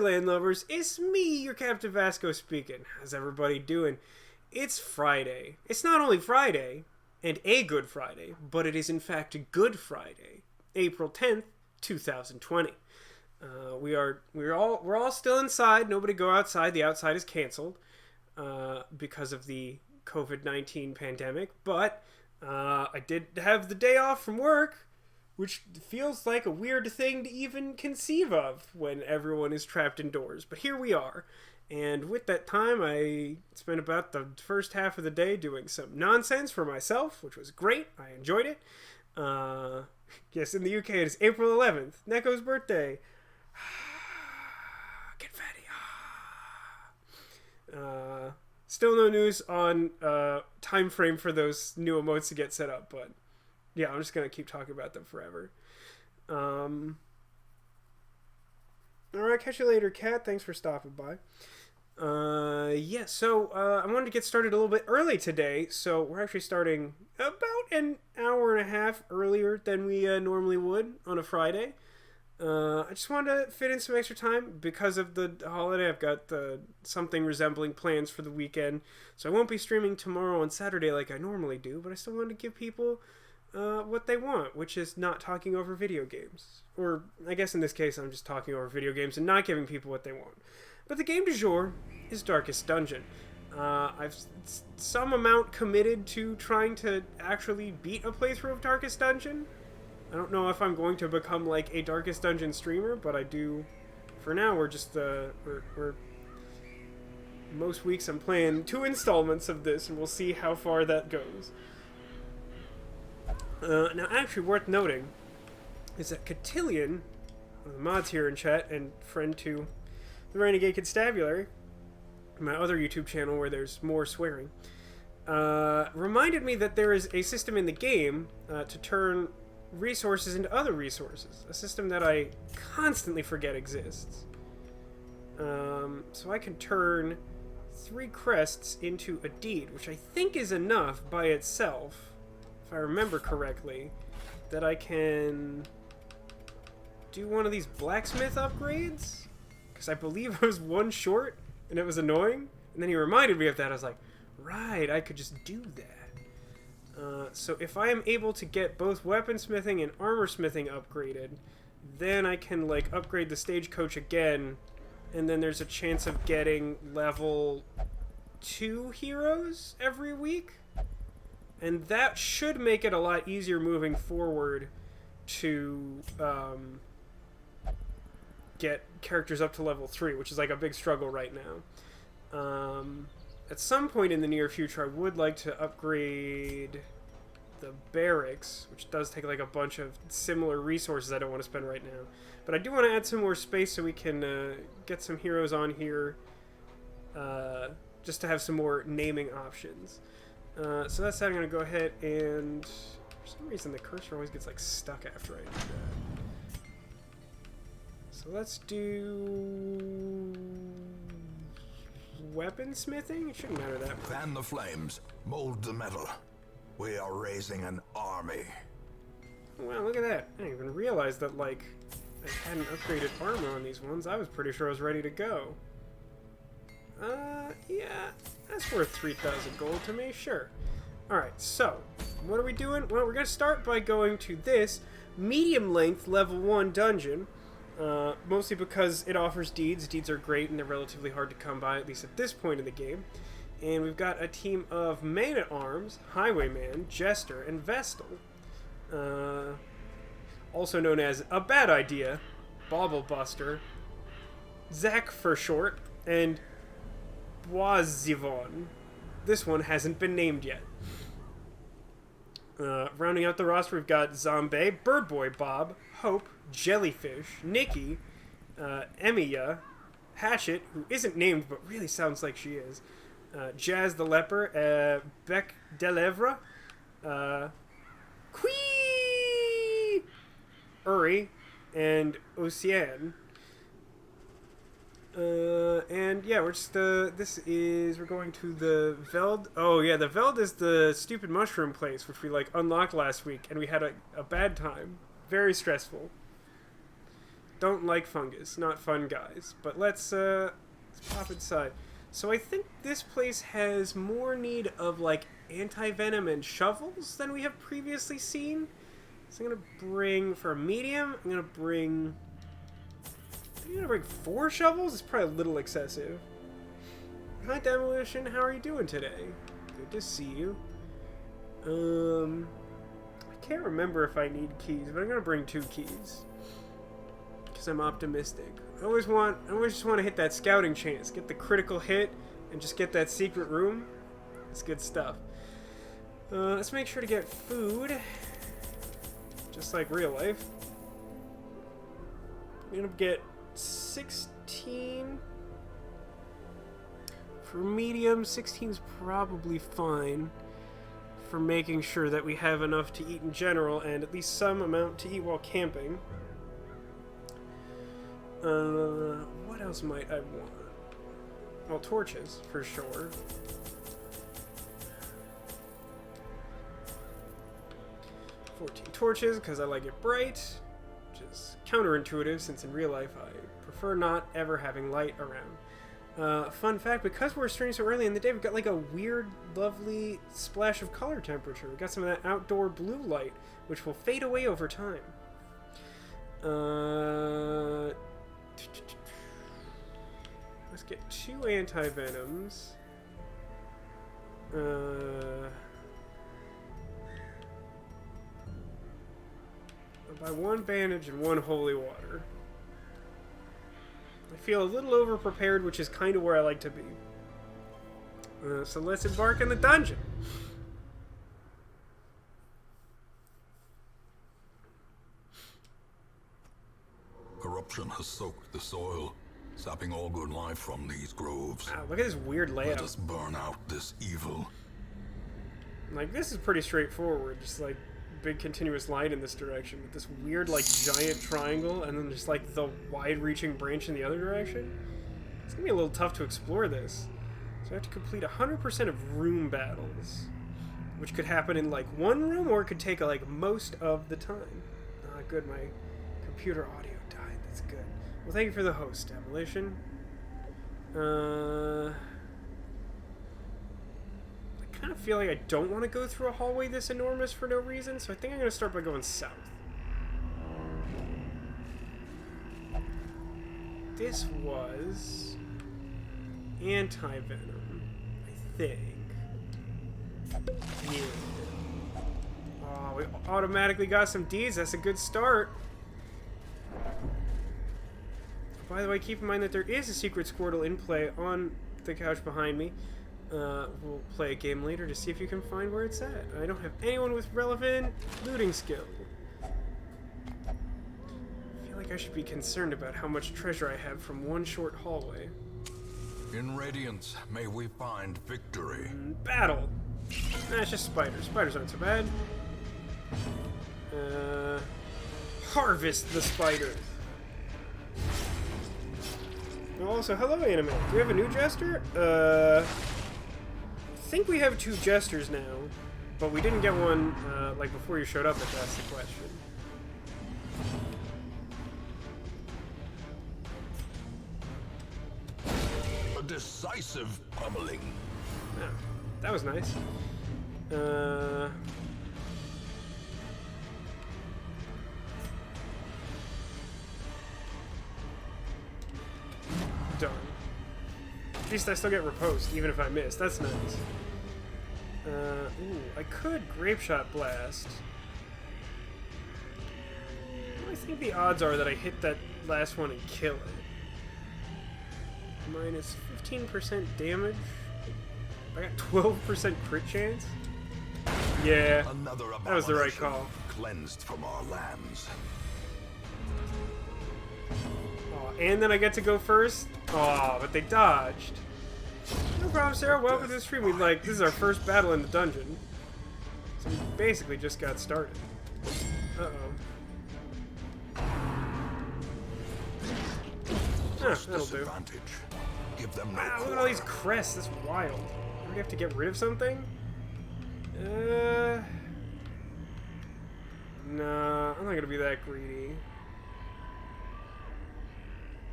land lovers, it's me, your Captain Vasco speaking. How's everybody doing? It's Friday. It's not only Friday, and a Good Friday, but it is in fact Good Friday, April 10th, 2020. We're all still inside. Nobody go outside. The outside is canceled because of the COVID-19 pandemic. But I did have the day off from work, which feels like a weird thing to even conceive of when everyone is trapped indoors. But here we are. And with that time, I spent about the first half of the day doing some nonsense for myself, which was great. I enjoyed it. Yes, in the UK, it is April 11th, Neko's birthday. Confetti. Still no news on time frame for those new emotes to get set up, but yeah, I'm just going to keep talking about them forever. Alright, catch you later, Kat. Thanks for stopping by. Yeah, so I wanted to get started a little bit early today, so we're actually starting about an hour and a half earlier than we normally would on a Friday. I just wanted to fit in some extra time because of the holiday. I've got something resembling plans for the weekend, so I won't be streaming tomorrow on Saturday like I normally do, but I still wanted to give people what they want, which is not talking over video games. Or, I guess in this case, I'm just talking over video games and not giving people what they want. But the game du jour is Darkest Dungeon. I've some amount committed to trying to actually beat a playthrough of Darkest Dungeon. I don't know if I'm going to become like a Darkest Dungeon streamer, but I do. For now, we're just we're most weeks I'm playing 2 installments of this, and we'll see how far that goes. Now, actually, worth noting is that Cotillion, one of the mods here in chat, and friend to the Renegade Constabulary, my other YouTube channel where there's more swearing, reminded me that there is a system in the game to turn resources into other resources. A system that I constantly forget exists. So I can turn 3 crests into a deed, which I think is enough by itself, if I remember correctly, that I can do one of these blacksmith upgrades, because I believe I was 1 short and it was annoying, and then he reminded me of that. I was like, right, I could just do that. So if I am able to get both weaponsmithing and armor smithing upgraded, then I can like upgrade the stagecoach again, and then there's a chance of getting level 2 heroes every week. And that should make it a lot easier moving forward to get characters up to level 3, which is like a big struggle right now. At some point in the near future, I would like to upgrade the barracks, which does take like a bunch of similar resources I don't want to spend right now. But I do want to add some more space so we can get some heroes on here, just to have some more naming options. So that's how I'm going to go ahead and, for some reason the cursor always gets like stuck after I do that. So let's do weaponsmithing? It shouldn't matter that much. Fan the flames, mold the metal. We are raising an army. Wow, look at that. I didn't even realize that, like, I hadn't upgraded armor on these ones. I was pretty sure I was ready to go. Yeah, that's worth 3,000 gold to me, sure. Alright, so, what are we doing? Well, we're going to start by going to this medium-length level 1 dungeon, mostly because it offers deeds. Deeds are great, and they're relatively hard to come by, at least at this point in the game. And we've got a team of Man-at-Arms, Highwayman, Jester, and Vestal. Also known as A Bad Idea, Bobblebuster, Zack for short, and Boisivon. This one hasn't been named yet. Rounding out the roster, we've got Zombie, Birdboy Bob, Hope, Jellyfish, Nikki, Emiya, Hatchet, who isn't named but really sounds like she is, Jazz the Leper, Bec Delevre, Quee, Uri, and Ocean. And yeah, we're just, we're going to the Veld. Oh yeah, the Veld is the stupid mushroom place, which we like unlocked last week, and we had a bad time. Very stressful. Don't like fungus. Not fun, guys. But let's pop inside. So I think this place has more need of, like, anti-venom and shovels than we have previously seen. So I'm gonna bring, for a medium, I'm gonna bring 4 shovels? It's probably a little excessive. Hi, Demolition. How are you doing today? Good to see you. I can't remember if I need keys, but I'm gonna bring 2 keys. Because I'm optimistic. I always just want to hit that scouting chance. Get the critical hit and just get that secret room. It's good stuff. Let's make sure to get food. Just like real life. I'm gonna get 16. For medium, 16's probably fine. For making sure that we have enough to eat in general and at least some amount to eat while camping. What else might I want? Well, torches, for sure. 14 torches, because I like it bright. Which is counterintuitive, since in real life I prefer not ever having light around. Fun fact, because we're streaming so early in the day, we've got like a weird, lovely splash of color temperature. We've got some of that outdoor blue light, which will fade away over time. Let's get 2 anti-venoms. I'll buy 1 bandage and 1 holy water. I feel a little over-prepared, which is kind of where I like to be. So let's embark on the dungeon. Corruption has soaked the soil, sapping all good life from these groves. Wow, look at this weird layout. Let us burn out this evil. Like, this is pretty straightforward. Just, like, big continuous line in this direction with this weird, like, giant triangle and then just, like, the wide-reaching branch in the other direction. It's gonna be a little tough to explore this. So I have to complete 100% of room battles, which could happen in, like, 1 room or it could take, like, most of the time. Ah, good, my computer audio died. That's good. Well, thank you for the host, Demolition. I kind of feel like I don't want to go through a hallway this enormous for no reason, so I think I'm going to start by going south. This was anti-venom, I think. Yeah. Oh, we automatically got some Ds. That's a good start. By the way, keep in mind that there is a secret Squirtle in play on the couch behind me. We'll play a game later to see if you can find where it's at. I don't have anyone with relevant looting skill. I feel like I should be concerned about how much treasure I have from 1 short hallway. In Radiance, may we find victory. Battle! Nah, it's just spiders. Spiders aren't so bad. Harvest the spider! Also, hello, Anime. Do we have a new jester? I think we have 2 jesters now, but we didn't get one, like, before you showed up, if that's the question. A decisive pummeling. Oh, that was nice. Darn. At least I still get riposte, even if I miss. That's nice. Ooh, I could Grape Shot Blast. What do I think the odds are that I hit that last one and kill it? Minus 15% damage? I got 12% crit chance? Yeah, that was the right call. Cleansed from our lands. Oh, and then I get to go first? Oh, but they dodged. No problem, Sarah. Welcome to the stream. This is our first battle in the dungeon. So we basically just got started. Uh-oh. That'll do. Give them wow, look at all these crests. That's wild. Do we have to get rid of something? Nah, I'm not gonna be that greedy.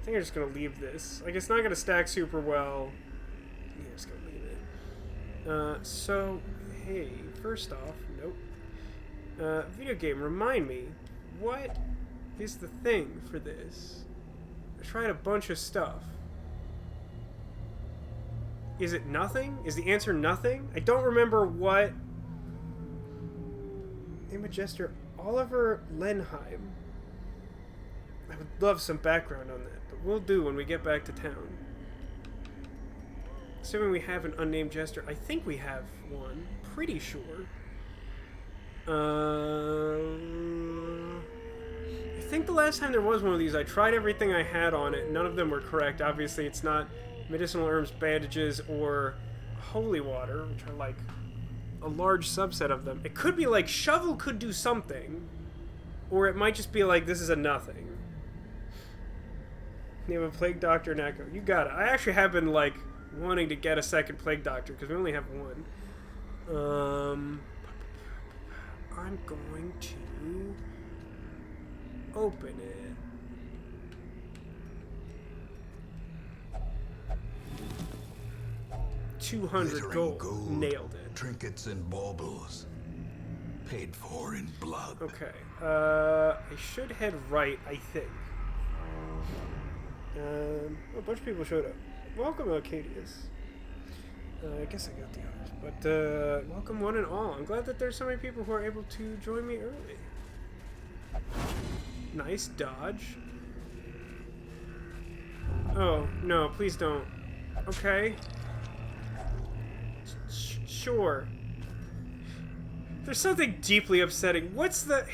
think I'm just gonna leave this. Like, it's not gonna stack super well. Yeah, I'm just gonna leave it. So, hey, first off, nope. Video game, remind me, what is the thing for this? I tried a bunch of stuff. Is it nothing? Is the answer nothing? I don't remember what... Imagester Oliver Lenheim. I would love some background on that, but we'll do when we get back to town. Assuming we have an unnamed jester. I think we have one. Pretty sure. I think the last time there was one of these, I tried everything I had on it. None of them were correct. Obviously, it's not medicinal herbs, bandages, or holy water, which are like a large subset of them. It could be like shovel could do something, or it might just be like this is a nothing. Name of plague doctor and echo. You got it. I actually have been like wanting to get a second plague doctor because we only have one. I'm going to open it. $200 gold. Nailed it. Trinkets and baubles. Paid for in blood. Okay. I should head right, I think. A bunch of people showed up. Welcome, Arcadius. I guess I got the others. But, welcome one and all. I'm glad that there's so many people who are able to join me early. Nice dodge. Oh, no, please don't. Okay. Sure. There's something deeply upsetting. What's the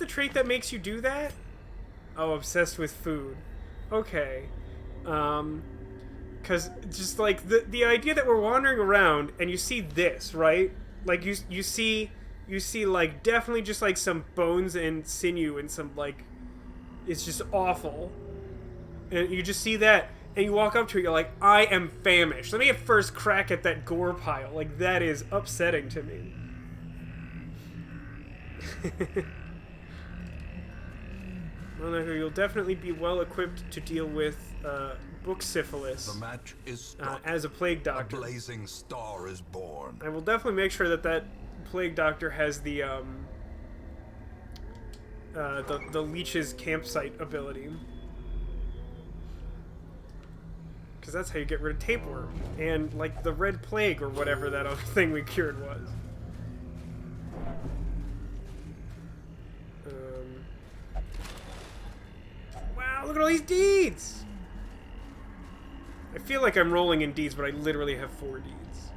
trait that makes you do that? Oh, obsessed with food. Okay. Cause just like the idea that we're wandering around and you see this, right? Like you see like definitely just like some bones and sinew and some like it's just awful. And you just see that and you walk up to it, you're like, I am famished. Let me get first crack at that gore pile. Like that is upsetting to me. Well, you'll definitely be well equipped to deal with book syphilis. The match is struck. As a plague doctor. A blazing star is born. I will definitely make sure that plague doctor has the leech's campsite ability. Because that's how you get rid of tapeworm and like the red plague or whatever that other thing we cured was. Wow, look at all these deeds! I feel like I'm rolling in deeds, but I literally have 4 deeds.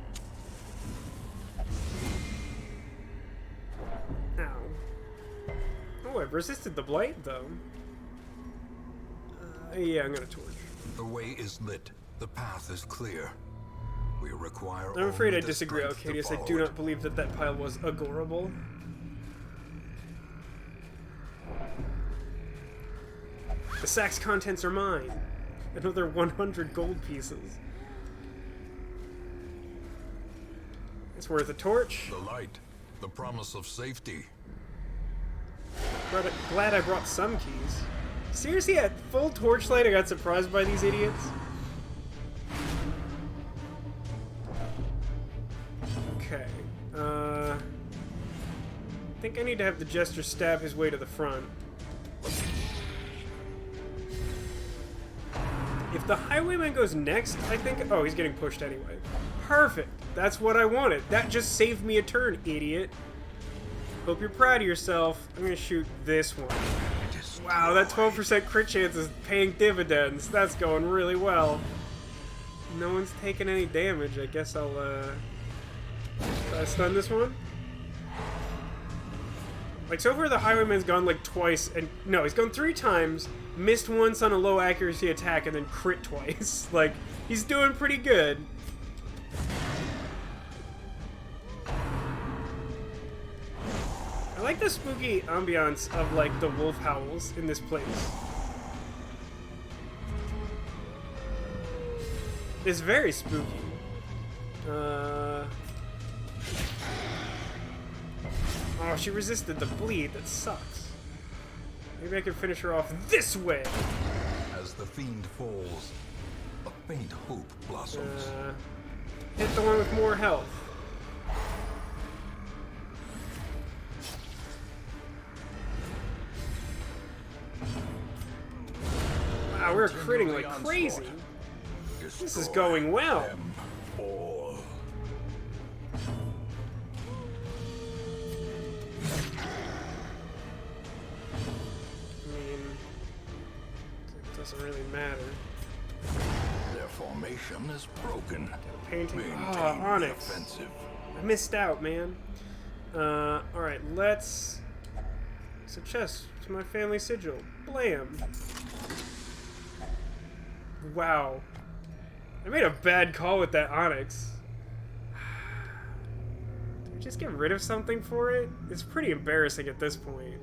Ow. Oh, I've resisted the blight, though. Yeah, I'm gonna torch. The way is lit. The path is clear. We require. I'm afraid I only the disagree, strength to Arcadius. I follow do it. not believe that that pile was agorable. The sack's contents are mine. Another 100 gold pieces. It's worth a torch. The light. The promise of safety. Glad I brought some keys. Seriously, at full torchlight I got surprised by these idiots? Okay. I think I need to have the jester stab his way to the front. If the highwayman goes next, I think... Oh, he's getting pushed anyway. Perfect. That's what I wanted. That just saved me a turn, idiot. Hope you're proud of yourself. I'm gonna shoot this one. Wow, that 12% crit chance is paying dividends. That's going really well. No one's taking any damage. I guess I'll, try to stun this one. Like, so far the highwayman's gone, like, twice, and... No, he's gone 3 times, missed once on a low accuracy attack, and then crit twice. Like, he's doing pretty good. I like the spooky ambiance of, like, the wolf howls in this place. It's very spooky. Oh, she resisted the bleed. That sucks. Maybe I can finish her off this way. As As the fiend falls, a faint hope blossoms. Hit the one with more health. Wow, we're critting like crazy. This is going well. Them all. I mean, it doesn't really matter. Their formation is broken. Painting. Maintain Oh, the Onyx. offensive. I missed out, man. Alright, let's... It's a chest to my family sigil. Blam. Wow. I made a bad call with that Onyx. Did we just get rid of something for it? It's pretty embarrassing at this point.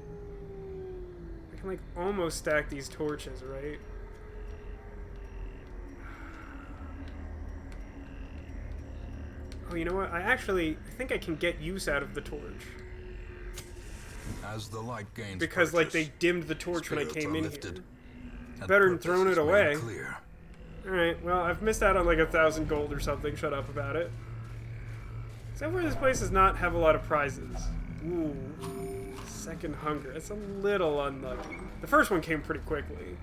I can, like, almost stack these torches, right? Oh, you know what? I think I can get use out of the torch. As the light gains Because, like, they purchase, dimmed the torch when I spirits came are in lifted, here. and Better than purpose throwing is it made away. Clear. Alright, well, I've missed out on, like, 1,000 gold or something. Shut up about it. So far, this place does not have a lot of prizes. Ooh. Second hunger. It's a little unlucky. The first one came pretty quickly.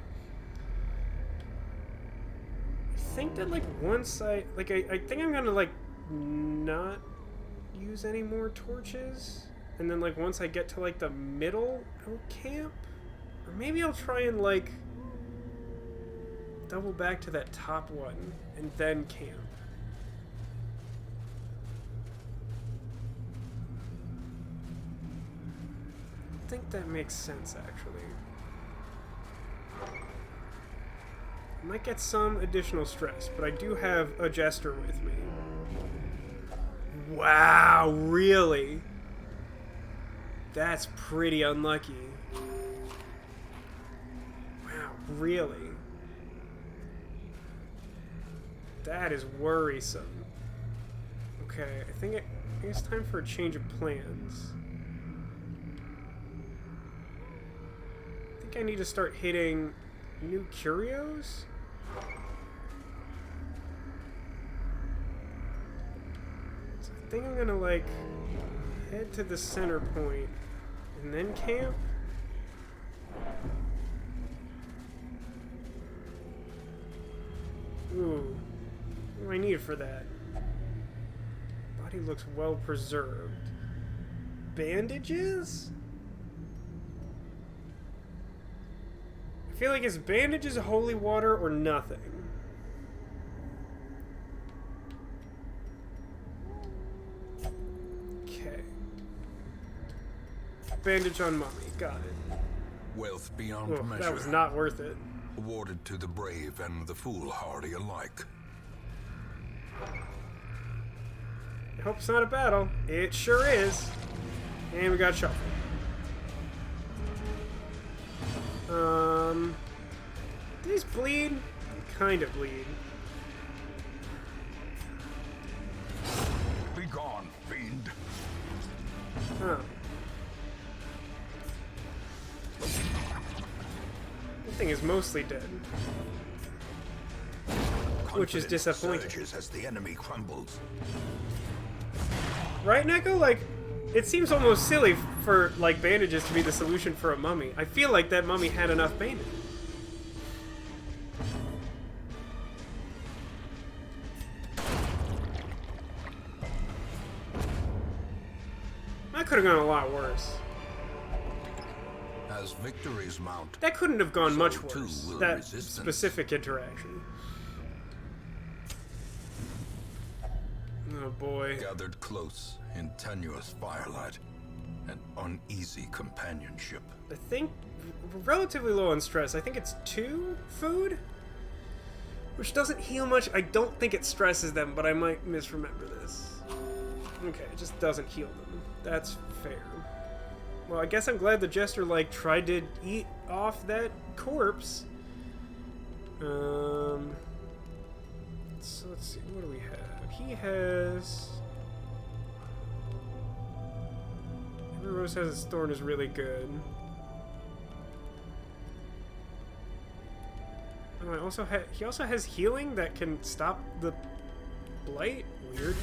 I think that, like, once I think I'm gonna, like, not use any more torches. And then, like, once I get to, like, the middle, I'll camp. Or maybe I'll try and, like, double back to that top one and then camp. I think that makes sense, actually. I might get some additional stress, but I do have a jester with me. Wow, really? That's pretty unlucky. Wow, really? That is worrisome. Okay, I think it's time for a change of plans. I think I need to start hitting new curios? So I think I'm gonna, like, head to the center point and then camp. Ooh. What do I need for that? Body looks well preserved. Bandages? I feel like it's bandages, holy water, or nothing. Okay. Bandage on mummy. Got it. Wealth beyond Oh, measure. that was not worth it. Awarded to the brave and the foolhardy alike. I hope it's not a battle. It sure is. And we got shuffled. Do these bleed? They kind of bleed. Be gone, fiend. Huh. The thing is mostly dead. Which is Confidence disappointing. surges as the enemy crumbles. Right, Neko? Like, it seems almost silly for, like, bandages to be the solution for a mummy. I feel like that mummy had enough bandages. That could have gone a lot worse. As victories mount, That couldn't have gone So much too worse. will That resistance. specific interaction. Oh boy. gathered close in tenuous firelight and uneasy companionship. I think we're relatively low on stress. I think it's 2 food, which doesn't heal much. I don't think it stresses them, but I might misremember this. Okay, it just doesn't heal them. That's fair. Well, I guess I'm glad the jester, like, tried to eat off that corpse. So let's see, what do we have? He has... Every rose has its thorn is really good. Oh, he also has healing that can stop the blight. Weird.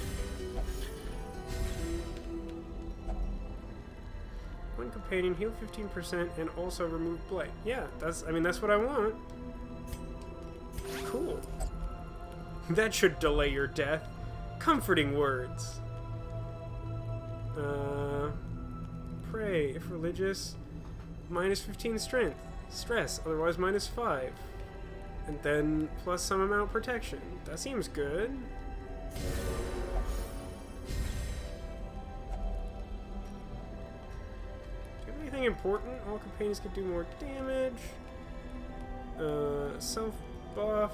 One companion heal 15% and also remove blight. Yeah, that's what I want. Cool. That should delay your death. Comforting words. Pray, if religious, minus 15 strength. Stress, otherwise minus 5. And then plus some amount protection. That seems good. Do you have anything important? All companions could do more damage. Self buff.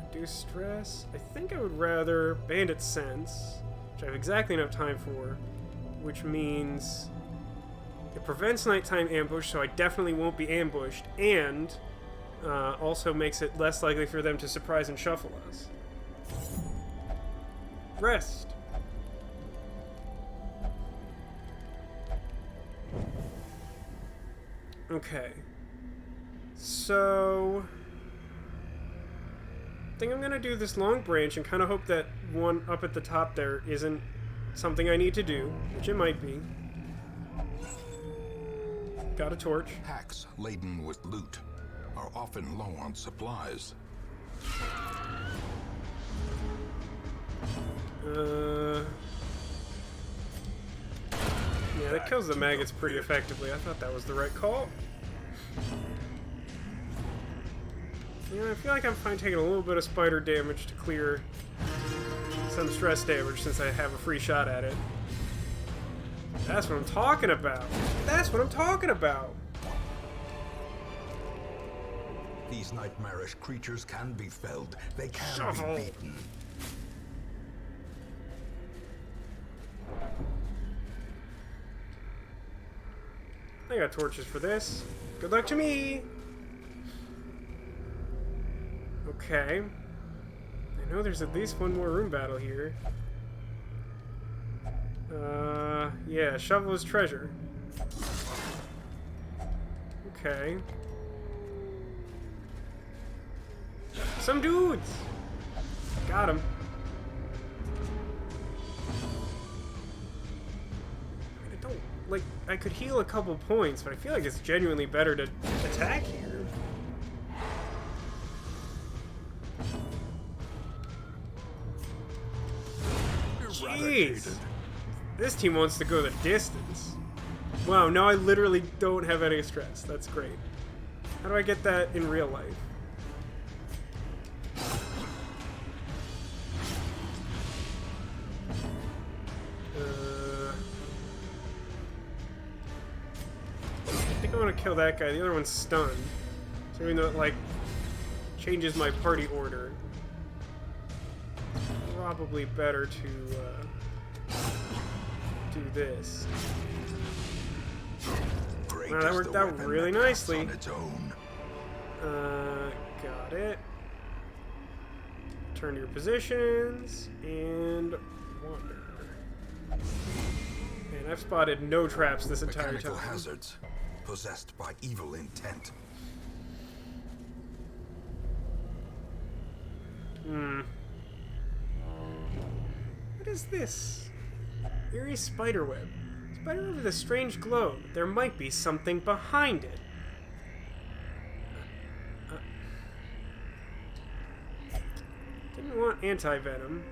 Reduce stress. I think I would rather Bandit Sense, which I have exactly enough time for, which means it prevents nighttime ambush, so I definitely won't be ambushed, and also makes it less likely for them to surprise and shuffle us. Rest. Okay. So I think I'm gonna do this long branch and kind of hope that one up at the top there isn't something I need to do, which it might be. Got a torch. Packs laden with loot are often low on supplies. Yeah, that kills the maggots pretty effectively. I thought that was the right call. Yeah, I feel like I'm fine taking a little bit of spider damage to clear some stress damage since I have a free shot at it. That's what I'm talking about. That's what I'm talking about. These nightmarish creatures can be felled. They can be beaten. I got torches for this. Good luck to me. Okay. I know there's at least one more room battle here. Yeah, shovel is treasure. Okay. Some dudes! Got him. I don't, like, I could heal a couple points, but I feel like it's genuinely better to attack here. Jeez! This team wants to go the distance. Wow, now I literally don't have any stress. That's great. How do I get that in real life? I think I want to kill that guy. The other one's stunned. So even though it, like, changes my party order, probably better to do this. Wow, that worked out really nicely. Got it. Turn to your positions and wander. And I've spotted no traps this entire Mechanical time. hazards possessed by evil intent. What is this? Eerie spiderweb. Spiderweb with a strange glow. There might be something behind it. Didn't want anti-venom,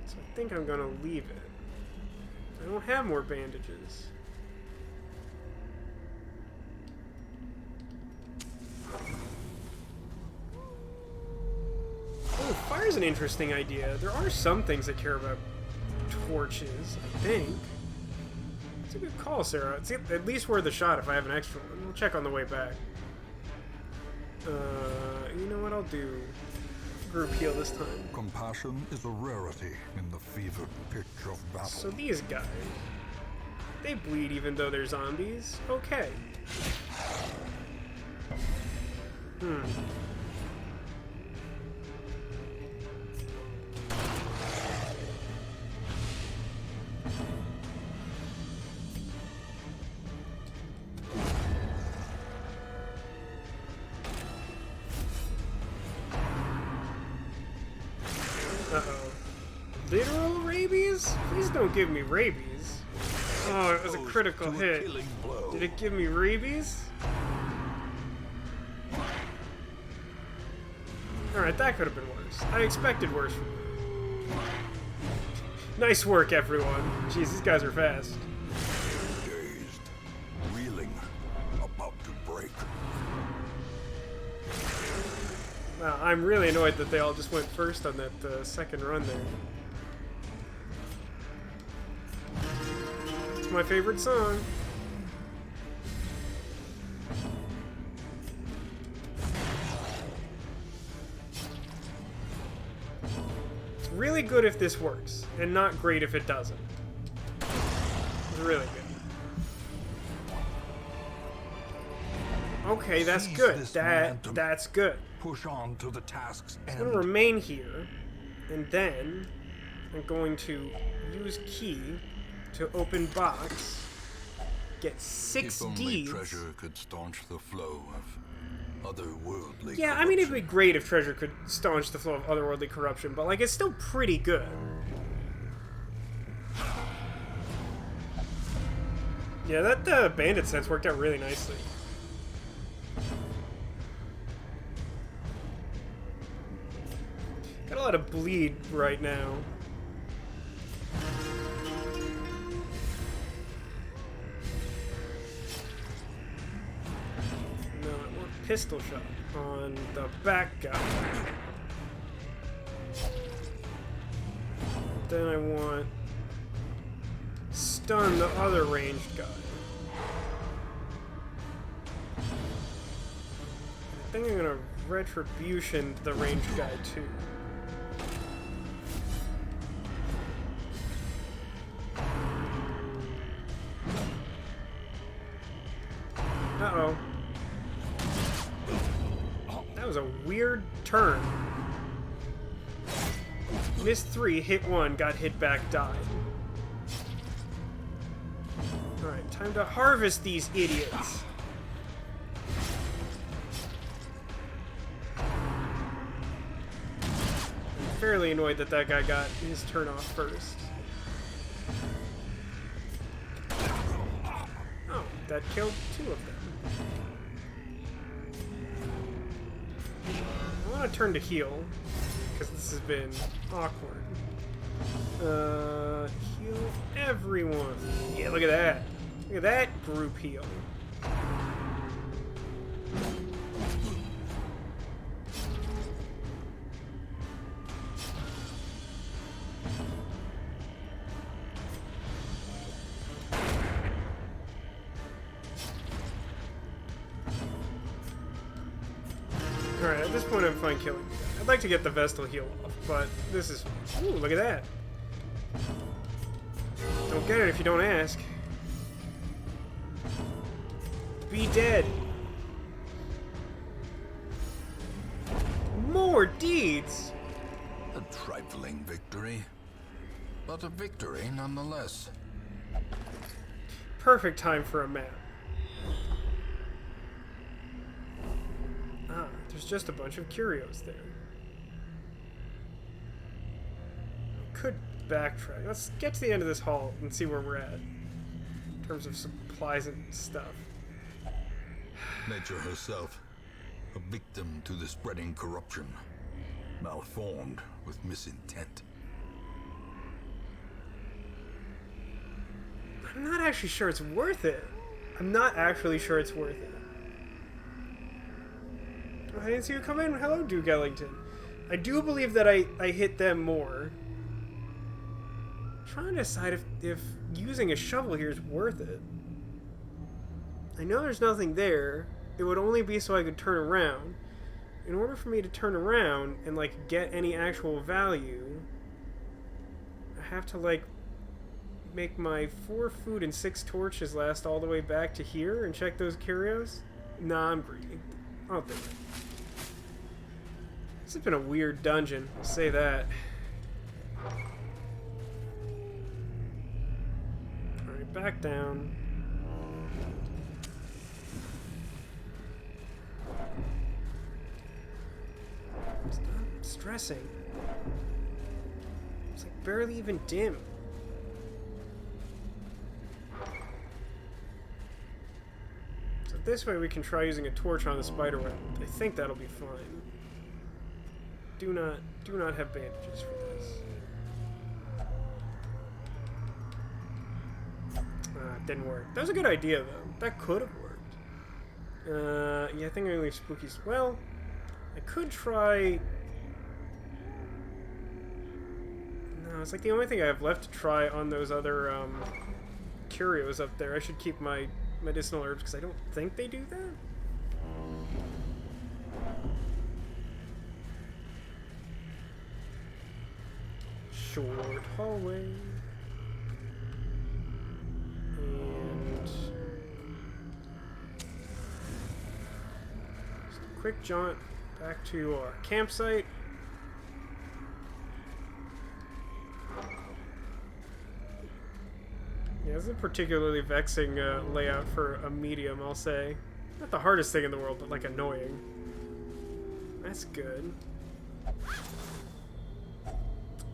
so I think I'm gonna leave it. I don't have more bandages. Oh, fire's an interesting idea. There are some things that care about torches, I think. It's a good call, Sarah. It's at least worth a shot if I have an extra one. We'll check on the way back. You know what I'll do? Group heal this time. Compassion is a rarity in the fevered pitch of battle. So these guys, they bleed even though they're zombies? Okay. Literal rabies? Please don't give me rabies. Oh, it was a critical hit. Did it give me rabies? Alright, that could have been worse. I expected worse from you. Nice work, everyone. Jeez, these guys are fast. Dazed, reeling, about to break. Wow, I'm really annoyed that they all just went first on that second run there. It's my favorite song. It's really good if this works, and not great if it doesn't. It's really good. Okay, that's good. That's good. Push on to the task's I'm end. going to remain here, and then I'm going to use key to open box, get 6 If only deeds. treasure could staunch the flow of otherworldly Yeah, I mean, it'd be corruption. great if treasure could staunch the flow of otherworldly corruption, but, like, it's still pretty good. Yeah, that bandit sense worked out really nicely. Got a lot of bleed right now. No, I want pistol shot on the back guy. Then I want stun the other ranged guy. I think I'm gonna retribution the ranged guy too. Uh-oh. That was a weird turn. Missed 3, hit 1, got hit back, died. Alright, time to harvest these idiots. I'm fairly annoyed that that guy got his turn off first. Oh, that killed 2 of them. I want to turn to heal, because this has been awkward. Heal everyone. Yeah, look at that. Look at that group heal. Alright, at this point I'm fine killing you. I'd like to get the Vestal heal off, but this is... Ooh, look at that. Don't get it if you don't ask. Be dead. More deeds! A trifling victory, but a victory nonetheless. Perfect time for a map. Ah, there's just a bunch of curios there. Could backtrack. Let's get to the end of this hall and see where we're at in terms of supplies and stuff. Nature herself, a victim to the spreading corruption, malformed with misintent. I'm not actually sure it's worth it. I'm not actually sure it's worth it. Oh, I didn't see you come in. Hello, Duke Ellington. I do believe that I hit them more. I'm trying to decide if using a shovel here is worth it. I know there's nothing there. It would only be so I could turn around. In order for me to turn around and, like, get any actual value, I have to, like, make my 4 food and 6 torches last all the way back to here and check those curios? Nah, I'm greedy. I'll do it. This has been a weird dungeon, I'll say that. Alright, back down. Stop stressing. It's like barely even dim. So this way we can try using a torch on the spider web. I think that'll be fine. Do not have bandages for this. Didn't work. That was a good idea though. That could have worked. Yeah, I think I'm gonna leave spookies. Well, I could try. No, it's like the only thing I have left to try on those other curios up there. I should keep my medicinal herbs because I don't think they do that. Short hallway. And just a quick jaunt back to our campsite. Yeah, this is a particularly vexing layout for a medium, I'll say. Not the hardest thing in the world, but like annoying. That's good.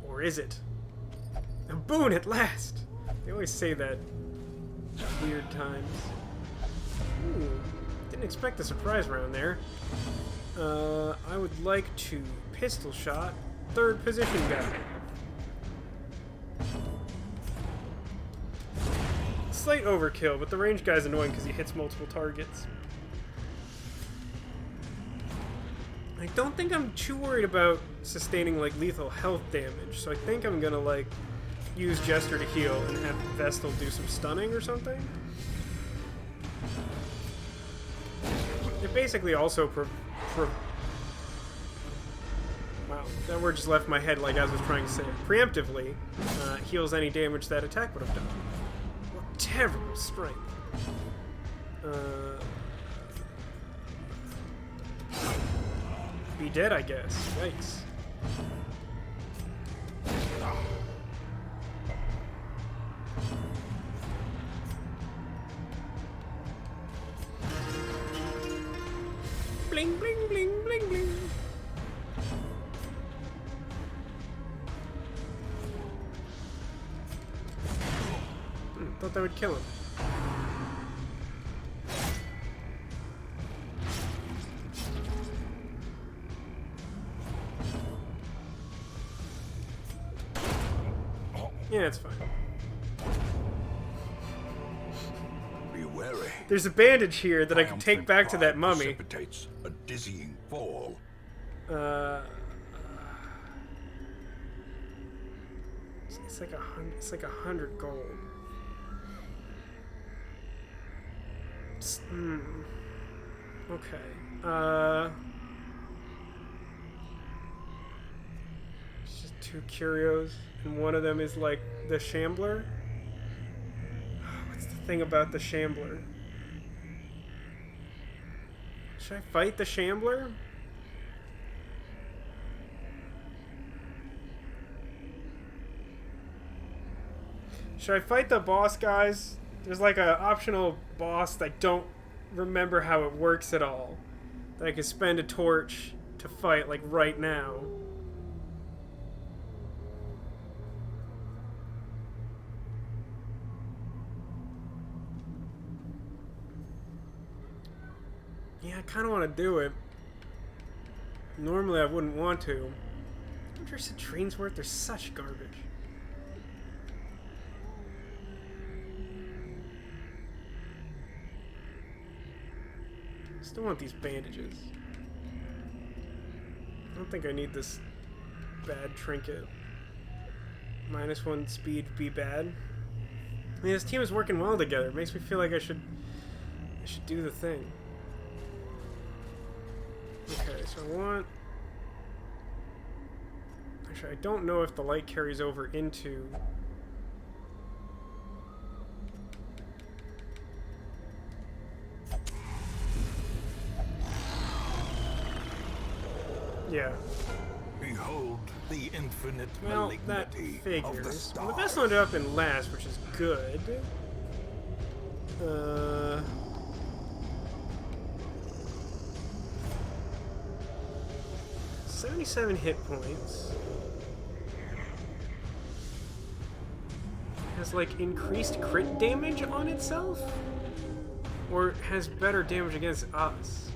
Or is it? A boon at last! They always say that at weird times. Ooh, didn't expect the surprise round there. I would like to pistol shot third position guy. Slight overkill, but the range guy's annoying because he hits multiple targets. I don't think I'm too worried about sustaining like lethal health damage, so I think I'm gonna like use Jester to heal and have Vestal do some stunning or something. It basically also wow, that word just left my head like as I was trying to say it. Preemptively heals any damage that attack would have done. What terrible strength. Be dead, I guess. Yikes. Bling, bling, bling, bling, bling. Thought that would kill him. Yeah, it's fine. Be wary. There's a bandage here that I can take back to that mummy. Precipitates a dizzying fall. It's like 100. It's like 100 gold. Okay. It's just 2 curios, and one of them is like the Shambler. What's the thing about the Shambler? Should I fight the Shambler? Should I fight the boss, guys? There's like an optional boss that I don't remember how it works at all. That I could spend a torch to fight, like, right now. Yeah, I kind of want to do it. Normally I wouldn't want to. After citrine's worth, they're such garbage. Still want these bandages. I don't think I need this bad trinket. -1 speed be bad. I mean, this team is working well together. It makes me feel like I should do the thing. Okay, so I want... Actually, I don't know if the light carries over into... Yeah. Behold the infinite Well, that malignity of the figures. Well, stars. the Vestal ended up in last, which is good. 77 hit points. has like increased crit damage on itself? Or has better damage against us?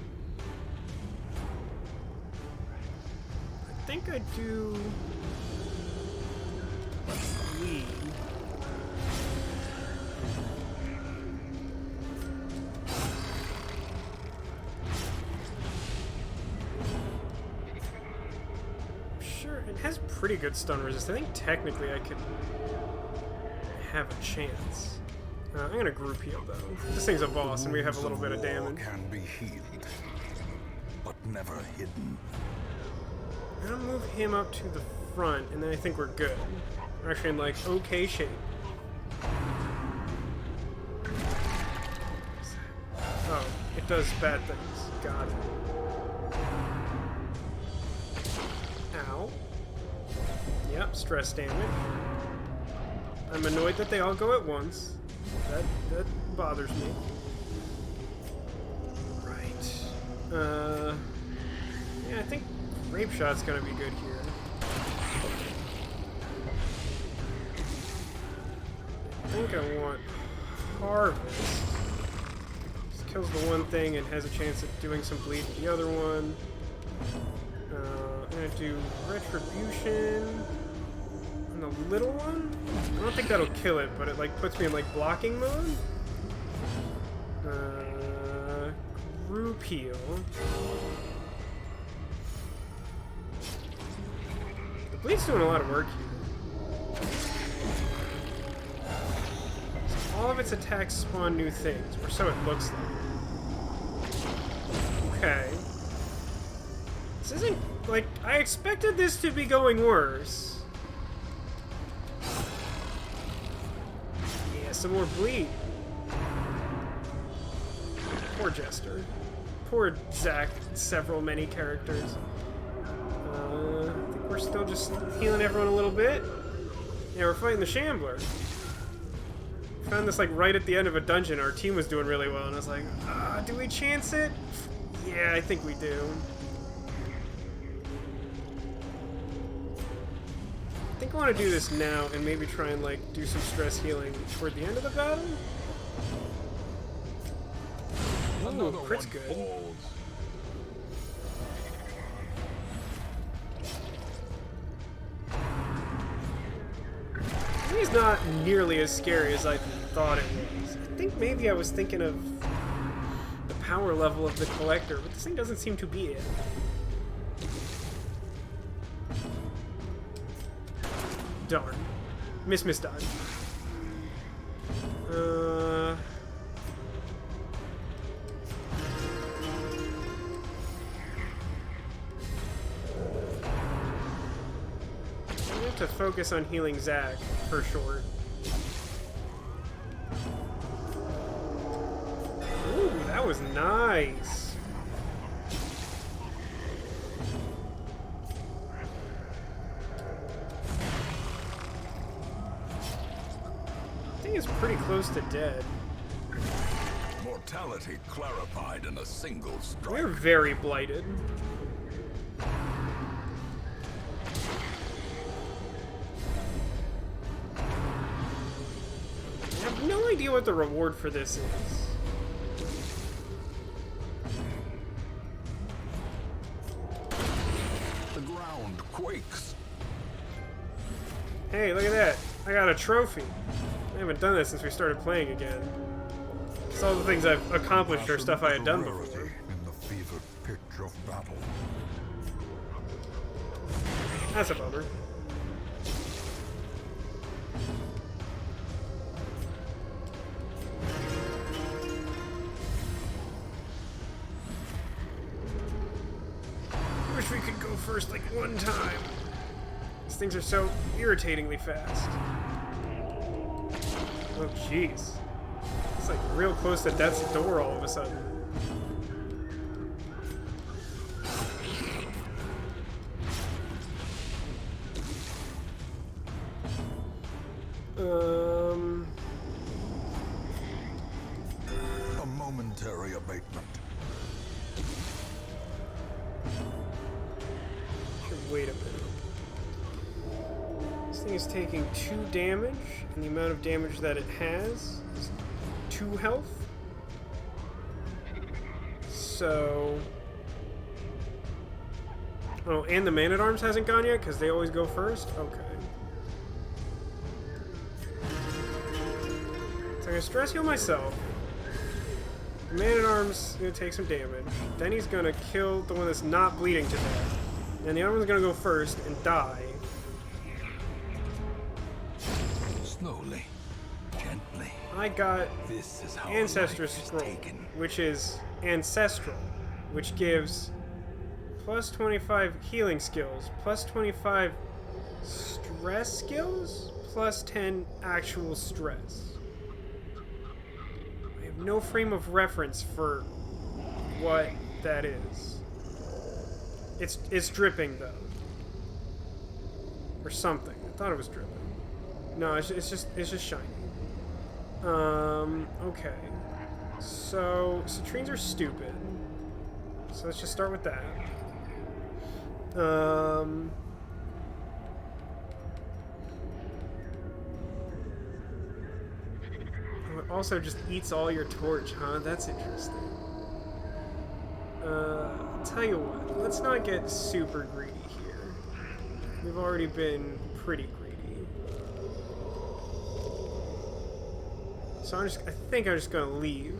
I think I do bleed. Sure, it has pretty good stun resist. I think technically I could have a chance. I'm gonna group heal though. This thing's a boss and we have a little bit of damage. Can be healed, but never hidden. I'm gonna move him up to the front and then I think we're good. We're actually in like okay shape. Oh, it does bad things. Got it. Ow. Yep, stress damage. I'm annoyed that they all go at once. That bothers me. Right. Yeah, I think Rape Shot's gonna be good here. I think I want Harvest. Just kills the one thing and has a chance of doing some bleed to the other one. I'm gonna do Retribution on the little one. I don't think that'll kill it, but it like puts me in like blocking mode. Group heal. The bleed's doing a lot of work here. So all of its attacks spawn new things, or so it looks like. Okay. This isn't like I expected this to be going worse. Yeah, some more bleed. Poor Jester. Poor Zack, many characters. I think we're still just healing everyone a little bit. Yeah, we're fighting the Shambler. Found this like right at the end of a dungeon. Our team was doing really well, and I was like, do we chance it? Yeah, I think we do. I think I want to do this now and maybe try and like do some stress healing toward the end of the battle. Ooh, crit's good. He's not nearly as scary as I thought it was. I think maybe I was thinking of the power level of the Collector, but this thing doesn't seem to be it. Darn. Miss dodge. I have to focus on healing Zack for sure. Ooh, that was nice. I think it's pretty close to dead. Mortality clarified in a single strike. We're very blighted. I have no idea what the reward for this is. The ground quakes. Hey, look at that. I got a trophy. I haven't done that since we started playing again. Because all the things I've accomplished are stuff I had done before. In the fevered pitch of battle. That's a bummer. Wish we could go first like one time. These things are so irritatingly fast. Oh jeez. It's like real close to death's door all of a sudden. A momentary abatement. Should wait a minute. This thing is taking 2 damage, and the amount of damage that it has is 2 health. So... Oh, and the Man-at-Arms hasn't gone yet, because they always go first? Okay. So I'm going to stress heal myself. The Man-at-Arms is going to take some damage. Then he's going to kill the one that's not bleeding to death. And the other one's going to go first and die. Slowly, gently. I got This is how Ancestral life is Scroll, taken. which is ancestral, which gives plus 25 healing skills, plus 25 stress skills, plus 10 actual stress. I have no frame of reference for what that is. It's dripping though, or something. I thought it was dripping. No, it's just shiny. Okay. So citrines are stupid. So let's just start with that. It also just eats all your torch, huh? That's interesting. I'll tell you what, let's not get super greedy here. We've already been pretty greedy. So I think I'm just gonna leave.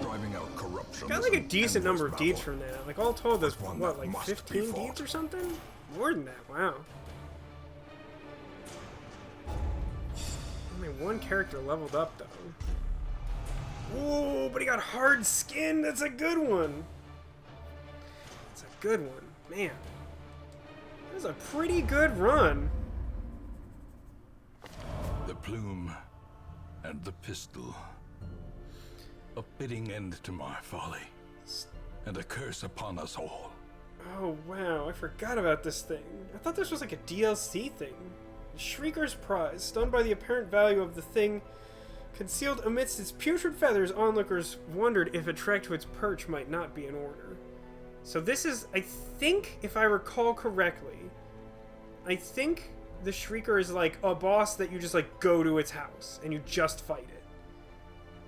Driving out corruption. Got like a decent number of deeds from that. Like all told, there's what, like 15 deeds or something? More than that, wow. Only 1 character leveled up though. Ooh, but he got hard skin. That's a good one. That's a good one. Man. That was a pretty good run. The plume and the pistol. A fitting end to my folly. And a curse upon us all. Oh, wow. I forgot about this thing. I thought this was like a DLC thing. Shrieker's Prize. Stunned by the apparent value of the thing concealed amidst its putrid feathers, onlookers wondered if a trek to its perch might not be in order. So this is, I think, if I recall correctly, I think the Shrieker is like a boss that you just like go to its house and you just fight it.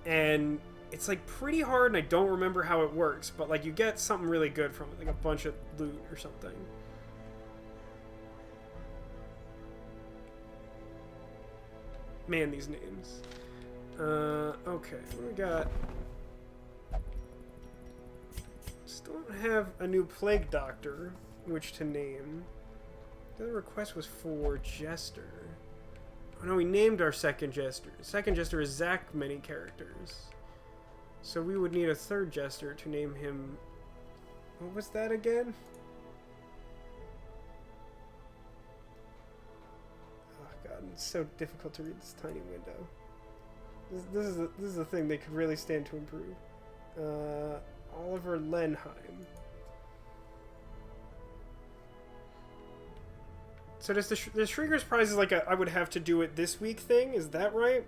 And it's like pretty hard and I don't remember how it works, but like you get something really good from it, like a bunch of loot or something. Man, these names. Okay, what do we got? Still don't have a new plague doctor, which to name. The other request was for Jester. Oh no, we named our second Jester. Second Jester is Zach many characters. So we would need a third Jester to name him... What was that again? Oh god, it's so difficult to read this tiny window. This is the thing they could really stand to improve. Oliver Lenheim. So does the Shrieker's Prize is like a I would have to do it this week thing? Is that right?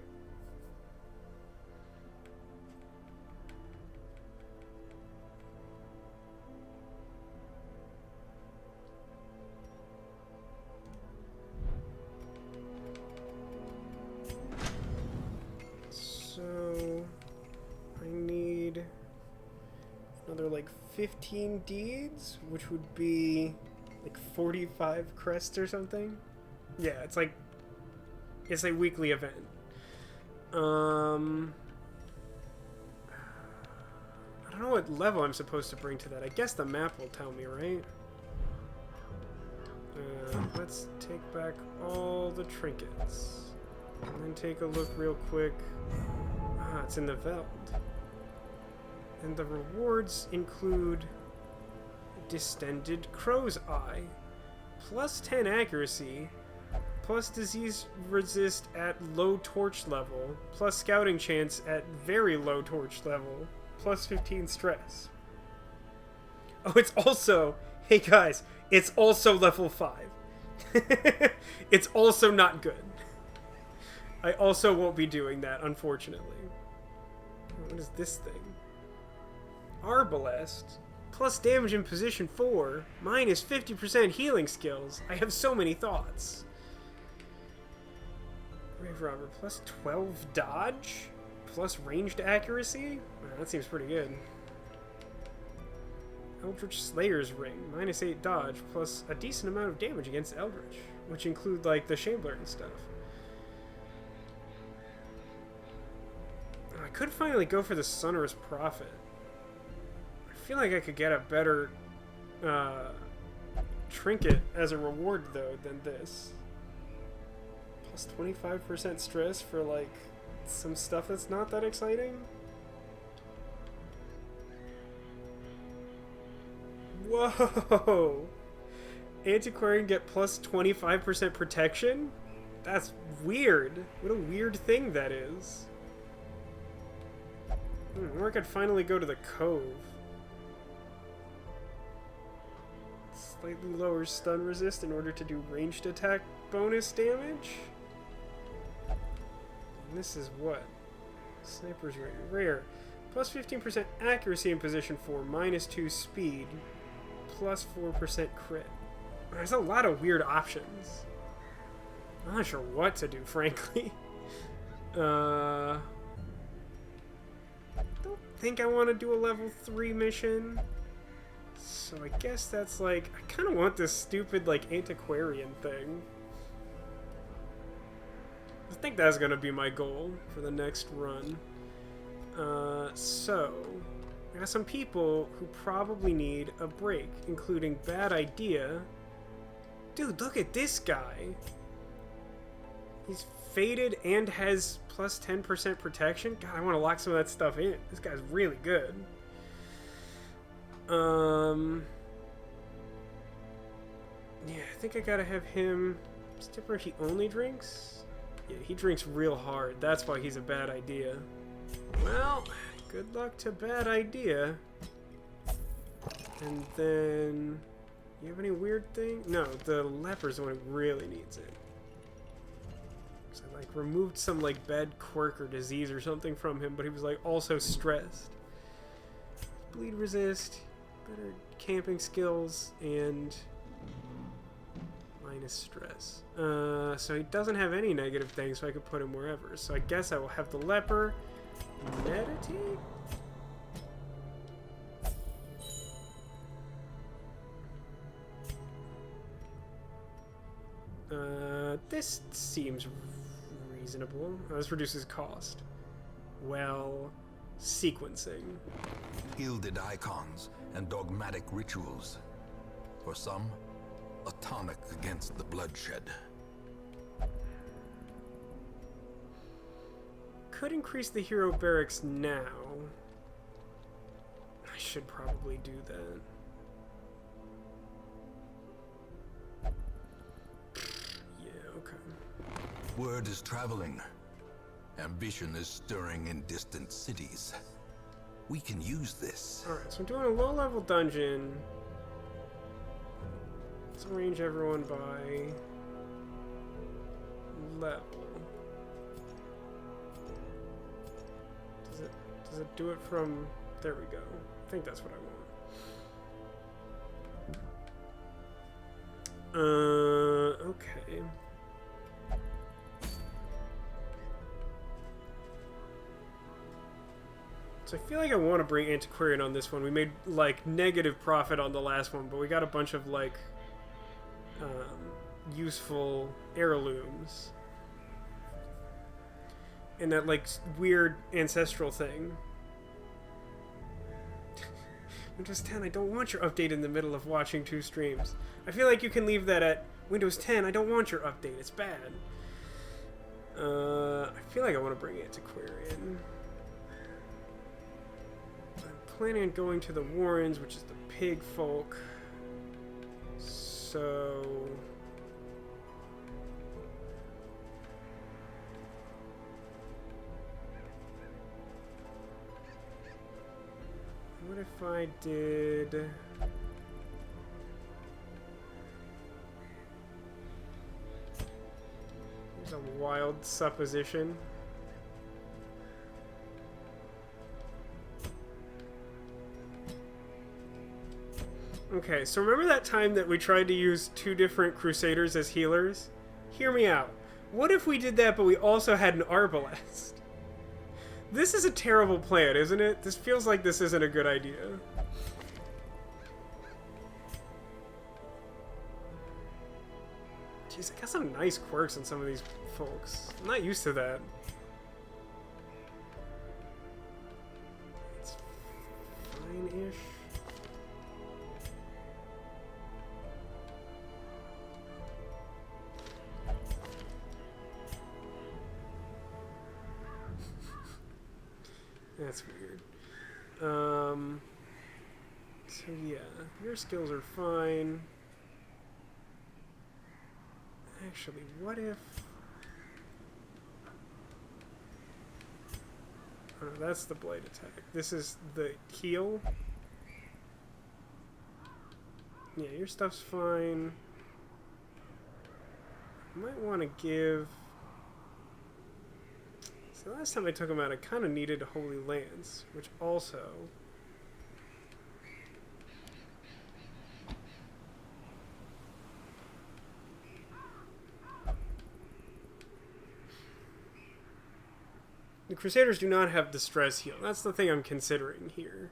So I need another like 15 deeds, which would be like 45 crests or something. Yeah, it's a weekly event. I don't know what level I'm supposed to bring to that. I guess the map will tell me, right? Let's take back all the trinkets. And then take a look real quick. Ah, it's in the Veld. And the rewards include Distended Crow's Eye, plus 10 accuracy, plus disease resist at low torch level, plus scouting chance at very low torch level, plus 15 stress. Oh, it's also, hey guys, it's also level 5. It's also not good. I also won't be doing that, unfortunately. What is this thing? Arbalest, plus damage in position 4, minus 50% healing skills. I have so many thoughts. Grave Robber, plus 12 dodge, plus ranged accuracy? Wow, that seems pretty good. Eldritch Slayer's Ring, minus 8 dodge, plus a decent amount of damage against Eldritch, which include, like, the Shambler and stuff. I could finally go for the Sonorous Prophet. I feel like I could get a better trinket as a reward, though, than this. Plus 25% stress for, like, some stuff that's not that exciting. Whoa! Antiquarian get plus 25% protection? That's weird. What a weird thing that is. Or I could finally go to the Cove. Slightly lower stun resist in order to do ranged attack bonus damage? And this is what? Sniper's Ring. Rare. Plus 15% accuracy in position 4, minus 2 speed, plus 4% crit. There's a lot of weird options. I'm not sure what to do, frankly. I don't think I want to do a level 3 mission. So I guess that's like, I kind of want this stupid, like, antiquarian thing. I think that's going to be my goal for the next run. So, I got some people who probably need a break, including Bad Idea. Dude, look at this guy. He's faded and has plus 10% protection. God, I want to lock some of that stuff in. This guy's really good. Yeah, I think I gotta have him. Stipper, he only drinks? Yeah, he drinks real hard. That's why he's a bad idea. Well, good luck to Bad Idea. And then, you have any weird thing? No, the leper's the one who really needs it. So I, like, removed some, like, bad quirk or disease or something from him, but he was, like, also stressed. Bleed resist, better camping skills, and minus stress. So he doesn't have any negative things, so I could put him wherever. So I guess I will have the leper meditate? This seems reasonable. This reduces cost. Well, sequencing. Gilded icons and dogmatic rituals. For some, a tonic against the bloodshed. Could increase the hero barracks now. I should probably do that. Yeah, okay. Word is traveling. Ambition is stirring in distant cities. We can use this. Alright, so I'm doing a low-level dungeon. Let's arrange everyone by level. Does it do it from... There we go. I think that's what I want. Okay. So I feel like I want to bring Antiquarian on this one. We made, like, negative profit on the last one, but we got a bunch of, like, useful heirlooms. And that, like, weird ancestral thing. Windows 10, I don't want your update in the middle of watching 2 streams. I feel like you can leave that at Windows 10, I don't want your update, it's bad. I feel like I want to bring Antiquarian. I'm planning on going to the Warrens, which is the pig folk. So... what if I did... There's a wild supposition. Okay, so remember that time that we tried to use 2 different Crusaders as healers? Hear me out. What if we did that, but we also had an Arbalest? This is a terrible plan, isn't it? This feels like this isn't a good idea. Jeez, I got some nice quirks in some of these folks. I'm not used to that. It's fine-ish. That's weird. So yeah, your skills are fine. Actually, what if... Oh, that's the blade attack. This is the heal. Yeah, your stuff's fine. I might want to give... So last time I took him out, I kind of needed a Holy Lance, which also... The Crusaders do not have Distress Heal. That's the thing I'm considering here.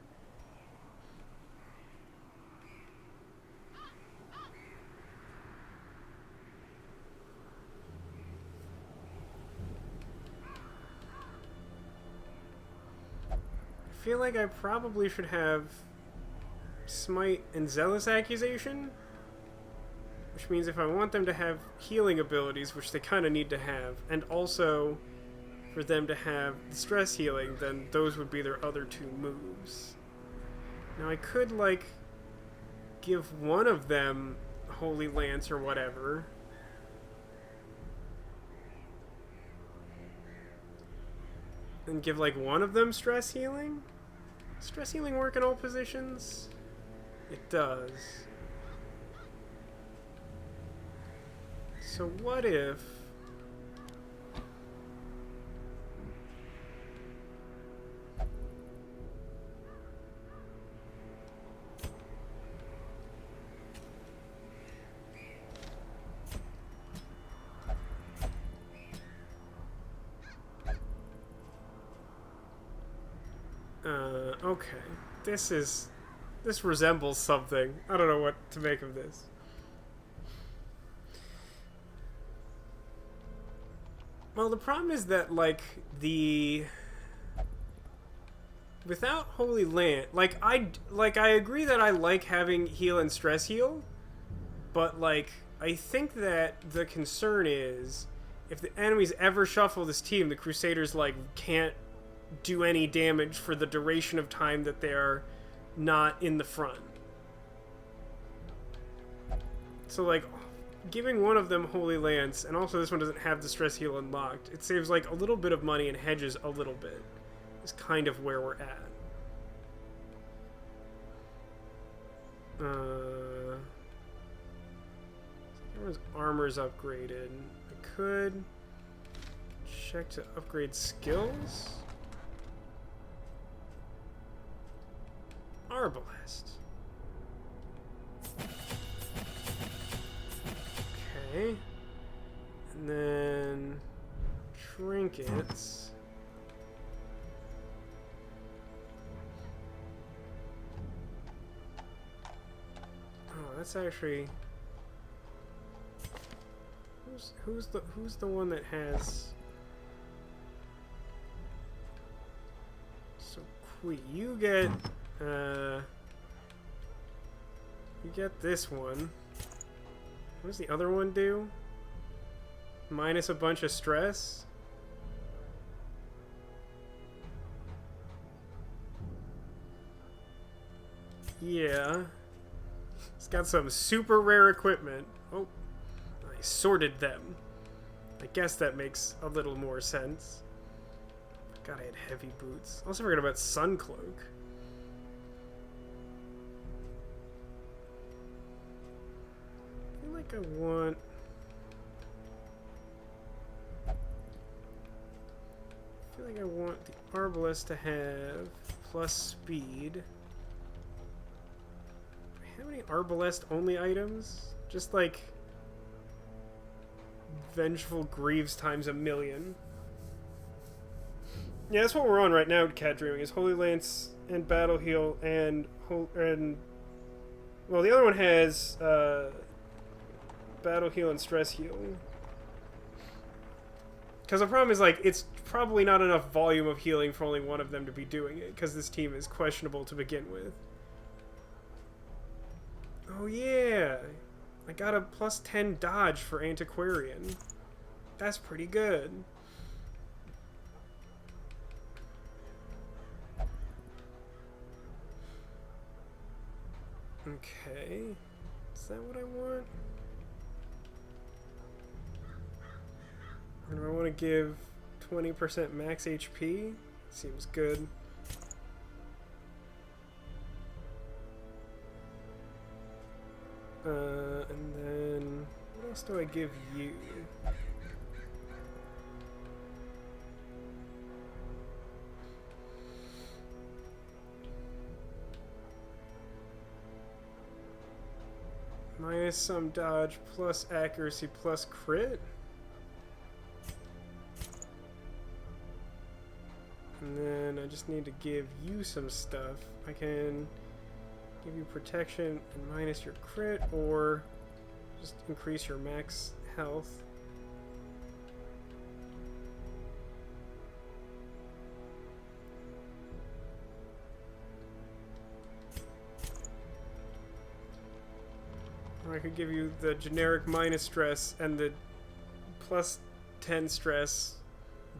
I feel like I probably should have Smite and Zealous Accusation, which means if I want them to have healing abilities, which they kind of need to have, and also for them to have Distress Healing, then those would be their other 2 moves. Now I could, like, give one of them Holy Lance or whatever. And give, like, one of them Stress Healing? Stress Healing work in all positions? It does. So what if... okay. This resembles something. I don't know what to make of this. Well, the problem is that, like, without Holy Lance, I agree that I like having heal and stress heal, but, like, I think that the concern is if the enemies ever shuffle this team, the Crusaders, like, can't do any damage for the duration of time that they're not in the front. So, like, giving one of them Holy Lance, and also this one doesn't have the Stress Heal unlocked, it saves, like, a little bit of money and hedges a little bit. Is kind of where we're at. Everyone's armor's upgraded. I could check to upgrade skills. Arbalest. Okay. And then trinkets. Oh, that's actually who's the one that has so you get this one. What does the other one do? Minus a bunch of stress? Yeah. It's got some super rare equipment. Oh, I sorted them. I guess that makes a little more sense. God, I had heavy boots. Also forgot about Sun Cloak. I feel like I want... the Arbalest to have plus speed. Do I have any arbalest only items? Just like Vengeful Greaves times a million. Yeah, that's what we're on right now, Cat Dreaming, is Holy Lance and Battle Heal and well, the other one has Battle Heal and Stress Heal. Because the problem is, like, it's probably not enough volume of healing for only one of them to be doing it, because this team is questionable to begin with. Oh yeah, I got a plus 10 dodge for Antiquarian. That's pretty good. Okay, is that what I want? Or do I want to give 20% max HP? Seems good. And then what else do I give you? Minus some dodge, plus accuracy, plus crit. And then I just need to give you some stuff. I can give you protection and minus your crit, or just increase your max health. Or I could give you the generic minus stress and the plus 10 stress,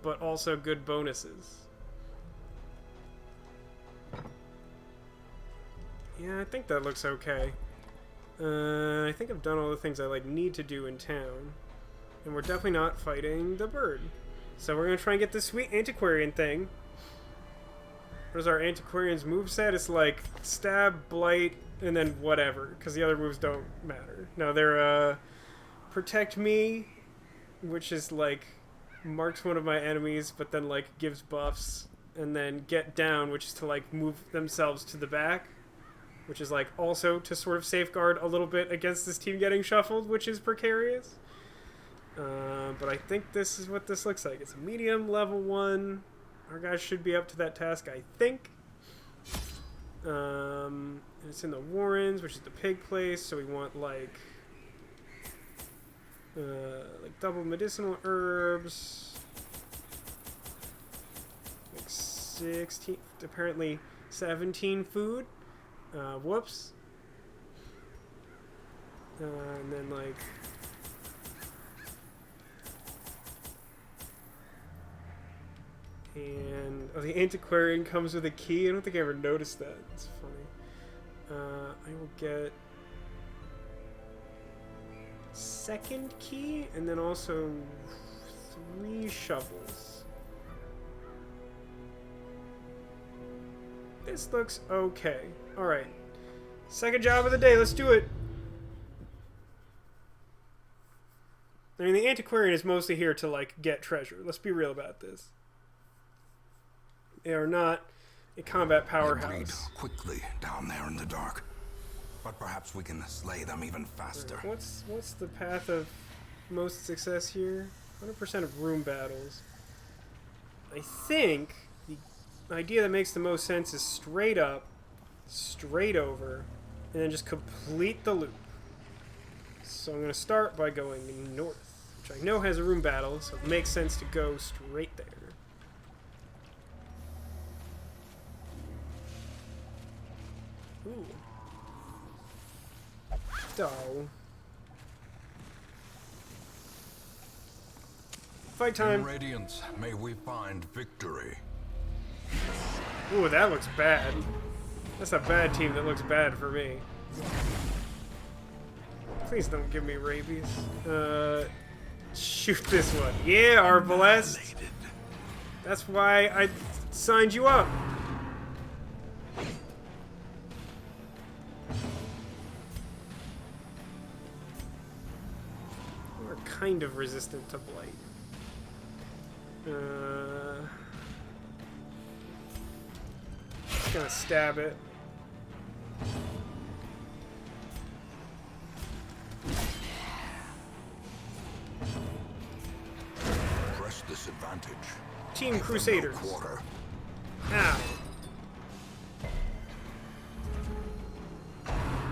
but also good bonuses. Yeah, I think that looks okay. I think I've done all the things I need to do in town. And we're definitely not fighting the bird. So we're going to try and get this sweet Antiquarian thing. What is our Antiquarian's moveset? It's like stab, blight, and then whatever. Because the other moves don't matter. No, they're protect me, which is marks one of my enemies, but then gives buffs. And then get down, which is to move themselves to the back. Which is also to sort of safeguard a little bit against this team getting shuffled, which is precarious. But I think this is what this looks like. It's a medium, level 1. Our guys should be up to that task, I think. And it's in the Warrens, which is the pig place, so we want double medicinal herbs. 16, apparently 17 food. Whoops. And then and the Antiquarian comes with a key. I don't think I ever noticed that. It's funny. I will get second key and then also 3 shovels. This looks okay. Alright. Second job of the day. Let's do it. I mean, the Antiquarian is mostly here to, get treasure. Let's be real about this. They are not a combat powerhouse. They breed quickly down there in the dark. But perhaps we can slay them even faster. Right. What's the path of most success here? 100% of room battles. I think the idea that makes the most sense is straight up, straight over, and then just complete the loop. So I'm going to start by going north, which I know has a room battle, so it makes sense to go straight there. Ooh. Oh. Fight time. In Radiance, may we find victory. Ooh, that looks bad. That's a bad team that looks bad for me. Please don't give me rabies. Shoot this one. Yeah, Arbalest. That's why I signed you up. We're kind of resistant to blight. Just gonna stab it. disadvantage. Team Give them no Crusaders. quarter. Ow.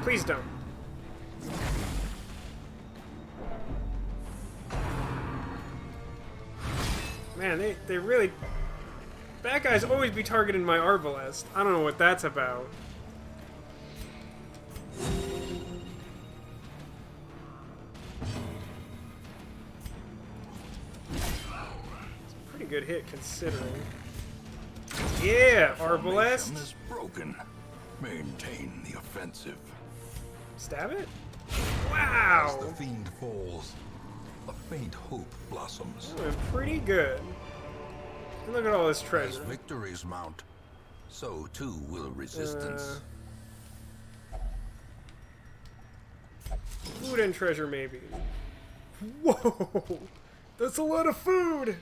Please don't. Man, they really... Bad guys always be targeting my Arbalest. I don't know what that's about. It's a pretty good hit considering. Yeah, Arbalest. Formation is broken. Maintain the offensive. Stab it? As Wow! the fiend falls, a faint hope blossoms. That went pretty good. And look at all this As treasure. victories mount, so too will resistance. Food and treasure, maybe. Whoa! That's a lot of food!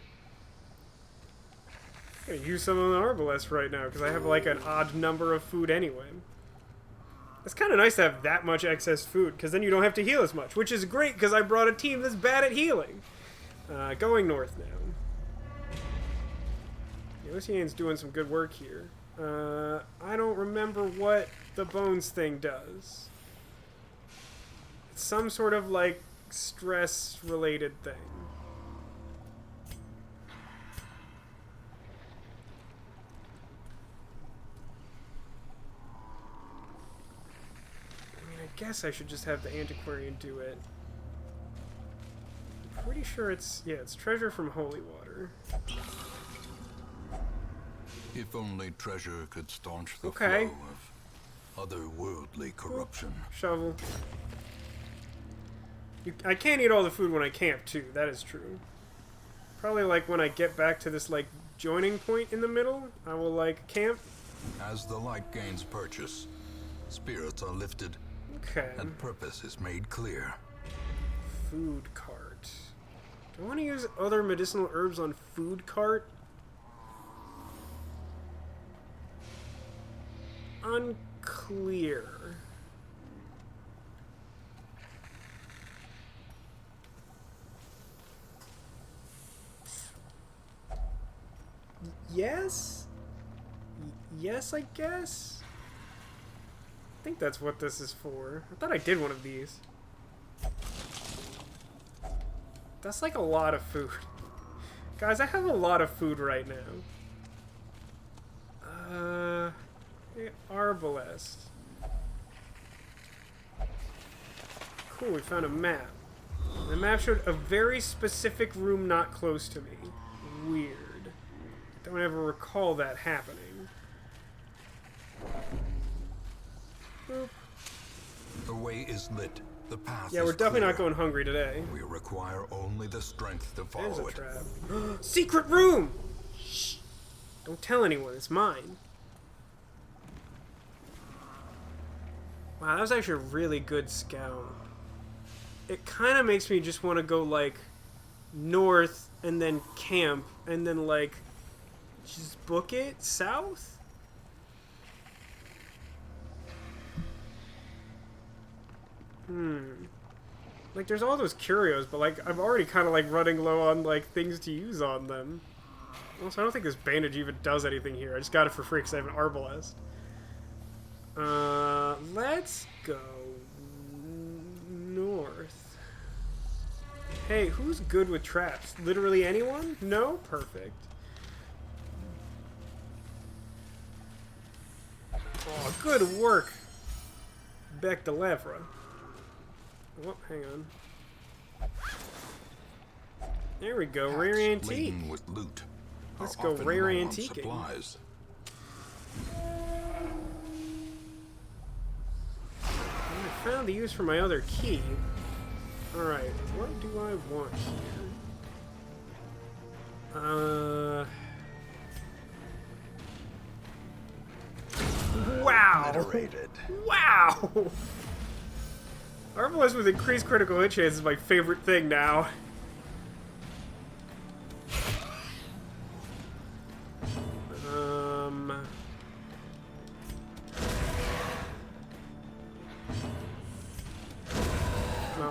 I'm gonna use some of the Arbalest right now, because I have like an odd number of food anyway. It's kind of nice to have that much excess food, because then you don't have to heal as much, which is great, because I brought a team that's bad at healing. Going north now. Ocean's doing some good work here. I don't remember what the bones thing does. It's some sort of, like, stress-related thing. I mean, I guess I should just have the antiquarian do it. I'm pretty sure it's... yeah, it's treasure from holy water. If only treasure could staunch the Okay. flow of otherworldly corruption. Shovel. I can't eat all the food when I camp, too. That is true. Probably, like, when I get back to this, like, joining point in the middle, I will, like, camp. As the light gains purchase, spirits are lifted Okay. and purpose is made clear. Food cart. Do I want to use other medicinal herbs on food cart? Unclear. Yes? Yes, I guess? I think that's what this is for. I thought I did one of these. That's like a lot of food. Guys, I have a lot of food right now. Arbalest. Cool, we found a map. The map showed a very specific room not close to me. Weird. Don't ever recall that happening. Boop. The way is lit. The path Yeah, is we're definitely clear. not going hungry today. We require only the strength to There's follow a it. trap. Secret room! Shh. Don't tell anyone, it's mine. Wow, that was actually a really good scout. It kind of makes me just want to go, like, north and then camp and then, like, just book it south? Like, there's all those curios, but, like, I'm already kind of, like, running low on, like, things to use on them. Also, I don't think this bandage even does anything here. I just got it for free because I have an Arbalest. Let's go north. Hey, who's good with traps? Literally anyone? No? Perfect. Oh, good work. Bec de Lèvre. Oh, hang on. There we go, rare Hats antique. laden with loot Let's are go often rare low on antiquing. supplies. I found the use for my other key. Alright, what do I want here? Wow! Obliterated. Wow! Arbalest with increased critical hit chance is my favorite thing now.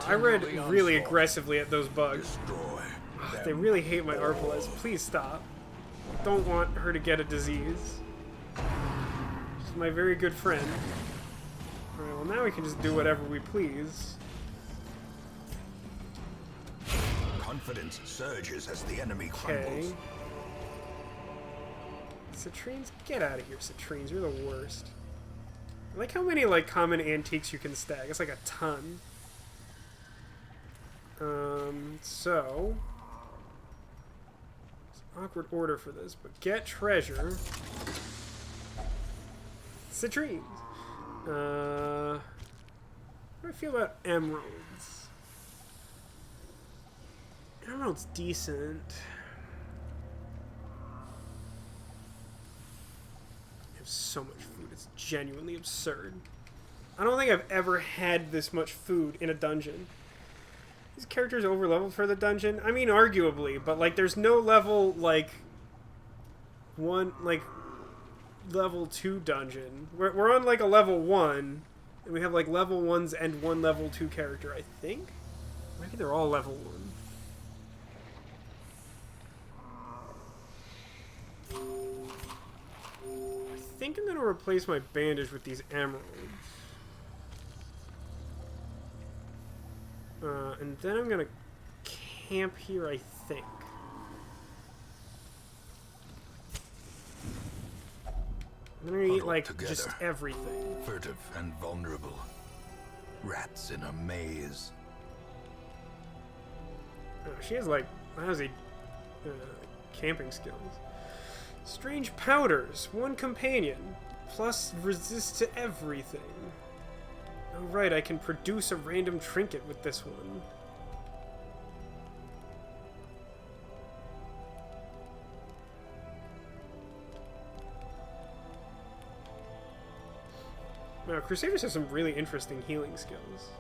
I read really aggressively at those bugs. Destroy. them. They really hate my Arbalest. Please stop. Don't want her to get a disease. She's my very good friend. Alright, well now we can just do whatever we please. Confidence surges as the enemy Okay. crumbles. Citrines? Get out of here, Citrines. You're the worst. I like how many, like, common antiques you can stack. It's like a ton. So... It's an awkward order for this, but get treasure. Citrines. How do I feel about emeralds? Emerald's decent. I have so much food. It's genuinely absurd. I don't think I've ever had this much food in a dungeon. These characters over-leveled for the dungeon? I mean, arguably, but, like, there's no level, like, level 2 dungeon. We're on, like, a level 1, and we have, like, level 1s and one level 2 character, I think? Maybe they're all level 1. I think I'm going to replace my bandage with these emeralds. And then I'm gonna camp here, I think. I'm gonna eat, like, together. just everything. Furtive and vulnerable. Rats in a maze. Oh, she has, like, lousy camping skills. Strange powders. One companion. Plus resist to everything. Oh, right, I can produce a random trinket with this one. Now, Crusaders have some really interesting healing skills.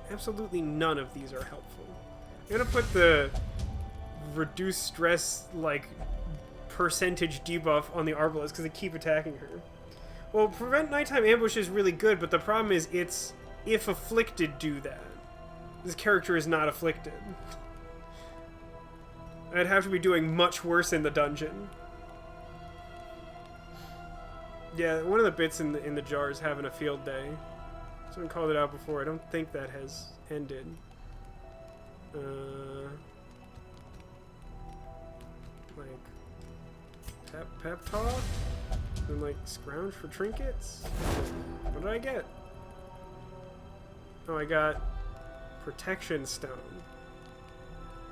Absolutely none of these are helpful. I'm gonna put the reduce stress, like, percentage debuff on the Arbalest because they keep attacking her. Well, prevent nighttime ambush is really good, but the problem is it's if afflicted do that. This character is not afflicted. I'd have to be doing much worse in the dungeon. Yeah, one of the bits in the jar is having a field day. Someone called it out before. I don't think that has ended. Like pep talk. And, like, scrounge for trinkets? What did I get? Oh, I got protection stone.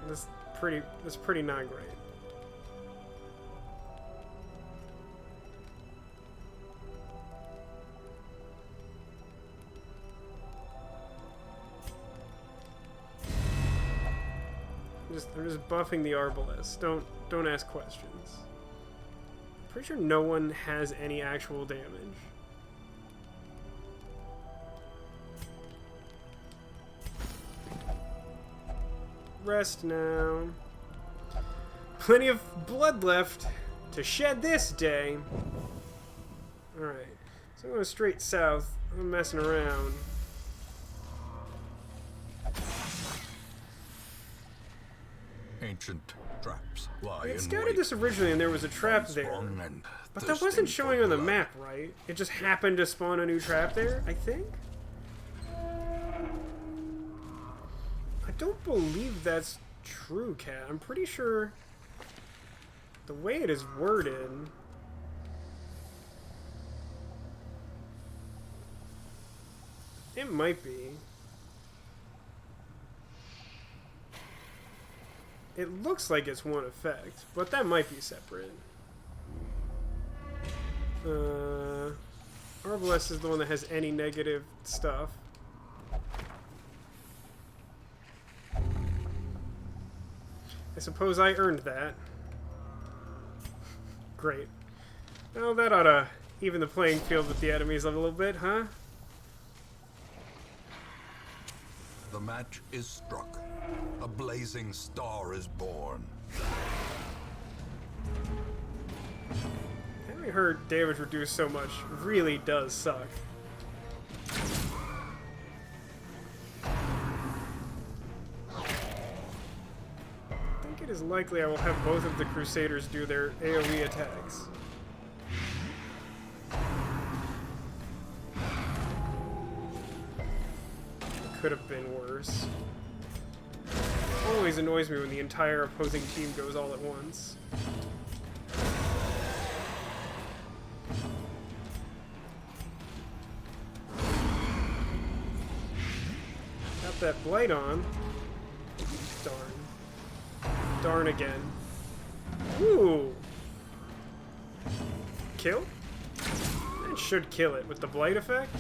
That's pretty not great. I'm just buffing the Arbalest. Don't ask questions. Pretty sure no one has any actual damage. Rest now. Plenty of blood left to shed this day. Alright, so I'm going straight south. I'm messing around. Ancient traps lie I in scouted wait. this originally and there was a trap there. Strong and But that thirsting wasn't for showing on the blood. map, right? It just happened to spawn a new trap there, I think? I don't believe that's true, Cat. I'm pretty sure the way it is worded... It might be. It looks like it's one effect, but that might be separate. Arbalest is the one that has any negative stuff. I suppose I earned that. Great. Well, that ought to even the playing field with the enemies a little bit, huh? The match is struck. A blazing star is born. Having heard damage reduced so much really does suck. think it is likely I will have both of the Crusaders do their AoE attacks. It could have been worse. It always annoys me when the entire opposing team goes all at once. Got that blight on. Darn. Darn again. Ooh! Kill? That should kill it with the blight effect.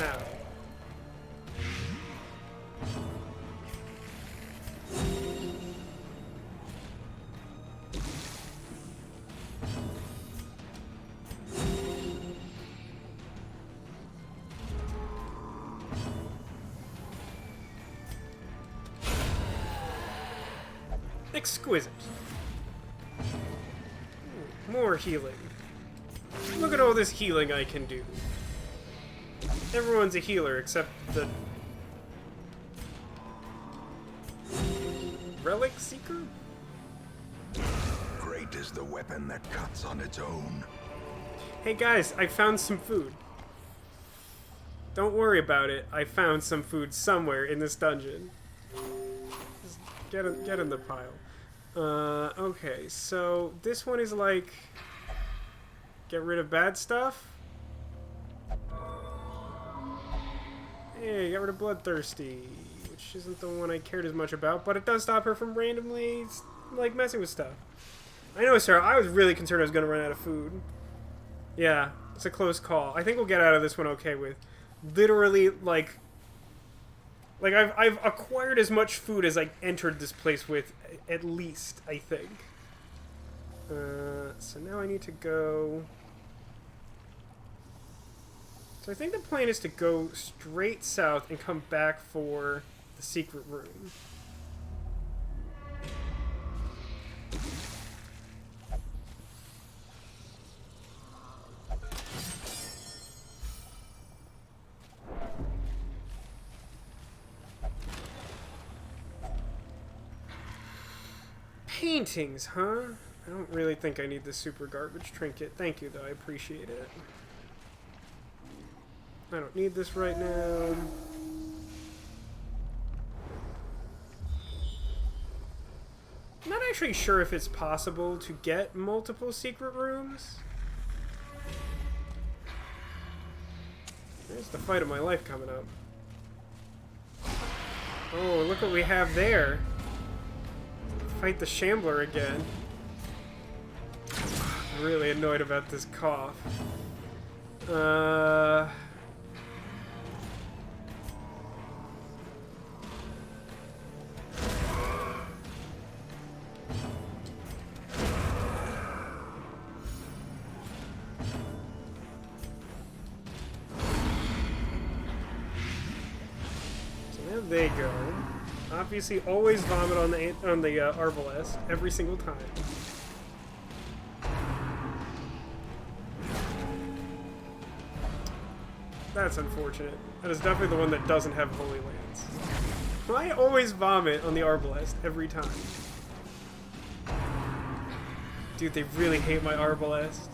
Ow. Exquisite. More healing. Look at all this healing I can do. Everyone's a healer except the Relic Seeker? Great is the weapon that cuts on its own. Hey guys, I found some food. Don't worry about it. I found some food somewhere in this dungeon. Just get in the pile. Okay, so this one is like get rid of bad stuff. Hey, got rid of Bloodthirsty, which isn't the one I cared as much about, but it does stop her from randomly like messing with stuff. I know, Sarah, I was really concerned I was gonna run out of food. Yeah, it's a close call. I think we'll get out of this one okay with literally like I've acquired as much food as I entered this place with, at least, I think. So now I need to go... So I think the plan is to go straight south and come back for the secret room. Paintings, huh? I don't really think I need this super garbage trinket. Thank you, though. I appreciate it. I don't need this right now. I'm not actually sure if it's possible to get multiple secret rooms. There's the fight of my life coming up. Oh, look what we have there. Fight the Shambler again. I'm really annoyed about this cough. So there they go. Obviously, always vomit on the Arbalest every single time. That's unfortunate. That is definitely the one that doesn't have Holy Lands. I always vomit on the Arbalest every time. Dude, they really hate my Arbalest.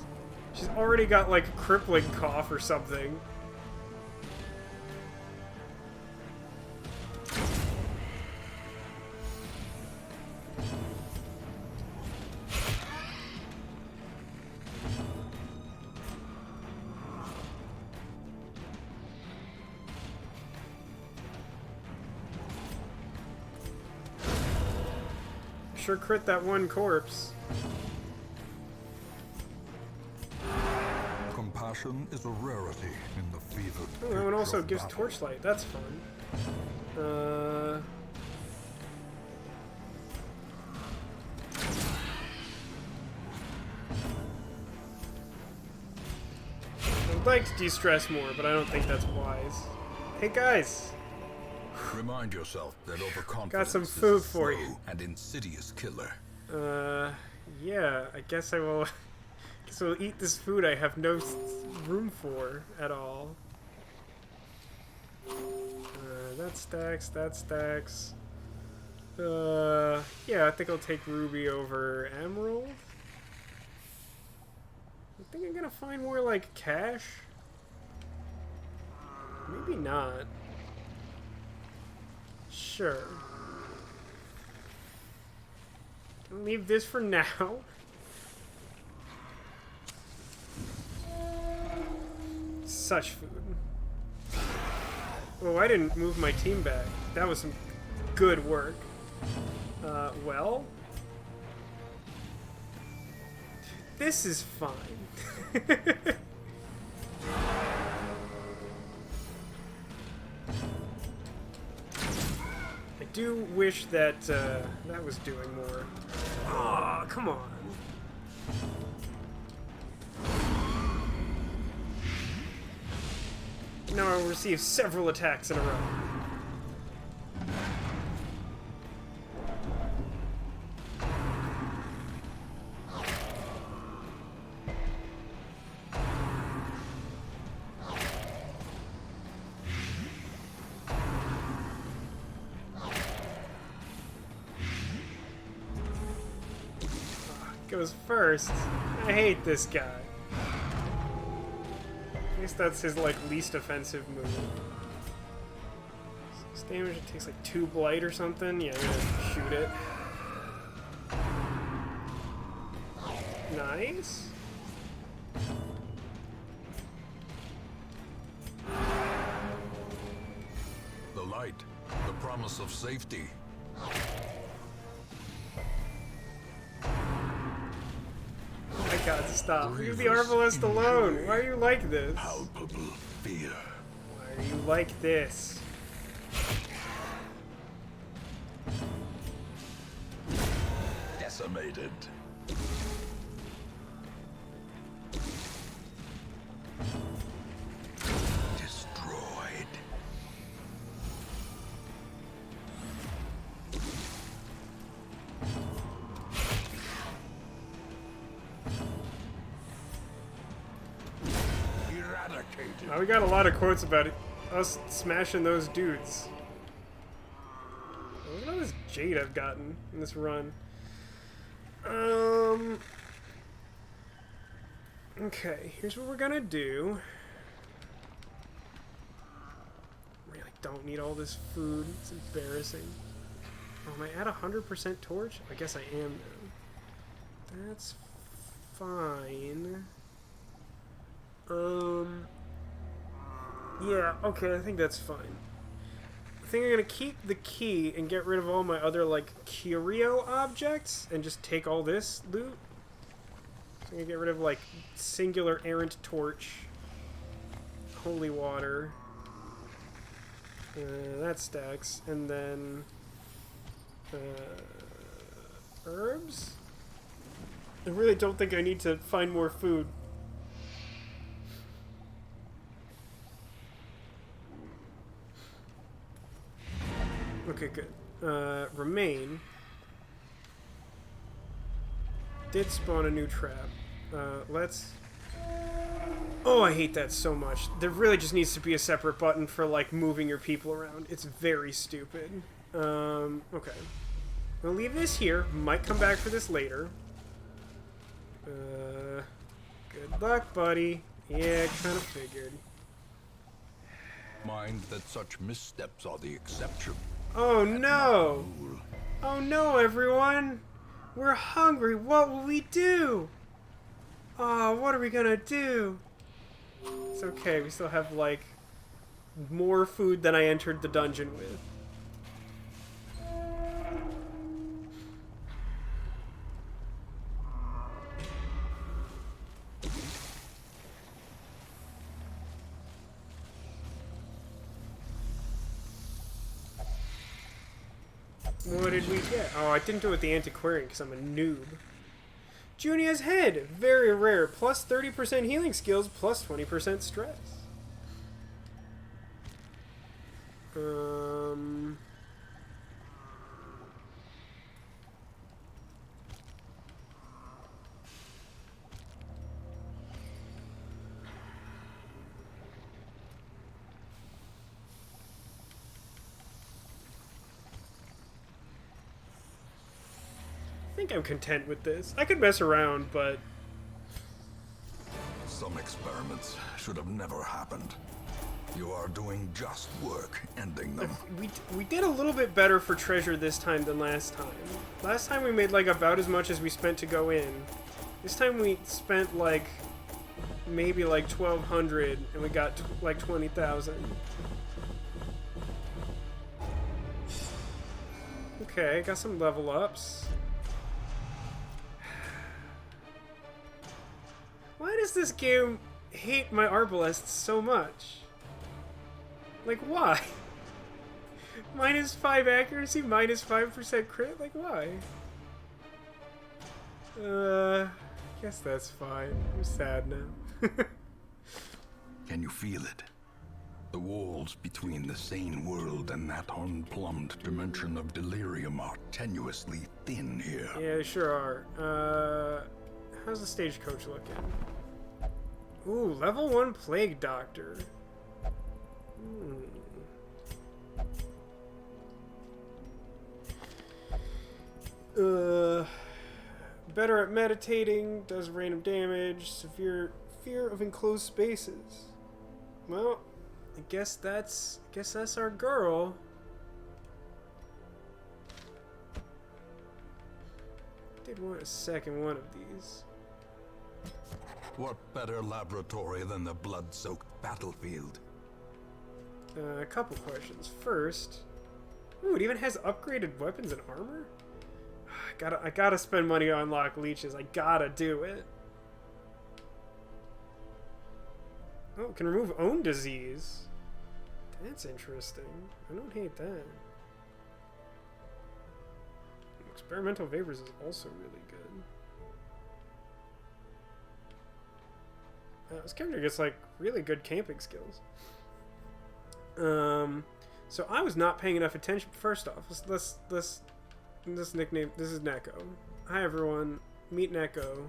She's already got like a crippling cough or something. Sure crit that one corpse. Compassion is a rarity in the fevered. Oh, that one also gives torchlight. That's fun. I'd like to de-stress more, but I don't think that's wise. Hey guys! Remind yourself that overconfidence Got some food is a for slow you. and insidious killer. Yeah, I guess I will. Guess I'll eat this food I have no room for at all. That stacks, that stacks. Yeah, I think I'll take Ruby over Emerald. I think I'm gonna find more, like, cash. Maybe not. Sure. I'll leave this for now. Such food. Oh, I didn't move my team back. That was some good work. Well? This is fine. I do wish that, that was doing more. Aw, come on. Now I'll receive several attacks in a row. Goes first. I hate this guy. At least that's his, like, least offensive move. 6 damage, it takes like 2 blight or something. Yeah, I'm gonna shoot it. Nice. The light, the promise of safety. Oh my god, stop. Leave the Arbalest alone. Why are you like this? Palpable fear. Why are you like this? Decimated. Destroyed. Eradicated. Now we got a lot of quotes about it. Us smashing those dudes. Look at all this jade I've gotten in this run. Okay, here's what we're gonna do. Really don't need all this food. It's embarrassing. Oh, am I at 100% torch? I guess I am now. That's fine. Yeah, okay, I think that's fine. I think I'm gonna keep the key and get rid of all my other, like, curio objects and just take all this loot. So I'm gonna get rid of, like, singular errant torch, holy water, that stacks, and then herbs? I really don't think I need to find more food. Okay, good. Remain. Did spawn a new trap. Let's... Oh, I hate that so much. There really just needs to be a separate button for, like, moving your people around. It's very stupid. Okay. I'll leave this here. Might come back for this later. Good luck, buddy. Yeah, kind of figured. Mind that such missteps are the exception. Oh no! Oh no, everyone! We're hungry. What will we do? Oh, what are we gonna do? It's okay. We still have, like, more food than I entered the dungeon with. What did we get? Oh, I didn't do it with the antiquarian because I'm a noob. Junia's head, very rare, plus 30% healing skills, plus 20% stress. think I'm content with this. I could mess around, but... Some experiments should have never happened. You are doing just work ending them. We did a little bit better for treasure this time than last time. Last time we made like about as much as we spent to go in. This time we spent like maybe like 1,200 and we got like 20,000. Okay, got some level ups. Why does this game hate my Arbalests so much? Like, why? Minus 5 accuracy, minus 5% crit? Like, why? Guess that's fine. I'm sad now. Can you feel it? The walls between the sane world and that unplumbed dimension of delirium are tenuously thin here. Yeah, they sure are. How's the stagecoach looking? Ooh, level 1 Plague Doctor. Better at meditating, does random damage, severe fear of enclosed spaces. Well, I guess that's our girl. Did want a second one of these. What better laboratory than the blood-soaked battlefield? A couple questions. First, ooh, it even has upgraded weapons and armor? I gotta spend money to unlock leeches. I gotta do it. Oh, can remove own disease. That's interesting. I don't hate that. Experimental vapors is also really good. This character gets like really good camping skills. So I was not paying enough attention. First off, let's this nickname. This is Neko. Hi everyone. Meet Neko.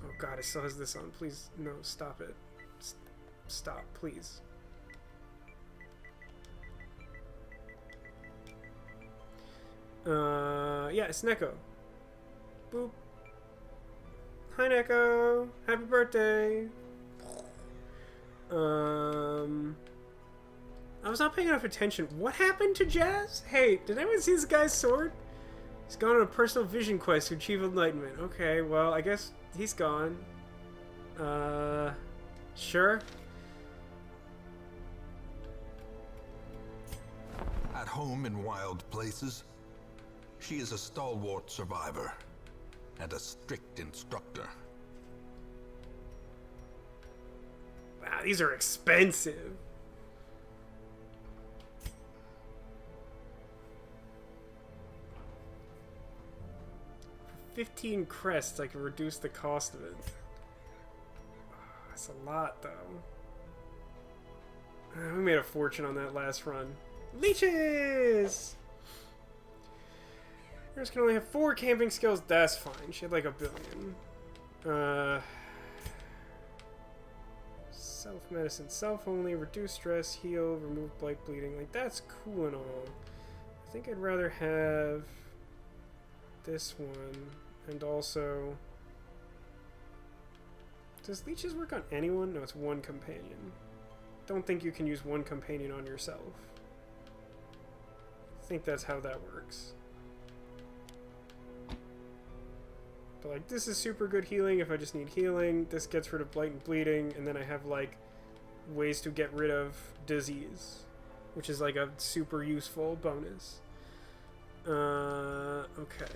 Oh god, it still has this on. Please, no, stop it. Stop, please. Yeah, it's Neko. Boop. Hi Neko. Happy birthday. I was not paying enough attention. What happened to Jazz? Hey, did anyone see this guy's sword? He's gone on a personal vision quest to achieve enlightenment. Okay, well, I guess he's gone. Sure. At home in wild places, she is a stalwart survivor and a strict instructor. Wow, these are expensive. For 15 crests, I can reduce the cost of it. That's a lot, though. We made a fortune on that last run. Leeches! Heroes can only have 4 camping skills. That's fine. She had like 1 billion. Self-medicine. Self only. Reduce stress. Heal. Remove blight bleeding. Like, that's cool and all. I think I'd rather have this one. And also... Does leeches work on anyone? No, it's 1 companion. Don't think you can use 1 companion on yourself. I think that's how that works. But like, this is super good healing if I just need healing. This gets rid of blight and bleeding, and then I have like ways to get rid of disease, which is like a super useful bonus. Okay.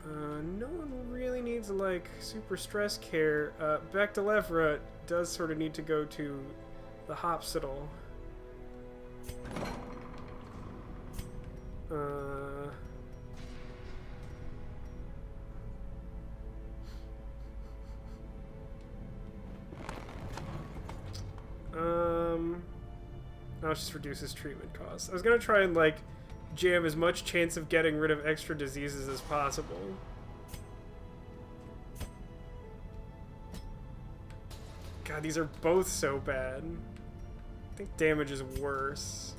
No one really needs like super stress care. Back to Levra does sort of need to go to the hospital. I'll just reduce his treatment costs. I was gonna try and like jam as much chance of getting rid of extra diseases as possible. God, these are both so bad. I think damage is worse.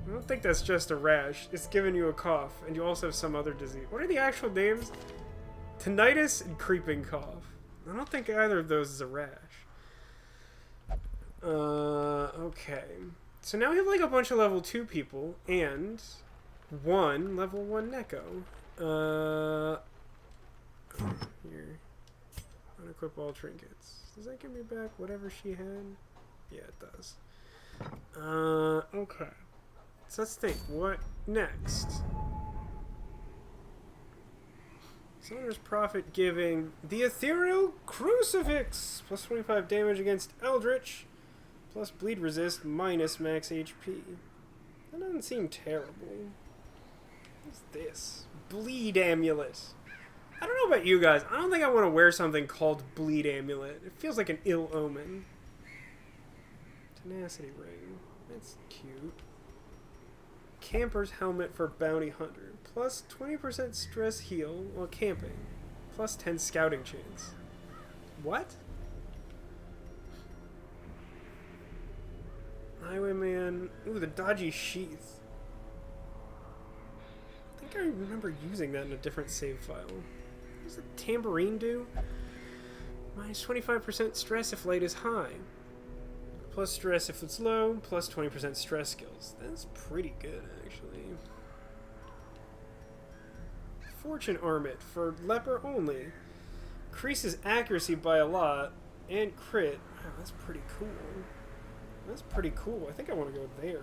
I don't think that's just a rash. It's giving you a cough, and you also have some other disease. What are the actual names? Tinnitus and creeping cough. I don't think either of those is a rash. Okay. So now we have like a bunch of level 2 people, and one level 1 Neko. Here. Unequip all trinkets. Does that give me back whatever she had? Yeah, it does. Okay. So let's think. What next? Summoner's Prophet giving the Ethereal Crucifix. Plus 25 damage against Eldritch. Plus bleed resist minus max HP. That doesn't seem terrible. What's this? Bleed Amulet. I don't know about you guys. I don't think I want to wear something called Bleed Amulet. It feels like an ill omen. Tenacity Ring. That's cute. Camper's Helmet for Bounty Hunter. Plus 20% stress heal while camping. Plus 10 scouting chance. What? Highwayman. Ooh, the dodgy sheath. I think I remember using that in a different save file. What does the tambourine do? Minus 25% stress if light is high. Plus stress if it's low. Plus 20% stress skills. That's pretty good, actually. Fortune Armlet for leper only. Increases accuracy by a lot. And crit. Wow, that's pretty cool. That's pretty cool. I think I want to go there.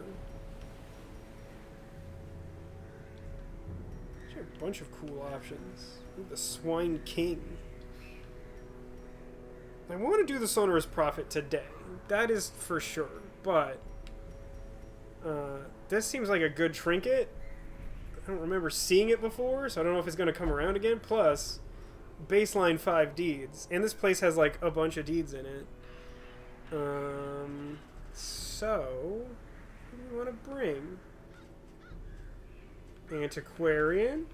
There's a bunch of cool options. Ooh, the Swine King. I want to do the Sonorous Prophet today. That is for sure. But this seems like a good trinket. I don't remember seeing it before, so I don't know if it's going to come around again. Plus, baseline 5 deeds. And this place has like a bunch of deeds in it. So, what do we want to bring? Antiquarian.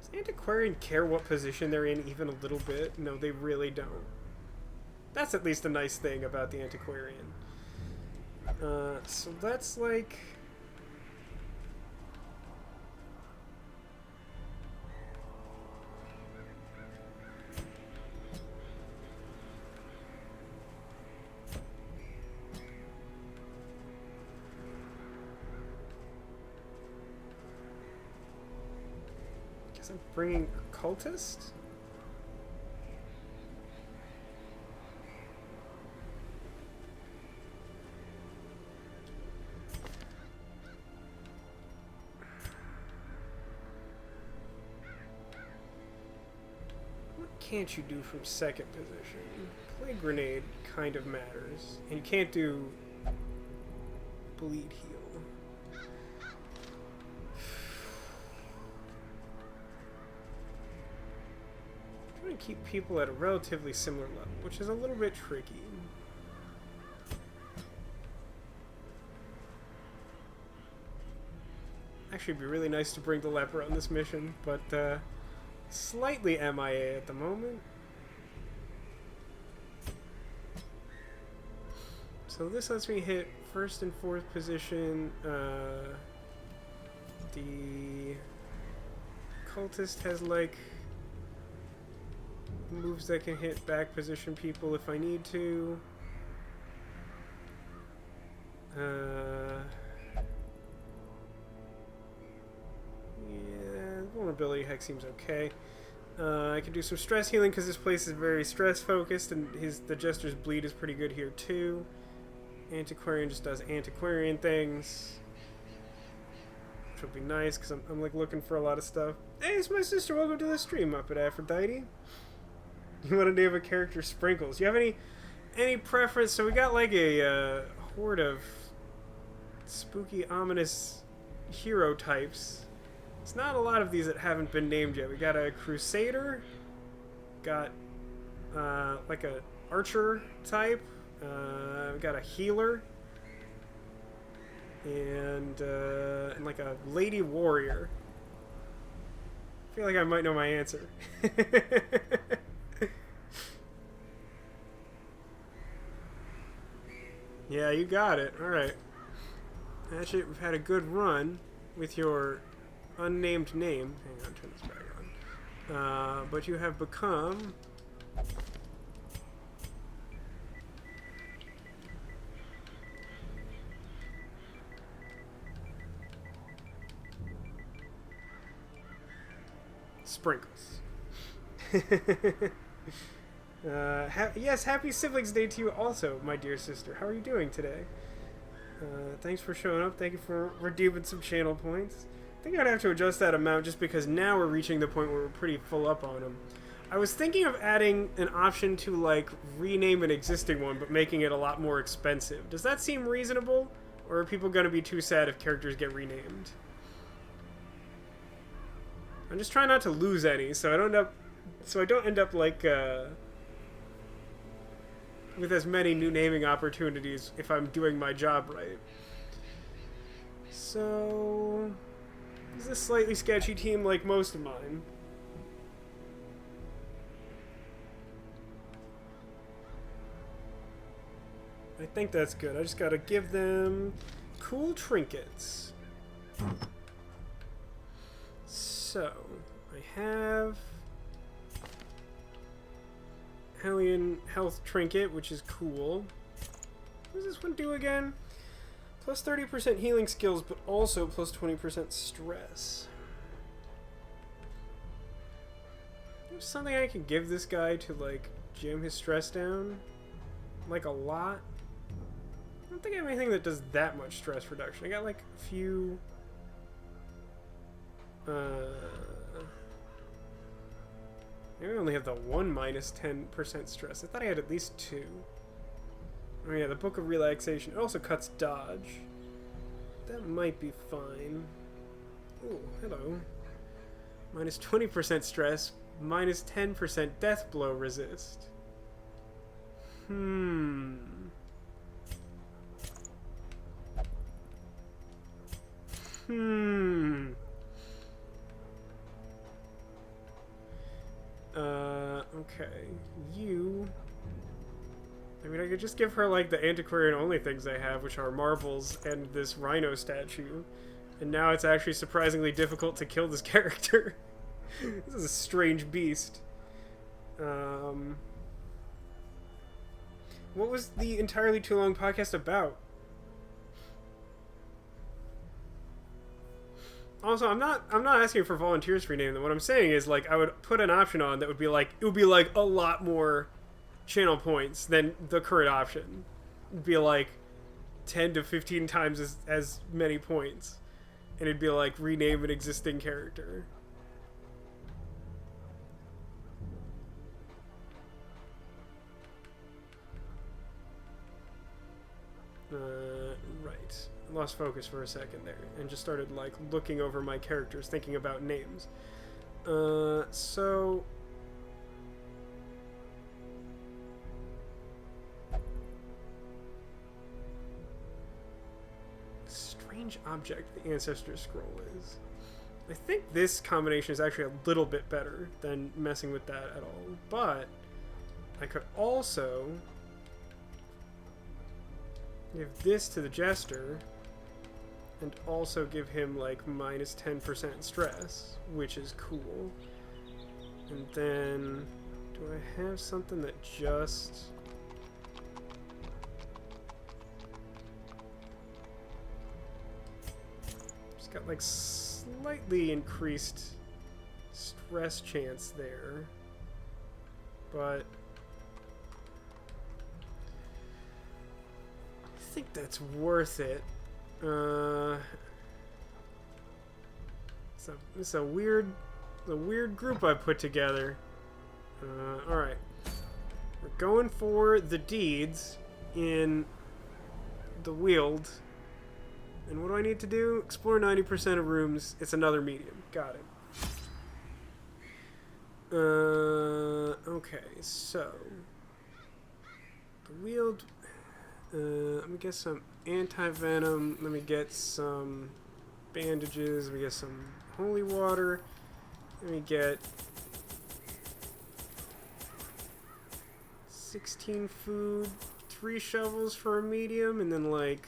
Does Antiquarian care what position they're in even a little bit? No, they really don't. That's at least a nice thing about the Antiquarian. So that's like... I'm bringing a cultist? What can't you do from second position? Play grenade kind of matters. And you can't do bleed heal. Keep people at a relatively similar level, which is a little bit tricky. Actually, it'd be really nice to bring the leper on this mission, but slightly MIA at the moment. So this lets me hit first and fourth position. The cultist has like moves that can hit back position people if I need to. Yeah, vulnerability heck seems okay. I can do some stress healing because this place is very stress focused, and the Jester's bleed is pretty good here too. Antiquarian just does antiquarian things, which would be nice because I'm like looking for a lot of stuff. Hey, it's my sister. Welcome to the stream, Muppet Aphrodite. You want to name a character Sprinkles? Do you have any preference? So we got like a horde of spooky, ominous hero types. It's not a lot of these that haven't been named yet. We got a Crusader, got like a Archer type, we got a Healer, and like a Lady Warrior. I feel like I might know my answer. Yeah, you got it. Alright. Hatchet, we've had a good run with your unnamed name. Hang on, turn this back on. But you have become... Sprinkles. Yes, happy Siblings Day to you also, my dear sister. How are you doing today? Thanks for showing up. Thank you for redeeming some channel points. I think I'd have to adjust that amount just because now we're reaching the point where we're pretty full up on them. I was thinking of adding an option to, like, rename an existing one, but making it a lot more expensive. Does that seem reasonable? Or are people going to be too sad if characters get renamed? I'm just trying not to lose any, so I don't end up like with as many new naming opportunities if I'm doing my job right. So this is a slightly sketchy team like most of mine. I think that's good. I just gotta give them cool trinkets. So, I have Hellion Health Trinket, which is cool. What does this one do again? Plus 30% healing skills, but also plus 20% stress. There's something I can give this guy to, like, jam his stress down? Like, a lot? I don't think I have anything that does that much stress reduction. I got, like, a few... maybe I only have the one minus 10% stress. I thought I had at least two. Oh yeah, the Book of Relaxation. It also cuts dodge. That might be fine. Ooh, hello. Minus 20% stress, minus 10% death blow resist. Okay. You... I mean, I could just give her, like, the antiquarian only things I have, which are marbles and this rhino statue. And now it's actually surprisingly difficult to kill this character. This is a strange beast. What was the entirely too long podcast about? Also, I'm not asking for volunteers to rename them. What I'm saying is, like, I would put an option on that would be like, it would be like a lot more channel points than the current option. It'd be like 10 to 15 times as many points. And it'd be like, rename an existing character. Right. Lost focus for a second there and just started like looking over my characters, thinking about names. So strange object the ancestor scroll is. I think this combination is actually a little bit better than messing with that at all, but I could also give this to the jester and also give him like minus 10% stress, which is cool. And then do I have something that just got like slightly increased stress chance there, but I think that's worth it. It's a weird group I put together. All right, we're going for the deeds in the Weald. And what do I need to do? Explore 90% of rooms. It's another medium. Got it. Okay, so the Weald. Let me get some anti-venom. Let me get some bandages. Let me get some holy water. Let me get 16 food, 3 shovels for a medium, and then like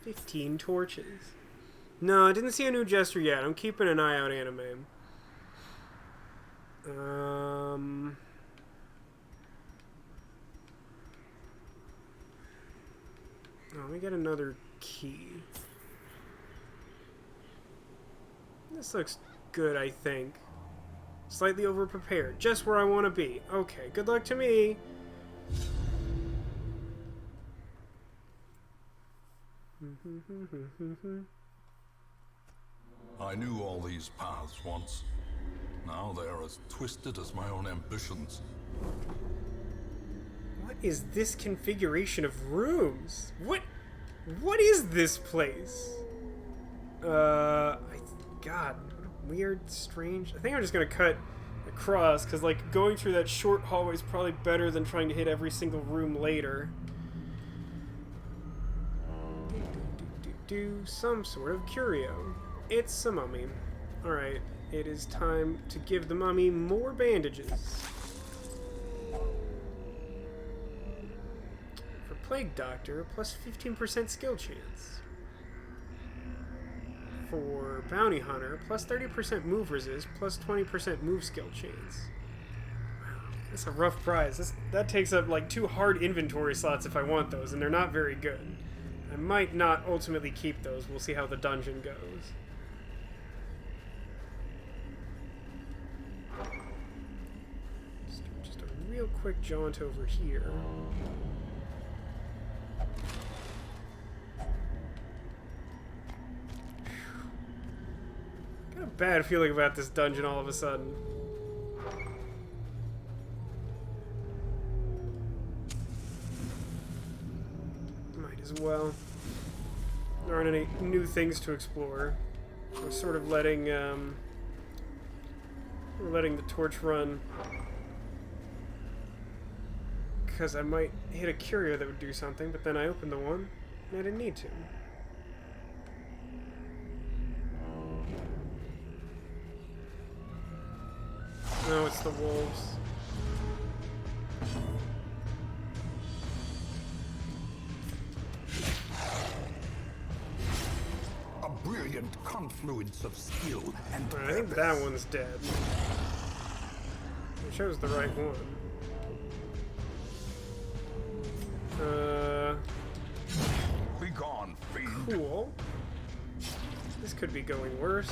15 torches. No, I didn't see a new jester yet. I'm keeping an eye out, anime. Let me get another key. This looks good, I think. Slightly over-prepared. Just where I want to be. Okay, good luck to me. I knew all these paths once. Now they are as twisted as my own ambitions. What is this configuration of rooms? What is this place? God, weird, strange. I think I'm just gonna cut across, because like going through that short hallway is probably better than trying to hit every single room later. Do some sort of curio. It's a mummy. Alright, it is time to give the mummy more bandages. For Plague Doctor, plus 15% skill chance. For Bounty Hunter, plus 30% move resist, plus 20% move skill chance. Wow, that's a rough prize. That takes up like 2 hard inventory slots if I want those, and they're not very good. I might not ultimately keep those. We'll see how the dungeon goes. Just a real quick jaunt over here. Got a bad feeling about this dungeon all of a sudden. Might as well. There aren't any new things to explore. We're sort of letting the torch run, because I might hit a curio that would do something, but then I opened the one and I didn't need to. No, it's the wolves. A brilliant confluence of skill and I think that one's dead. I chose the right one. Be gone, fiend. Cool. This could be going worse.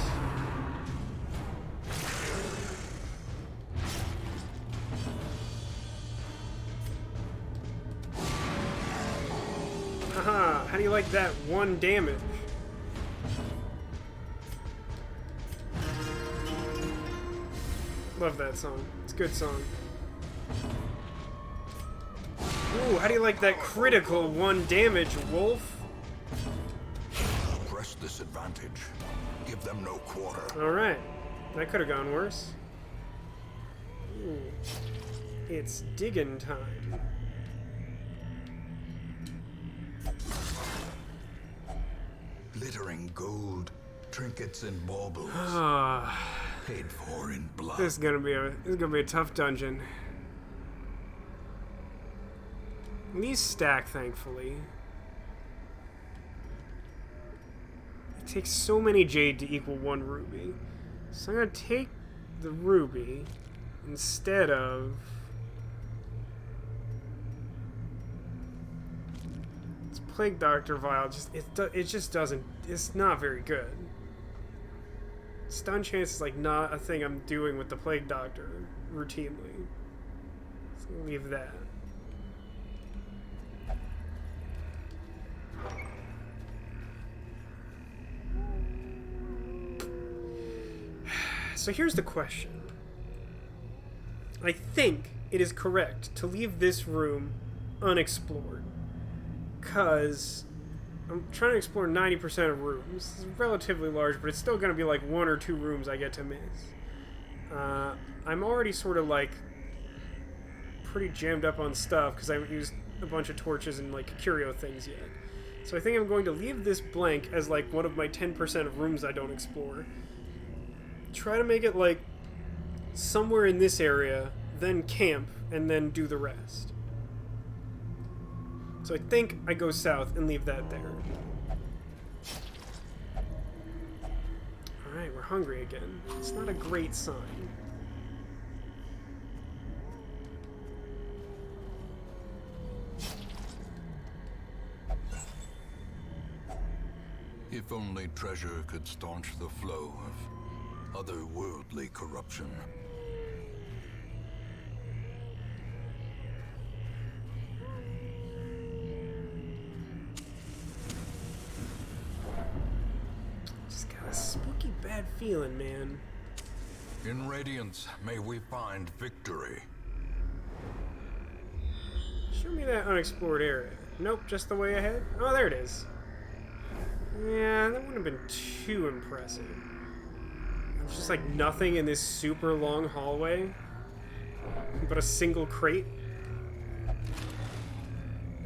Haha, how do you like that 1 damage? Love that song. It's a good song. Ooh, how do you like that critical 1 damage, wolf? Press this advantage. Give them no quarter. Alright. That could have gone worse. Ooh. It's diggin' time. Glittering gold, trinkets and baubles. Paid for in blood. This is gonna be a tough dungeon. These stack, thankfully. It takes so many jade to equal 1 ruby. So I'm gonna take the ruby instead of... It's Plague Doctor Vial. It just doesn't... It's not very good. Stun chance is like not a thing I'm doing with the Plague Doctor routinely. So we'll leave that. So here's the question. I think it is correct to leave this room unexplored, because I'm trying to explore 90% of rooms. It's relatively large, but it's still going to be like 1 or 2 rooms I get to miss. I'm already sort of like pretty jammed up on stuff because I haven't used a bunch of torches and like curio things yet. So I think I'm going to leave this blank as like one of my 10% of rooms I don't explore. Try to make it like somewhere in this area then camp, and then do the rest. So I think I go south and leave that there. Alright, we're hungry again. It's not a great sign. If only treasure could staunch the flow of otherworldly corruption. Just got a spooky bad feeling, man. In Radiance, may we find victory. Show me that unexplored area. Nope, just the way ahead. Oh, there it is. Yeah, that wouldn't have been too impressive. There's just like nothing in this super long hallway but a single crate.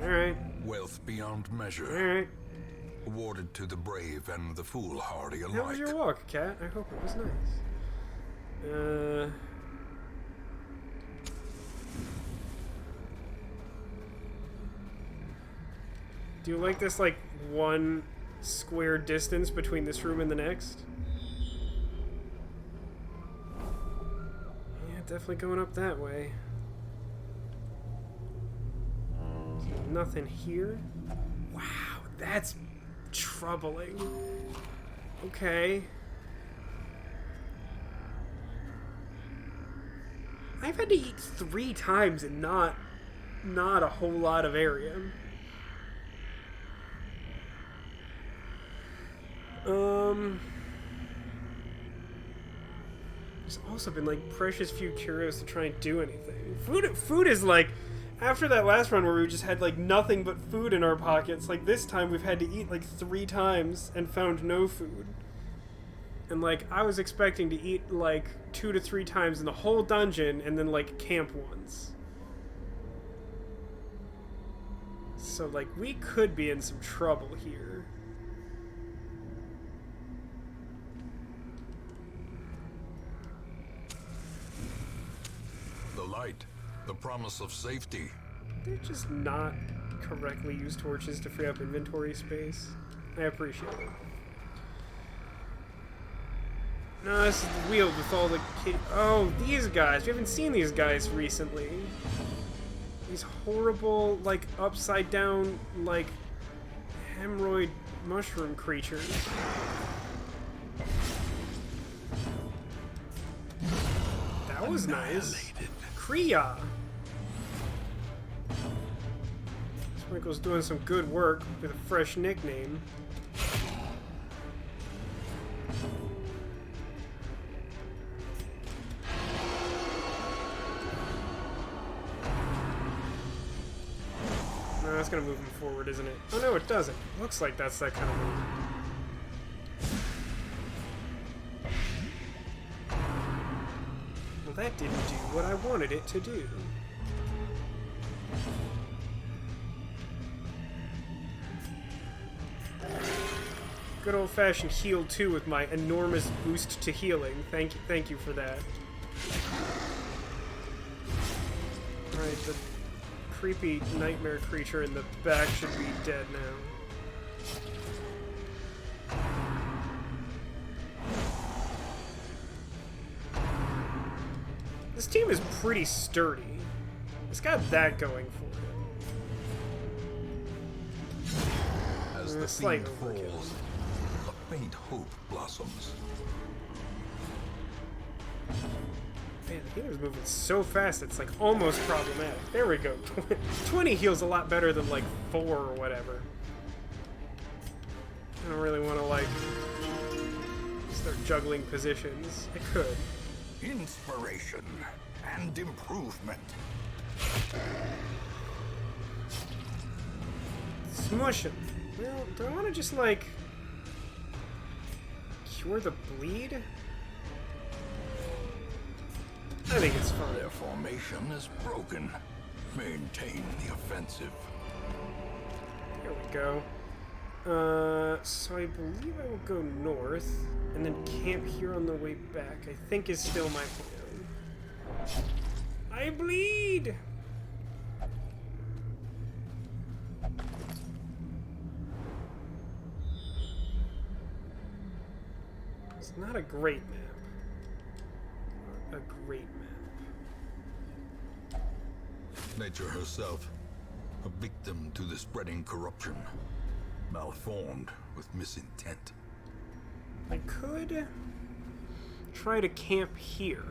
Alright. Wealth beyond measure. Alright. Awarded to the brave and the foolhardy alike. How was your walk, Cat? I hope it was nice. Do you like this, like, one square distance between this room and the next? Yeah, definitely going up that way. Nothing here? Wow, that's troubling. Okay. I've had to eat 3 times and not a whole lot of area. There's also been like precious few curios to try and do anything. Food is like, after that last run where we just had like nothing but food in our pockets, like this time we've had to eat like 3 times and found no food. And like I was expecting to eat like 2 to 3 times in the whole dungeon and then like camp once. So like we could be in some trouble here. The light, the promise of safety. They're just not correctly use torches to free up inventory space. I appreciate it. No, this is the wheel with all the oh, these guys. We haven't seen these guys recently. These horrible, like, upside down, like, hemorrhoid mushroom creatures. That was nice. Kriya! Sprinkle's doing some good work with a fresh nickname. No, that's gonna move him forward, isn't it? Oh no, it doesn't. Looks like that's that kind of move. Well, that didn't do what I wanted it to do. Good old-fashioned heal 2 with my enormous boost to healing. Thank you for that. Alright, the creepy nightmare creature in the back should be dead now. This team is pretty sturdy. It's got that going for it. As the Slight seed overkill. falls, a faint hope blossoms. Man, the healer's moving so fast it's like almost problematic. There we go. 20 heals a lot better than like 4 or whatever. I don't really want to like start juggling positions. I could. Inspiration and improvement. Smush him. Well, do I want to just like cure the bleed? I think it's fine. Their formation is broken. Maintain the offensive. There we go. So I believe I will go north and then camp here on the way back. I think is still my plan. I bleed! It's not a great map. Not a great map. Nature herself, a victim to the spreading corruption, malformed with misintent. I could try to camp here,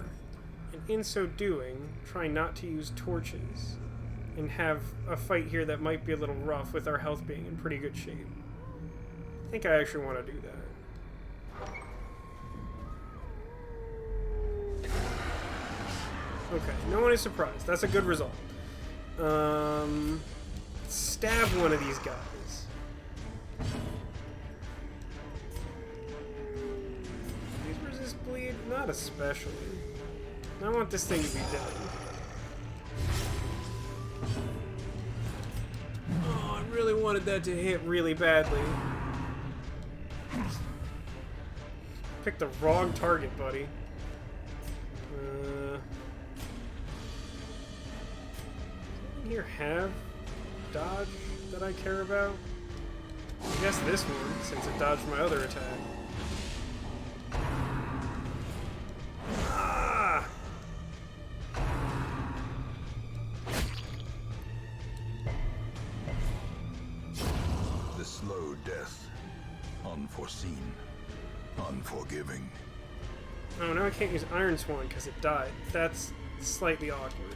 and in so doing, try not to use torches, and have a fight here that might be a little rough with our health being in pretty good shape. I think I actually want to do that. Okay, no one is surprised. That's a good result. Stab one of these guys. These resist bleed? Not especially. I want this thing to be dead. Oh, I really wanted that to hit really badly. Picked the wrong target, buddy. Here have dodge that I care about? I guess this one, since it dodged my other attack. Ah! The slow death, unforeseen, unforgiving. Oh, now I can't use Iron Swan because it died. That's slightly awkward.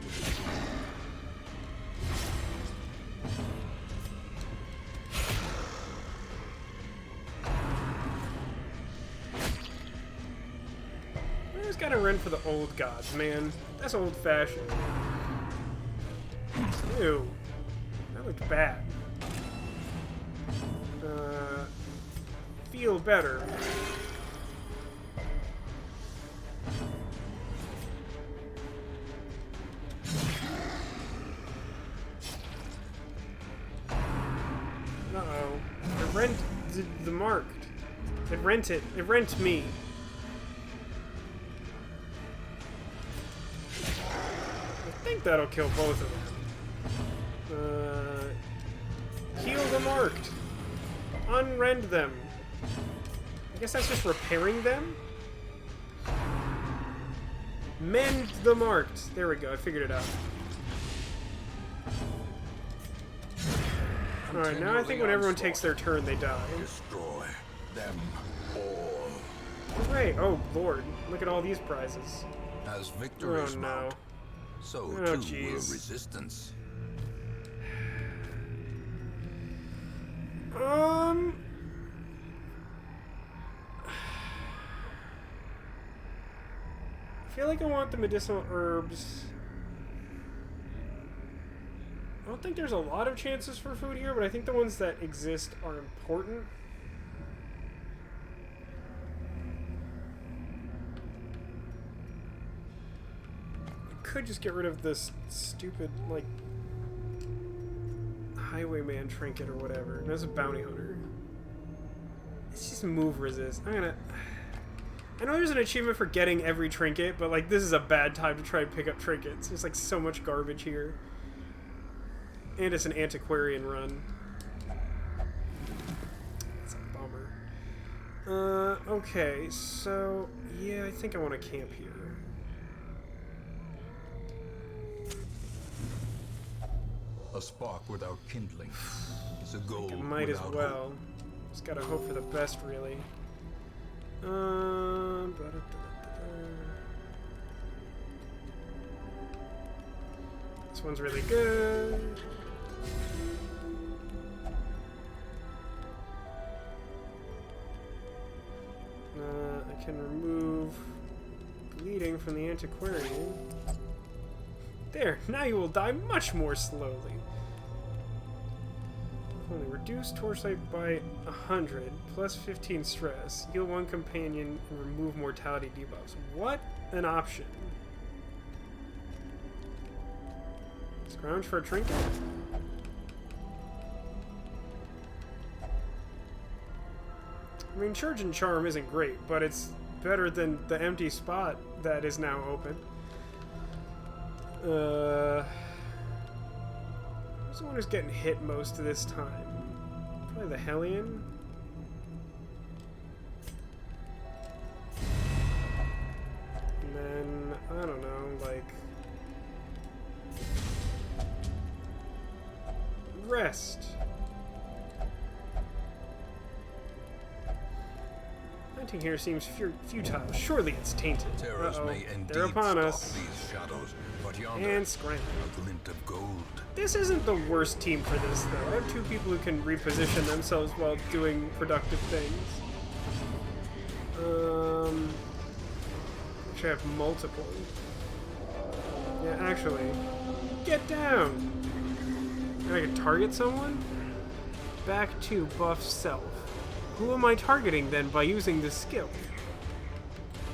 I just gotta run for the old gods, man. That's old-fashioned. Ew. That looked bad. Feel better. Uh-oh. It rent the marked. It rent it. It rent me. I think that'll kill both of them. Heal the marked. Unrend them. I guess that's just repairing them? Mend the marked. There we go. I figured it out. Alright, now I think when everyone takes their turn, they die. Destroy them all. Hooray! Oh, Lord. Look at all these prizes. As victories Oh, no. mount, so Oh, too will jeez. resistance. I feel like I want the medicinal herbs. I don't think there's a lot of chances for food here, but I think the ones that exist are important. I could just get rid of this stupid, like, highwayman trinket or whatever. That's a bounty hunter. It's just move resist. I know there's an achievement for getting every trinket, but like this is a bad time to try and pick up trinkets. There's like so much garbage here. And it's an antiquarian run. It's a bummer. Okay, so yeah, I think I want to camp here. A spark without kindling is a goal I might as without well. hope. Just gotta hope for the best, really. This one's really good. I can remove bleeding from the antiquarian. There, now you will die much more slowly. Only reduce torchlight by 100, plus 15 stress, heal one companion, and remove mortality debuffs. What an option. Scrounge for a trinket? I mean, Charge and Charm isn't great, but it's better than the empty spot that is now open. Who's the one who's getting hit most of this time? Probably the Hellion. And then, I don't know, like... Rest. Hunting here seems futile. Surely it's tainted. Terrors may indeed they're upon stalk us. these shadows, but yonder And scramble. a glint of gold. This isn't the worst team for this, though. I have two people who can reposition themselves while doing productive things. Actually, I have multiple. Yeah, actually. Get down! And I can target someone? Back to buff self. Who am I targeting, then, by using this skill?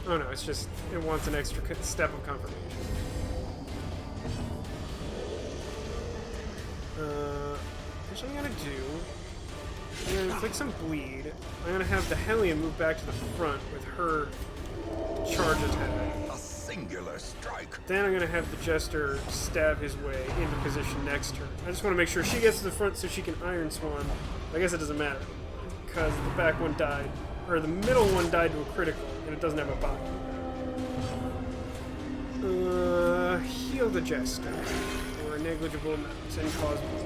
Oh no, it's just, it wants an extra step of confirmation. What I'm gonna do, I'm gonna inflict some bleed. I'm gonna have the Hellion move back to the front with her charge attack. A singular strike. Then I'm gonna have the Jester stab his way into position next to her. I just want to make sure she gets to the front so she can Iron Swan. I guess it doesn't matter, because the back one died, or the middle one died to a critical, and it doesn't have a body. Heal the Jester for a negligible amount and cause bleed.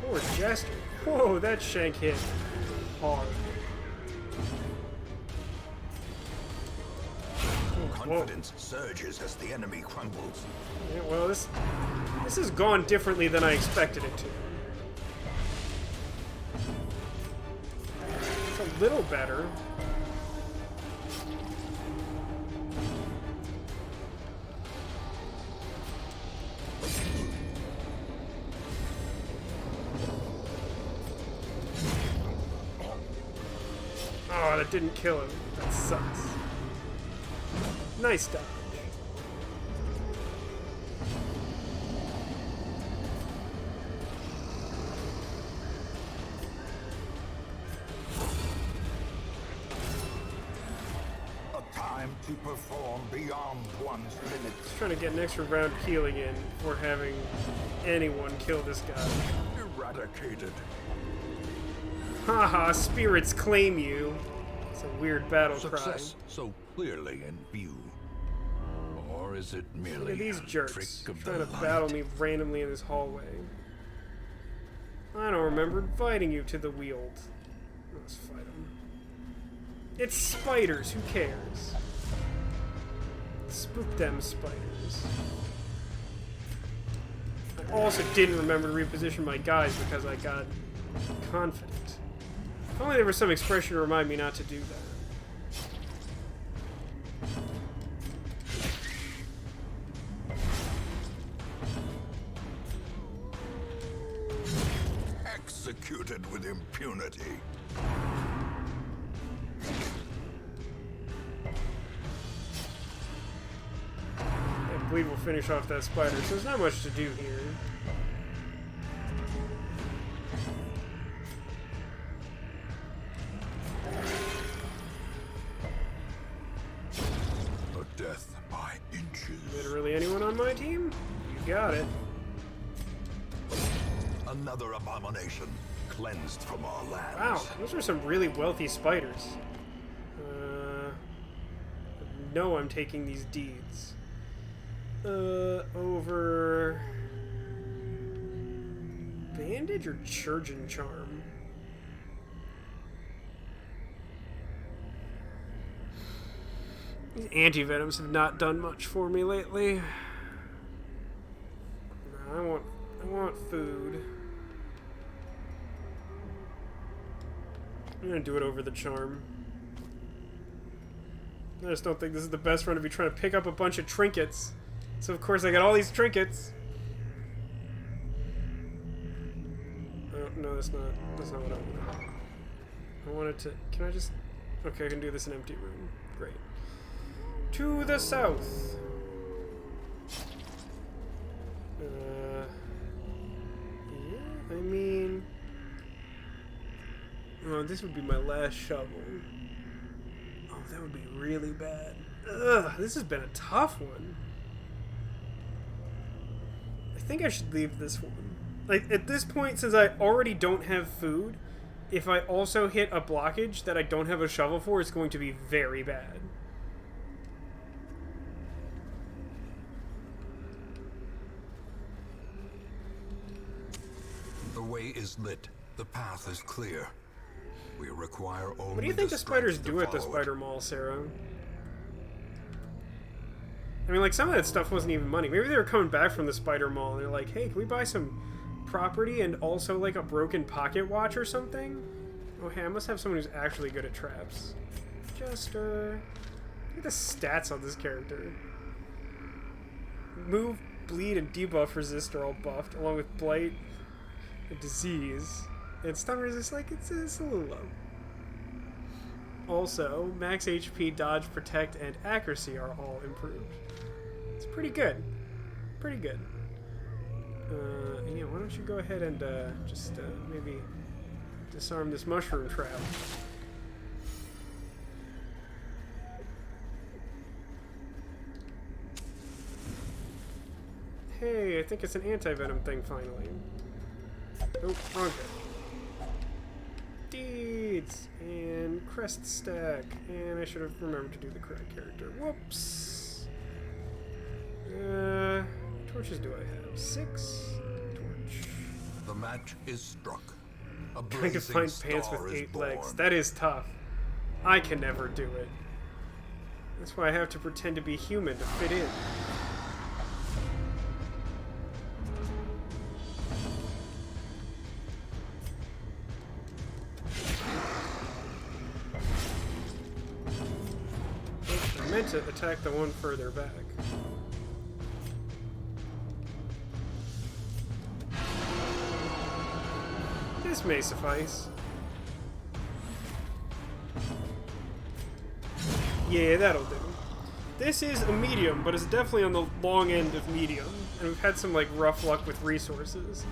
Poor Jester. Whoa, that shank hit hard. Confidence surges as the enemy crumbles. Yeah, well, this has gone differently than I expected it to. It's a little better. Oh, that didn't kill him. That sucks. Nice dodge. A time to perform beyond one's limits. Just trying to get an extra round healing in before having anyone kill this guy. Eradicated. Haha, spirits claim you. It's a weird battle Success so clearly in view. Or is it cry. Look merely at these a jerks trick of trying the to light? battle me randomly in this hallway. I don't remember inviting you to the Weald. Let's fight them. It's spiders, who cares? Spook them, spiders. I also didn't remember to reposition my guys because I got confident. If only there was some expression to remind me not to do that. Executed with impunity. I believe we'll finish off that spider, so there's not much to do here. A death by inches. Literally anyone on my team? You got it. Another abomination cleansed from our lands. Wow, those are some really wealthy spiders. No, I'm taking these deeds. Over... Bandage or Churgeon Charm? These anti-venoms have not done much for me lately. No, I want food. I'm gonna do it over the charm. I just don't think this is the best run to be trying to pick up a bunch of trinkets. So of course I got all these trinkets. Oh, no, that's not what I wanted. I wanted to, can I just, okay, I can do this in empty room. Great. To the south. Yeah, I mean, oh, this would be my last shovel. Oh, that would be really bad. Ugh, this has been a tough one. I think I should leave this one. Like, at this point, since I already don't have food, if I also hit a blockage that I don't have a shovel for, it's going to be very bad. The way is lit. The path is clear. We require only What do you think the spiders strength to do at the follow spider mall, Sarah? I mean, like, some of that stuff wasn't even money. Maybe they were coming back from the spider mall and they're like, hey, can we buy some property and also, like, a broken pocket watch or something? Oh, hey, I must have someone who's actually good at traps. Jester. Look at the stats on this character. Move, bleed, and debuff resist are all buffed, along with blight and disease. And stun resist, like, it's a little low. Also, max HP, dodge, protect, and accuracy are all improved. It's pretty good. Pretty good. Yeah, why don't you go ahead and just maybe disarm this mushroom trap. Hey, I think it's an anti-venom thing finally. Oh, wrong thing. Deeds and crest stack, and I should have remembered to do the correct character. Whoops. Torches do I have? 6 torch. The match is struck. A Trying to find pants with 8 legs. That is tough. I can never do it. That's why I have to pretend to be human to fit in. I meant to attack the one further back. This may suffice. Yeah, that'll do. This is a medium, but it's definitely on the long end of medium. And we've had some, like, rough luck with resources.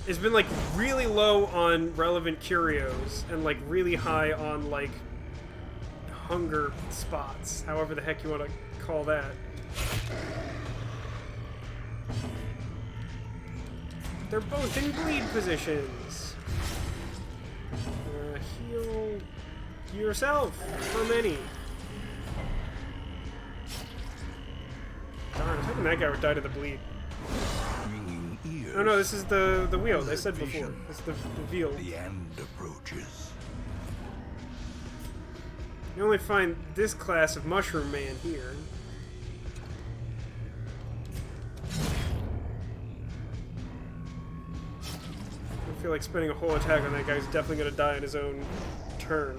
It's been, like, really low on relevant curios, and, like, really high on, like, hunger spots. However the heck you want to call that. They're both in bleed positions. Heal yourself. How many? Darn, I was hoping that guy would die to the bleed. Oh no, this is the wheel. They said before. It's the veal. The end approaches. You only find this class of mushroom man here. I feel like spending a whole attack on that guy who's definitely going to die in his own turn.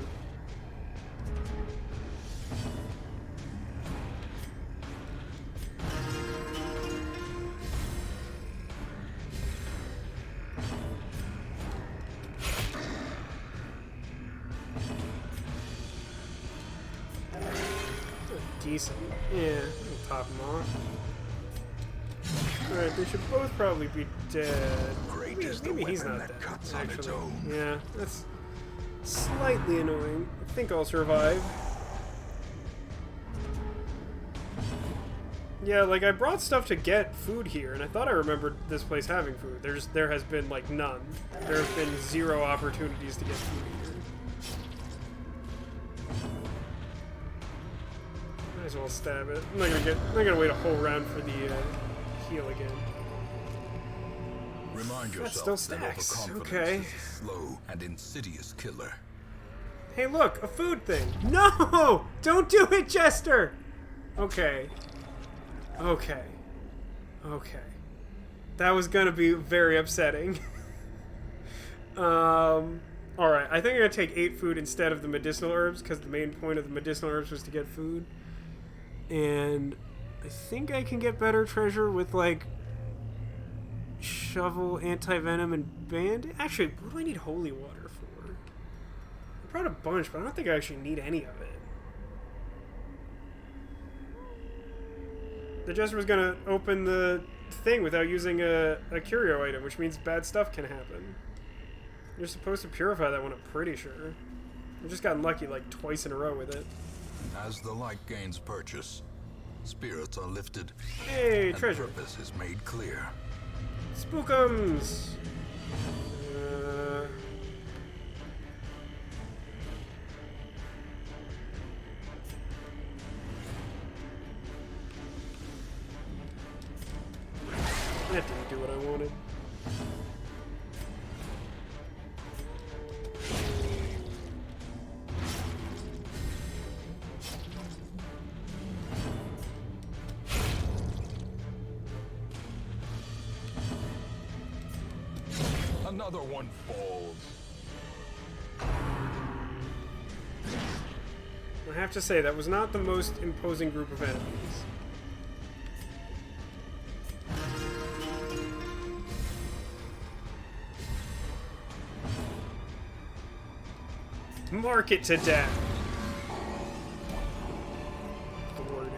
Decent. Yeah, I'll top him off. Alright, they should both probably be dead. Maybe he's not dead, actually. Yeah, that's slightly annoying. I think I'll survive. Yeah, like, I brought stuff to get food here, and I thought I remembered this place having food. There has been, like, none. There have been 0 opportunities to get food here. Might as well stab it. I'm not gonna wait a whole round for the heal again. Remind That yourself still that stacks. overconfidence Okay. is a slow and insidious killer. Hey, look, a food thing. No! Don't do it, Jester! Okay. Okay. Okay. That was gonna be very upsetting. Alright, I think I'm gonna take 8 food instead of the medicinal herbs, because the main point of the medicinal herbs was to get food. And I think I can get better treasure with, like, shovel, anti-venom, and bandit. Actually, what do I need holy water for? I brought a bunch, but I don't think I actually need any of it. The Jester was gonna open the thing without using a curio item, which means bad stuff can happen. You're supposed to purify that one, I'm pretty sure. I've just gotten lucky like twice in a row with it. As the light gains purchase, spirits are lifted, Hey, and treasure. purpose is made clear. Spookums! That didn't do what I wanted. Another one falls. I have to say, that was not the most imposing group of enemies. Mark it to death. Lord.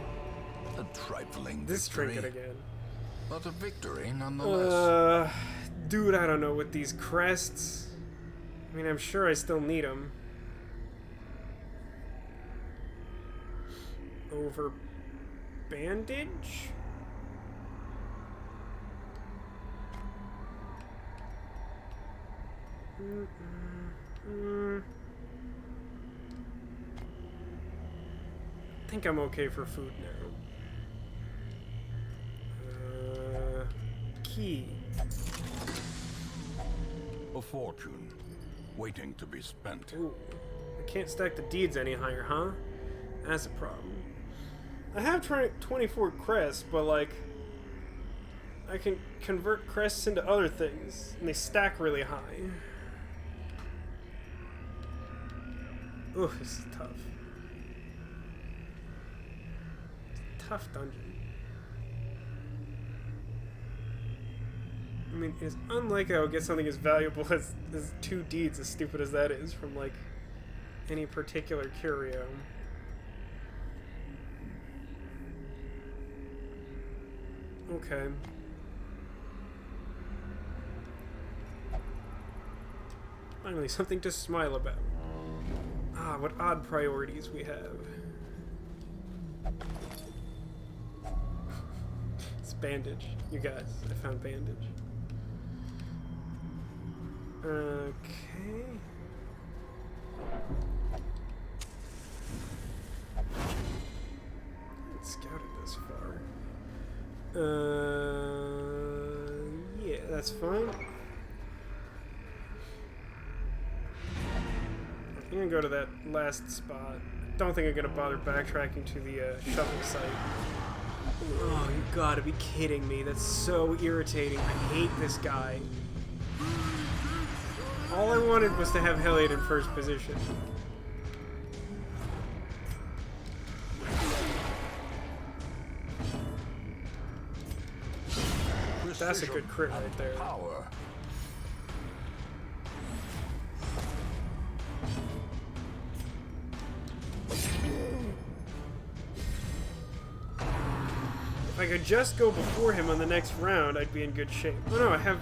A trifling This victory, trinket again. but a victory nonetheless. Dude, I don't know with these crests. I mean, I'm sure I still need them. Over bandage? I think I'm okay for food now. Key. A fortune, waiting to be spent. Ooh. I can't stack the deeds any higher, huh? That's a problem. I have 24 crests, but like, I can convert crests into other things, and they stack really high. Ooh, this is tough. It's a tough dungeon. I mean, it's unlikely I would get something as valuable as 2 deeds, as stupid as that is, from like any particular curio. Okay. Finally, something to smile about. Ah, what odd priorities we have. It's bandage, you guys. I found bandage. Okay. Haven't scouted this far. Yeah, that's fine. I'm gonna go to that last spot. Don't think I'm gonna bother backtracking to the shovel site. Oh, you gotta be kidding me. That's so irritating. I hate this guy. All I wanted was to have Heliod in first position. That's a good crit right there. Power. If I could just go before him on the next round, I'd be in good shape. Oh no, I have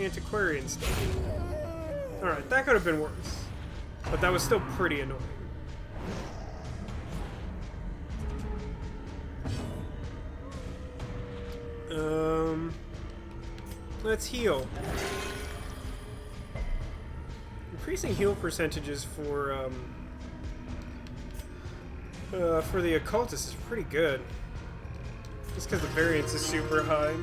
antiquarian stuff. Alright, that could have been worse. But that was still pretty annoying. Let's heal. Increasing heal percentages for the occultist is pretty good. Just because the variance is super high.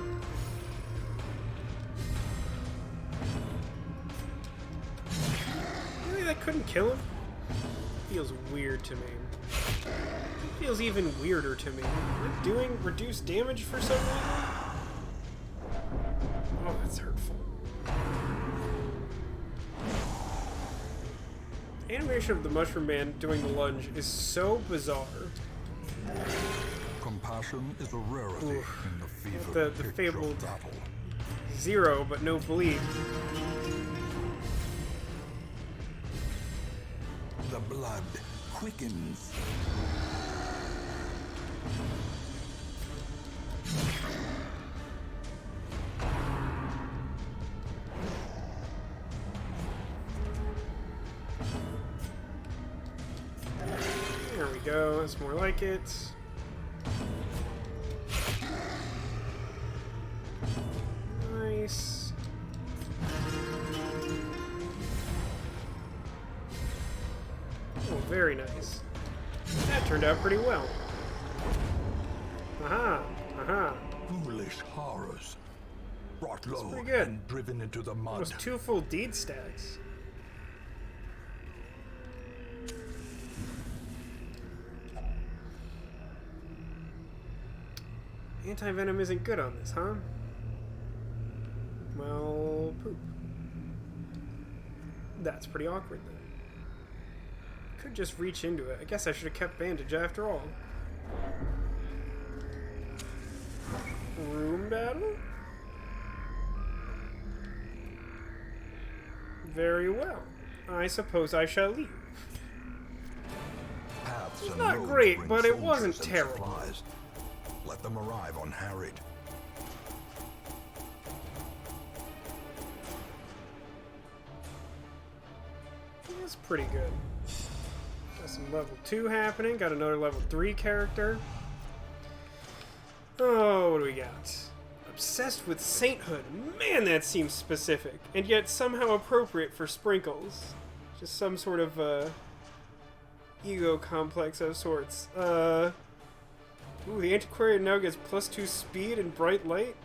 Really, that couldn't kill him? Feels weird to me. Feels even weirder to me. Am I doing reduced damage for some reason? Oh, that's hurtful. Animation of the Mushroom Man doing the lunge is so bizarre. Compassion is a rarity Oof. in the fever The pitch fabled of battle. 0, but no bleed. The blood quickens. There we go. That's more like it. Nice. Oh, very nice. That turned out pretty well. Aha! Aha! Foolish horrors. Brought low pretty good. and driven into the mud. Almost 2 full deed stacks. Anti-venom isn't good on this, huh? Well, poop. That's pretty awkward then. Could just reach into it. I guess I should have kept bandage after all. Room battle? Very well. I suppose I shall leave. Paths It's and not roads great, bring but it soldiers wasn't and terrible. supplies. Let them arrive unharried. That's pretty good. Got some level 2 happening. Got another level 3 character. Oh, what do we got? Obsessed with sainthood. Man, that seems specific. And yet somehow appropriate for Sprinkles. Just some sort of, ego complex of sorts. Ooh, the Antiquarian now gets +2 speed and bright light.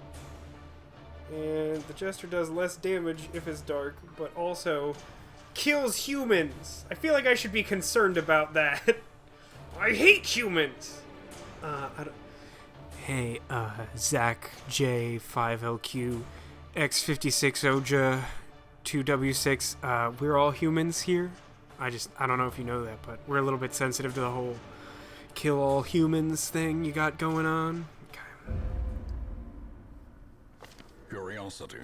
And the Jester does less damage if it's dark, but also kills humans. I feel like I should be concerned about that. I hate humans! I don't... Hey, Zach J, 5LQ, X56 Oja, 2W6, we're all humans here. I don't know if you know that, but we're a little bit sensitive to the whole kill all humans thing you got going on. Okay. Curiosity,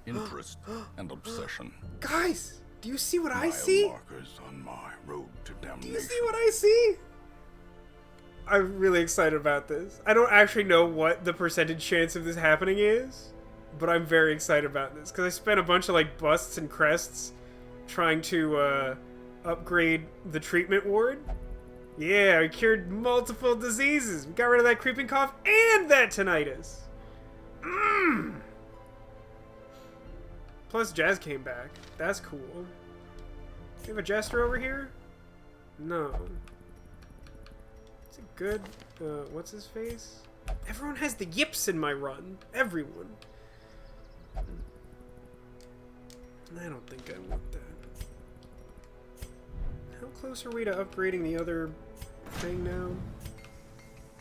interest, and obsession. Guys, do you see what I Mile see? markers on my road to Do damnation. you see what I see? I'm really excited about this. I don't actually know what the percentage chance of this happening is, but I'm very excited about this because I spent a bunch of like busts and crests trying to upgrade the treatment ward. Yeah, I cured multiple diseases. We got rid of that creeping cough and that tinnitus. Plus Jazz came back. That's cool. Do you have a Jester over here? No. Is it good? What's his face? Everyone has the yips in my run. Everyone. I don't think I want that. How close are we to upgrading the other thing now?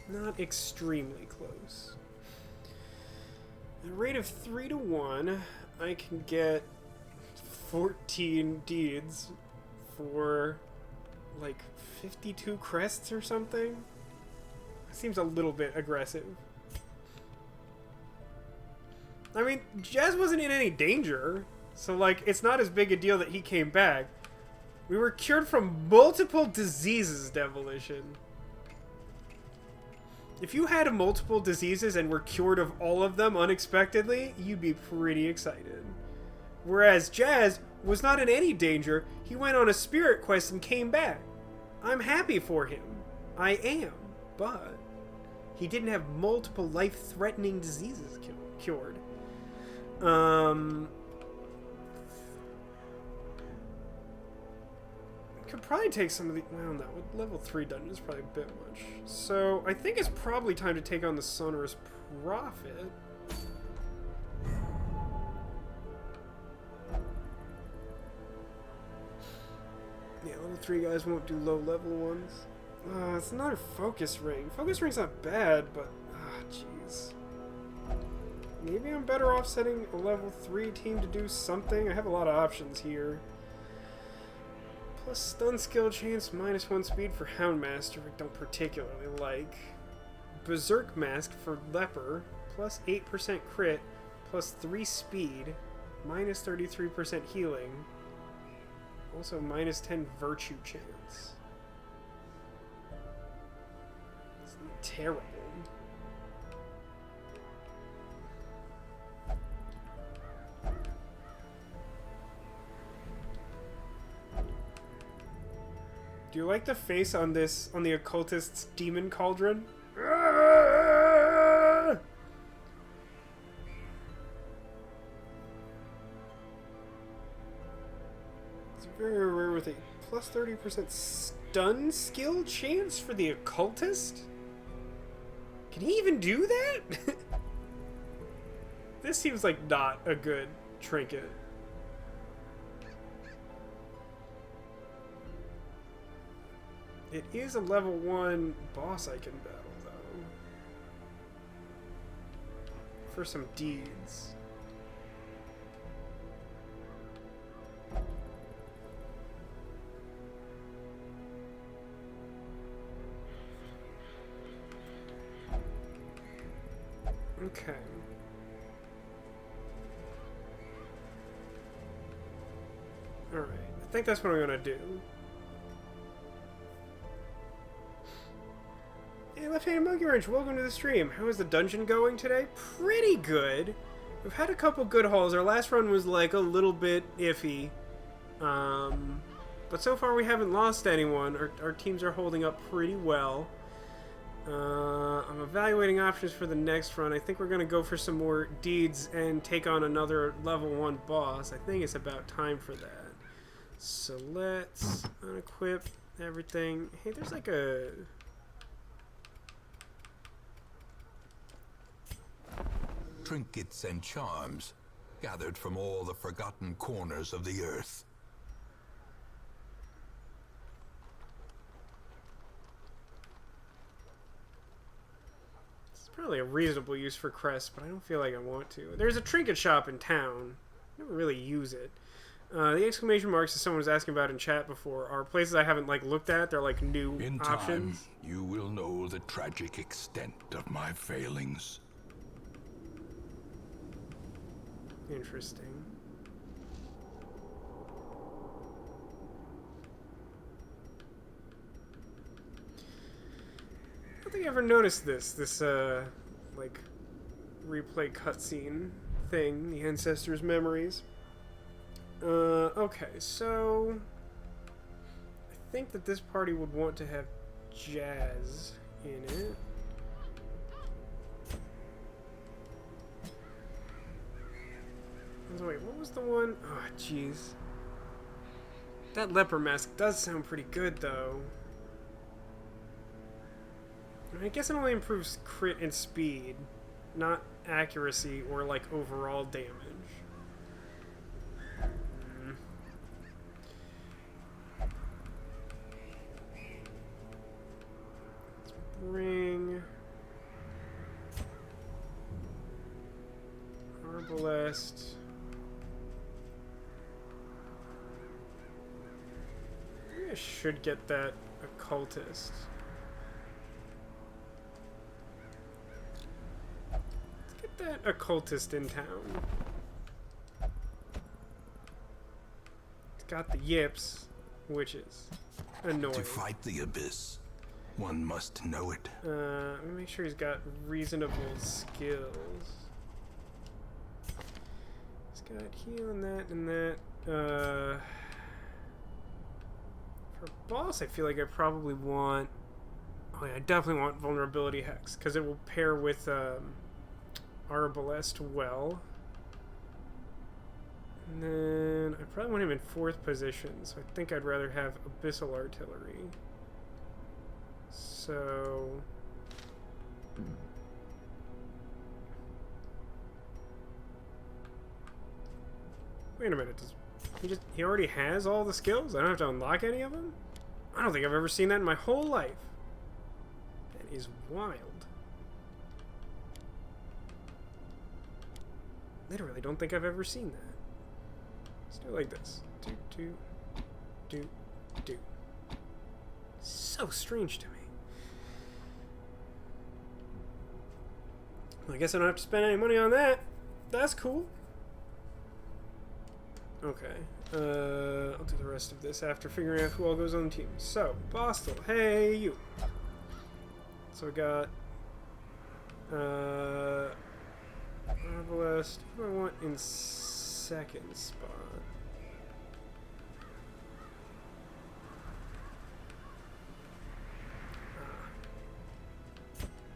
Not extremely close. At a rate of 3 to 1, I can get 14 deeds for like 52 crests or something. Seems a little bit aggressive. I mean, Jazz wasn't in any danger, so like it's not as big a deal that he came back. We were cured from multiple diseases, Demolition. If you had multiple diseases and were cured of all of them unexpectedly, you'd be pretty excited. Whereas Jazz was not in any danger. He went on a spirit quest and came back. I'm happy for him. I am. But he didn't have multiple life-threatening diseases cured. Could probably take some of the... Well, no. Level 3 dungeon is probably a bit much. So, I think it's probably time to take on the Sonorous Prophet. Yeah, level 3 guys won't do low-level ones. It's another focus ring. Focus ring's not bad, but... jeez. Maybe I'm better off setting a level 3 team to do something. I have a lot of options here. Plus stun skill chance, -1 speed for Houndmaster, I don't particularly like. Berserk Mask for Leper, plus 8% crit, plus 3 speed, -33% healing. Also -10 virtue chance. It's not terrible. Do you like the face on the occultist's demon cauldron? It's very rare with a plus 30% stun skill chance for the occultist? Can he even do that? This seems like not a good trinket. It is a level 1 boss I can battle, though. For some deeds. Okay. Alright, I think that's what I'm gonna do. Hey, Left-Handed Monkey Wrench, welcome to the stream. How is the dungeon going today? Pretty good. We've had a couple good hauls. Our last run was like a little bit iffy. But so far we haven't lost anyone. Our teams are holding up pretty well. I'm evaluating options for the next run. I think we're going to go for some more deeds and take on another level 1 boss. I think it's about time for that. So let's unequip everything. Hey, there's like a... Trinkets and charms gathered from all the forgotten corners of the earth. It's probably a reasonable use for crests, but I don't feel like I want to. There's a trinket shop in town. I never really use it. The exclamation marks that someone was asking about in chat before are places I haven't like looked at. They're like new In options. time, you will know the tragic extent of my failings. Interesting. I don't think I ever noticed this like replay cutscene thing, the ancestors' memories. Okay, so I think that this party would want to have jazz in it. Wait, what was the one? Oh, jeez. That leper mask does sound pretty good, though. I guess it only improves crit and speed, not accuracy or, like, overall damage. Let's bring... Arbalest... I should get that occultist. Let's get that occultist in town. It's got the yips, which is annoying. To fight the abyss, one must know it. Let me make sure he's got reasonable skills. He's got heal and that. For boss, I feel like I probably want... Oh yeah, I definitely want Vulnerability Hex, because it will pair with Arbalest well. And then I probably want him in 4th position, so I think I'd rather have Abyssal Artillery. So... Wait a minute, he already has all the skills? I don't have to unlock any of them? I don't think I've ever seen that in my whole life. That is wild. Literally don't think I've ever seen that. Let's do it like this. Do. So strange to me. Well, I guess I don't have to spend any money on that. That's cool. Okay, I'll do the rest of this after figuring out who all goes on the team. So, Bostel, hey, you. So I got, Arbalest, who do I want in 2nd spot?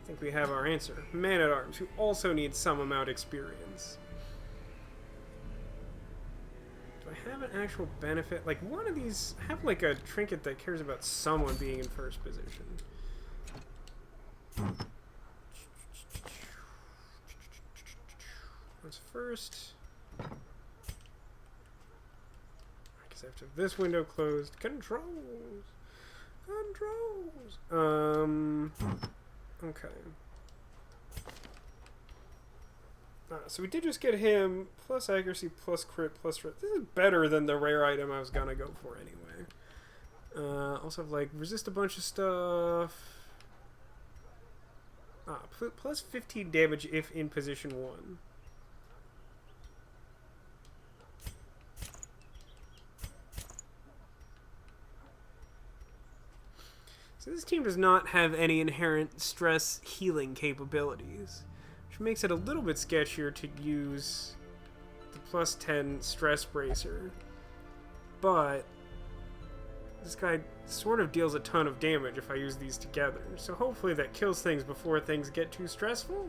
I think we have our answer. Man-at-Arms, who also needs some amount experience. Do I have an actual benefit? Like, one of these... I have, like, a trinket that cares about someone being in first position. What's first? I guess I have to have this window closed. Controls! Controls! Okay. So we did just get him plus accuracy, plus crit, plus... This is better than the rare item I was gonna go for anyway. Also have, like, resist a bunch of stuff. Plus 15 damage if in position 1. So this team does not have any inherent stress healing capabilities, which makes it a little bit sketchier to use the plus 10 stress bracer. But this guy sort of deals a ton of damage if I use these together, so hopefully that kills things before things get too stressful.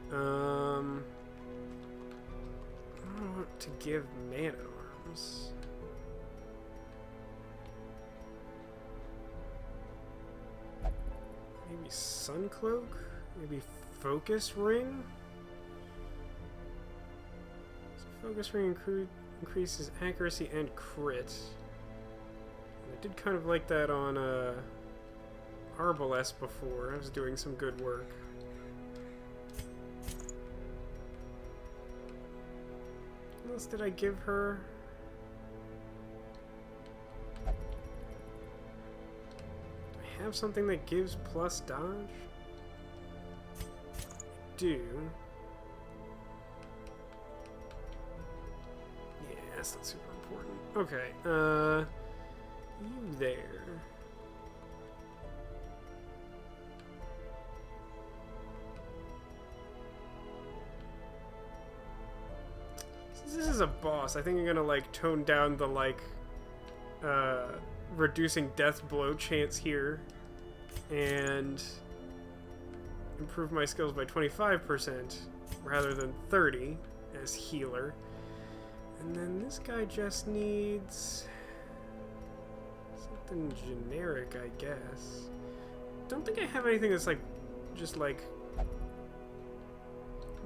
I don't know what to give Man-at-Arms. Maybe Sun Cloak? Maybe Focus Ring? So Focus Ring increases accuracy and crit. And I did kind of like that on Arbalest before. I was doing some good work. What else did I give her? Have something that gives plus dodge? I do. Yeah, that's not super important. Okay, you there. Since this is a boss, I think I'm gonna, like, tone down the, like, reducing death blow chance here and improve my skills by 25% rather than 30 as healer. And then this guy just needs something generic, I guess. Don't think I have anything that's like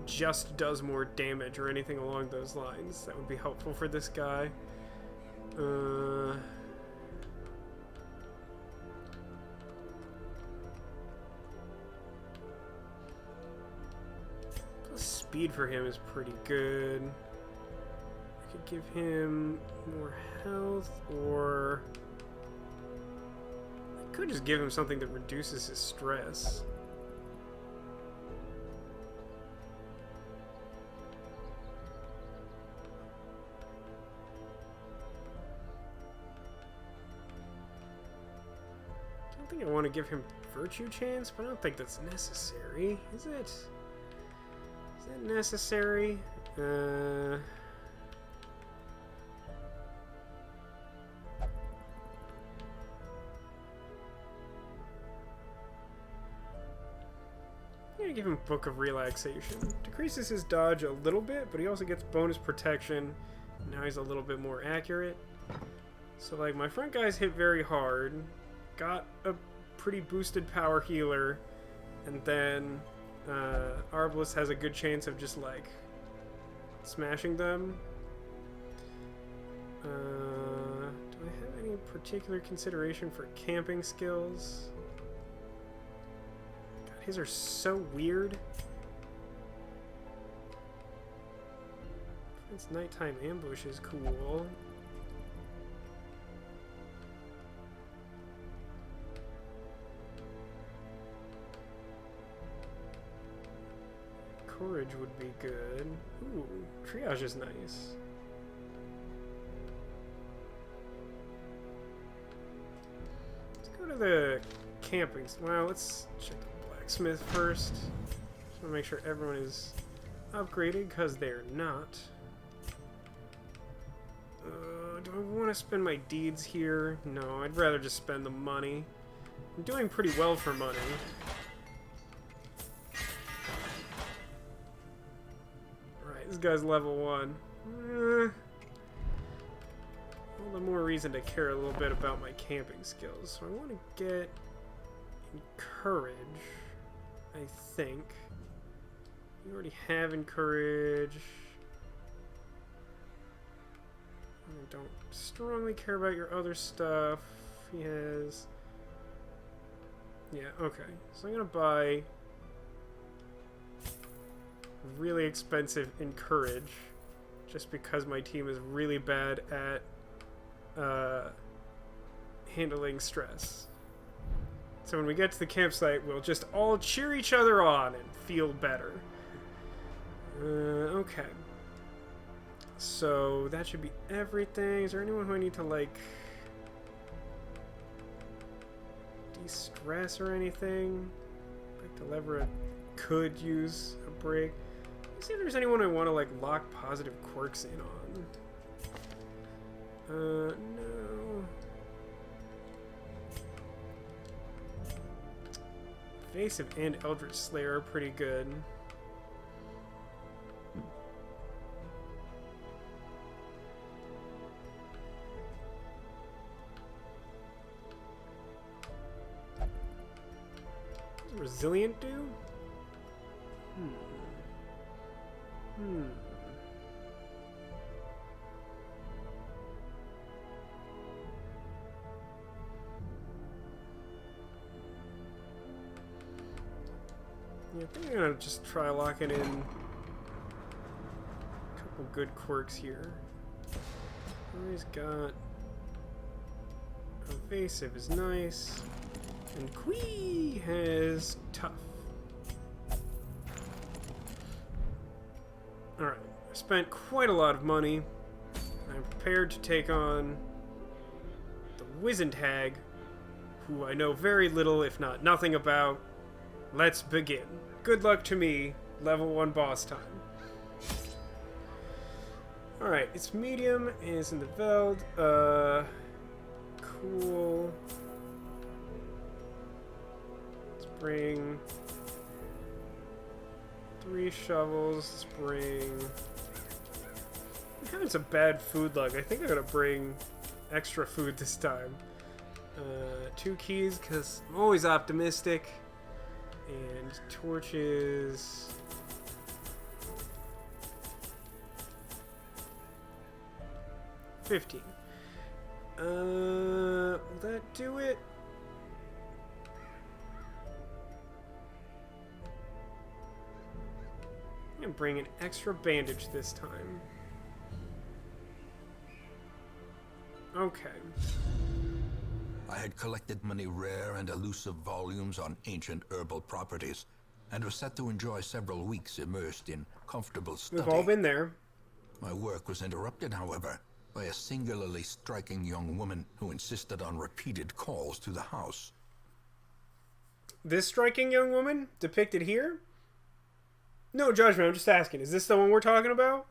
just does more damage or anything along those lines that would be helpful for this guy. Speed for him is pretty good. I could give him more health, or I could just give him something that reduces his stress. I don't think I want to give him Virtue Chance, but I don't think that's necessary, is it? Is that necessary? I'm gonna give him Book of Relaxation. Decreases his dodge a little bit, but he also gets bonus protection. Now he's a little bit more accurate. So, like, my front guys hit very hard, got a pretty boosted power healer, and then Arbalest has a good chance of just, like, smashing them. Do I have any particular consideration for camping skills? God, his are so weird. It's nighttime ambush is cool. Courage would be good. Ooh, triage is nice. Let's go to the camping. Well, let's check the blacksmith first. Just want to make sure everyone is upgraded, because they're not. Do I want to spend my deeds here? No, I'd rather just spend the money. I'm doing pretty well for money. this guy's level 1. All the more reason to care a little bit about my camping skills. So I want to get encourage, I think. You already have encourage. I don't strongly care about your other stuff. He has... Yeah, okay. So I'm going to buy really expensive encourage just because my team is really bad at handling stress. So when we get to the campsite, we'll just all cheer each other on and feel better. Okay. So that should be everything. Is there anyone who I need to, like, de-stress or anything? Like, Delevra could use a break. Let's see if there's anyone I want to, like, lock positive quirks in on. No. Evasive and Eldritch Slayer are pretty good. What does Resilient do? Yeah, I think I'm gonna just try locking in a couple good quirks here. He's got Evasive is nice, and Quee has Tough. Alright, I spent quite a lot of money. I'm prepared to take on the Wizentag, who I know very little, if not nothing about. Let's begin. Good luck to me. Level 1 boss time. Alright, it's medium, and it's in the Veld. Cool. Let's bring 3 shovels. Let's bring... I'm having some bad food luck. I think I'm gonna bring extra food this time. 2 keys, because I'm always optimistic. And torches. $15. Will that do it? I'm gonna bring an extra bandage this time. Okay. I had collected many rare and elusive volumes on ancient herbal properties, and was set to enjoy several weeks immersed in comfortable study. We've all been there. My work was interrupted, however, by a singularly striking young woman who insisted on repeated calls to the house. This striking young woman depicted here? No judgment, I'm just asking. Is this the one we're talking about?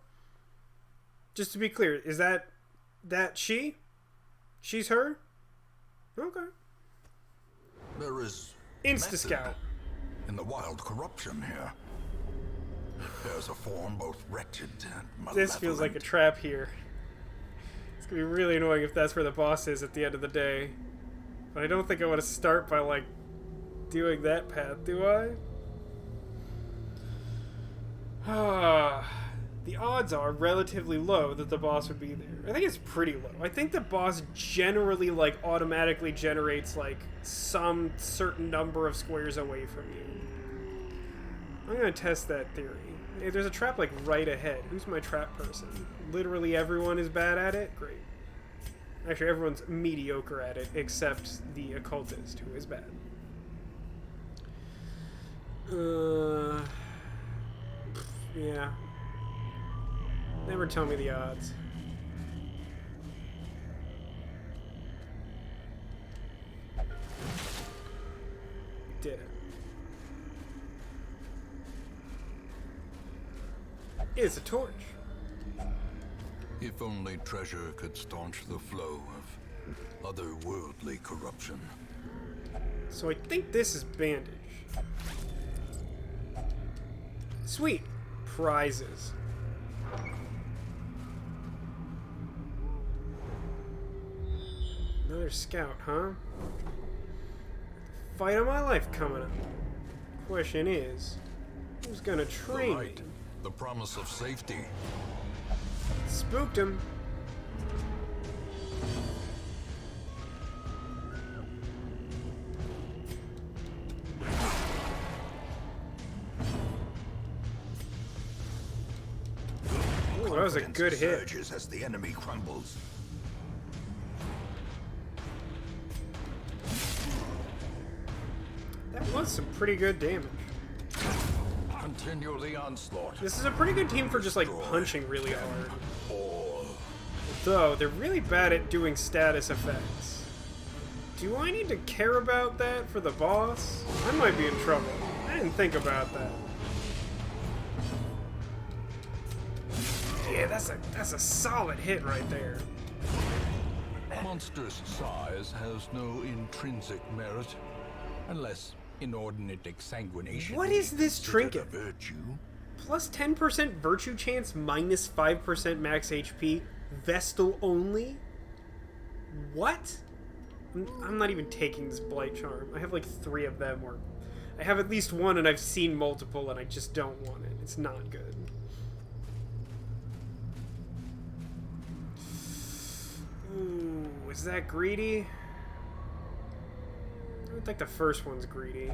Just to be clear, is that she? She's her? Okay. There is Insta-scout in the wild corruption here. There's a form both wretched and malevolent. This feels like a trap here. It's gonna be really annoying if that's where the boss is at the end of the day. But I don't think I want to start by, like, doing that path, do I? The odds are relatively low that the boss would be there. I think it's pretty low. I think the boss generally, like, automatically generates, like, some certain number of squares away from you. I'm gonna test that theory. Hey, there's a trap, like, right ahead. Who's my trap person? Literally everyone is bad at it? Great. Actually, everyone's mediocre at it, except the occultist, who is bad. Yeah. Never tell me the odds. Did it. It's a torch. If only treasure could staunch the flow of otherworldly corruption. So I think this is bandage. Sweet. Prizes. Another scout, huh? Fight of my life coming up. Question is, who's gonna train The light, me? the promise of safety. Spooked him. Ooh, that was a good hit. Surges as the enemy crumbles. That was some pretty good damage. Continue the onslaught. This is a pretty good team for just like punching really hard. All. Though they're really bad at doing status effects. Do I need to care about that for the boss? I might be in trouble. I didn't think about that. Yeah, that's a solid hit right there. Monster's size has no intrinsic merit, unless inordinate exsanguination. What is this trinket? A virtue. Plus 10% virtue chance, minus 5% max HP, Vestal only? What? I'm not even taking this Blight Charm. I have like 3 of them, or I have at least one and I've seen multiple and I just don't want it. It's not good. Ooh, is that greedy? I don't think the first one's greedy.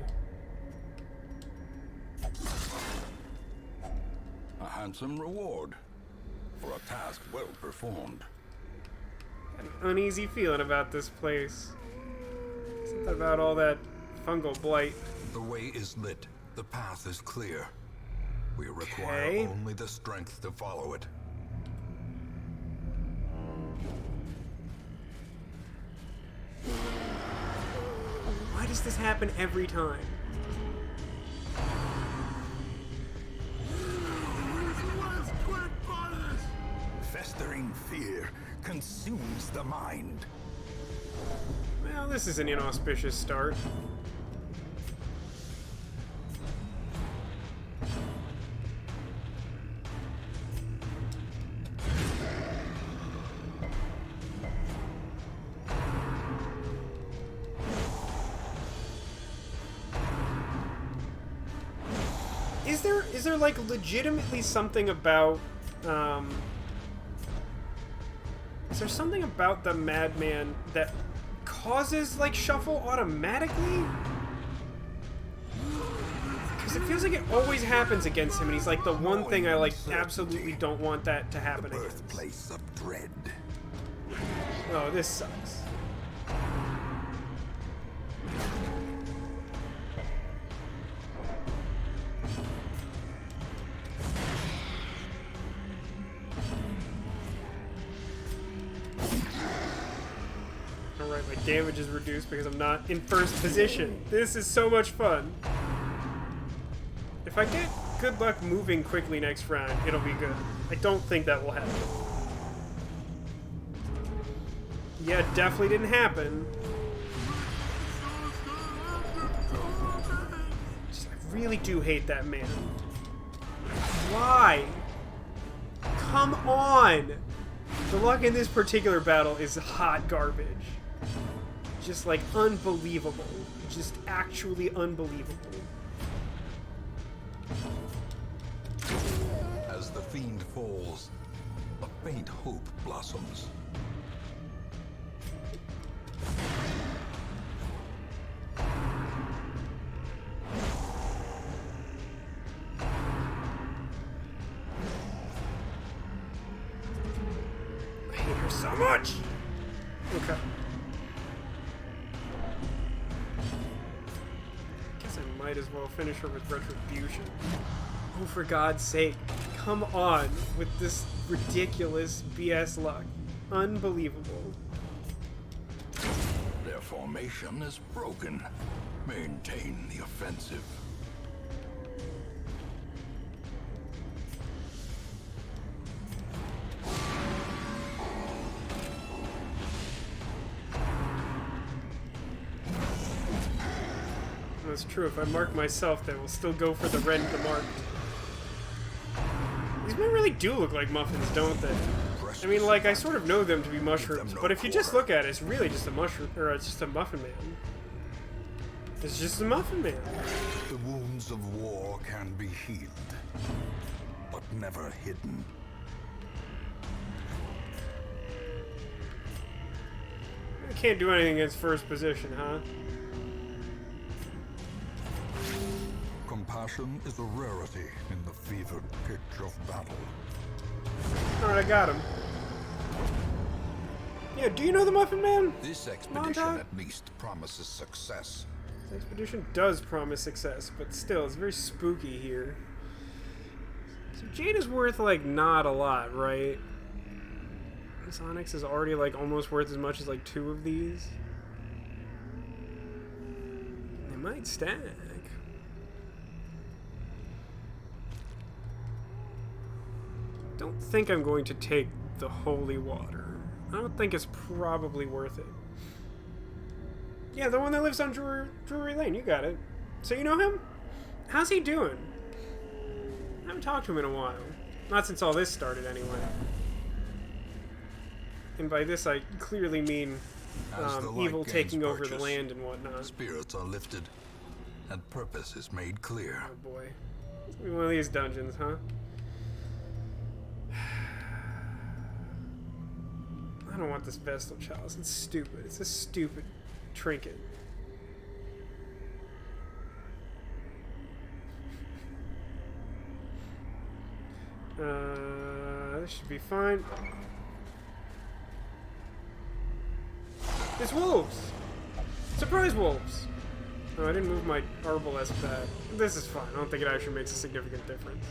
A handsome reward for a task well performed. Got an uneasy feeling about this place. Something about all that fungal blight. The way is lit. The path is clear. We require Okay. only the strength to follow it. Why does this happen every time? Festering fear consumes the mind. Well, this is an inauspicious start. Is there like legitimately something about is there something about the madman that causes like shuffle automatically? Because it feels like it always happens against him, and he's like the one thing I like absolutely don't want that to happen The against. birthplace of dread. Oh, this sucks. Alright, my damage is reduced because I'm not in first position. This is so much fun. If I get good luck moving quickly next round, it'll be good. I don't think that will happen. Yeah, it definitely didn't happen. I really do hate that man. Why? Come on! The luck in this particular battle is hot garbage. Just like unbelievable. Just actually unbelievable. As the fiend falls, a faint hope blossoms. I hate her so much! Okay. Guess I might as well finish her with Retribution. Oh, for God's sake. Come on with this ridiculous BS luck. Unbelievable. Their formation is broken. Maintain the offensive. That's true. If I mark myself, they will still go for the rend the mark. These men really do look like muffins, don't they? Press I mean, like, I sort of know them to be mushrooms, but if you just look at it, it's really just a mushroom, or it's just a muffin man. It's just a muffin man. The wounds of war can be healed, but never hidden. I can't do anything against first position, huh? Compassion is a rarity in the fevered pitch of battle. Alright, I got him. Yeah, do you know the Muffin Man? This expedition at least promises success. This expedition does promise success, but still, it's very spooky here. So Jade is worth, like, not a lot, right? This Onyx is already, like, almost worth as much as, like, 2 of these. They might stack. Don't think I'm going to take the holy water. I don't think it's probably worth it. Yeah, the one that lives on Drury Lane, you got it. So you know him? How's he doing? I haven't talked to him in a while. Not since all this started, anyway. And by this, I clearly mean evil taking over the land and whatnot. Spirits are lifted, and purpose is made clear. Oh boy. One of these dungeons, huh? I don't want this Vestal Chalice. It's stupid. It's a stupid trinket. This should be fine. It's wolves! Surprise wolves! Oh, I didn't move my Arbalest back. This is fine. I don't think it actually makes a significant difference.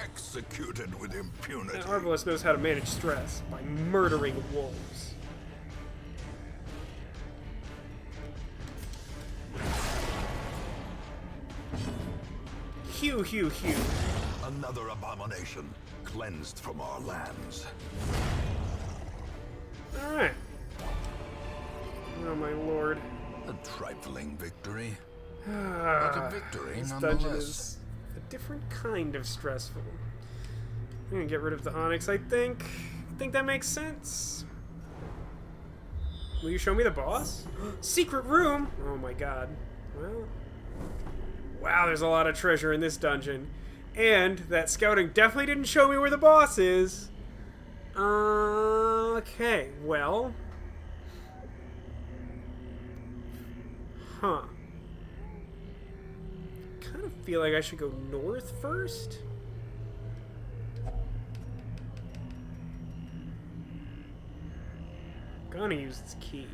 Executed with impunity. And Arbalest knows how to manage stress by murdering wolves. Hew, hew, hew. Another abomination cleansed from our lands. Alright. Oh my lord. A trifling victory. But Ah, a victory this dungeon nonetheless. is a different kind of stressful. I'm gonna get rid of the Onyx, I think. I think that makes sense. Will you show me the boss? Secret room! Oh my god. Well... Wow, there's a lot of treasure in this dungeon. And that scouting definitely didn't show me where the boss is. Okay, well... Huh. Kind of feel like I should go north first. Gonna use this key.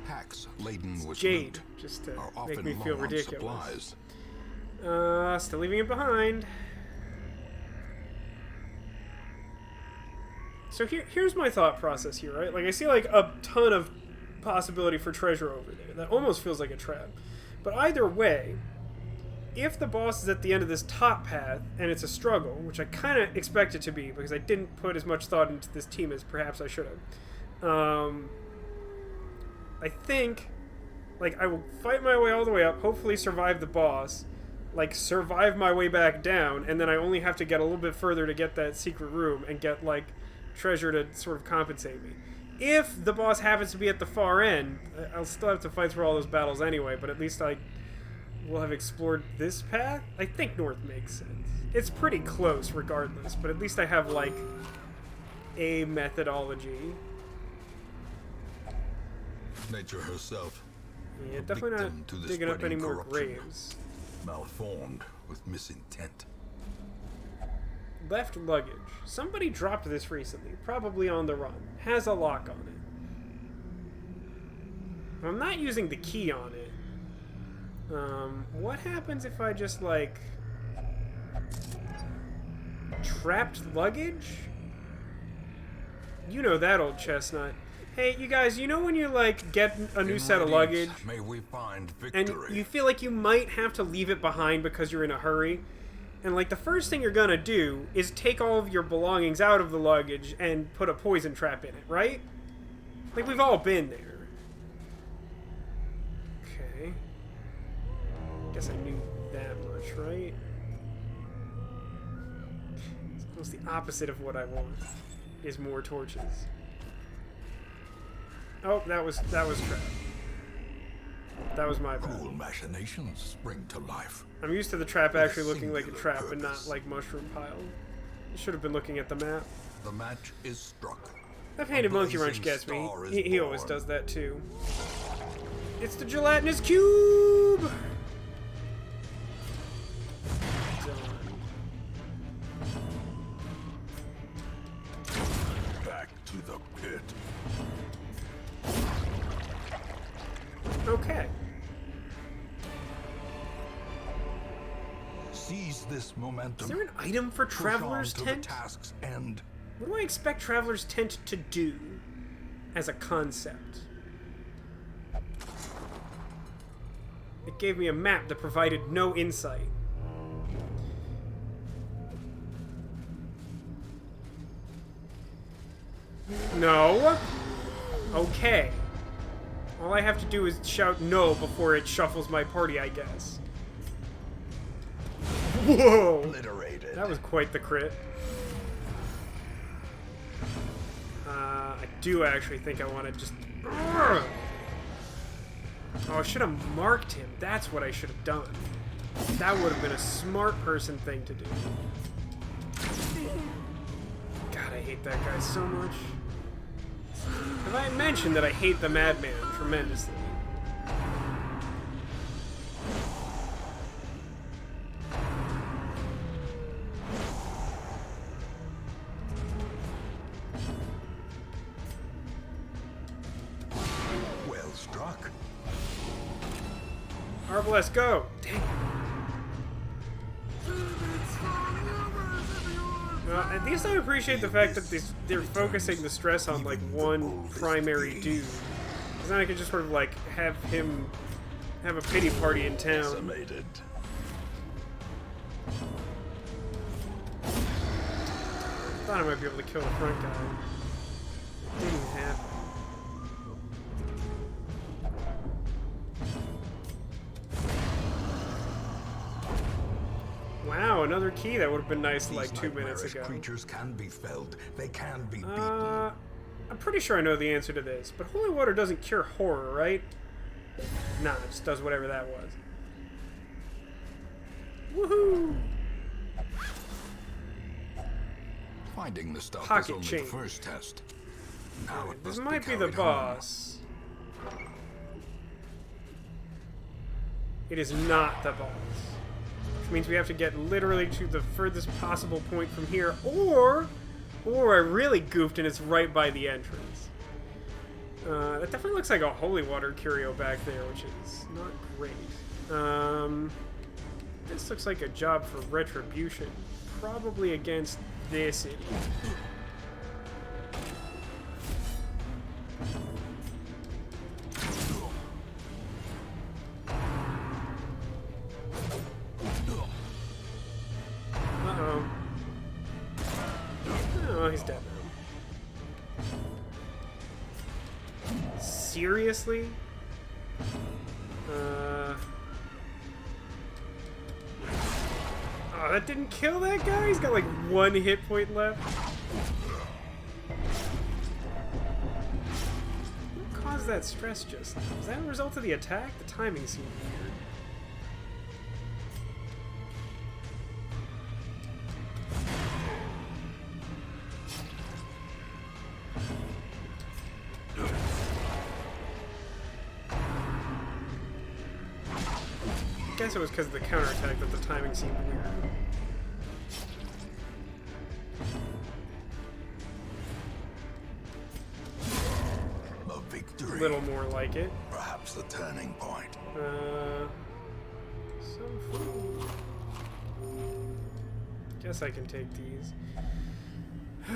Packs laden with Jade, loot just to are make often me feel low on ridiculous. supplies. Still leaving it behind. So here's my thought process here, right? Like, I see, like, a ton of possibility for treasure over there. That almost feels like a trap. But either way, if the boss is at the end of this top path, and it's a struggle, which I kind of expect it to be, because I didn't put as much thought into this team as perhaps I should have. I think, like, I will fight my way all the way up, hopefully survive the boss, like, survive my way back down, and then I only have to get a little bit further to get that secret room and get, like, treasure to sort of compensate me. If the boss happens to be at the far end, I'll still have to fight through all those battles anyway, but at least I will have explored this path. I think north makes sense. It's pretty close regardless, but at least I have, like, a methodology. Nature herself. Yeah, a definitely victim not to the digging up any spreading more corruption. graves. Malformed with misintent. Left luggage. Somebody dropped this recently, probably on the run. Has a lock on it. I'm not using the key on it. What happens if I just, like... Trapped luggage? You know that old chestnut. Hey, you guys, you know when you, like, get a new set of luggage, May we find and victory. you feel like you might have to leave it behind because you're in a hurry? And, like, the first thing you're gonna do is take all of your belongings out of the luggage and put a poison trap in it, right? Like, we've all been there. Okay. Guess I knew that much, right? Almost the opposite of what I want. Is more torches. Oh, that was trap. That was my bad. Cool machinations spring to life. I'm used to the trap actually looking like a trap and not like mushroom pile. I should have been looking at the map. The match is struck. That painted monkey wrench gets me. He always does that too. It's the gelatinous cube! Done. Back to the pit. Okay. Seize this momentum. Is there an item for Traveler's Push on to Tent? the task's end. What do I expect Traveler's Tent to do as a concept? It gave me a map that provided no insight. No? Okay. All I have to do is shout no before it shuffles my party, I guess. Whoa! Obliterated. That was quite the crit. I do actually think I want to just... Oh, I should have marked him. That's what I should have done. That would have been a smart person thing to do. God, I hate that guy so much. Have I mentioned that I hate the Madman tremendously? Well struck. Let's go. Dang. At least I appreciate the fact that they're focusing the stress on like one primary dude. Because then I could just sort of like have him have a pity party in town. Decimated. Thought I might be able to kill the front guy. Didn't happen. Wow, another key that would have been nice like 2 minutes ago. Creatures can be felled. They can be beaten. I'm pretty sure I know the answer to this, but holy water doesn't cure horror, right? Nah, it just does whatever that was. Woohoo! Finding the stuff Pocket is only chain. the first test. Now it This must might be the carried home. boss. It is not the boss. Which means we have to get literally to the furthest possible point from here, or I really goofed and it's right by the entrance. That definitely looks like a holy water curio back there, which is not great. This looks like a job for retribution, probably against this idiot. Oh, he's dead now. Seriously? Oh, that didn't kill that guy? He's got like 1 hit point left. What caused that stress just now? Was that a result of the attack? The timing seemed weird. I guess it was because of the counterattack that the timing seemed weird. A victory. A little more like it. Perhaps the turning point. Some food. Guess I can take these.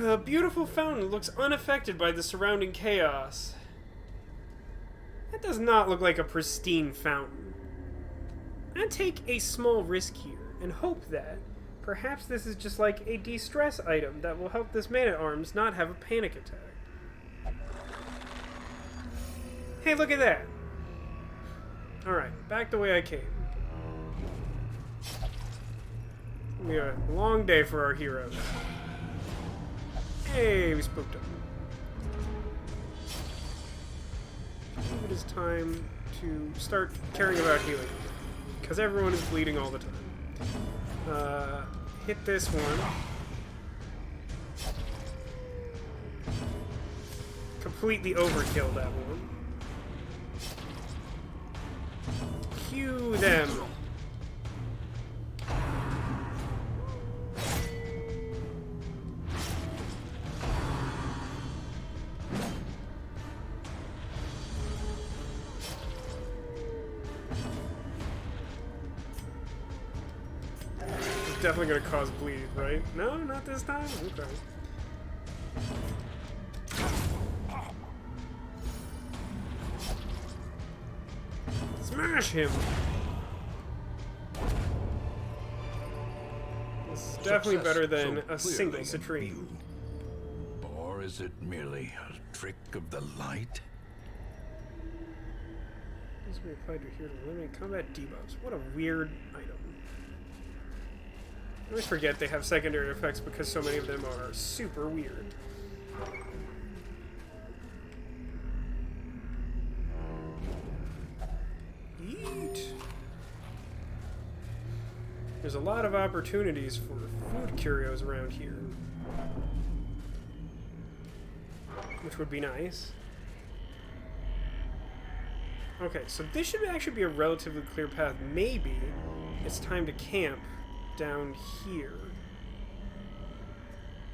A beautiful fountain looks unaffected by the surrounding chaos. That does not look like a pristine fountain. I take a small risk here and hope that perhaps this is just like a de-stress item that will help this man-at-arms not have a panic attack. Hey, look at that! Alright, back the way I came. It's gonna be a long day for our heroes. Hey, we spooked him. It is time to start caring about healing. Because everyone is bleeding all the time. Hit this one. Completely overkill that one. Cue them. Definitely gonna cause bleed, right? No, not this time? Okay. Smash him! This is definitely better than a single citrine. Or is it merely a trick of the light? This will be applied to here to eliminate combat debuffs. What a weird item. I always forget they have secondary effects because so many of them are super weird. Eat! There's a lot of opportunities for food curios around here. Which would be nice. Okay, so this should actually be a relatively clear path. Maybe it's time to camp down here.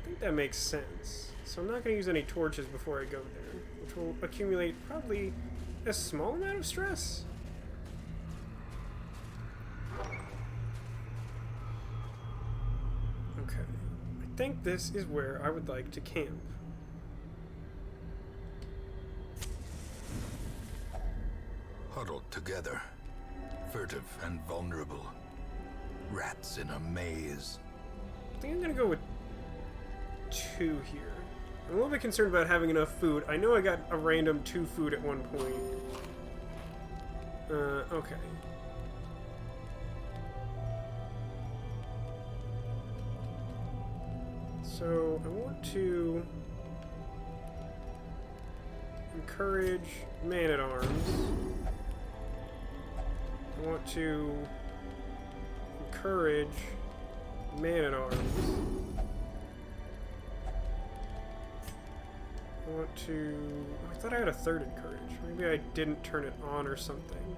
I think that makes sense. So I'm not going to use any torches before I go there, which will accumulate probably a small amount of stress. Okay. I think this is where I would like to camp. Huddled together, furtive and vulnerable. Rats in a maze. I think I'm gonna go with 2 here. I'm a little bit concerned about having enough food. I know I got a random 2 food at one point. Okay. So, I want to encourage man-at-arms. I want to encourage man-at-arms. I want to... I thought I had a 3rd encourage. Maybe I didn't turn it on or something.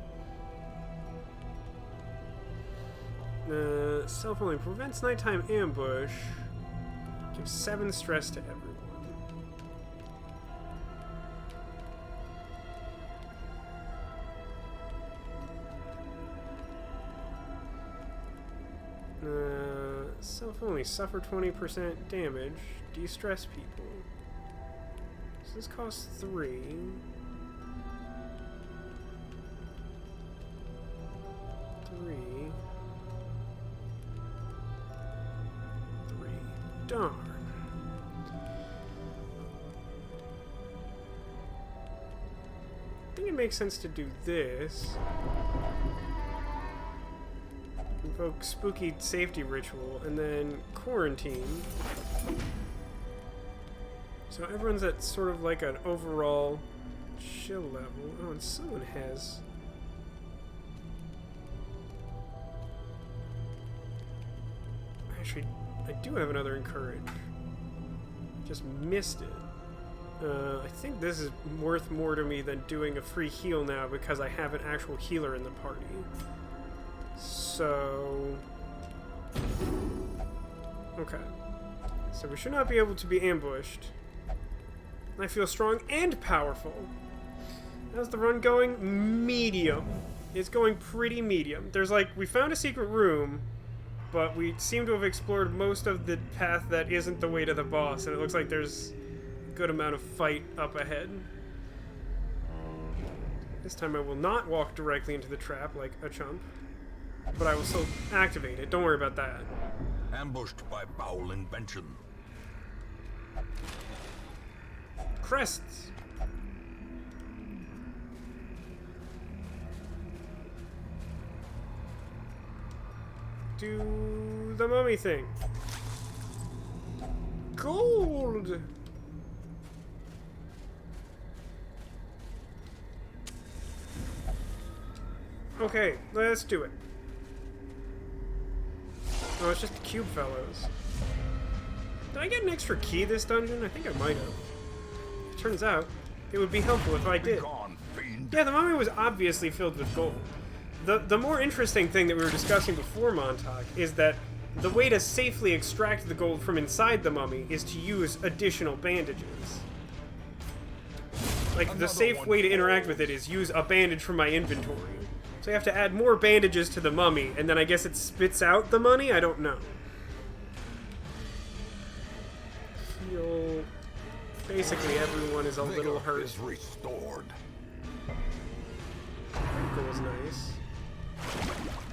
Self-only prevents nighttime ambush. Gives 7 stress to everyone. Self-only suffer 20% damage. De-stress people. So this costs 3. 3. Darn. I think it makes sense to do this. Invoke spooky safety ritual, and then quarantine. So everyone's at sort of like an overall chill level. Oh, and someone has... Actually, I do have another encourage. Just missed it. I think this is worth more to me than doing a free heal now because I have an actual healer in the party. So... Okay. So we should not be able to be ambushed. I feel strong and powerful. How's the run going? Medium. It's going pretty medium. There's like, we found a secret room, but we seem to have explored most of the path that isn't the way to the boss, and it looks like there's a good amount of fight up ahead. This time I will not walk directly into the trap like a chump, but I will still activate it. Don't worry about that. Ambushed by foul invention. Crests. Do the mummy thing. gold! Okay, let's do it. Oh, it's just the cube fellows. Did I get an extra key this dungeon? I think I might have. Turns out, it would be helpful if I did. Yeah, the mummy was obviously filled with gold. The more interesting thing that we were discussing before Montauk is that the way to safely extract the gold from inside the mummy is to use additional bandages. Like, the safe way to interact with it is use a bandage from my inventory. So you have to add more bandages to the mummy, and then I guess it spits out the money? I don't know. Heal. Basically, everyone is a little hurt. Is restored. That was nice.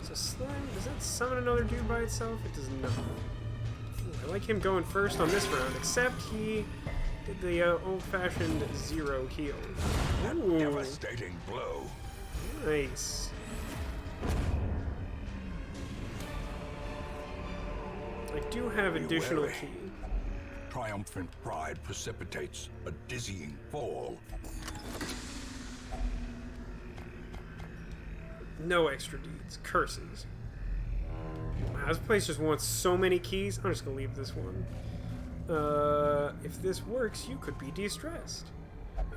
So slime, does that summon another dude by itself? It does not. Ooh, I like him going first on this round, except he did the old-fashioned zero heal. Ooh. Devastating blow. Nice. I do have additional wary. key. Triumphant pride precipitates a dizzying fall. No extra deeds. Curses. Wow, this place just wants so many keys. I'm just gonna leave this one. If this works, you could be de-stressed.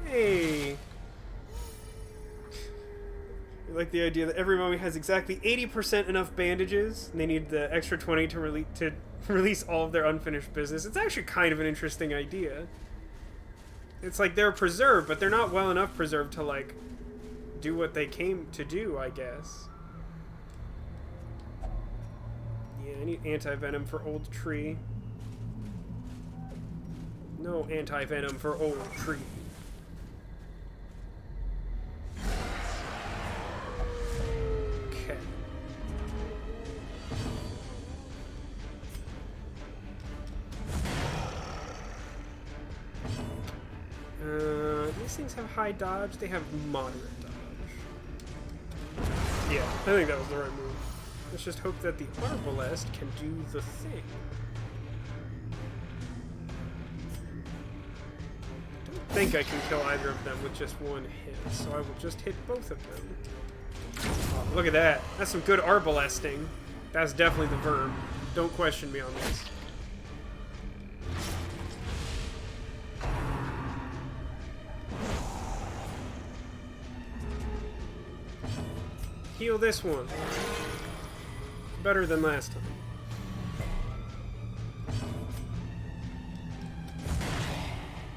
Hey! I like the idea that every mummy has exactly 80% enough bandages, and they need the extra 20 to release all of their unfinished business. It's actually kind of an interesting idea. It's like they're preserved, but they're not well enough preserved to, like, do what they came to do, I guess. Yeah, I need anti-venom for old tree. No anti-venom for old tree. Okay. These things have high dodge. They have moderate dodge. Yeah, I think that was the right move. Let's just hope that the Arbalest can do the thing. I don't think I can kill either of them with just one hit, so I will just hit both of them. Oh, look at that. That's some good Arbalesting. That's definitely the verb. Don't question me on this. Heal this one. Better than last time.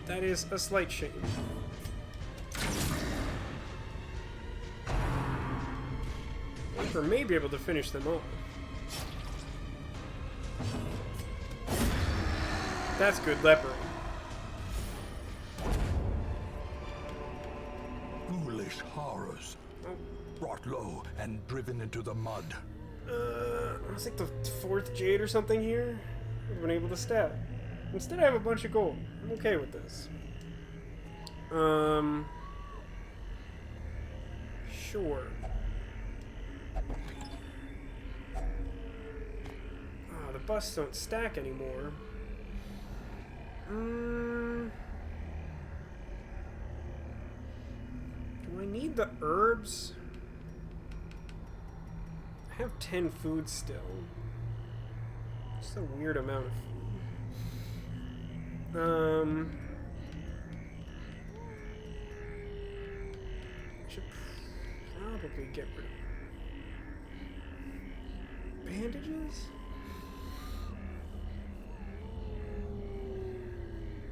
That is a slight shame. Reaper may be able to finish them off. That's good leopard. Foolish horrors. Brought low and driven into the mud. It's like the fourth jade or something here. I've been able to stab. Instead I have a bunch of gold. I'm okay with this. Sure. Ah, the busts don't stack anymore. Do I need the herbs? I have 10 food still. Just a weird amount of food. I should probably get rid of bandages?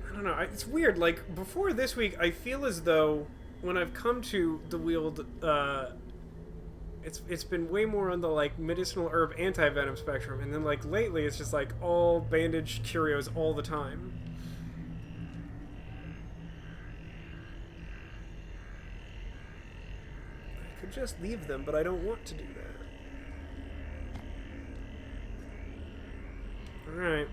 I don't know. It's weird. Like, before this week, I feel as though when I've come to the wield, it's been way more on the, like, medicinal herb anti-venom spectrum, and then, like, lately it's just, like, all bandage curios all the time. I could just leave them, but I don't want to do that. Alright.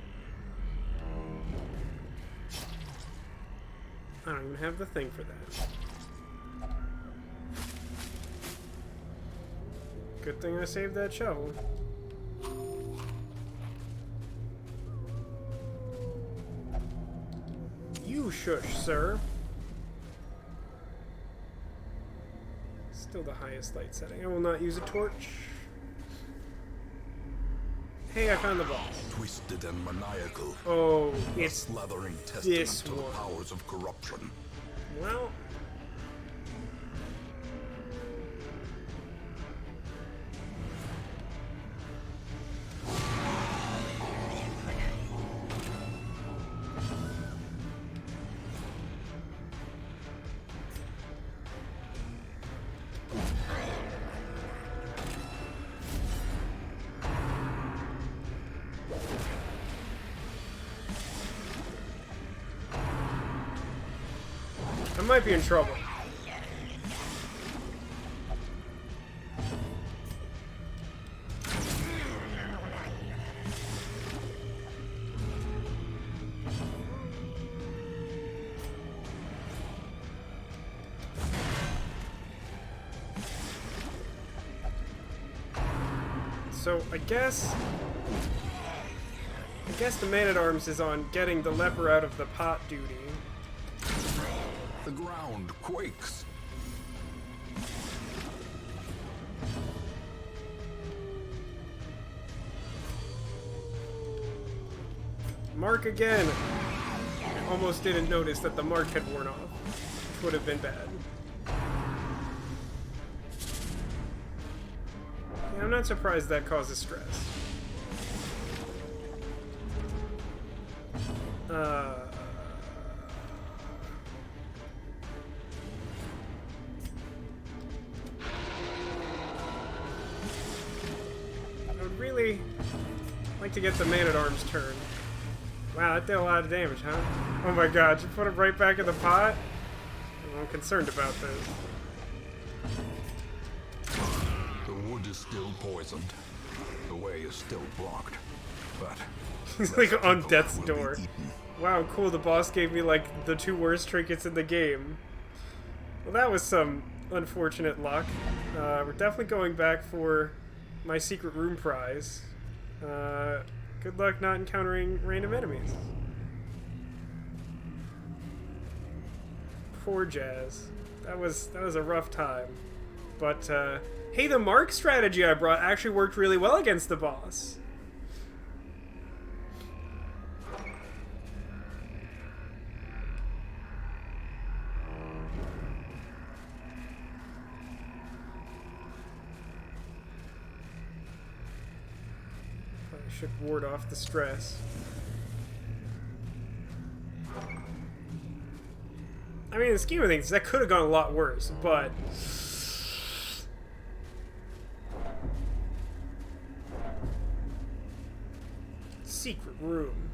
I don't even have the thing for that. Good thing I saved that shovel. Ooh, shush, sir. Still the highest light setting. I will not use a torch. Hey, I found the boss. Twisted and maniacal. Oh, A it's slathering testament this to the one. powers of corruption. Well. I might be in trouble. So I guess the Man-at-Arms is on getting the leper out of the pot duty. The ground quakes. Mark again. I almost didn't notice that the mark had worn off, which would have been bad. Yeah, I'm not surprised that causes stress. I would really like to get the Man-at-Arms turn. Wow, that did a lot of damage, huh? Oh my god, you put it right back in the pot? I'm concerned about this. The wood is still poisoned. The way is still blocked. But He's like on people death's will be door. eaten. Wow, cool, the boss gave me like the 2 worst trinkets in the game. Well, that was some unfortunate luck. We're definitely going back for my secret room prize. Good luck not encountering random enemies. Poor Jazz. That was a rough time. But hey, the mark strategy I brought actually worked really well against the boss. Should ward off the stress. I mean, in the scheme of things, that could have gone a lot worse, but... Secret room.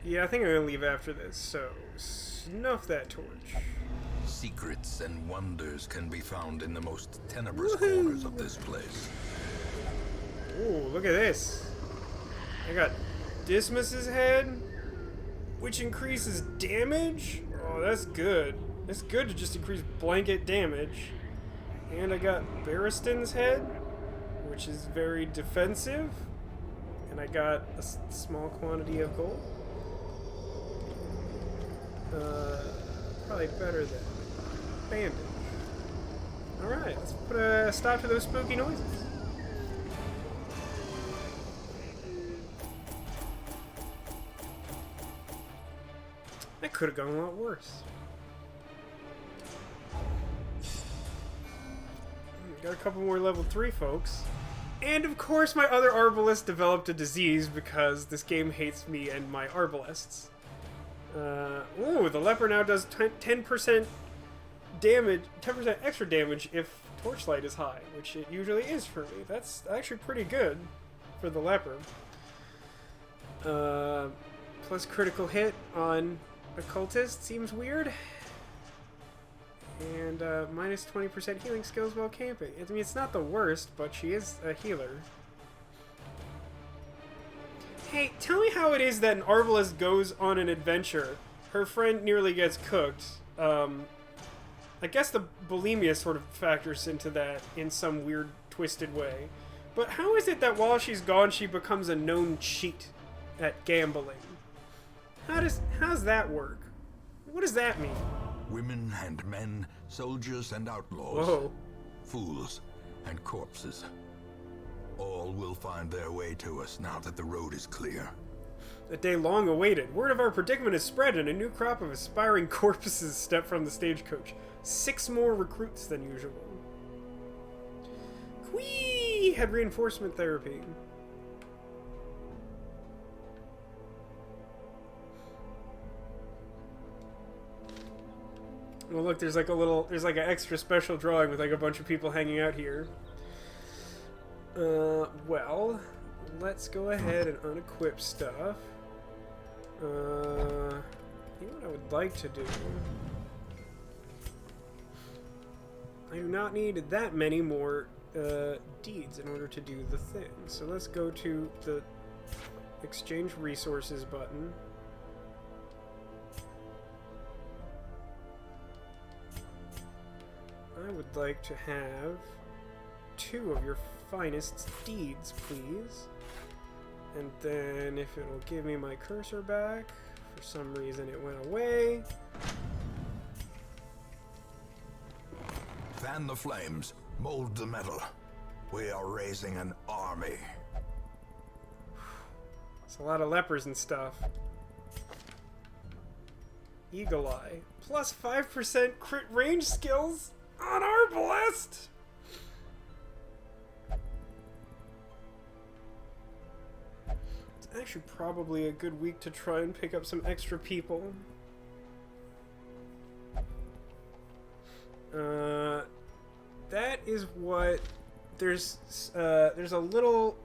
Yeah, I think I'm gonna leave after this, so snuff that torch. Secrets and wonders can be found in the most tenebrous corners of this place. Ooh, look at this. I got Dismas's head, which increases damage. Oh, that's good. It's good to just increase blanket damage. And I got Barristan's head, which is very defensive. And I got a small quantity of gold. Probably better than bandage. Alright, let's put a stop to those spooky noises. That could have gone a lot worse. Got a couple more level 3 folks. And of course my other Arbalest developed a disease because this game hates me and my Arbalests. Ooh, the leper now does 10% damage, 10% extra damage if torchlight is high, which it usually is for me. That's actually pretty good for the leper. Plus critical hit on occultist seems weird. And minus 20% healing skills while camping. I mean, it's not the worst, but she is a healer. Hey, tell me how it is that an Arbalest goes on an adventure. Her friend nearly gets cooked. I guess the bulimia sort of factors into that in some weird, twisted way. But how is it that while she's gone, she becomes a known cheat at gambling? How's that work? What does that mean? Women and men, soldiers and outlaws. Whoa. Fools and corpses. All will find their way to us now that the road is clear. A day long awaited. Word of our predicament is spread, and a new crop of aspiring corpses step from the stagecoach. 6 more recruits than usual. Whee! Had reinforcement therapy. Well, look, there's like an extra special drawing with like a bunch of people hanging out here. Well, let's go ahead and unequip stuff. You know what I would like to do? I do not need that many more deeds in order to do the thing. So let's go to the exchange resources button. I would like to have 2 of your finest deeds, please. And then if it'll give me my cursor back, for some reason it went away. Fan the flames, mold the metal. We are raising an army. It's a lot of lepers and stuff. Eagle Eye. Plus 5% crit range skills on Arbalest! It's actually probably a good week to try and pick up some extra people. That is what... There's a little...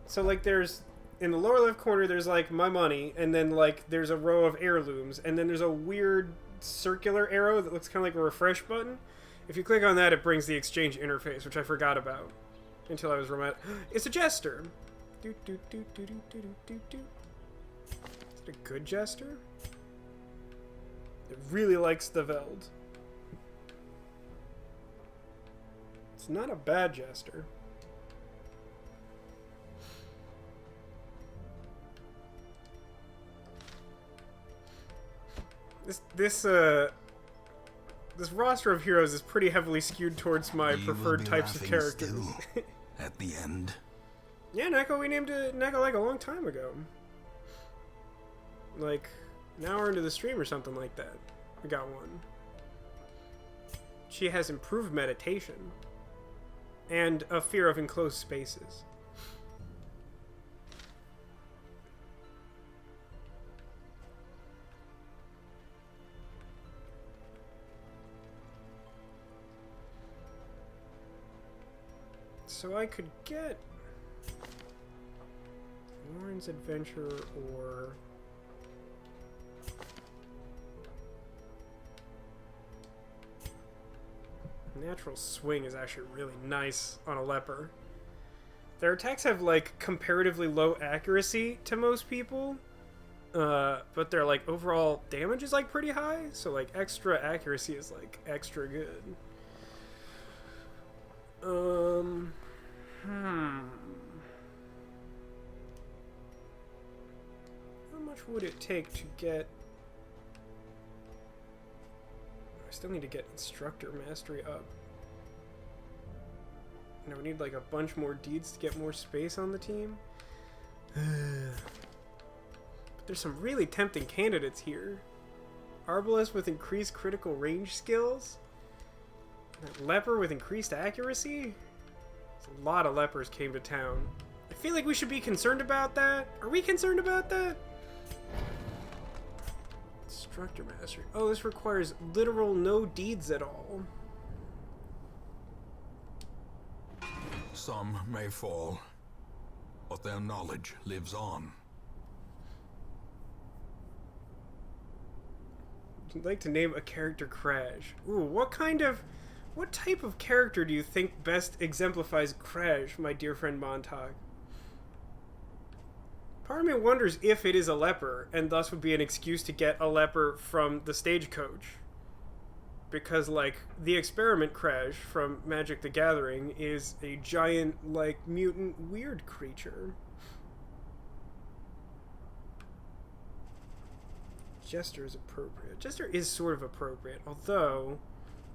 So, like, there's... In the lower left corner, there's, like, my money, and then, like, there's a row of heirlooms, and then there's a weird circular arrow that looks kind of like a refresh button. If you click on that, it brings the exchange interface, which I forgot about until I was reminded. It's a jester. Is it a good jester? It really likes the Veld. It's not a bad jester. This roster of heroes is pretty heavily skewed towards my preferred types of characters. At the end. Yeah, Neko, we named Neko like a long time ago. Like an hour into the stream or something like that. We got one. She has improved meditation and a fear of enclosed spaces. So I could get Warren's Adventure or Natural Swing is actually really nice on a leper. Their attacks have like comparatively low accuracy to most people, but their like overall damage is like pretty high, so like extra accuracy is like extra good. How much would it take to get... I still need to get Instructor Mastery up. And I would need like a bunch more deeds to get more space on the team. But there's some really tempting candidates here. Arbalest with increased critical range skills. That leper with increased accuracy? A lot of lepers came to town. I feel like we should be concerned about that. Are we concerned about that? Instructor Mastery. Oh, this requires literal no deeds at all. Some may fall, but their knowledge lives on. I'd like to name a character Crash. Ooh, what type of character do you think best exemplifies Crash, my dear friend Montauk? Part of me wonders if it is a leper, and thus would be an excuse to get a leper from the stagecoach. Because, like, the experiment Crash from Magic the Gathering is a giant, like, mutant weird creature. Jester is appropriate. Jester is sort of appropriate, although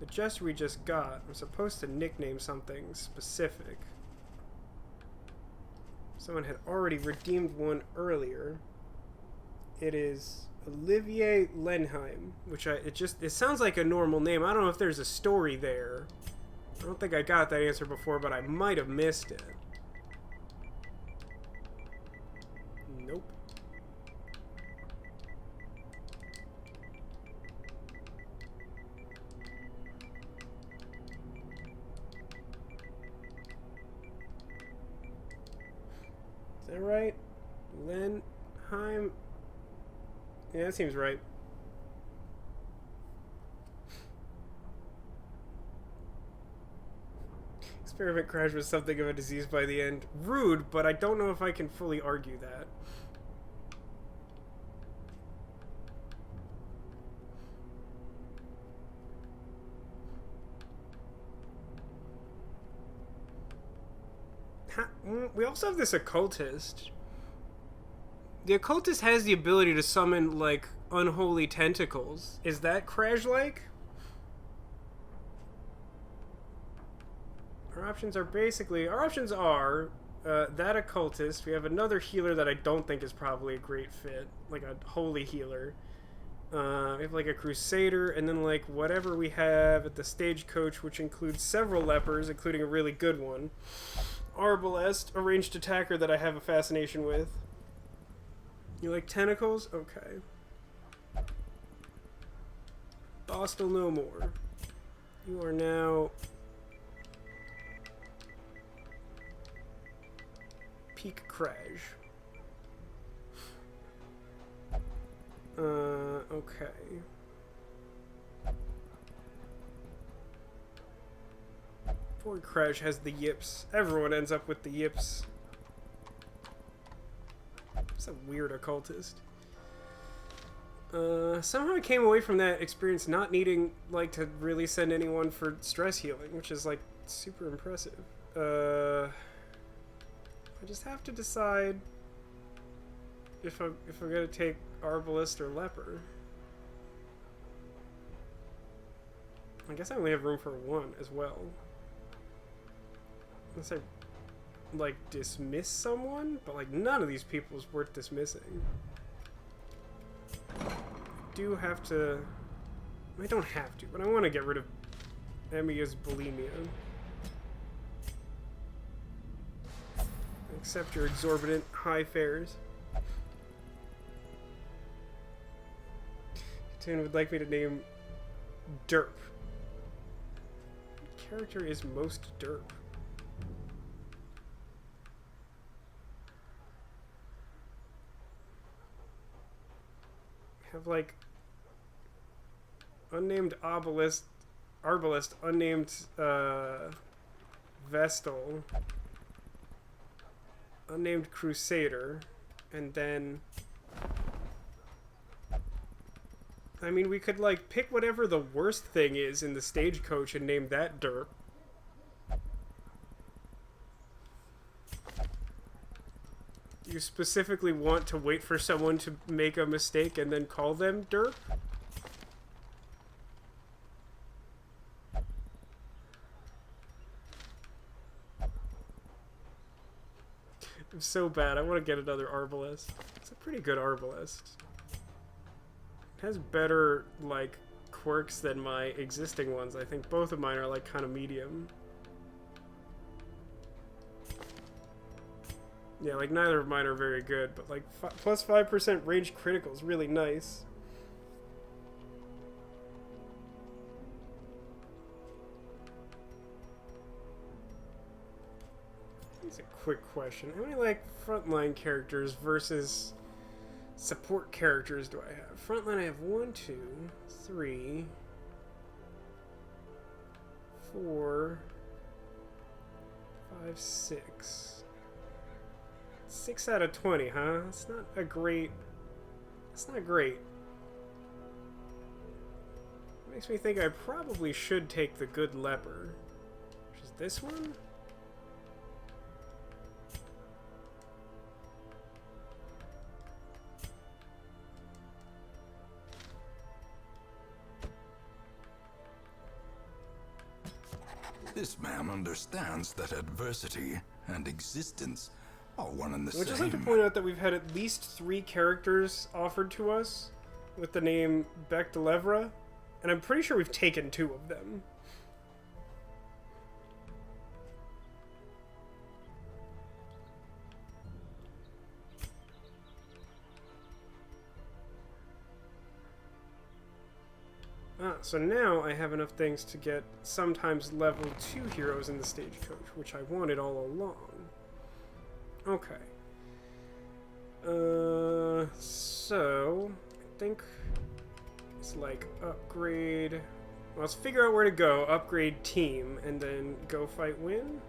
the Jester we just got, I'm supposed to nickname something specific. Someone had already redeemed one earlier. It is Olivier Lenheim, which it sounds like a normal name. I don't know if there's a story there. I don't think I got that answer before, but I might have missed it. Nope. Is that right? Lenheim? Yeah, that seems right. Experiment crash was something of a disease by the end. Rude, but I don't know if I can fully argue that. We also have this occultist. The occultist has the ability to summon, like, unholy tentacles. Is that Crash-like? Our options are that occultist. We have another healer that I don't think is probably a great fit, like a holy healer. We have like a crusader, and then like whatever we have at the stagecoach, which includes several lepers, including a really good one. Arbalest, a ranged attacker that I have a fascination with. You like tentacles? Okay. Bostel no more. You are now Peak Crash. Okay. Poor Crash has the yips. Everyone ends up with the yips. It's a weird occultist. Somehow I came away from that experience not needing, like, to really send anyone for stress healing, which is, like, super impressive. I just have to decide if I'm gonna take Arbalest or Leper. I guess I only have room for one as well. Unless I, like, dismiss someone? But, like, none of these people is worth dismissing. I do have to... I don't have to, but I want to get rid of Emiya's bulimia. Accept your exorbitant high fares. Tune would like me to name Derp. What character is most Derp? Have like unnamed Arbalest, unnamed Vestal, unnamed Crusader, and then I mean we could like pick whatever the worst thing is in the stagecoach and name that Derp. You specifically want to wait for someone to make a mistake and then call them Derp? I'm so bad. I want to get another Arbalest. It's a pretty good Arbalest. It has better, like, quirks than my existing ones. I think both of mine are, like, kind of medium. Yeah, like, neither of mine are very good, but, like, plus 5% range critical is really nice. Here's a quick question. How many, like, frontline characters versus support characters do I have? Frontline I have 1, 2, 3, 4, 5, 6. 6 out of 20, huh? That's not a great... That's not great. It makes me think I probably should take the good leper. Which is this one? This man understands that adversity and existence are one and the I would same. just like to point out that we've had at least 3 characters offered to us with the name Becdelevra, and I'm pretty sure we've taken 2 of them. So now I have enough things to get sometimes level 2 heroes in the stagecoach, which I wanted all along. Okay. So I think it's like upgrade. Well, let's figure out where to go, upgrade team, and then go fight win.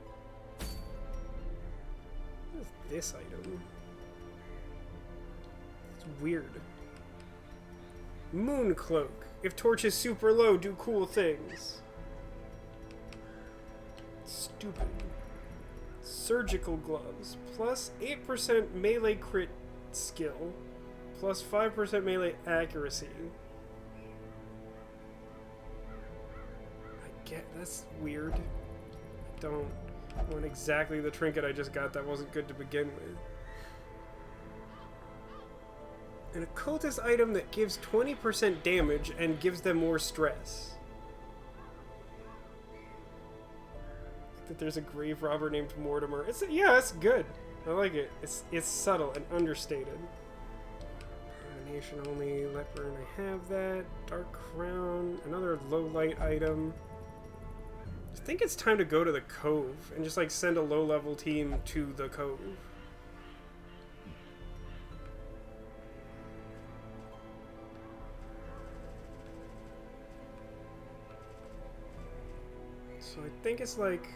What is this item? It's weird. Moon cloak. If torch is super low, do cool things. Stupid. Surgical gloves. Plus 8% melee crit skill. Plus 5% melee accuracy. I get that's weird. I don't want exactly the trinket I just got. That wasn't good to begin with. An occultist item that gives 20% damage and gives them more stress. That there's a grave robber named Mortimer. Yeah, it's good. I like it. It's subtle and understated. Animation only, leper, and I have that. Dark crown, another low light item. I think it's time to go to the cove and just like send a low level team to the cove. So I think it's like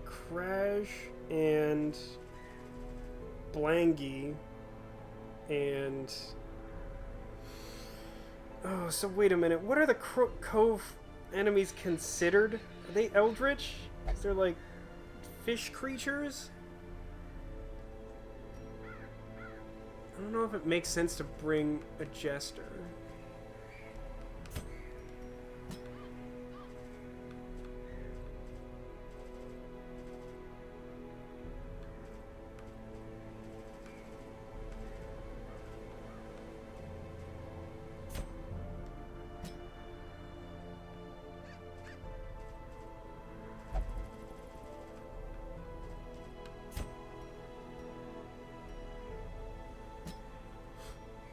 Crash and Blangy and oh, so wait a minute. What are the Cove enemies considered? Are they eldritch? 'Cause they're like fish creatures? I don't know if it makes sense to bring a jester.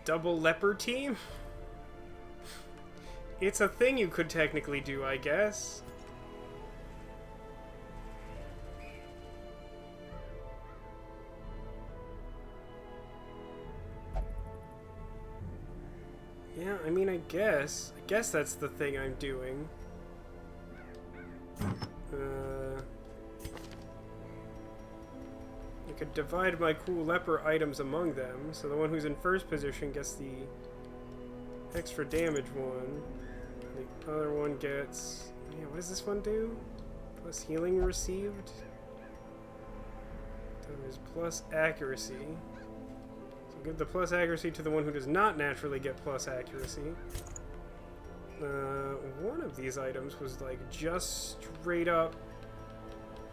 Double leper team? It's a thing you could technically do, I guess. Yeah, I mean, I guess that's the thing I'm doing. I could divide my cool leper items among them, so the one who's in first position gets the extra damage one. The other one gets... Yeah, what does this one do? Plus healing received? There's plus accuracy. So give the plus accuracy to the one who does not naturally get plus accuracy. One of these items was like just straight up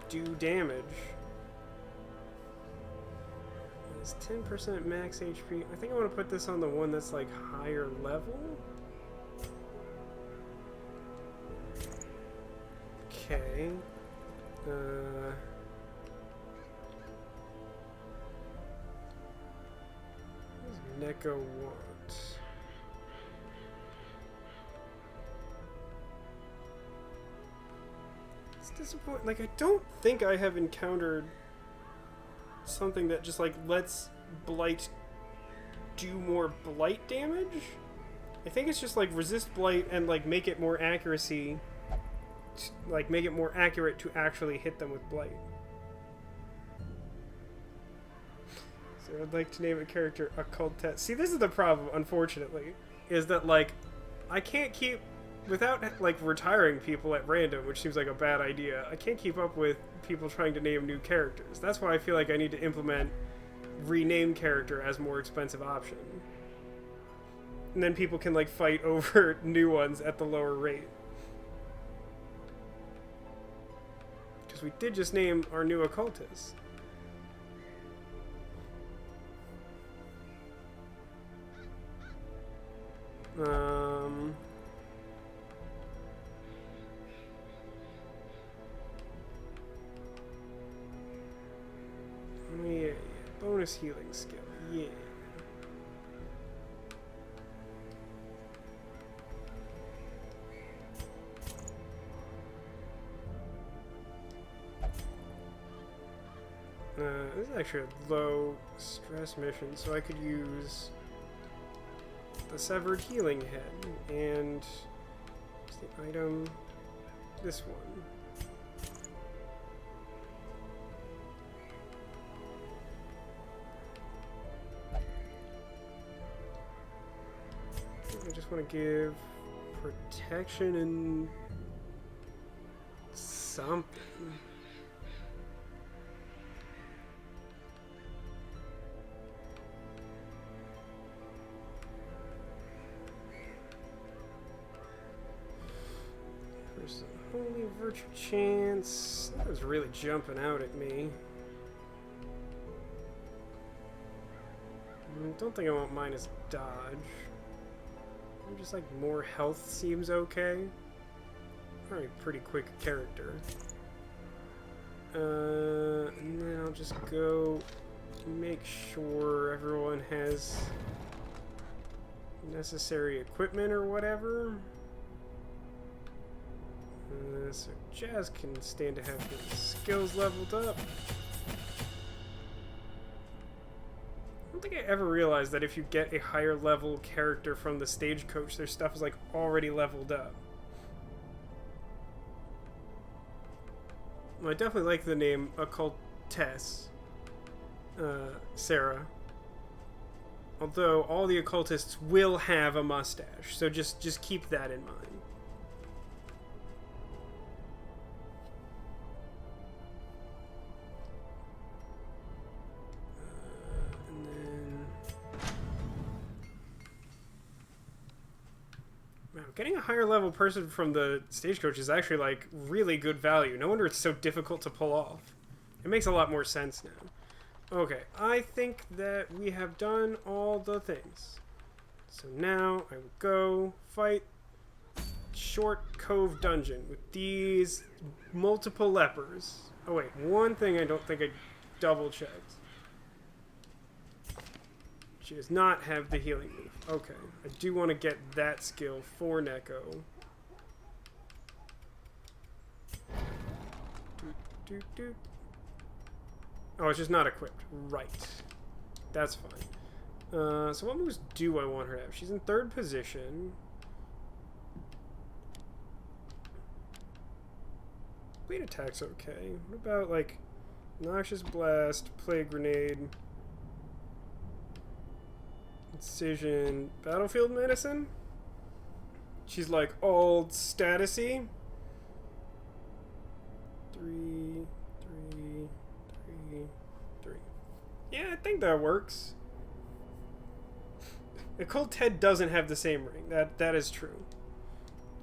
do damage. It's 10% max HP. I think I want to put this on the one that's like higher level. Okay. What does Neko want? It's disappointing. Like, I don't think I have encountered something that just like lets blight do more blight damage. I think it's just like resist blight and like make it more accuracy, like make it more accurate to actually hit them with blight. So I'd like to name a character Occultist. See, this is the problem, unfortunately, is that like I can't keep, without like retiring people at random, which seems like a bad idea, I can't keep up with people trying to name new characters. That's why I feel like I need to implement rename character as more expensive option. And then people can like fight over new ones at the lower rate. we did just name our new occultist. Yeah, bonus healing skill, yeah. This is actually a low stress mission, so I could use the severed healing head and what's the item? This one. I just want to give protection and something. There's a holy virtue chance. That was really jumping out at me. Don't think I want mine as dodge. I'm just like more health seems okay. Alright, pretty quick character. And then I'll just go make sure everyone has necessary equipment or whatever. So Jazz can stand to have his skills leveled up. I don't think I ever realized that if you get a higher level character from the stagecoach, their stuff is like already leveled up. Well, I definitely like the name Occultess, Sarah. Although all the occultists will have a mustache, so just keep that in mind. Getting a higher level person from the stagecoach is actually like really good value. No wonder it's so difficult to pull off. It makes a lot more sense now. Okay, I think that we have done all the things. So now I will go fight Short Cove Dungeon with these multiple lepers. Oh wait, one thing I don't think I double checked. She does not have the healing move. Okay, I do want to get that skill for Neko. Oh, it's just not equipped. Right. That's fine. So what moves do I want her to have? She's in 3rd position. Bleed attack's okay. What about, like, Noxious Blast, Plague Grenade... Incision, Battlefield Medicine? She's like all statusy. 3, 3, 3, 3. Yeah, I think that works. Occult Head doesn't have the same ring. That is true.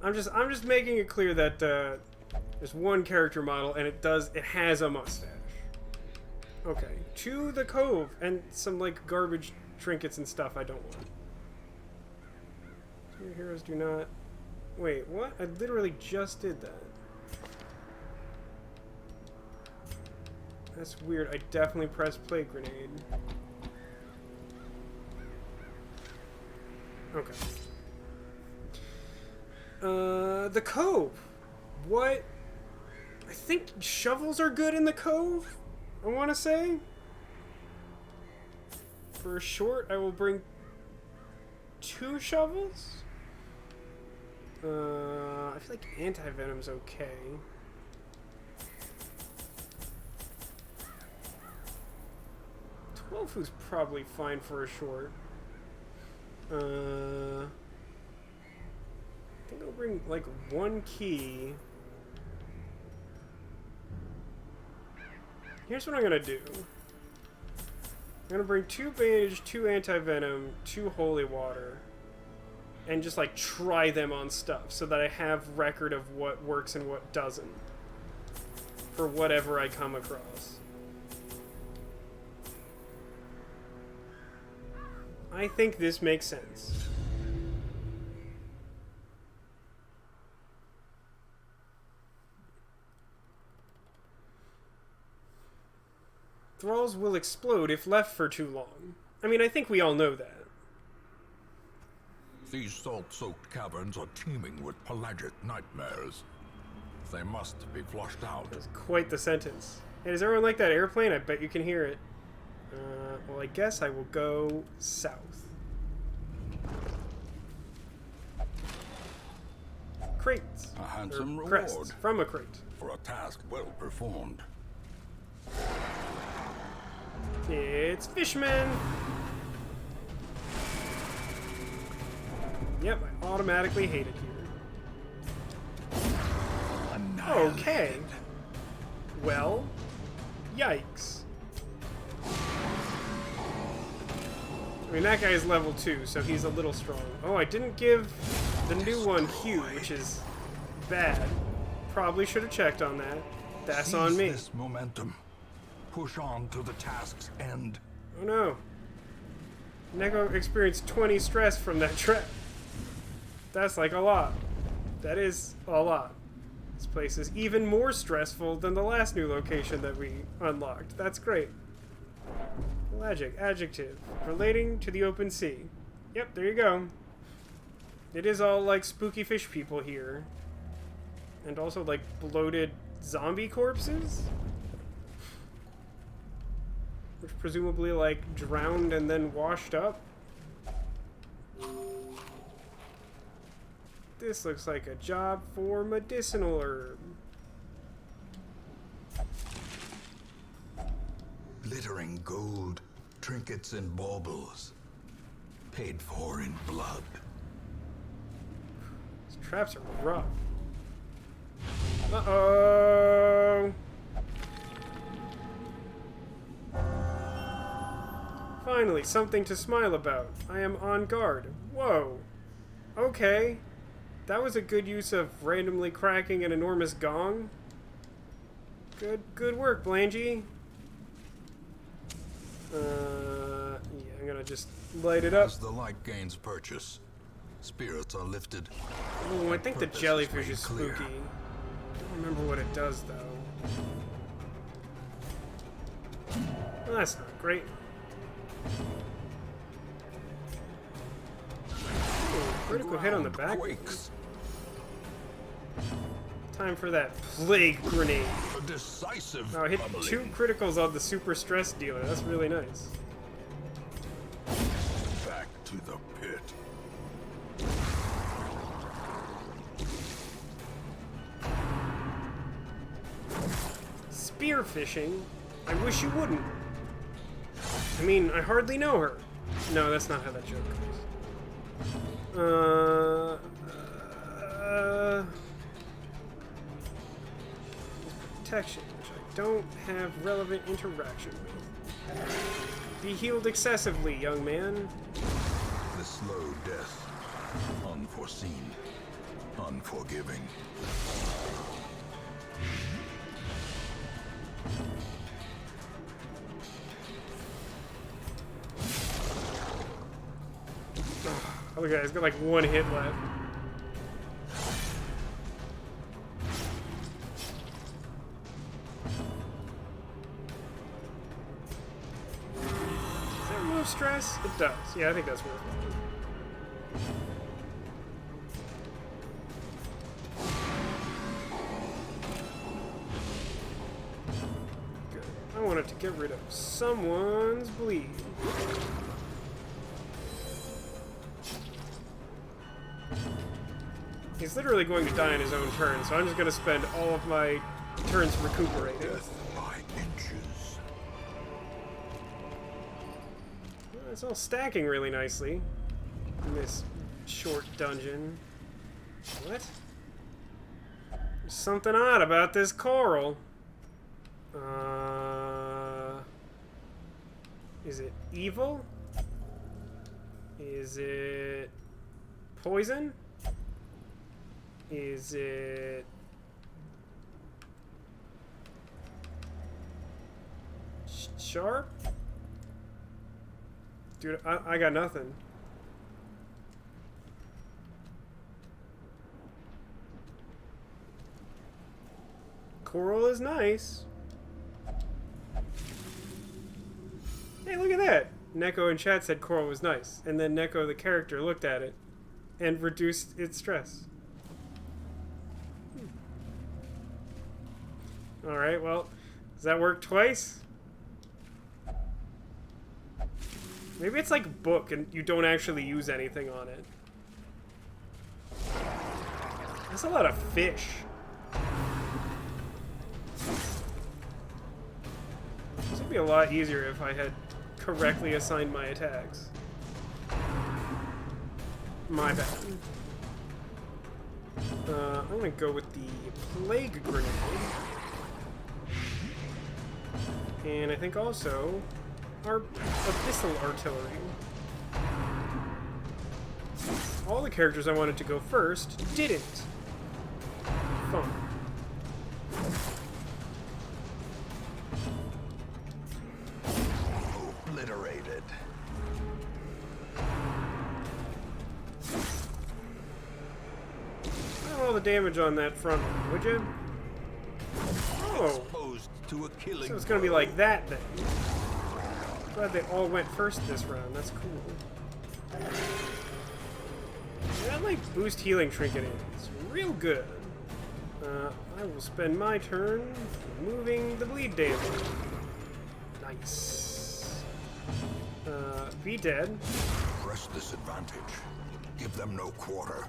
I'm just making it clear that there's one character model and it has a mustache. Okay, to the cove and some like garbage trinkets and stuff I don't want. Your heroes do not... Wait, what? I literally just did that. That's weird. I definitely pressed Plague Grenade. Okay. The Cove. What? I think shovels are good in the Cove, I want to say. For a short, I will bring 2 shovels. I feel like anti-venom's okay. Tofu's probably fine for a short. I think I'll bring like 1 key. Here's what I'm gonna do. I'm gonna bring 2 bandage, 2 anti-venom, 2 holy water, and just like try them on stuff so that I have record of what works and what doesn't for whatever I come across. I think this makes sense. Thralls will explode if left for too long. I mean, I think we all know that. These salt-soaked caverns are teeming with pelagic nightmares. They must be flushed out. That's quite the sentence. Hey, does everyone like that airplane? I bet you can hear it. Well, I guess I will go south. Crates. A handsome reward Crests from a crate. for a task well performed. It's Fishman! Yep, I automatically hate it here. Okay. Well, yikes. I mean, that guy is level 2, so he's a little strong. Oh, I didn't give the new one Hugh, which is bad. Probably should have checked on that. That's on me. This momentum. Push on to the task's end. Oh no. Neko experienced 20 stress from that trap. That's like a lot. That is a lot. This place is even more stressful than the last new location that we unlocked. That's great. Pelagic, adjective, relating to the open sea. Yep, there you go. It is all like spooky fish people here. And also like bloated zombie corpses? Which presumably like drowned and then washed up. This looks like a job for medicinal herb. Glittering gold, trinkets and baubles, paid for in blood. These traps are rough. Uh-oh! Finally, something to smile about. I am on guard. Whoa. Okay. That was a good use of randomly cracking an enormous gong. Good work, Blangy. Yeah, I'm gonna just light it up. As the light gains purchase, spirits are lifted. Oh, I think the Purpose jellyfish made is clear. spooky. I don't remember what it does, though. Well, that's not great. Ooh, critical hit on the back. Quakes. Time for that plague grenade. A decisive Oh, I hit pummeling. 2 criticals on the super stress dealer. That's really nice. Back to the pit. Spearfishing? I wish you wouldn't. I mean, I hardly know her. No, that's not how that joke goes. Protection, which I don't have relevant interaction with. Be healed excessively, young man. The slow death. Unforeseen. Unforgiving. Oh, look at that. He's got like 1 hit left. Does that remove stress? It does. Yeah, I think that's worth it. Good. I wanted to get rid of someone's bleed. He's literally going to die in his own turn, so I'm just going to spend all of my turns recuperating. Death by inches. Well, it's all stacking really nicely in this short dungeon. What? There's something odd about this coral. Is it evil? Is it poison? Is it Sharp? Dude, I got nothing. Coral is nice. Hey, look at that. Neko in chat said coral was nice. And then Neko, the character, looked at it and reduced its stress. Alright, well, does that work twice? Maybe it's like book and you don't actually use anything on it. That's a lot of fish. This would be a lot easier if I had correctly assigned my attacks. My bad. I'm gonna go with the plague grenade. And I think also our abyssal artillery. All the characters I wanted to go first didn't. Fun. Obliterated. All the damage on that front one, would you? Oh, Exposed to a killing so it's gonna be like that then. Glad they all went first this round. That's cool. That like boost healing trinket is real good. I will spend my turn moving the bleed damage. Nice. Be dead. Press this advantage. Give them no quarter.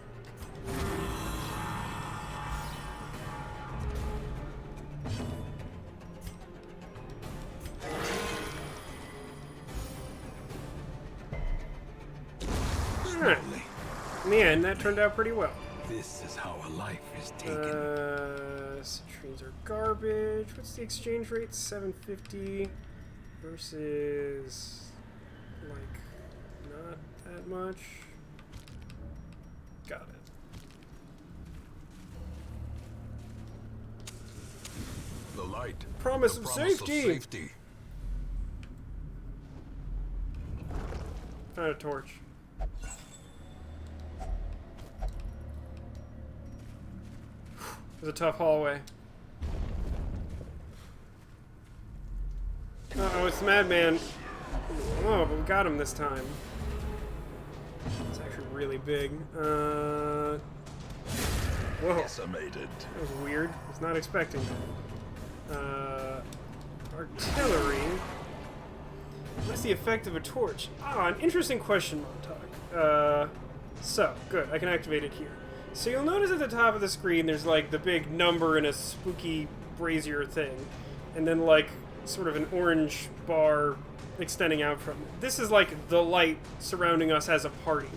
Alright. In the end, that turned out pretty well. This is how a life is taken. Citrines are garbage. What's the exchange rate? 750 versus like not that much. Got it. The light. Promise The of promise safety. Safety. Found a torch. It was a tough hallway. Uh-oh, it's the madman. Oh, but we got him this time. It's actually really big. Whoa. Decimated. That was weird. I was not expecting that. Artillery. What's the effect of a torch? Ah, an interesting question, Montauk. So, good. I can activate it here. So you'll notice at the top of the screen there's like the big number and a spooky brazier thing. And then like sort of an orange bar extending out from it. This is like the light surrounding us as a party.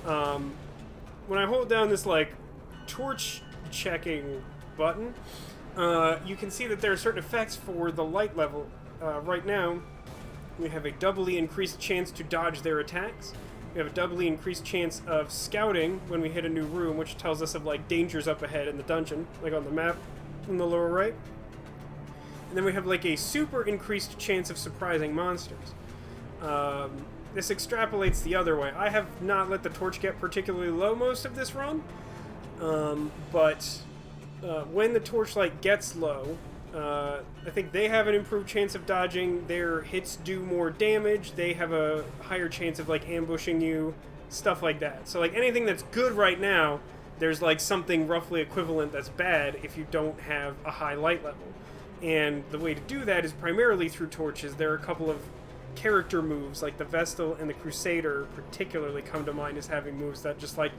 When I hold down this like torch checking button, you can see that there are certain effects for the light level. Right now, we have a doubly increased chance to dodge their attacks. We have a doubly increased chance of scouting when we hit a new room, which tells us of like dangers up ahead in the dungeon, like on the map in the lower right. And then we have like a super increased chance of surprising monsters. This extrapolates the other way. I have not let the torch get particularly low most of this run, but when the torchlight gets low, I think they have an improved chance of dodging. Their hits do more damage. They have a higher chance of like ambushing you, stuff like that. So like anything that's good right now, there's like something roughly equivalent that's bad if you don't have a high light level. And the way to do that is primarily through torches. There are a couple of character moves, like the Vestal and the Crusader particularly come to mind as having moves that just like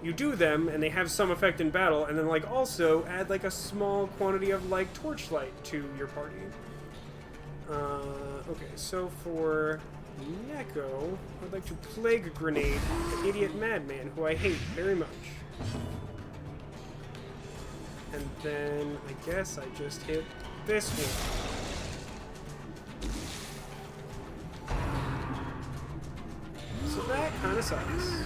you do them and they have some effect in battle, and then like also add like a small quantity of like torchlight to your party. Okay, so for Neko, I'd like to plague grenade the idiot madman who I hate very much. And then I guess I just hit this one. So that kind of sucks.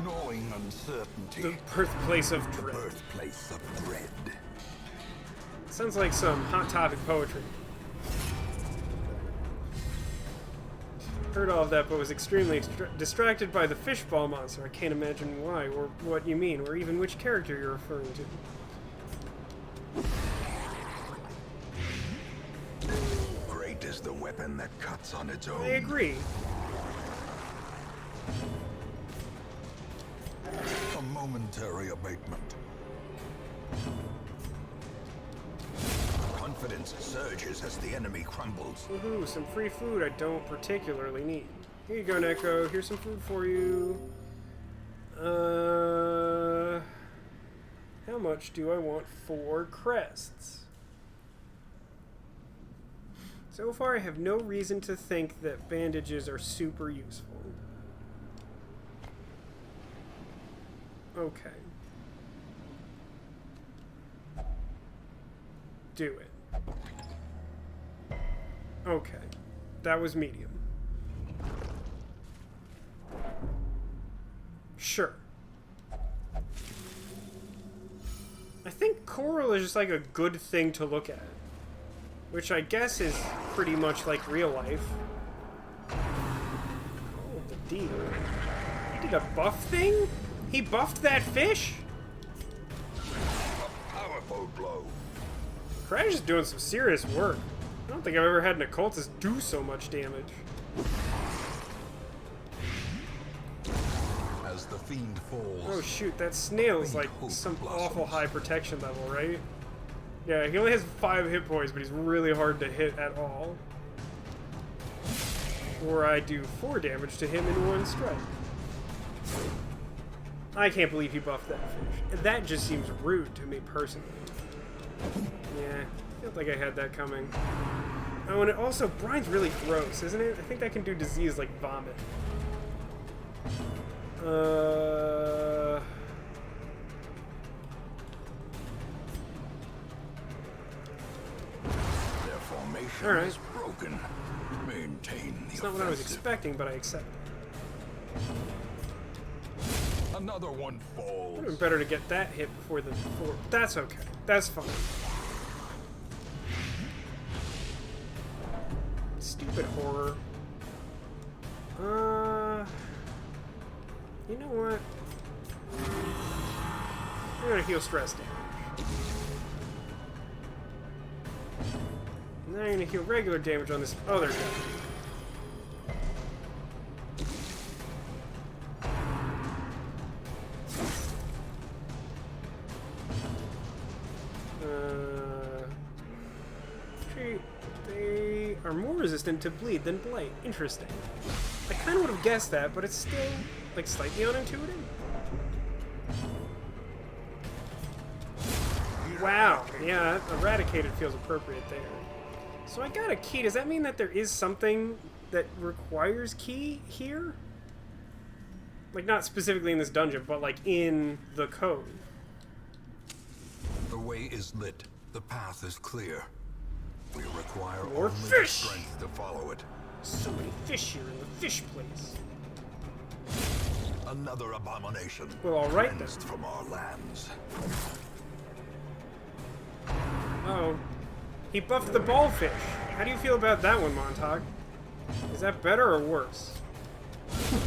Gnawing uncertainty. The birthplace of The dread. birthplace of dread. Sounds like some Hot Topic poetry. Heard all of that, but was extremely distracted by the fishball monster. I can't imagine why, or what you mean, or even which character you're referring to. Great is the weapon that cuts on its own. I agree. A momentary abatement. Confidence surges as the enemy crumbles. Woohoo, some free food I don't particularly need. Here you go, Neko. Here's some food for you. How much do I want for crests? So far, I have no reason to think that bandages are super useful. Okay. Do it. Okay. That was medium. Sure. I think coral is just like a good thing to look at. Which I guess is pretty much like real life. Oh, the D. He did a buff thing? He buffed that fish? A powerful blow. Crash is doing some serious work. I don't think I've ever had an occultist do so much damage. As the fiend falls. Oh shoot, that snail's like some awful high protection level, right? Yeah, he only has 5 hit points, but he's really hard to hit at all. Or I do 4 damage to him in 1 strike. I can't believe he buffed that fish. That just seems rude to me personally. Yeah, I felt like I had that coming. Oh, and it also, brine's really gross, isn't it? I think that can do disease like vomit. Their formation All right. is broken. Maintain the It's not what I was offensive. expecting, but I accept it. Another one falls. Would have been better to get that hit before the 4. That's okay. That's fine. Stupid horror. You know what? I'm gonna heal stress damage. And then I'm gonna heal regular damage on this other guy. They are more resistant to bleed than blight. Interesting. I kind of would have guessed that, but it's still, like, slightly unintuitive. Wow. Yeah, eradicated feels appropriate there. So I got a key. Does that mean that there is something that requires key here? Like, not specifically in this dungeon, but, like, in the code. The way is lit. The path is clear. We require More only the fish! strength to follow it. So many fish here in the fish place. Another abomination. Well, all right then. Cleansed from our lands. Uh-oh. He buffed the ballfish. How do you feel about that one, Montauk? Is that better or worse?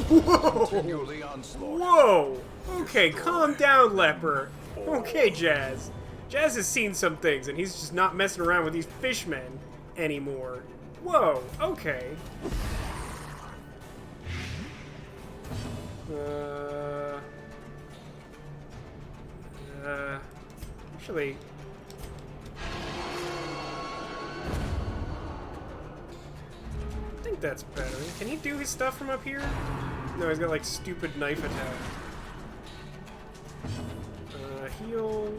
Whoa! Continue the onslaught. Whoa! Okay, calm down, Leper. Okay, Jazz. Jazz has seen some things, and he's just not messing around with these fishmen anymore. Whoa, okay. Actually... I think that's better. Can he do his stuff from up here? No, he's got, like, stupid knife attack. Heal...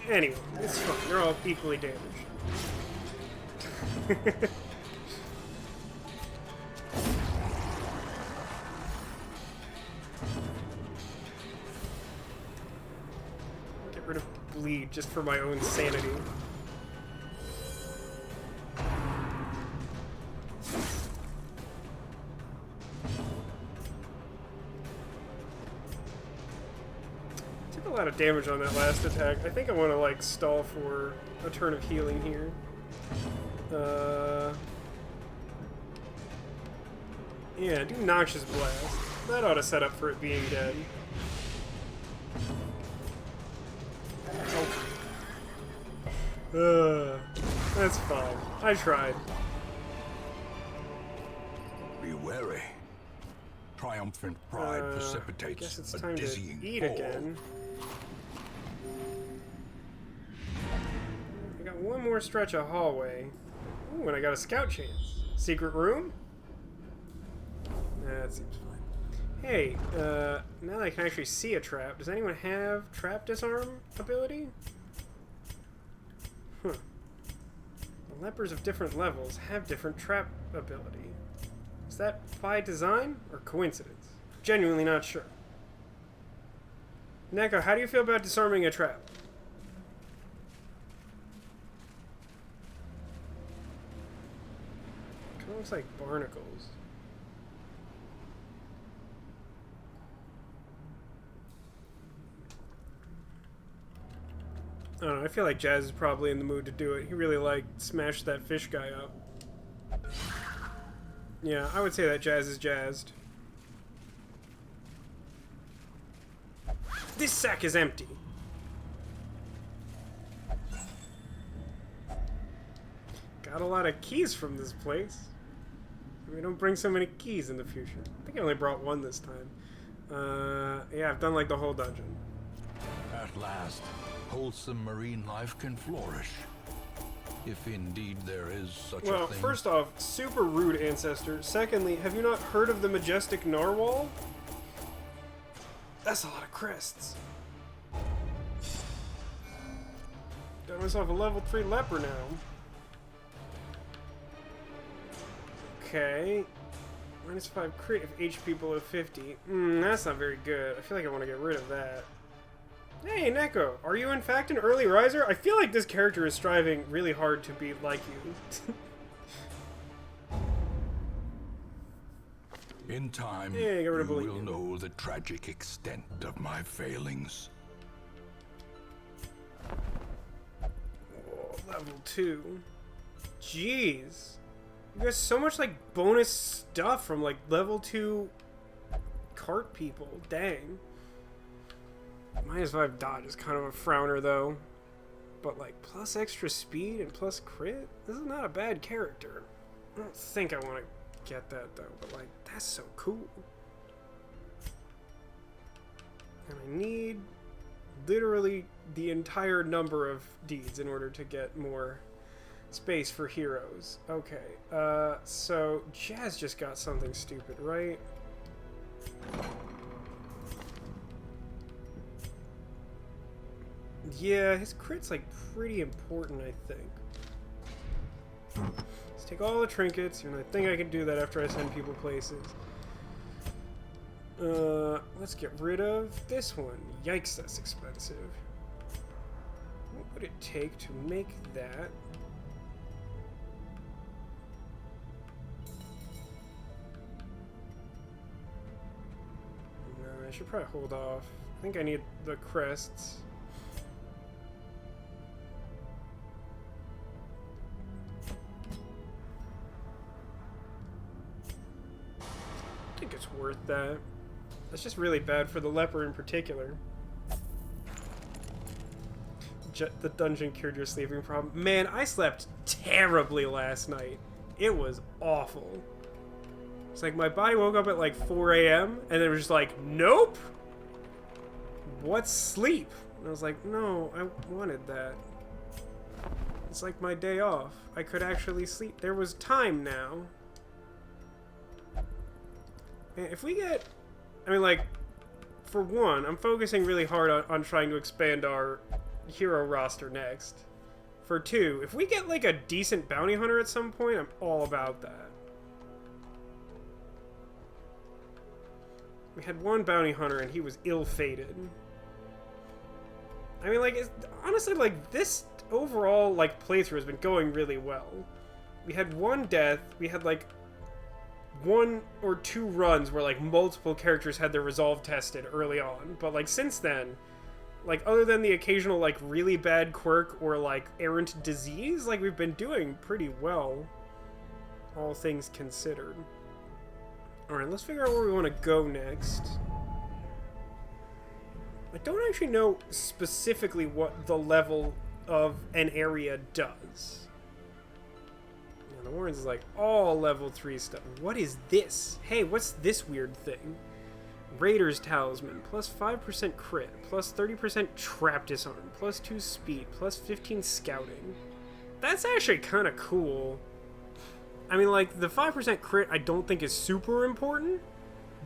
Anyway, it's fine. They're all equally damaged. Get rid of bleed just for my own sanity. Took a lot of damage on that last attack. I think I want to, like, stall for a turn of healing here. Yeah, do Noxious Blast. That ought to set up for it being dead. Oh. That's fine. I tried. Be wary. Triumphant pride I precipitates guess it's a time to dizzying eat fall. again. I got one more stretch of hallway. Ooh, and I got a scout chance. Secret room? That seems fine. Hey, now that I can actually see a trap, does anyone have trap disarm ability? Huh. The lepers of different levels have different trap ability. Is that by design or coincidence? Genuinely not sure. Neko, how do you feel about disarming a trap? Kind of looks like barnacles. I don't know, I feel like Jazz is probably in the mood to do it. He really, like, smashed that fish guy up. Yeah, I would say that Jazz is jazzed. This sack is empty. Got a lot of keys from this place. We don't bring so many keys in the future. I think I only brought one this time. Yeah, I've done like the whole dungeon. At last, wholesome marine life can flourish. If indeed there is such a Well, thing. first off, super rude ancestor. Secondly, have you not heard of the majestic narwhal? That's a lot of crests. Got myself a level 3 leper now. Okay. -5 crit if HP below 50. That's not very good. I feel like I want to get rid of that. Hey, Neko, are you in fact an early riser? I feel like this character is striving really hard to be like you. In time, Yeah, get rid of you bullying. will know the tragic extent of my failings. Oh, level 2. Jeez. You got so much, like, bonus stuff from, like, level 2 cart people. Dang. -5 dodge is kind of a frowner, though. But, like, plus extra speed and plus crit? This is not a bad character. I don't think I want to get that, though. But, like, that's so cool. And I need literally the entire number of deeds in order to get more space for heroes. Okay, so Jazz just got something stupid, right? Yeah, his crit's like pretty important, I think. Let's take all the trinkets, and I think I can do that after I send people places. Let's get rid of this one. Yikes, that's expensive. What would it take to make that? No, I should probably hold off. I think I need the crests. I think it's worth that. That's just really bad for the leper in particular. The dungeon cured your sleeping problem. Man, I slept terribly last night. It was awful. It's like my body woke up at like 4 a.m. and it was just like, nope! What's sleep? And I was like, no, I wanted that. It's like my day off. I could actually sleep. There was time now. Man, if we get... I mean, like, for one, I'm focusing really hard on trying to expand our hero roster next. For two, if we get, like, a decent bounty hunter at some point, I'm all about that. We had one bounty hunter, and he was ill-fated. I mean, like, honestly, like, this overall, like, playthrough has been going really well. We had one death, we had, like, 1 or 2 runs where, like, multiple characters had their resolve tested early on. But, like, since then, like, other than the occasional, like, really bad quirk or, like, errant disease, like, we've been doing pretty well, all things considered. Alright, let's figure out where we want to go next. I don't actually know specifically what the level of an area does. The Warrens is like all level 3 stuff. What is this? Hey, what's this weird thing? Raider's Talisman, plus 5% crit, plus 30% trap disarm, plus 2 speed, plus 15 scouting. That's actually kind of cool. I mean, like, the 5% crit I don't think is super important,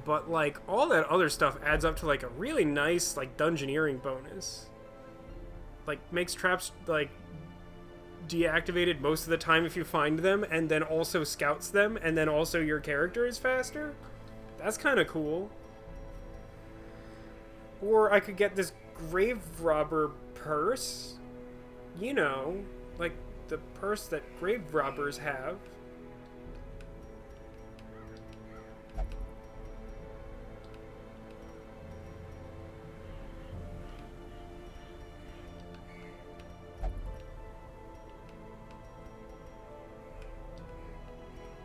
but, like, all that other stuff adds up to, like, a really nice, like, dungeoneering bonus. Like, makes traps, like, deactivated most of the time if you find them, and then also scouts them, and then also your character is faster. That's kind of cool. Or I could get this grave robber purse. You know, like the purse that grave robbers have.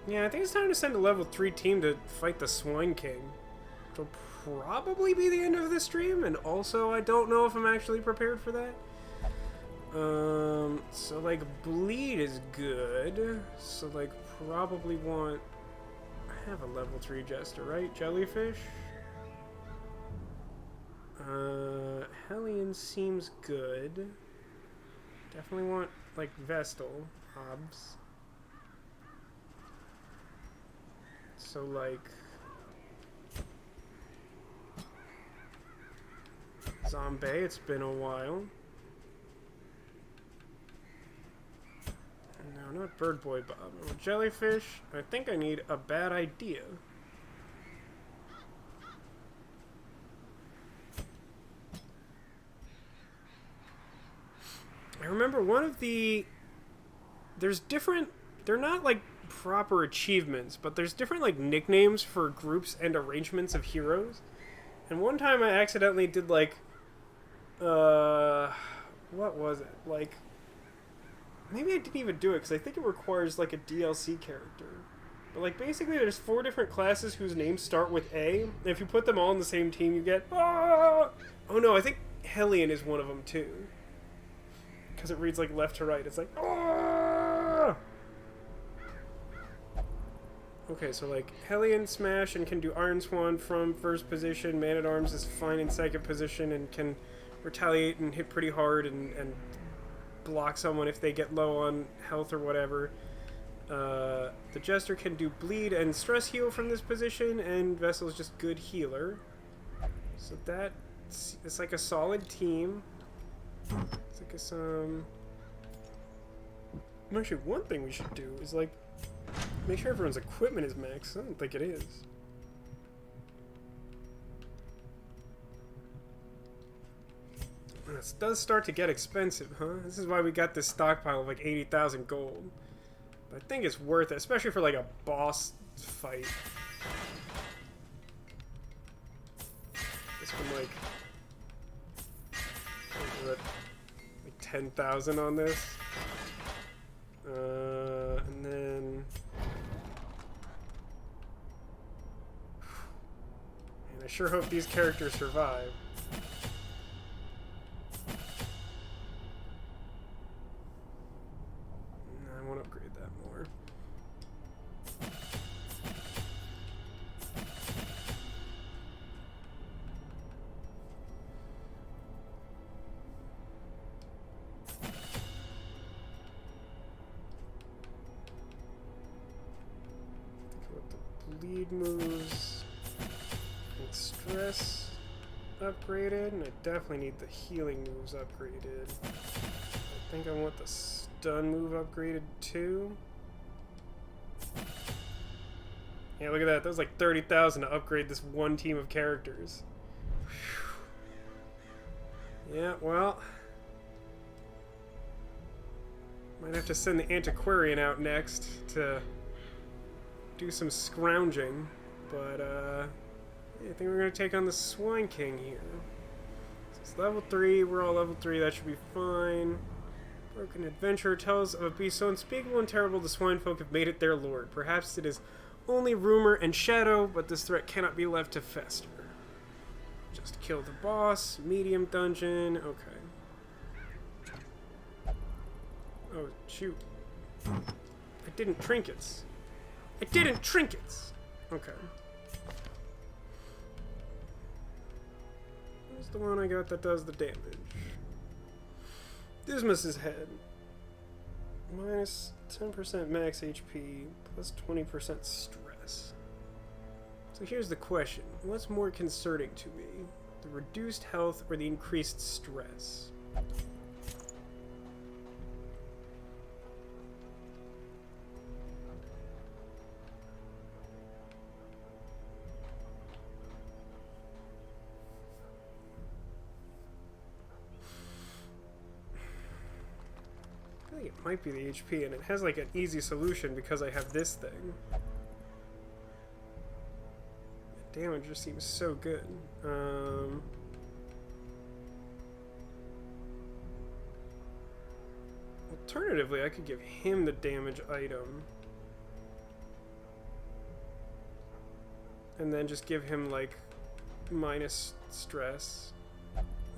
Yeah, I think it's time to send a level 3 team to fight the Swine King. It'll probably be the end of the stream, and also I don't know if I'm actually prepared for that. So like bleed is good. So like probably want... I have a level 3 jester, right? Jellyfish? Hellion seems good. Definitely want like Vestal, Hobbs. So like Zombie, it's been a while. No, not Bird Boy Bob. No, Jellyfish. I think I need a bad idea. I remember one of the... There's different... They're not like proper achievements, but there's different like nicknames for groups and arrangements of heroes. And one time I accidentally did like what was it? Like maybe I didn't even do it because I think it requires like a DLC character. But like basically there's 4 different classes whose names start with A, and if you put them all on the same team you get oh no, I think Hellion is one of them too. Because it reads like left to right. It's like ah! Okay, so like Hellion smash and can do Iron Swan from first position. Man-at-Arms is fine in second position and can retaliate and hit pretty hard and block someone if they get low on health or whatever. The Jester can do bleed and stress heal from this position, and Vestal is just good healer. So it's like a solid team. It's like some... Actually, one thing we should do is like make sure everyone's equipment is max. I don't think it is. This does start to get expensive, huh? This is why we got this stockpile of like 80,000 gold. But I think it's worth it, especially for like a boss fight. This one like 10,000 on this. And then... Man, I sure hope these characters survive. I want to upgrade that more. Bleed moves and stress upgraded, and I definitely need the healing moves upgraded. I think I want the stun move upgraded too. Yeah, look at that. That was like 30,000 to upgrade this one team of characters. Whew. Yeah, well, might have to send the Antiquarian out next to do some scrounging, but yeah, I think we're gonna take on the Swine King here. So it's level 3, we're all level 3, that should be fine. Broken Adventurer tells of a beast so unspeakable and terrible the swine folk have made it their lord. Perhaps it is only rumor and shadow, but this threat cannot be left to fester. Just kill the boss. Medium dungeon. Okay. Oh, shoot. I didn't trinkets. I didn't trinkets! Okay. Where's the one I got that does the damage? Dismas's head. Minus 10% max HP, plus 20% stress. So here's the question. What's more concerning to me? The reduced health or the increased stress? I think it might be the HP, and it has like an easy solution because I have this thing. The damage just seems so good. Alternatively, I could give him the damage item. And then just give him like minus stress.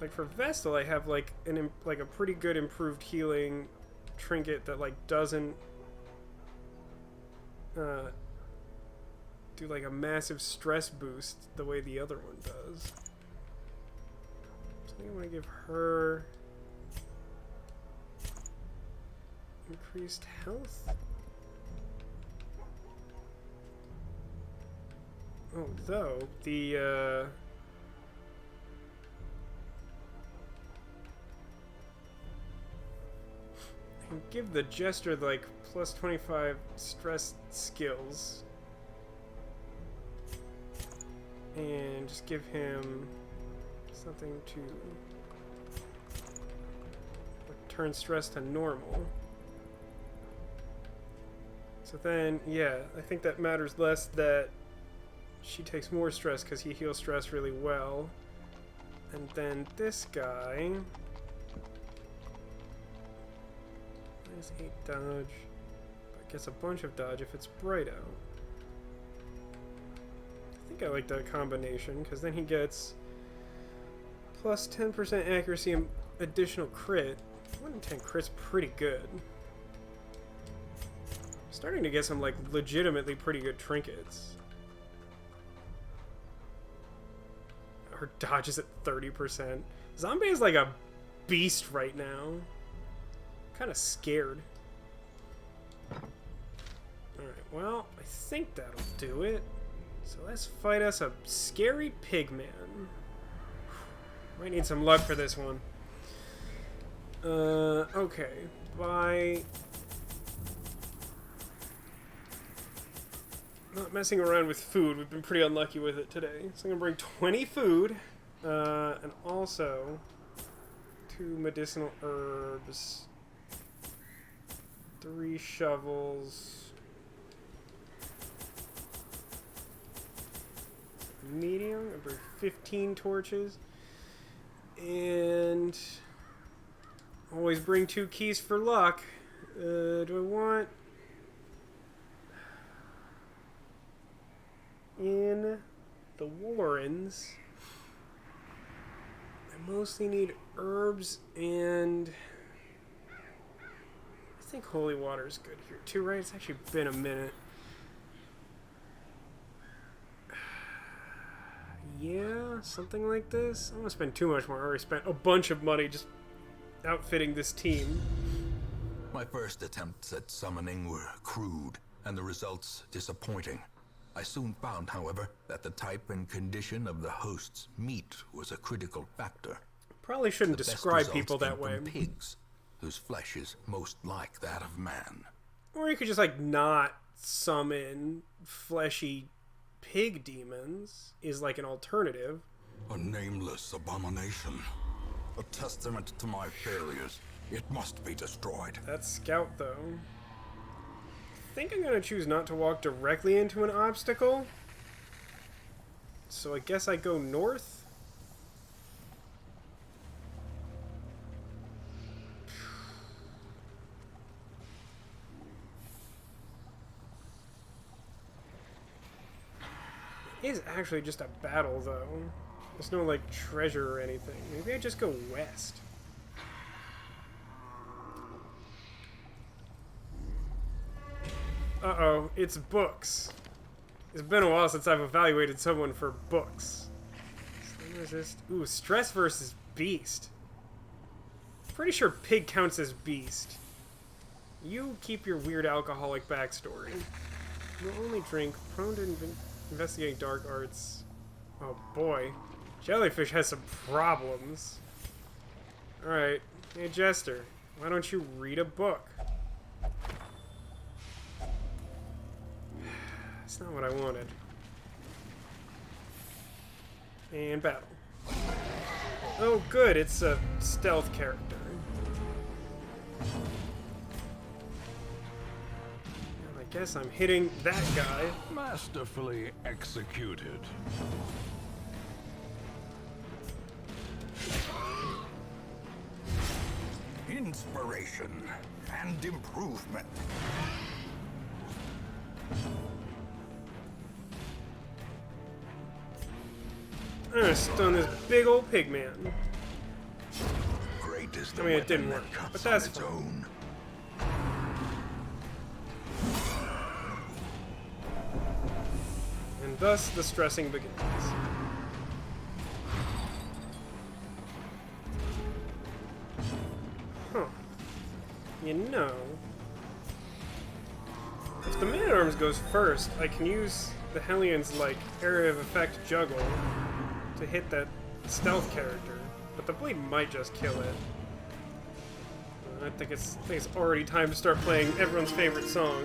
Like for Vestal, I have like a pretty good improved healing trinket that like doesn't do like a massive stress boost the way the other one does. So I think I'm gonna give her increased health. Oh, though the and give the Jester like plus 25 stress skills. And just give him something to turn stress to normal. So then, yeah, I think that matters less that she takes more stress because he heals stress really well. And then this guy... Minus 8 dodge, but gets a bunch of dodge if it's bright out. I think I like that combination, because then he gets plus 10% accuracy and additional crit. 1 in 10 crit's pretty good. I'm starting to get some like legitimately pretty good trinkets. Her dodge is at 30%. Zombie is like a beast right now. Kind of scared. Alright, well, I think that'll do it. So let's fight us a scary pigman. Might need some luck for this one. Okay. By not messing around with food, we've been pretty unlucky with it today. So I'm gonna bring 20 food, and also 2 medicinal herbs. 3 shovels. Medium. I bring 15 torches. And always bring 2 keys for luck. Do I want... In the Warrens, I mostly need herbs and... I think holy water is good here too, right? It's actually been a minute. Yeah, something like this. I'm gonna spend too much more. I already spent a bunch of money just outfitting this team. My first attempts at summoning were crude, and the results disappointing. I soon found, however, that the type and condition of the host's meat was a critical factor. Probably shouldn't describe people that way. Pigs, whose flesh is most like that of man. Or you could just like not summon fleshy pig demons is like an alternative. A nameless abomination. A testament to my failures. It must be destroyed. That's Scout though. I think I'm gonna choose not to walk directly into an obstacle. So I guess I go north. is actually just a battle, though. There's no, like, treasure or anything. Maybe I just go west. Uh-oh, it's books. It's been a while since I've evaluated someone for books. Resist. Ooh, stress versus beast. Pretty sure pig counts as beast. You keep your weird alcoholic backstory. You'll only drink, prone to investigating dark arts. Oh boy. Jellyfish has some problems. Alright. Hey, Jester. Why don't you read a book? That's not what I wanted. And battle. Oh good, it's a stealth character. I guess I'm hitting that guy. Masterfully executed. Inspiration and improvement. I'm gonna stun this big old pig man. Great is the I mean, it didn't weapon work, that cuts but that's on its fine. own. And thus the stressing begins. Huh. You know, if the man-at-arms goes first, I can use the Hellions like area of effect juggle to hit that stealth character, but the bleed might just kill it. I think it's already time to start playing everyone's favorite song.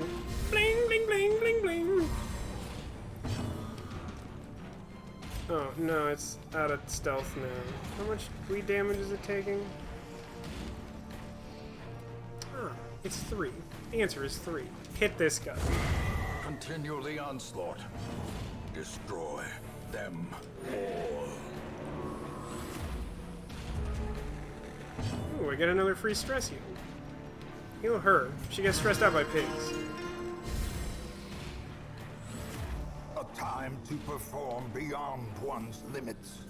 Bling, bling, bling, bling, bling. Oh, no, it's out of stealth now. How much bleed damage is it taking? Ah, it's 3. The answer is 3. Hit this guy. Continue the onslaught. Destroy them all. Ooh, I get another free stress heal. Heal her. She gets stressed out by pigs. A time to perform beyond one's limits.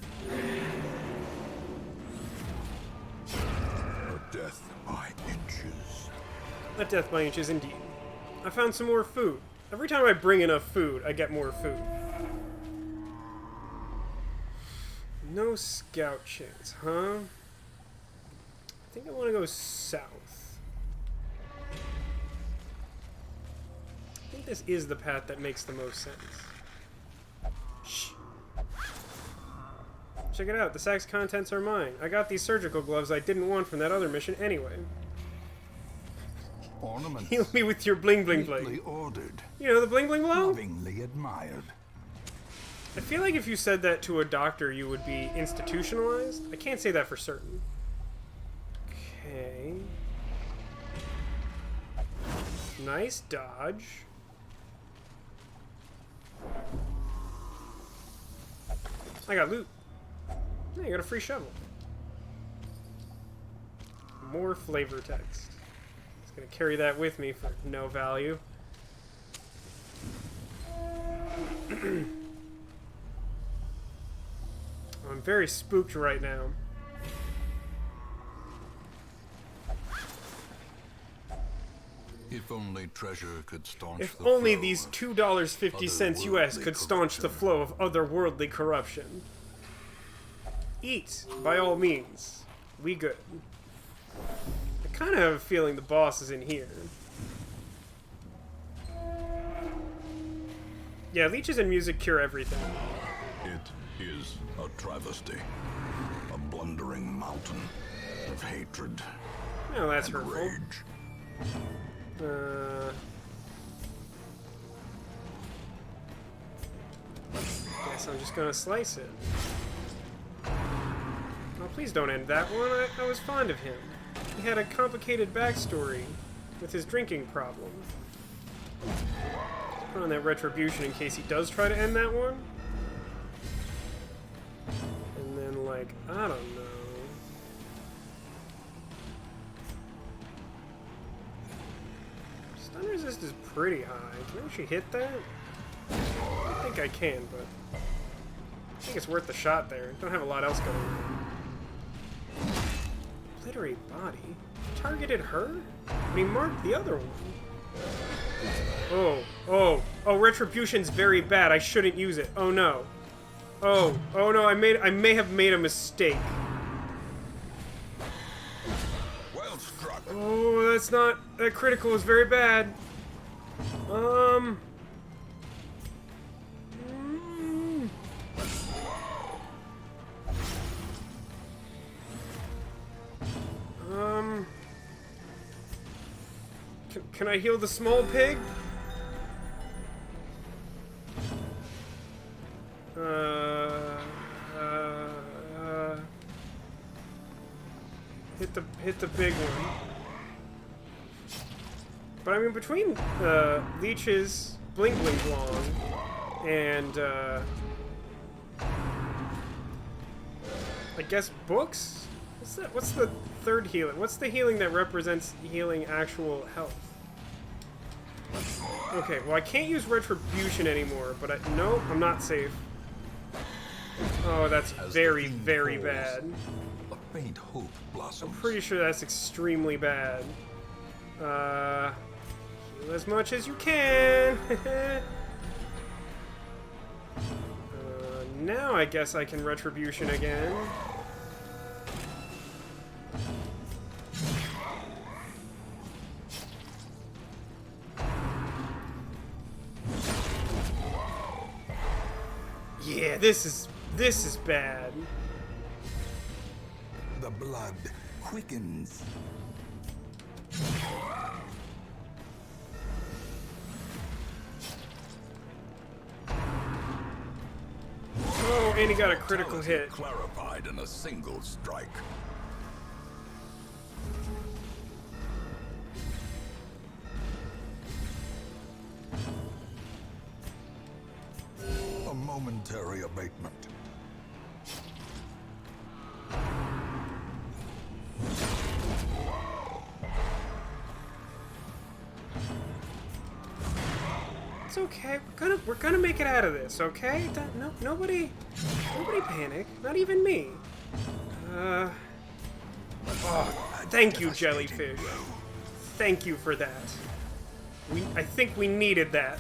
A death by inches. A death by inches indeed. I found some more food. Every time I bring enough food, I get more food. No scout chance, huh? I think I want to go south. I think this is the path that makes the most sense. Shh. Check it out. The sack's contents are mine. I got these surgical gloves I didn't want from that other mission anyway. Ornaments. Heal me with your bling bling Neatly blade. ordered. You know, the bling bling blow? Lovingly admired. I feel like if you said that to a doctor, you would be institutionalized. I can't say that for certain. Okay. Nice dodge. I got loot. Yeah, I got a free shovel. More flavor text. Just gonna carry that with me for no value. I'm very spooked right now. If only treasure could staunch If the only flow these of $2.50 US otherworldly could staunch the corruption. flow of otherworldly corruption. Eat, by all means. We good. I kind of have a feeling the boss is in here. Yeah, leeches and music cure everything. It is a travesty. A blundering mountain of hatred Well, that's and hurtful. rage. Guess I'm just gonna slice it. Oh, please don't end that one. I was fond of him. He had a complicated backstory with his drinking problem. Put on that retribution in case he does try to end that one. And then, like, I don't know. Stun resist is pretty high. Can I actually hit that? I think I can, but I think it's worth the shot there. Don't have a lot else going on. Obliterate body? Targeted her? And he marked the other one. Oh, Retribution's very bad. I shouldn't use it. Oh no. Oh no, I may have made a mistake. Well struck. Oh, that's not... That critical is very bad. Can I heal the small pig? Hit the big one. But I mean, between leeches, bling bling blong, and I guess books. What's that? What's the third healing? What's the healing that represents healing actual health? Okay, well I can't use Retribution anymore, but no, I'm not safe. Oh, that's very, very bad. A faint hope blossoms. I'm pretty sure that's extremely bad. Heal as much as you can. Now I guess I can Retribution again. Yeah, this is bad. The blood quickens. Oh, and he got a critical hit. Clarified in a single strike. A momentary abatement. It's okay. We're gonna make it out of this, okay? Nobody panic. Not even me. Oh, thank you, jellyfish. Thank you for that. I think we needed that.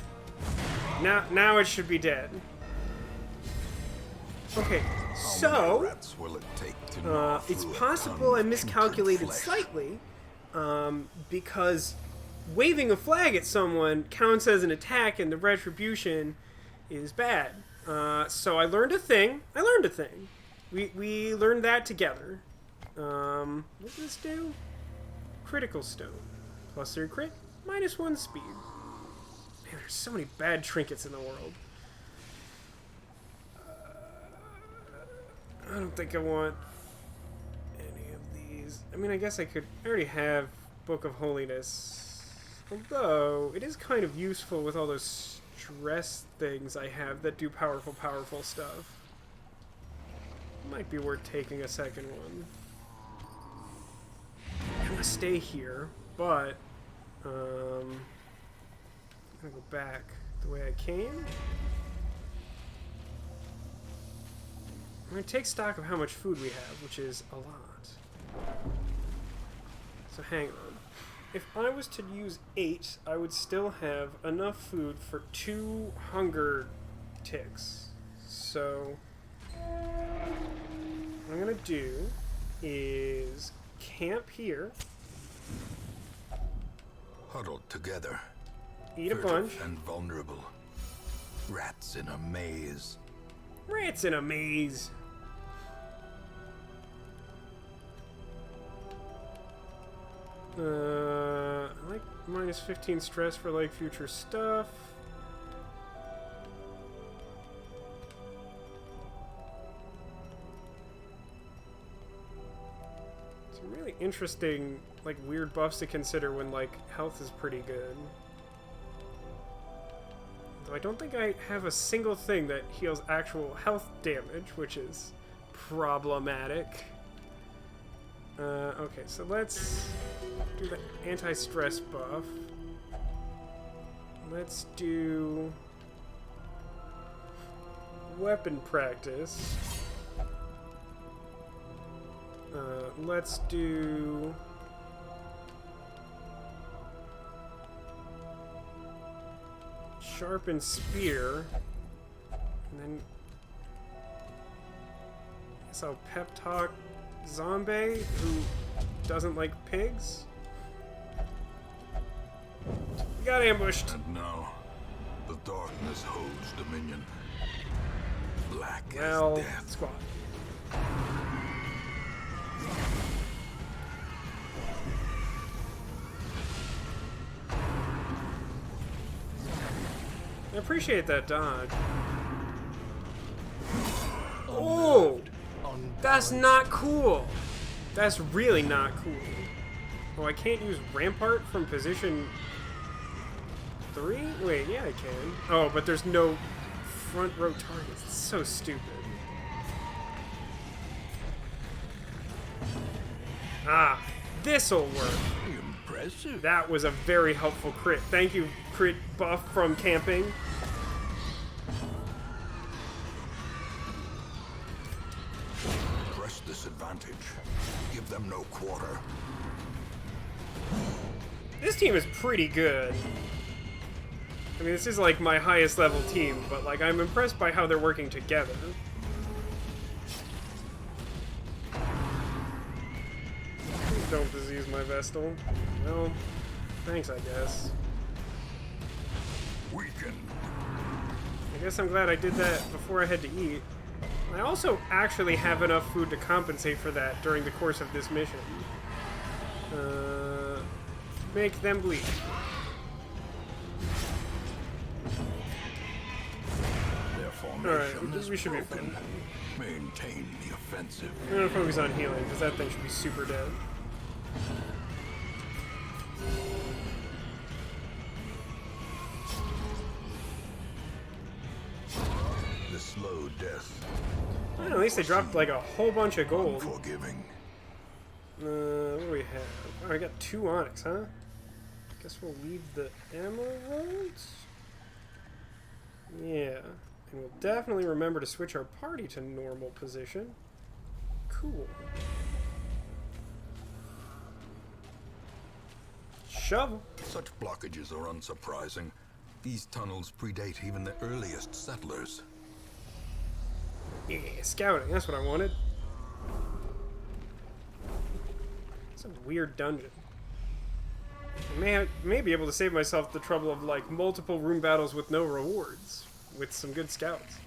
Now it should be dead. Okay, so it's possible I miscalculated slightly, because waving a flag at someone counts as an attack, and the Retribution is bad. So I learned a thing. We learned that together. What does this do? Critical stone. +3 crit, -1 speed. Man, there's so many bad trinkets in the world. I don't think I want any of these. I mean, I guess I could... I already have Book of Holiness. Although, it is kind of useful with all those stress things I have that do powerful stuff. Might be worth taking a second one. I'm gonna stay here, but... I'm gonna go back the way I came. I'm going to take stock of how much food we have, which is a lot. So hang on. If I was to use 8, I would still have enough food for 2 hunger ticks. So what I'm going to do is camp here. Huddled together. Eat a bunch. And vulnerable. Rats in a maze. Rats in a maze. I like -15 stress for like future stuff. Some really interesting, like, weird buffs to consider when, like, health is pretty good. Though I don't think I have a single thing that heals actual health damage, which is problematic. Okay, so let's do the anti-stress buff. Let's do weapon practice. Let's do... Sharpen spear. And then... I guess I'll pep talk Zombie, who doesn't like pigs. We got ambushed. And now, the darkness holds dominion. Black Well, as death. squad. I appreciate that dodge. Oh! That's not cool! That's really not cool. Oh, I can't use Rampart from position 3? Wait, yeah I can. Oh, but there's no front row targets. It's so stupid. Ah, this'll work. Impressive. That was a very helpful crit. Thank you, crit buff from camping. Press this advantage. Give them no quarter. This team is pretty good. I mean, this is like my highest level team, but like I'm impressed by how they're working together. Please don't disease my Vestal. Well, thanks, I guess. Weaken. I guess I'm glad I did that before I had to eat. I also actually have enough food to compensate for that during the course of this mission. Make them bleed. Their formation Alright, is we should be broken. fine. Maintain the offensive. I'm gonna focus on healing, because that thing should be super dead. The slow death. Well, at least they dropped like a whole bunch of gold. Unforgiving. What do we have? Oh, I got 2 onyx, huh? Guess we'll leave the emeralds? Yeah. And we'll definitely remember to switch our party to normal position. Cool. Shovel. Such blockages are unsurprising. These tunnels predate even the earliest settlers. Yeah, scouting. That's what I wanted. Some weird dungeon. I may be able to save myself the trouble of like multiple room battles with no rewards, with some good scouts.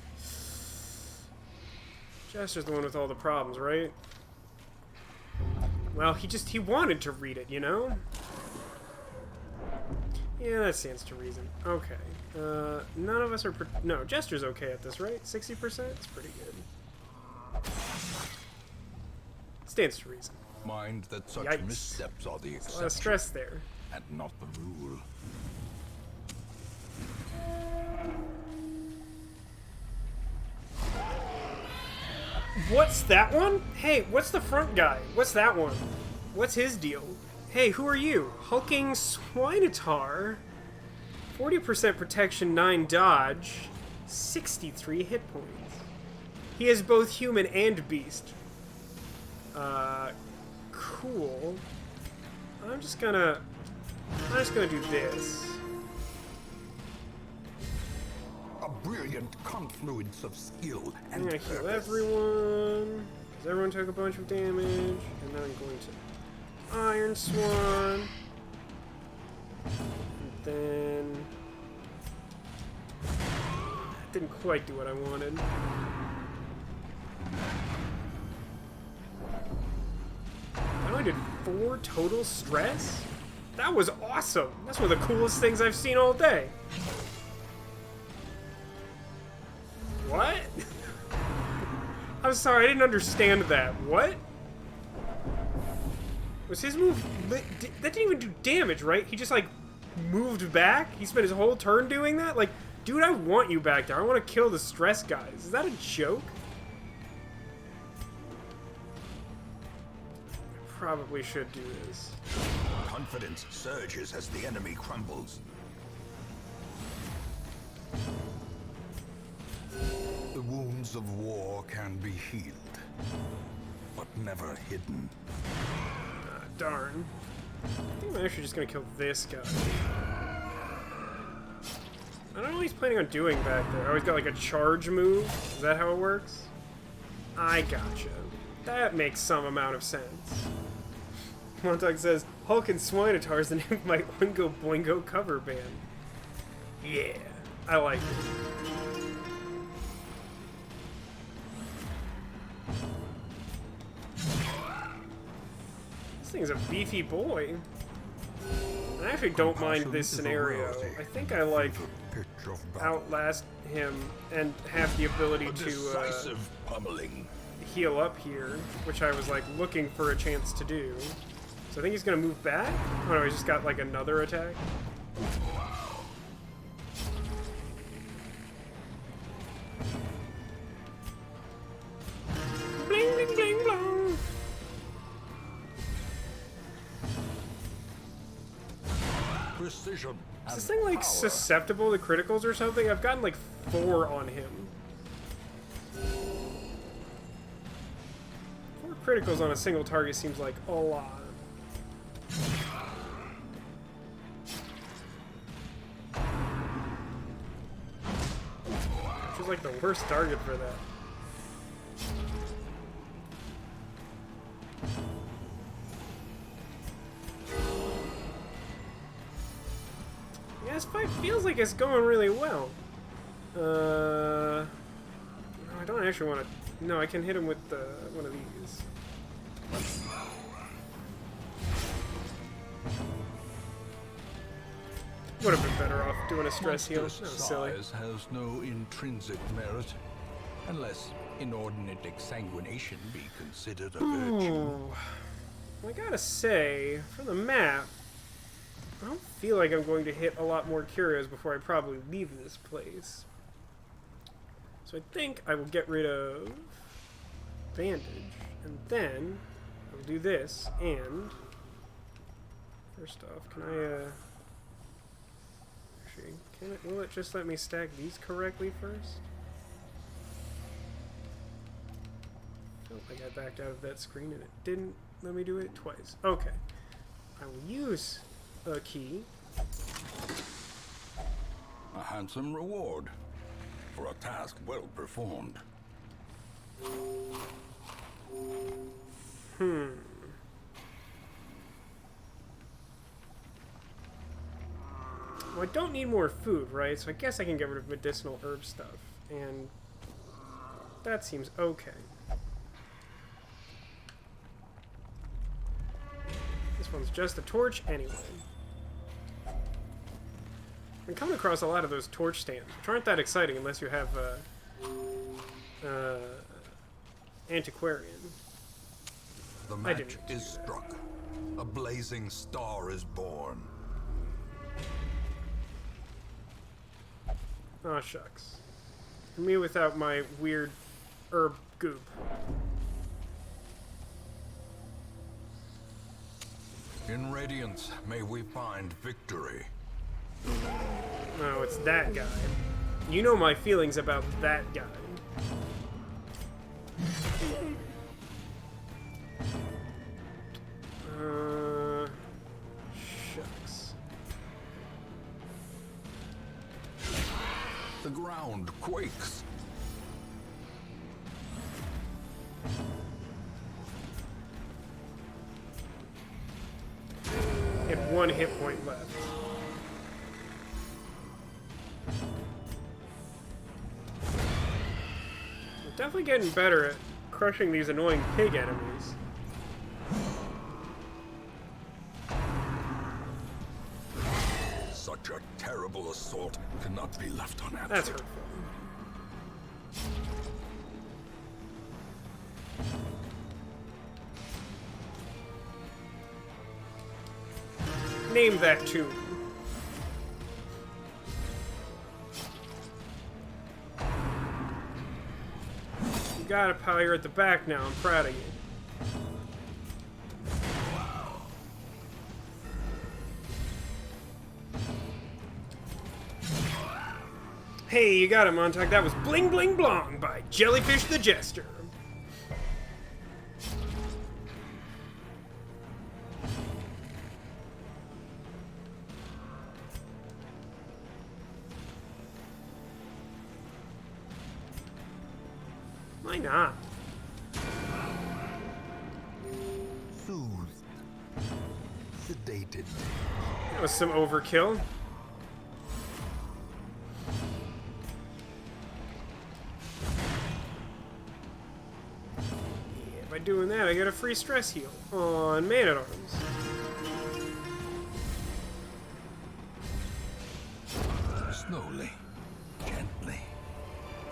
Jester's the one with all the problems, right? Well, he wanted to read it, you know? Yeah, that stands to reason. Okay. None of us are... No, Jester's okay at this, right? 60%? It's pretty good. Stands to reason. Mind that such Yikes. missteps are the A lot of exception stress there. and not the rule. What's that one? Hey, what's the front guy? What's that one? What's his deal? Hey, who are you? Hulking Swinotar. 40% protection, 9 dodge, 63 hit points. He is both human and beast. Cool. I'm just gonna do this. A brilliant confluence of skill I'm and gonna heal purpose. everyone. Because everyone took a bunch of damage. And then I'm going to Iron Swan. And then... That didn't quite do what I wanted. I only did 4 total stress? That was awesome! That's one of the coolest things I've seen all day. What? I'm sorry, I didn't understand that. What? Was his move... That didn't even do damage, right? He just, like, moved back? He spent his whole turn doing that? Like, dude, I want you back there. I want to kill the stress guys. Is that a joke? I probably should do this. Confidence surges as the enemy crumbles. The wounds of war can be healed, but never hidden. Darn. I think I'm actually just gonna kill this guy. I don't know what he's planning on doing back there. Oh, he's got like a charge move? Is that how it works? I gotcha. That makes some amount of sense. Montauk says, Hulk and Swinotar is the name of my Oingo Boingo cover band. Yeah, I like it. This thing's a beefy boy. I actually don't mind this scenario. I think I like outlast him and have the ability to heal up here, which I was like looking for a chance to do. So I think he's gonna move back. Oh no, he's just got like another attack. Bling bling bling blong. Precision. Is this thing like susceptible to criticals or something? I've gotten like 4 on him. 4 criticals on a single target seems like a lot. Feels like the worst target for that. Yeah, this fight feels like it's going really well. No, I don't actually want to. No, I can hit him with one of these. Would have been better off doing a stress heal. That was silly. Size has no intrinsic merit, unless inordinate exsanguination be considered a virtue. Well, I gotta say, for the map, I don't feel like I'm going to hit a lot more curios before I probably leave this place. So I think I will get rid of bandage, and then I'll do this, and first off, can I, actually, will it just let me stack these correctly first? I felt like I backed out of that screen and it didn't let me do it twice. Okay. I will use a key. A handsome reward for a task well performed. Well, I don't need more food, right? So I guess I can get rid of medicinal herb stuff. And that seems okay. This one's just a torch anyway. I've been coming across a lot of those torch stands, which aren't that exciting unless you have antiquarian. The match is struck. A blazing star is born. Aw, shucks. Me without my weird herb goop. In Radiance, may we find victory. Oh, it's that guy. You know my feelings about that guy. Shucks. The ground quakes. Had 1 hit point left. We're definitely getting better at crushing these annoying pig enemies. Such a terrible assault cannot be left unanswered. That's hurtful. Name that tune. You got it, pal. You're at the back now. I'm proud of you. Hey, you got it, Montauk. That was Bling Bling Blong by Jellyfish the Jester. Why not? Soothed. Sedated. That was some overkill. Yeah, by doing that, I get a free stress heal on Man-at-Arms. Slowly, gently.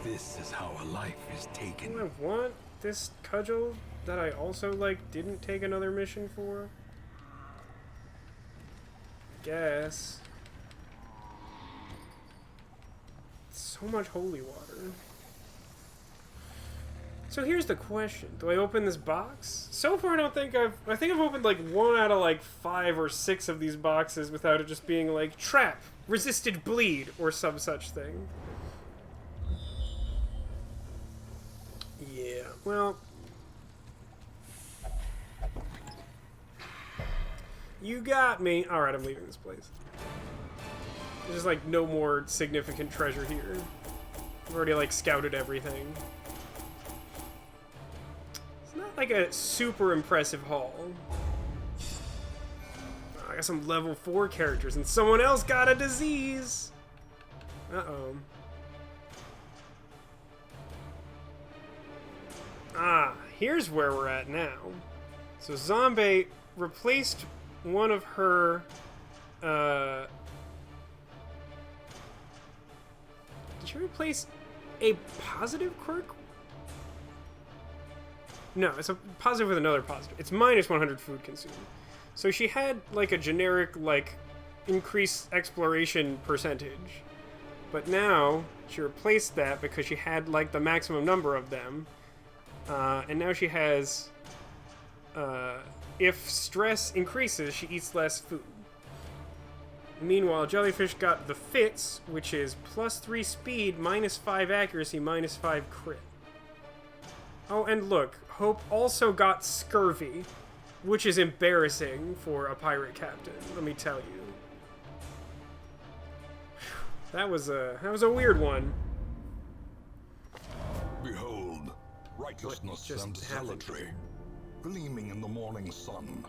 This is how a life is taken. Do I want this cudgel that I also, like, didn't take another mission for? Guess. So much holy water. So here's the question. Do I open this box? So far I think I've opened like 1 out of like 5 or 6 of these boxes without it just being like trap, resisted bleed, or some such thing. Yeah, well, you got me. Alright, I'm leaving this place. There's like no more significant treasure here. I've already like scouted everything. It's not like a super impressive haul. I got some level 4 characters and someone else got a disease. Uh-oh. Ah, here's where we're at now. So Zombie replaced one of her, did she replace a positive quirk? No, it's a positive with another positive. It's minus 100 food consumed. So she had, like, a generic, like, increased exploration percentage. But now, she replaced that because she had, like, the maximum number of them. And now she has, if stress increases, she eats less food. Meanwhile, Jellyfish got the Fits, which is plus 3 speed, minus 5 accuracy, minus 5 crit. Oh, and look, Hope also got Scurvy, which is embarrassing for a pirate captain, let me tell you. That was a weird one. Behold, righteousness just and happened? zealotry, gleaming in the morning sun.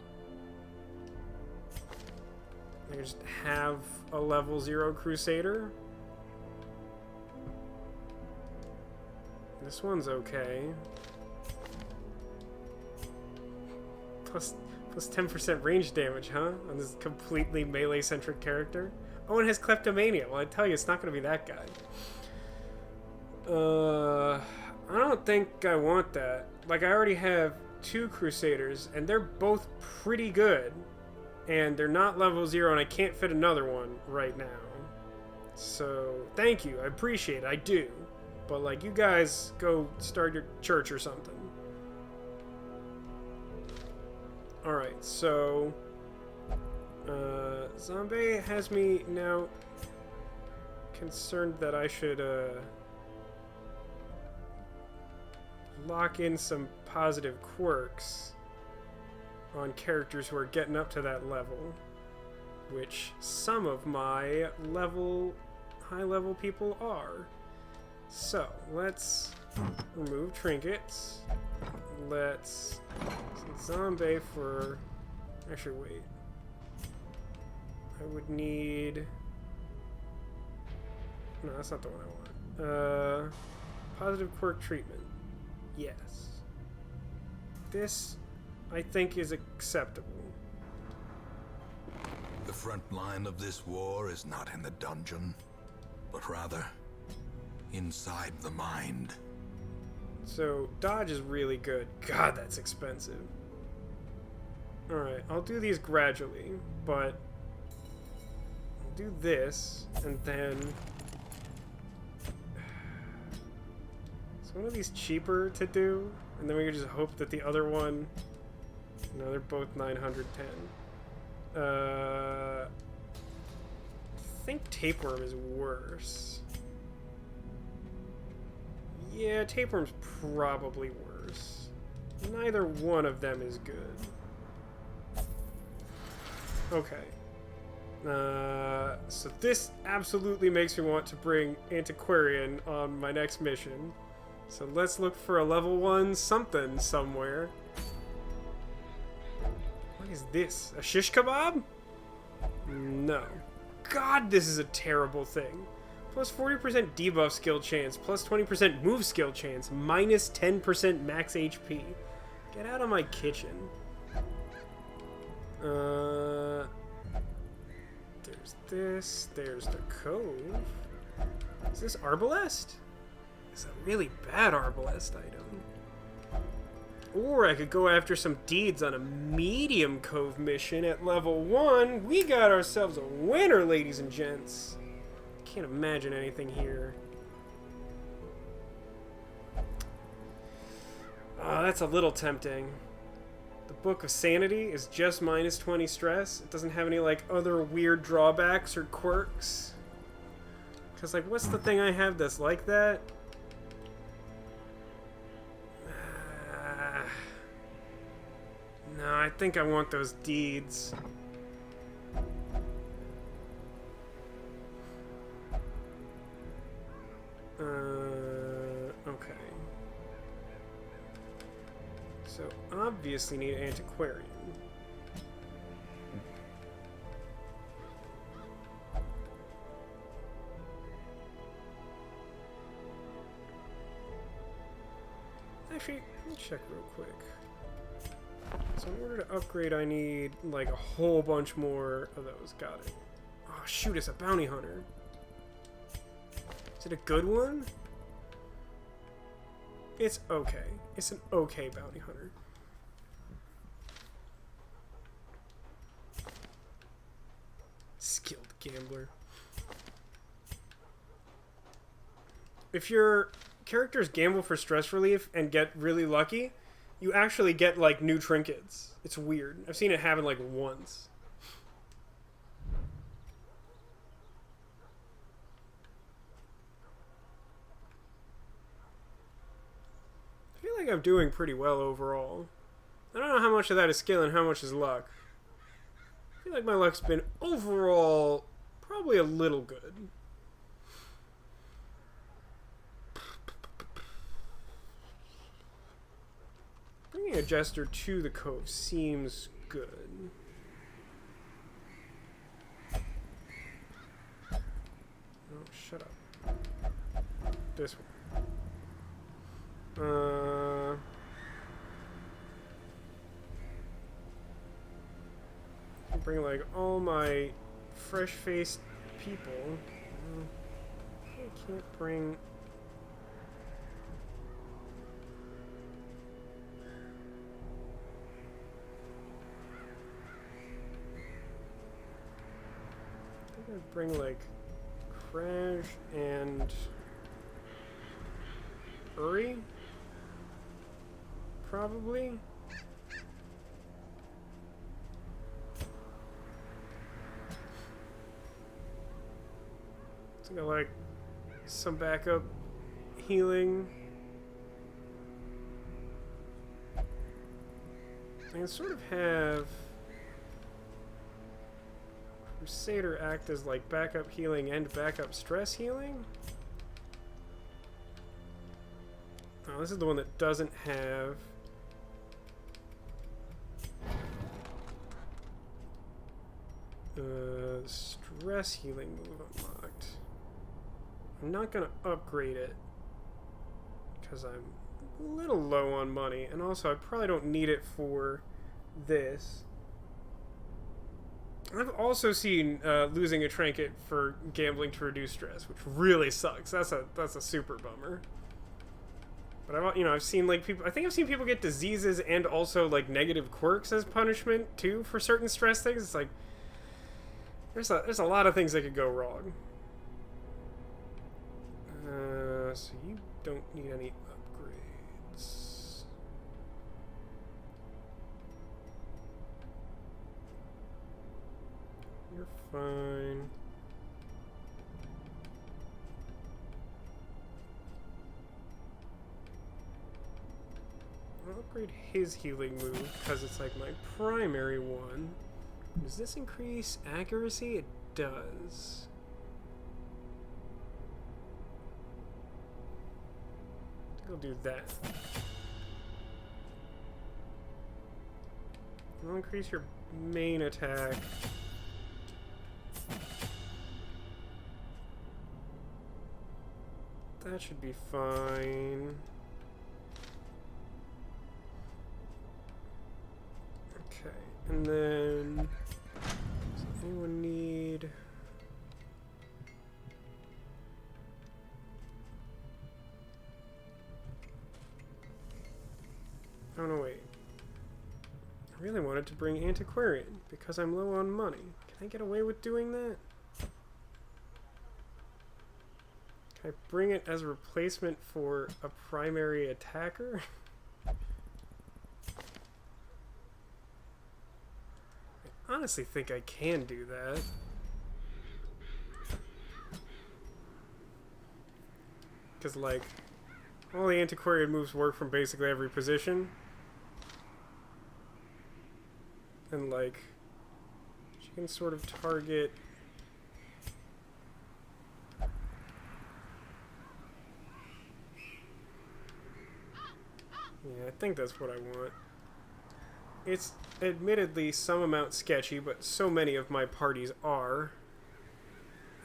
I just have a level 0 Crusader. This one's okay. Plus 10% range damage, huh? On this completely melee-centric character. Oh, and it has Kleptomania. Well, I tell you, it's not going to be that guy. I don't think I want that. Like, I already have 2 Crusaders, and they're both pretty good. And they're not level 0, and I can't fit another one right now. So, thank you. I appreciate it. I do. But, like, you guys go start your church or something. Alright, so... Zombie has me now concerned that I should, lock in some positive quirks on characters who are getting up to that level, which some of my high level people are. So let's remove trinkets. Let's Zombie for, actually wait, I would need, no, that's not the one I want. Positive quirk treatment, yes. This I think is acceptable. The front line of this war is not in the dungeon, but rather inside the mind. So dodge is really good. God, that's expensive. Alright, I'll do these gradually, but I'll do this, and then is one of these cheaper to do? And then we can just hope that the other one, no, they're both 910. I think Tapeworm is worse. Yeah, tapeworm's probably worse. Neither one of them is good. Okay. So this absolutely makes me want to bring Antiquarian on my next mission. So let's look for a level 1 something somewhere. What is this? A shish kebab? No. God, this is a terrible thing. Plus 40% debuff skill chance, plus 20% move skill chance, minus 10% max HP. Get out of my kitchen. There's this. There's the cove. Is this Arbalest? It's a really bad Arbalest item. Or I could go after some deeds on a medium cove mission at level 1. We got ourselves a winner, ladies and gents. Can't imagine anything here. Oh, that's a little tempting. The Book of Sanity is just minus 20 stress. It doesn't have any, like, other weird drawbacks or quirks. Because, like, what's the thing I have that's like that? No, I think I want those deeds. Okay. So, obviously need Antiquarian. Actually, let me check real quick. So in order to upgrade, I need, like, a whole bunch more of those. Got it. Oh, shoot, it's a bounty hunter. Is it a good one? It's okay. It's an okay bounty hunter. Skilled gambler. If your characters gamble for stress relief and get really lucky, you actually get, like, new trinkets. It's weird. I've seen it happen, like, once. I feel like I'm doing pretty well overall. I don't know how much of that is skill and how much is luck. I feel like my luck's been overall probably a little good. Bringing a jester to the cove seems good. Oh, shut up. This one. Bring, like, all my fresh-faced people. I can't bring... Bring, like, Crash and Uri, probably. I think I like some backup healing. I can sort of have Crusader act as, like, backup healing and backup stress healing. Oh, this is the one that doesn't have stress healing move unlocked. I'm not gonna upgrade it because I'm a little low on money, and also I probably don't need it for this. I've also seen losing a trinket for gambling to reduce stress, which really sucks. That's a super bummer. But I've seen, like, people. I think I've seen people get diseases and also, like, negative quirks as punishment too for certain stress things. It's like there's a lot of things that could go wrong. So you don't need any upgrades. You're fine. I'll upgrade his healing move because it's like my primary one. Does this increase accuracy? It does. I'll do that. I'll increase your main attack. That should be fine. Okay, and then does anyone need... Oh no, wait. I really wanted to bring Antiquarian because I'm low on money. Can I get away with doing that? Can I bring it as a replacement for a primary attacker? I honestly think I can do that. Because, like, all the Antiquarian moves work from basically every position. And, like, she can sort of target... Yeah, I think that's what I want. It's admittedly some amount sketchy, but so many of my parties are.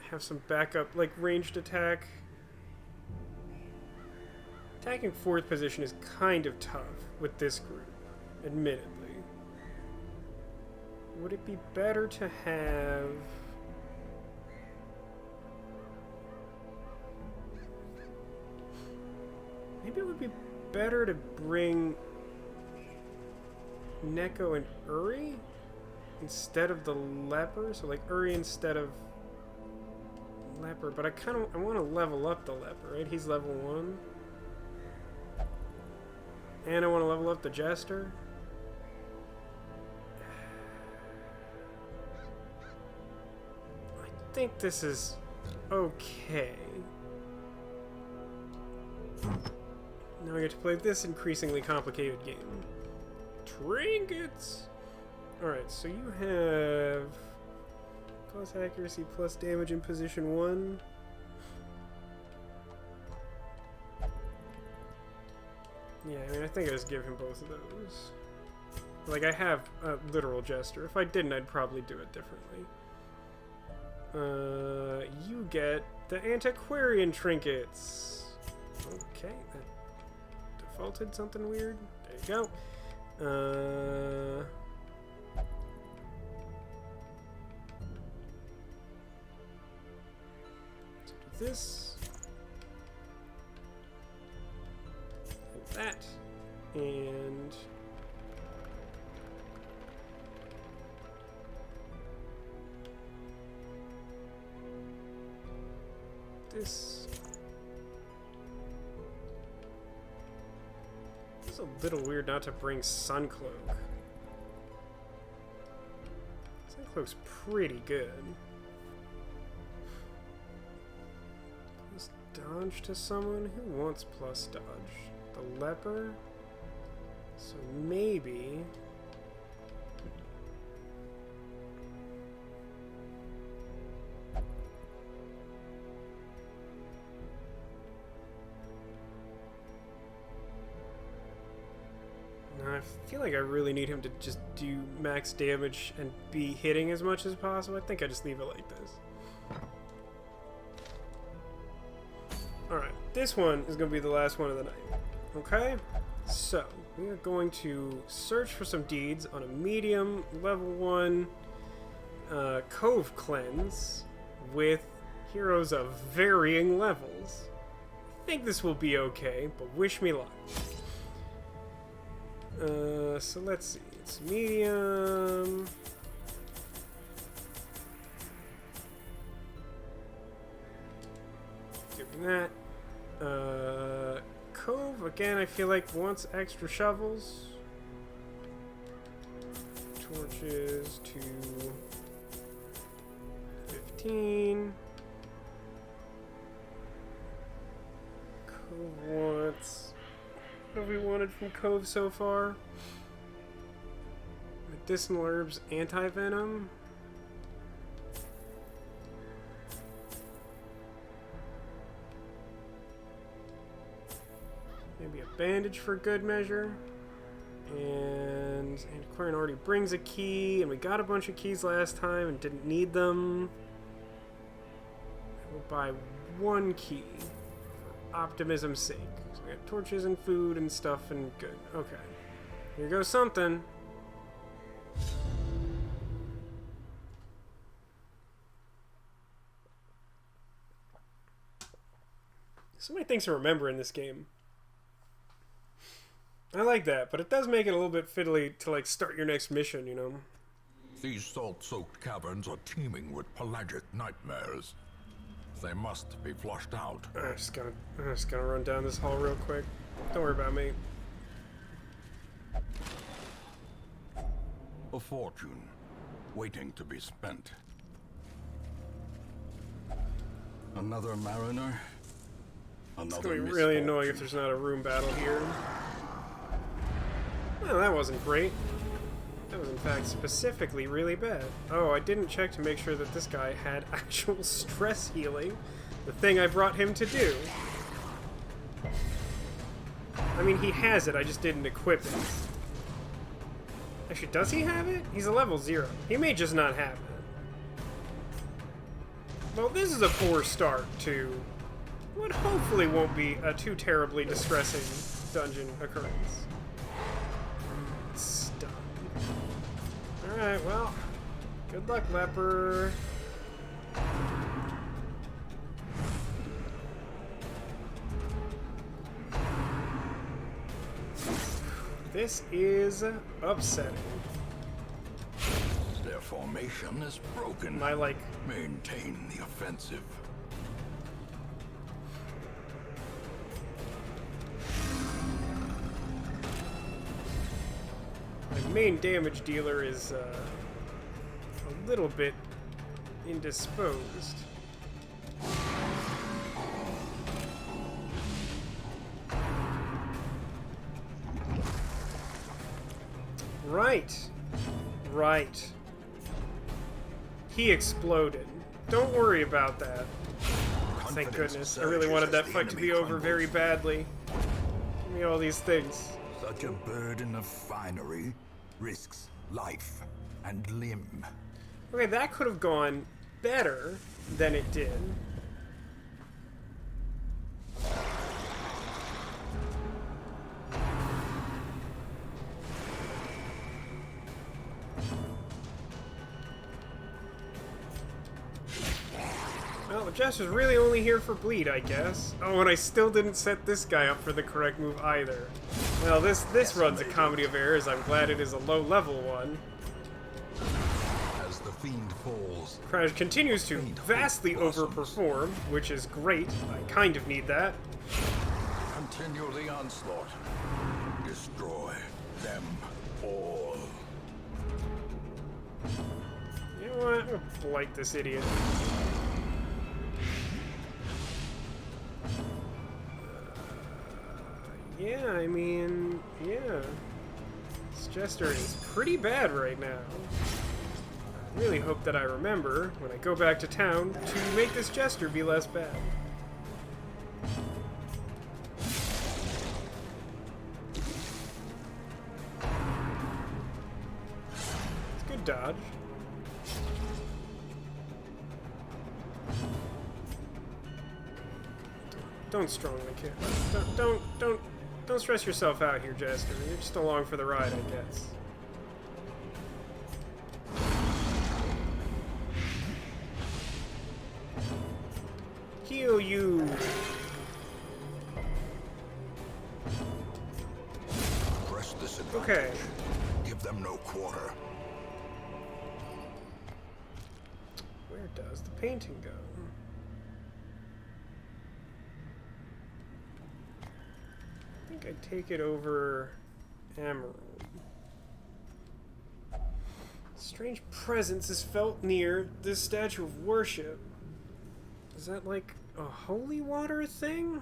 I have some backup, like, ranged attack. Attacking 4th position is kind of tough with this group, admittedly. Would it be better to have... Maybe it would be better to bring Neko and Uri instead of the leper. So like Uri instead of leper. But I want to level up the leper, right? He's level 1. And I want to level up the jester. I think this is okay. Now we get to play this increasingly complicated game. Trinkets! Alright, so you have plus accuracy, plus damage in position 1. Yeah, I mean, I think I just give him both of those. Like, I have a literal jester. If I didn't, I'd probably do it differently. You get the Antiquarian trinkets. Okay, that defaulted something weird. There you go. So do this. And that. And... this. It's a little weird not to bring Suncloak. Suncloak's pretty good. Plus dodge to someone? Who wants plus dodge? The leper? So maybe... I feel like I really need him to just do max damage and be hitting as much as possible. I think I just leave it like this. Alright, this one is going to be the last one of the night. Okay? So, we are going to search for some deeds on a medium, level 1 Cove Cleanse with heroes of varying levels. I think this will be okay, but wish me luck. So let's see. It's medium. Give me that. Cove, again, I feel like wants extra shovels. Torches to 15. Cove wants What have we wanted from Cove so far? Medicinal herbs, anti-venom. Maybe a bandage for good measure. And Antiquarian already brings a key, and we got a bunch of keys last time and didn't need them. We'll buy one key for optimism's sake. So we got torches and food and stuff and good. Okay. Here goes something. So many things to remember in this game. I like that, but it does make it a little bit fiddly to like start your next mission, you know? These salt-soaked caverns are teeming with pelagic nightmares. They must be flushed out. I'm just gonna run down this hall real quick. Don't worry about me. A fortune waiting to be spent. Another mariner. It's gonna be really annoying if there's not a room battle here. Well, that wasn't great. That was in fact specifically really bad. Oh, I didn't check to make sure that this guy had actual stress healing. The thing I brought him to do. I mean, he has it, I just didn't equip it. Actually, does he have it? He's a level 0. He may just not have it. Well, this is a poor start to what hopefully won't be a too terribly distressing dungeon occurrence. Stun. Alright, well, good luck, leper. This is upsetting. Their formation is broken. I like Maintain the offensive. my main damage dealer is a little bit indisposed. Right. He exploded. Don't worry about that. Thank goodness. I really wanted that fight to be over very badly. Give me all these things. Such a burden of finery risks life and limb. Okay, that could have gone better than it did. Well, the Jester's really only here for bleed, I guess. Oh, and I still didn't set this guy up for the correct move either. Well, this run's a comedy of errors. I'm glad it is a low-level one. As the fiend falls, Crash continues to vastly overperform, which is great. I kind of need that. Continue the onslaught. Destroy them all. You know what? I'm gonna blight this idiot. Yeah, I mean, yeah. This Jester is pretty bad right now. I really hope that I remember, when I go back to town, to make this Jester be less bad. It's good dodge. Don't strongly kill. Don't stress yourself out here, Jester. You're just along for the ride, I guess. Heal you! press this advantage. Okay. Give them no quarter. Where does the painting go? I think I'd take it over Emerald. Strange presence is felt near this statue of worship. Is that like a holy water thing?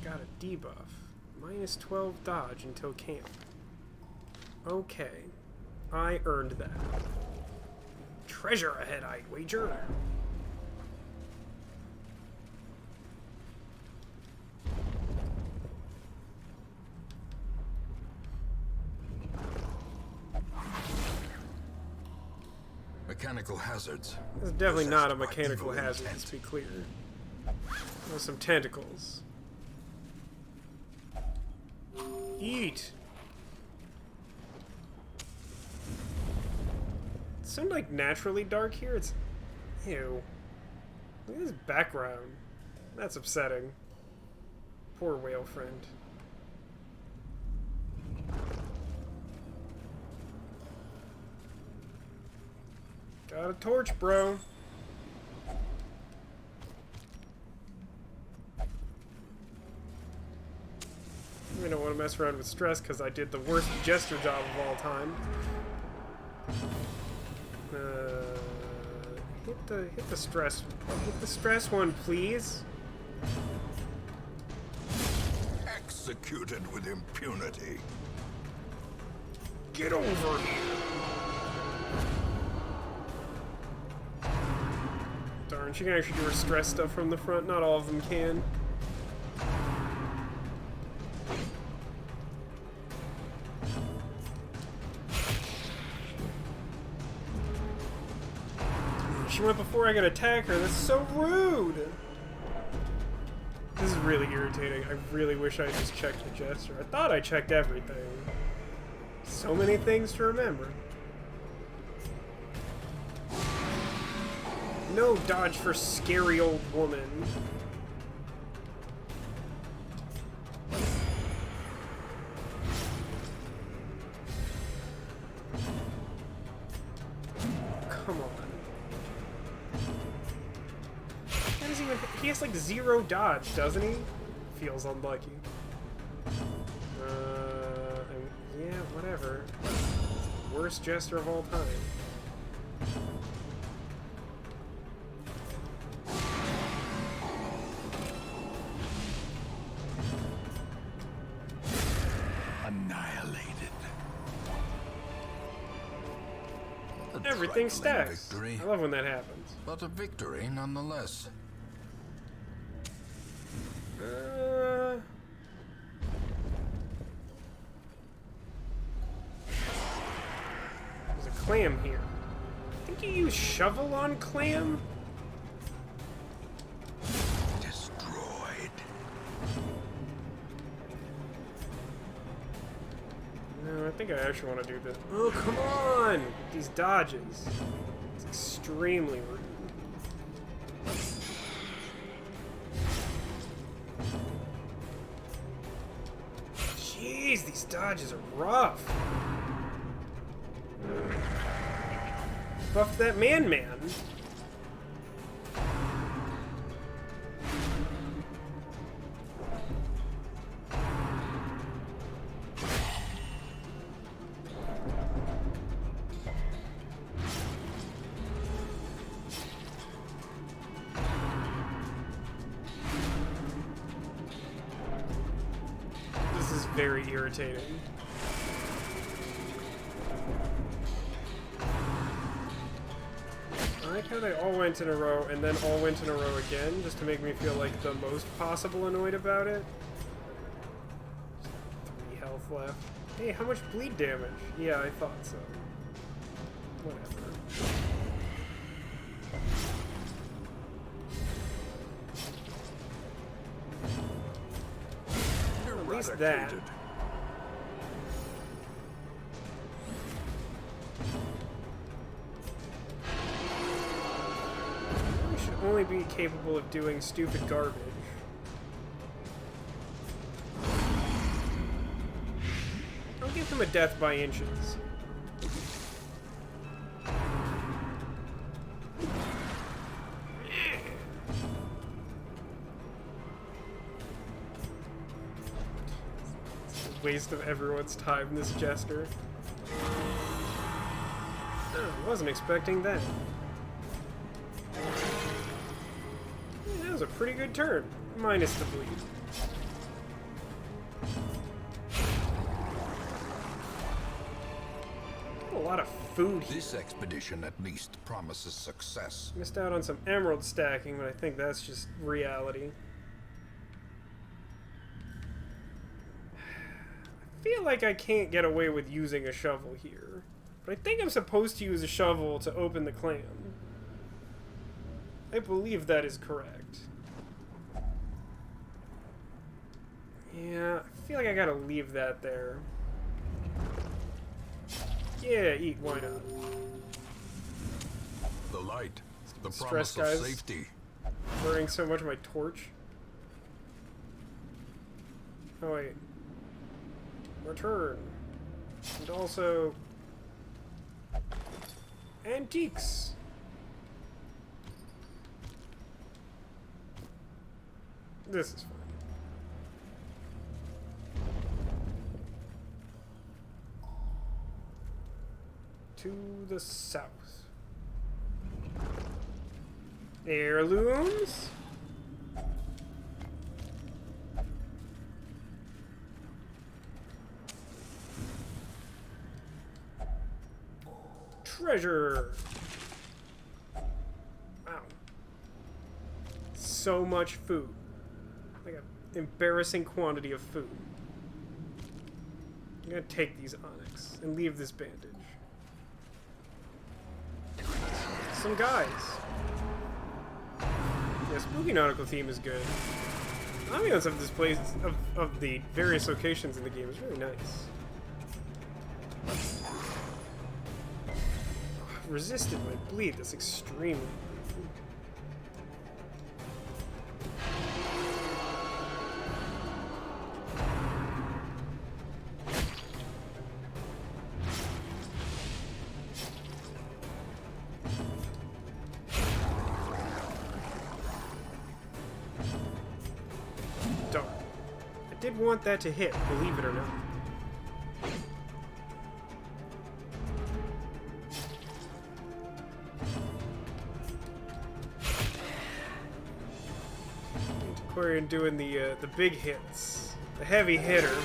got a debuff. Minus 12 dodge until camp. Okay. I earned that. Treasure ahead, I'd wager. Mechanical hazards. This is definitely not a Possessed by mechanical evil hazard, intent. let's be clear. There's some tentacles. Eat! It sounds like naturally dark here. It's... Ew. Look at this background. That's upsetting. Poor whale friend. Got a torch, bro. I don't want to mess around with stress because I did the worst jester job of all time. Hit the stress. Hit the stress one, please. Executed with impunity. Get over here. Darn, she can actually do her stress stuff from the front. Not all of them can. She went before I could attack her. That's so rude. This is really irritating. I really wish I just checked the jester. I thought I checked everything. So many things to remember. No dodge for scary old woman. Come on. He has like 0 dodge, doesn't he? Feels unlucky. Yeah, whatever. Worst jester of all time. Annihilated. Everything stacks. Victory, I love when that happens. but a victory nonetheless. There's a clam here. I think you use shovel on clam? Destroyed. No, I think I actually want to do this. Oh, come on! These dodges. It's extremely rude. Jeez, these dodges are rough. Buff that man. This is very irritating. I like how they all went in a row and then all went in a row again, just to make me feel like the most possible annoyed about it. 3 health left. Hey, how much bleed damage? Yeah, I thought so. Whatever. At least that. Only be capable of doing stupid garbage. I'll give him a death by inches. It's a waste of everyone's time, this jester. Oh, I wasn't expecting that. That was a pretty good turn, minus the bleed. a lot of food here. This expedition at least promises success. Missed out on some emerald stacking, but I think that's just reality. I feel like I can't get away with using a shovel here. But I think I'm supposed to use a shovel to open the clam. I believe that is correct. Yeah, I feel like I gotta leave that there. Yeah, eat, why not? The light, the Stress, promise of guys. safety. Burning so much of my torch. Oh wait. Return. And also... antiques. This is fine. To the south. Heirlooms? Treasure! Wow. So much food. Like an embarrassing quantity of food. I'm gonna take these onyx and leave this bandage. Some guys. Yeah, spooky nautical theme is good. The ambiance of this place, of the various locations in the game, is really nice. Resisted my bleed. That's extremely. Darn. I did want that to hit, believe it or not. Aquarian doing the big hits, the heavy hitter.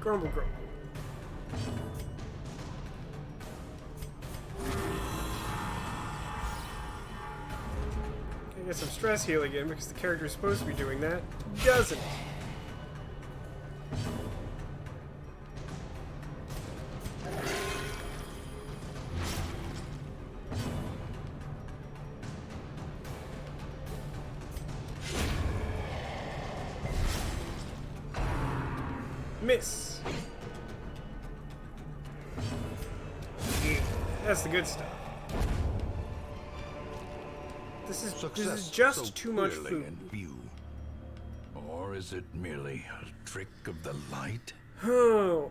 Grumble, grumble. Get some stress heal again because the character is supposed to be doing that. Doesn't. Miss. Yeah, that's the good stuff. This is just so too much clearly food. in view. Or is it merely a trick of the light? Oh,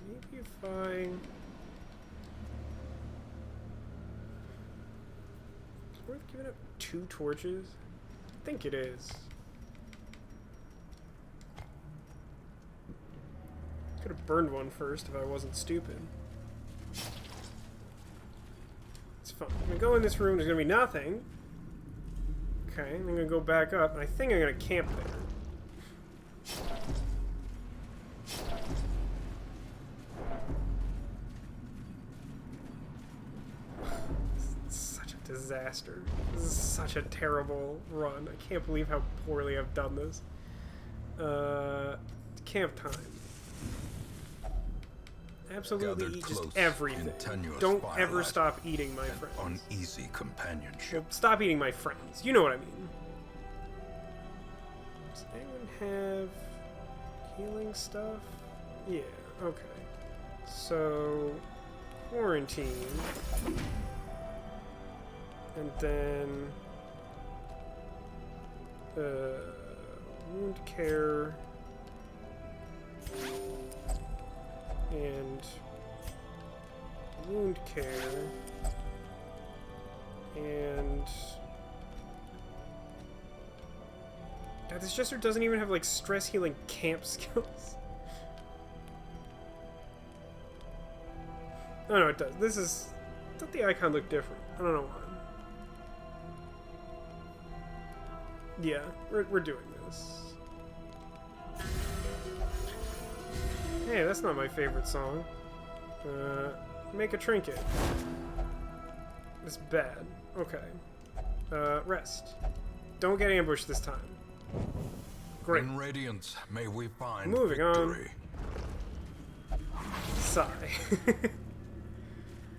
maybe if I... It's worth giving up 2 torches? I think it is. Could have burned one first if I wasn't stupid. It's fine. I'm gonna go in this room, there's gonna be nothing. Okay, I'm gonna go back up, and I think I'm gonna camp there. It's such a disaster. This is such a terrible run. I can't believe how poorly I've done this. Camp time. Absolutely Gathered eat just close everything. in tenuous Don't ever firelight stop eating my and friends. uneasy companionship. Well, stop eating my friends. You know what I mean. Does anyone have healing stuff? Yeah, okay. So, quarantine. And then... wound care... and wound care and God, this Jester doesn't even have, like, stress healing camp skills. Oh, no, it does. This is... I thought the icon looked different. I don't know why. Yeah, we're doing this. Hey, that's not my favorite song. Make a trinket. It's bad. Okay. Rest. Don't get ambushed this time. Great. In Radiance, may we find Moving victory. on. Sigh.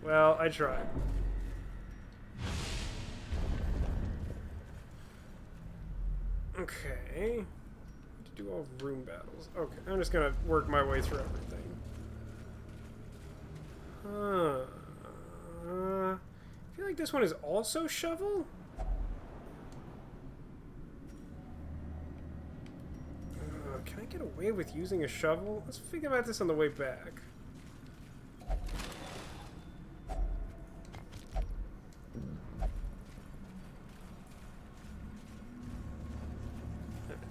Well, I tried. Okay. To do all room battles. Okay, I'm just gonna work my way through everything. I feel like this one is also shovel? Can I get away with using a shovel? Let's think about this on the way back.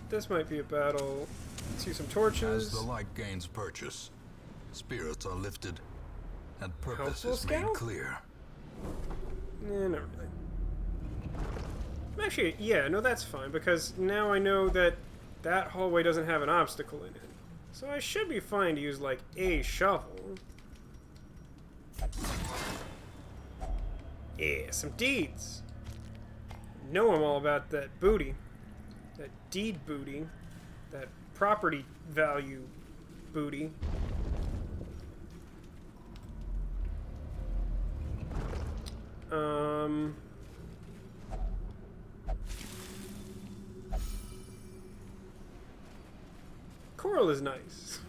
This might be a battle. Let's use some torches. As the light gains purchase, spirits are lifted, and purpose Helpful is made scout? clear. Not really. Actually, yeah, no, that's fine, because now I know that that hallway doesn't have an obstacle in it. So I should be fine to use, like, a shovel. Yeah, some deeds. Know I'm all about that booty. That deed booty. That property value booty. Coral is nice.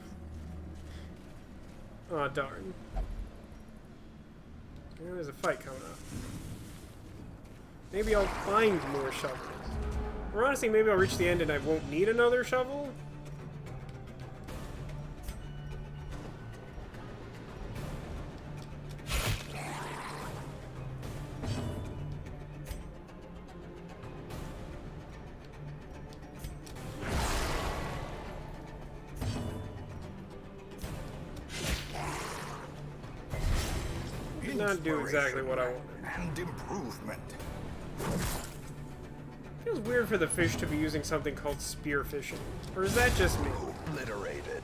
Aw, oh, darn. Yeah, there's a fight coming up. Maybe I'll find more shovels. Or honestly, maybe I'll reach the end and I won't need another shovel. Did not do exactly what I wanted. And improvement. Feels weird for the fish to be using something called spearfishing. Or is that just me? Obliterated.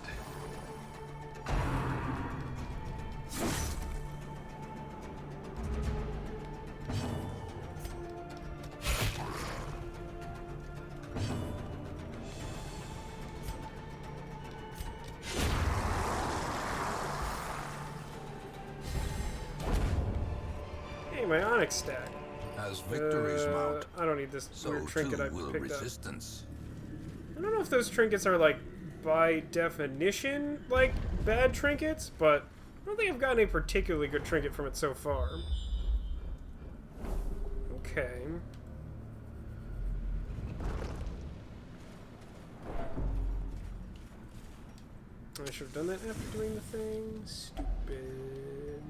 Hey, my onyx stack. As victories mount, I don't need this so weird trinket too I will picked up. resistance. I don't know if those trinkets are, like, by definition, like, bad trinkets, but I don't think I've gotten a particularly good trinket from it so far. Okay. I should have done that after doing the thing. Stupid.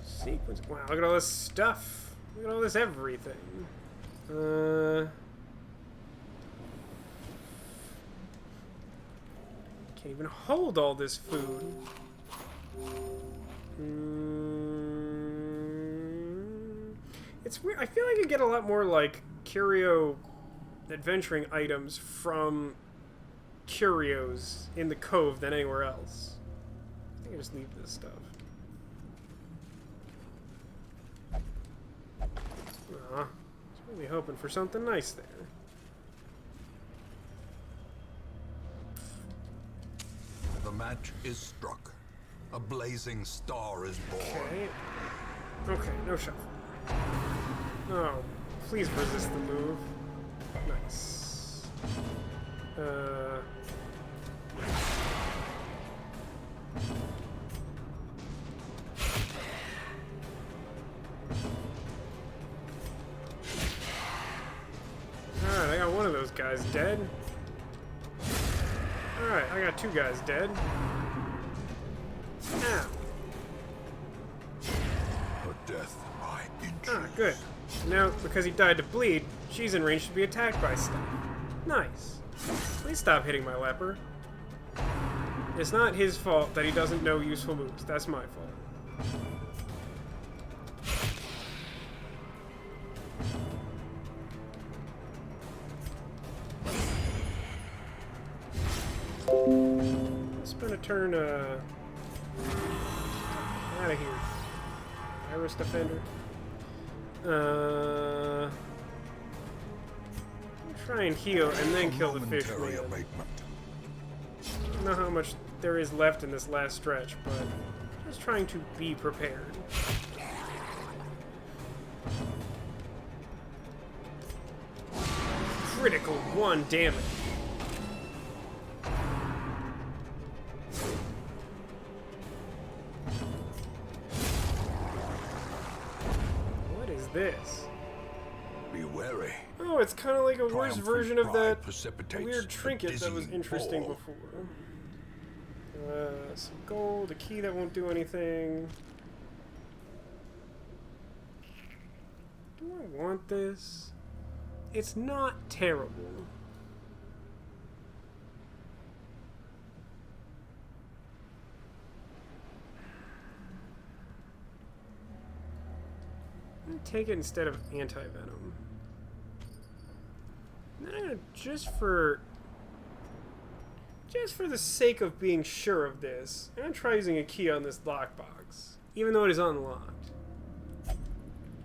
Sequence. Wow, look at all this stuff. Look at all this everything. Can't even hold all this food. It's weird. I feel like I get a lot more, like, curio adventuring items from curios in the cove than anywhere else. I think I just leave this stuff. Aw, I was really hoping for something nice there. The match is struck. A blazing star is born. Okay. Okay, no shuffle. Oh, please resist the move. Nice. Alright, I got one of those guys dead. Alright, I got two guys dead. Ow. A death by inches. Ah, good. Now, because he died to bleed, she's in range to be attacked by stuff. Nice. Please stop hitting my leper. It's not his fault that he doesn't know useful moves. That's my fault. Spend a turn, out of here. Iris Defender. Try and heal and then kill the fish man. I don't know how much there is left in this last stretch, but just trying to be prepared. Critical 1 damage. What is this? Be wary. Oh, it's kind of like a worse version of that precipitates weird trinket that was dizzying interesting fall. before. Some gold, a key that won't do anything. Do I want this? It's not terrible. I'm gonna take it instead of anti-venom. Then I'm gonna, just for the sake of being sure of this, I'm gonna try using a key on this lockbox, even though it is unlocked.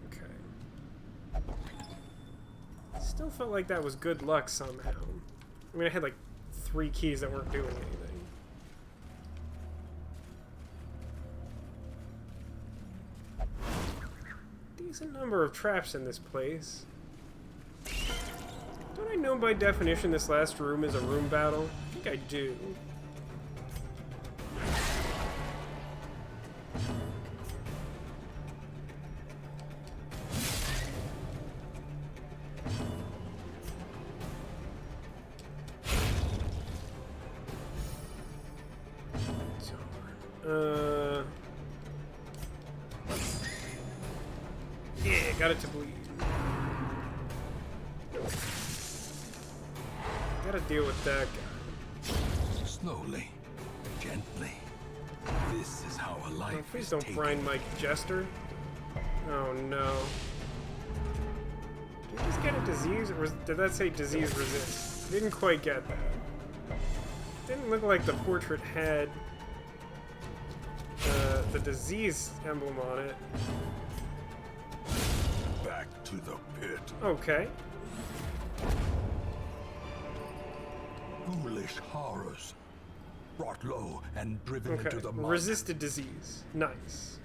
Okay. Still felt like that was good luck somehow. I mean, I had like 3 keys that weren't doing anything. Decent number of traps in this place. Don't I know by definition this last room is a room battle? I think I do. Yeah, got it to bleed. Gotta deal with that guy. Slowly, gently. This is how a life Oh, please is don't taken. brine Mike Jester. Oh no. Did you just get a disease? Or did that say disease resist? Didn't quite get that. Didn't look like the portrait had the disease emblem on it. Back to the pit. Okay. Foolish horrors. Brought low and driven Okay. into the mud. Resisted disease. Nice.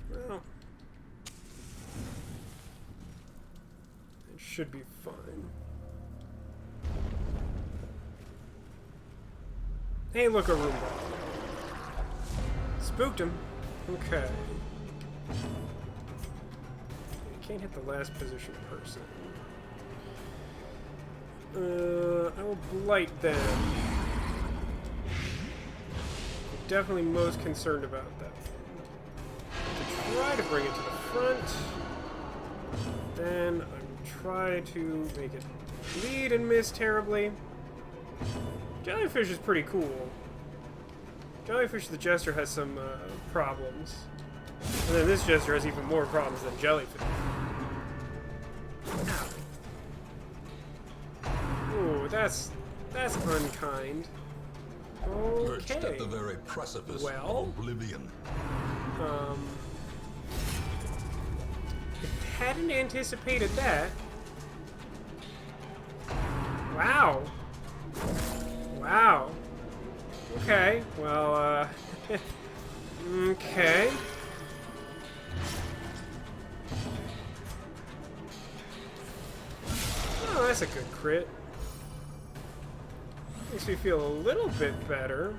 Well, it should be fine. Hey, look, a Roomba. Spooked him. Okay. I can't hit the last position person. I will blight them. I'm definitely most concerned about that. To try to bring it to the front. Then I will try to make it bleed and miss terribly. Jellyfish is pretty cool. Jellyfish the Jester has some problems. And then this Jester has even more problems than Jellyfish. Ooh, that's unkind. Perched at Okay. the very precipice Well? of oblivion. Hadn't anticipated that. Wow. Wow. Okay, well, okay. Oh, that's a good crit. Makes me feel a little bit better.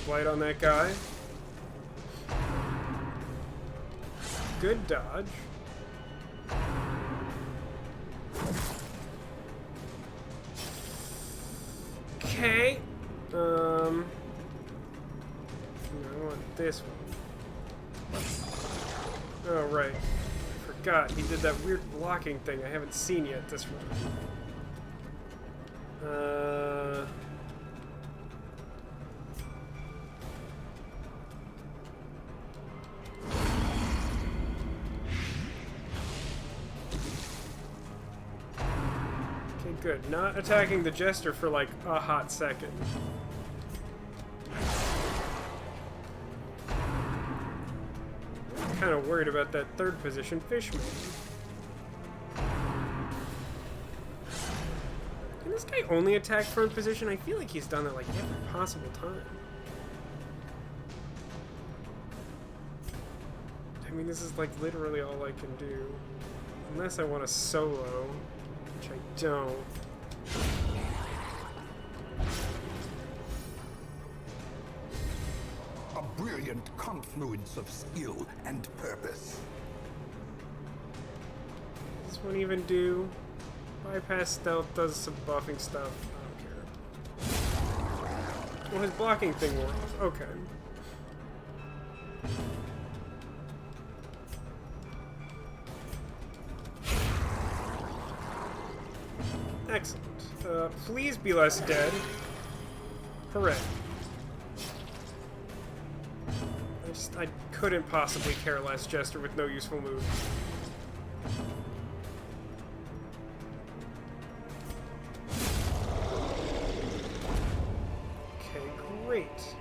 Blight on that guy. Good dodge. Okay. I want this one. Oh, right. I forgot. He did that weird blocking thing I haven't seen yet this run. Okay, good. Not attacking the Jester for like a hot second. I'm kind of worried about that third position Fishman. Can this guy only attack front position? I feel like he's done that like every possible time. I mean, this is like literally all I can do. Unless I want a solo, which I don't. A brilliant confluence of skill and purpose. Does this one even do? Bypass stealth, does some buffing stuff. I don't care. Well, his blocking thing works. Okay. Excellent. Please be less dead. Hooray. I couldn't possibly care less, Jester, with no useful move. Okay, great.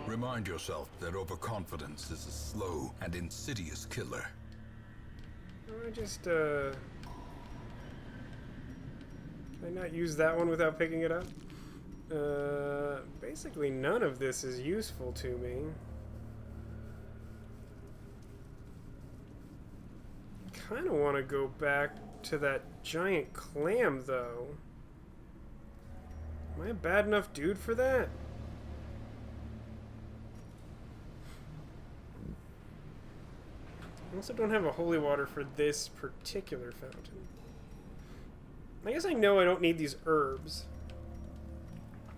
Remind yourself that overconfidence is a slow and insidious killer. I just, can I not use that one without picking it up? Basically none of this is useful to me. Kind of want to go back to that giant clam, though. Am I a bad enough dude for that? I also don't have a holy water for this particular fountain. I guess I know I don't need these herbs.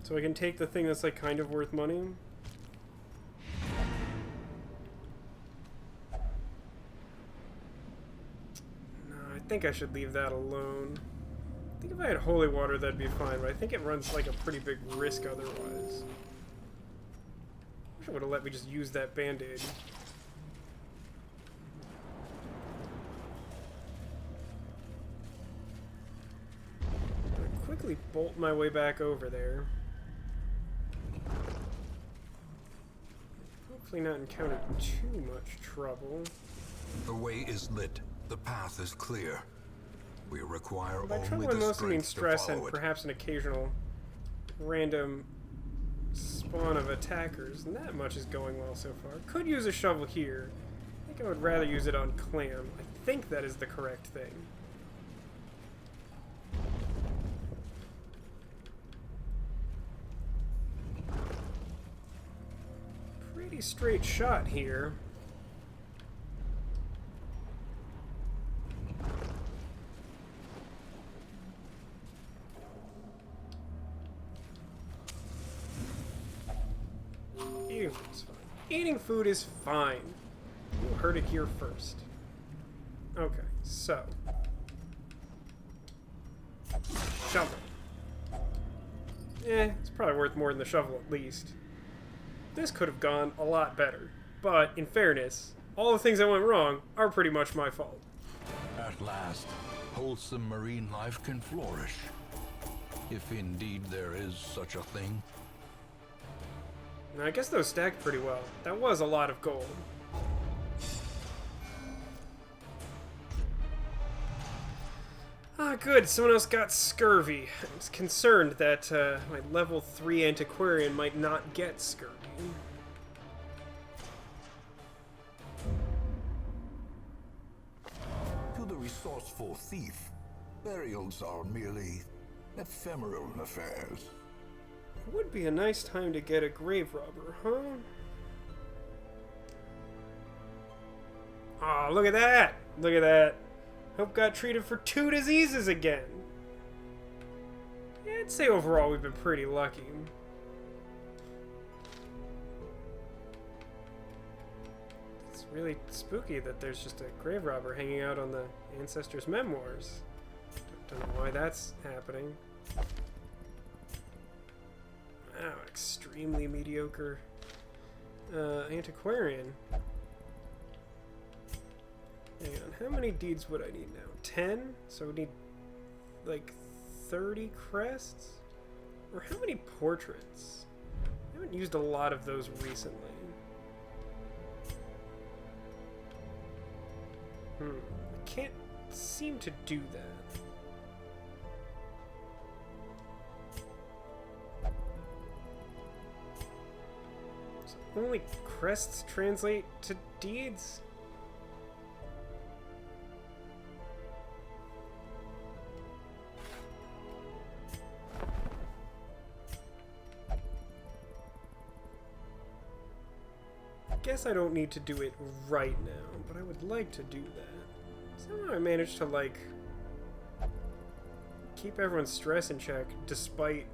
So I can take the thing that's like kind of worth money. No, I think I should leave that alone. I think if I had holy water that'd be fine, but I think it runs like a pretty big risk otherwise. Wish it would have let me just use that band-aid. Quickly bolt my way back over there. Hopefully not encounter too much trouble. The way is lit. The path is clear. We require By only trouble, I the mostly mean strength stress to and follow it. perhaps an occasional random spawn of attackers. And that much is going well so far. Could use a shovel here. I think I would rather use it on Clam. I think that is the correct thing. Pretty straight shot here. Eating food's fine. Eating food is fine. You heard it here first. Okay, so. Shovel. It's probably worth more than the shovel at least. This could have gone a lot better. But, in fairness, all the things that went wrong are pretty much my fault. At last, wholesome marine life can flourish. If indeed there is such a thing. Now, I guess those stacked pretty well. That was a lot of gold. Ah, good. Someone else got scurvy. I was concerned that my level 3 antiquarian might not get scurvy. To the resourceful thief, burials are merely ephemeral affairs. It would be a nice time to get a grave robber, huh? Aw, look at that! Look at that. Hope got treated for 2 diseases again. Yeah, I'd say overall we've been pretty lucky. This really spooky that there's just a grave robber hanging out on the ancestors' memoirs. Don't know why that's happening. Wow, extremely mediocre antiquarian. Hang on, how many deeds would I need now? 10? So we need like 30 crests? Or how many portraits? I haven't used a lot of those recently. I can't seem to do that. So only crests translate to deeds? Guess I don't need to do it right now, but I would like to do that. Somehow I managed to, like, keep everyone's stress in check despite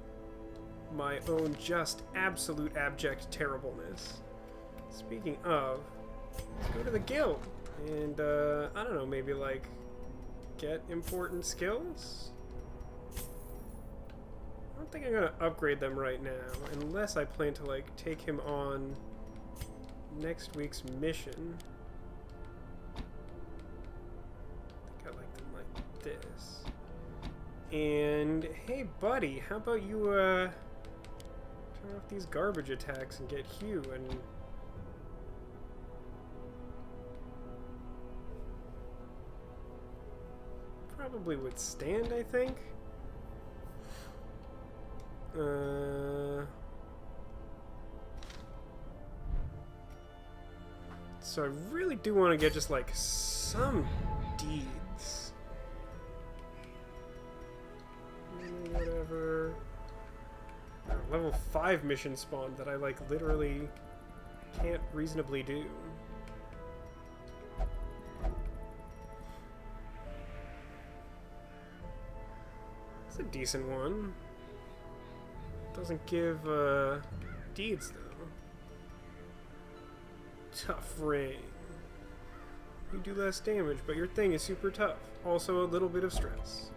my own just absolute abject terribleness. Speaking of, let's go to the guild and, I don't know, maybe, like, get important skills? I don't think I'm gonna upgrade them right now, unless I plan to, like, take him on next week's mission. I think I like them like this. And hey buddy, how about you turn off these garbage attacks and get Hugh and probably withstand, I think. So I really do want to get just like some deeds. Whatever. Level 5 mission spawn that I like literally can't reasonably do. It's a decent one. Doesn't give deeds though. Tough rain. You do less damage, but your thing is super tough. Also a little bit of stress.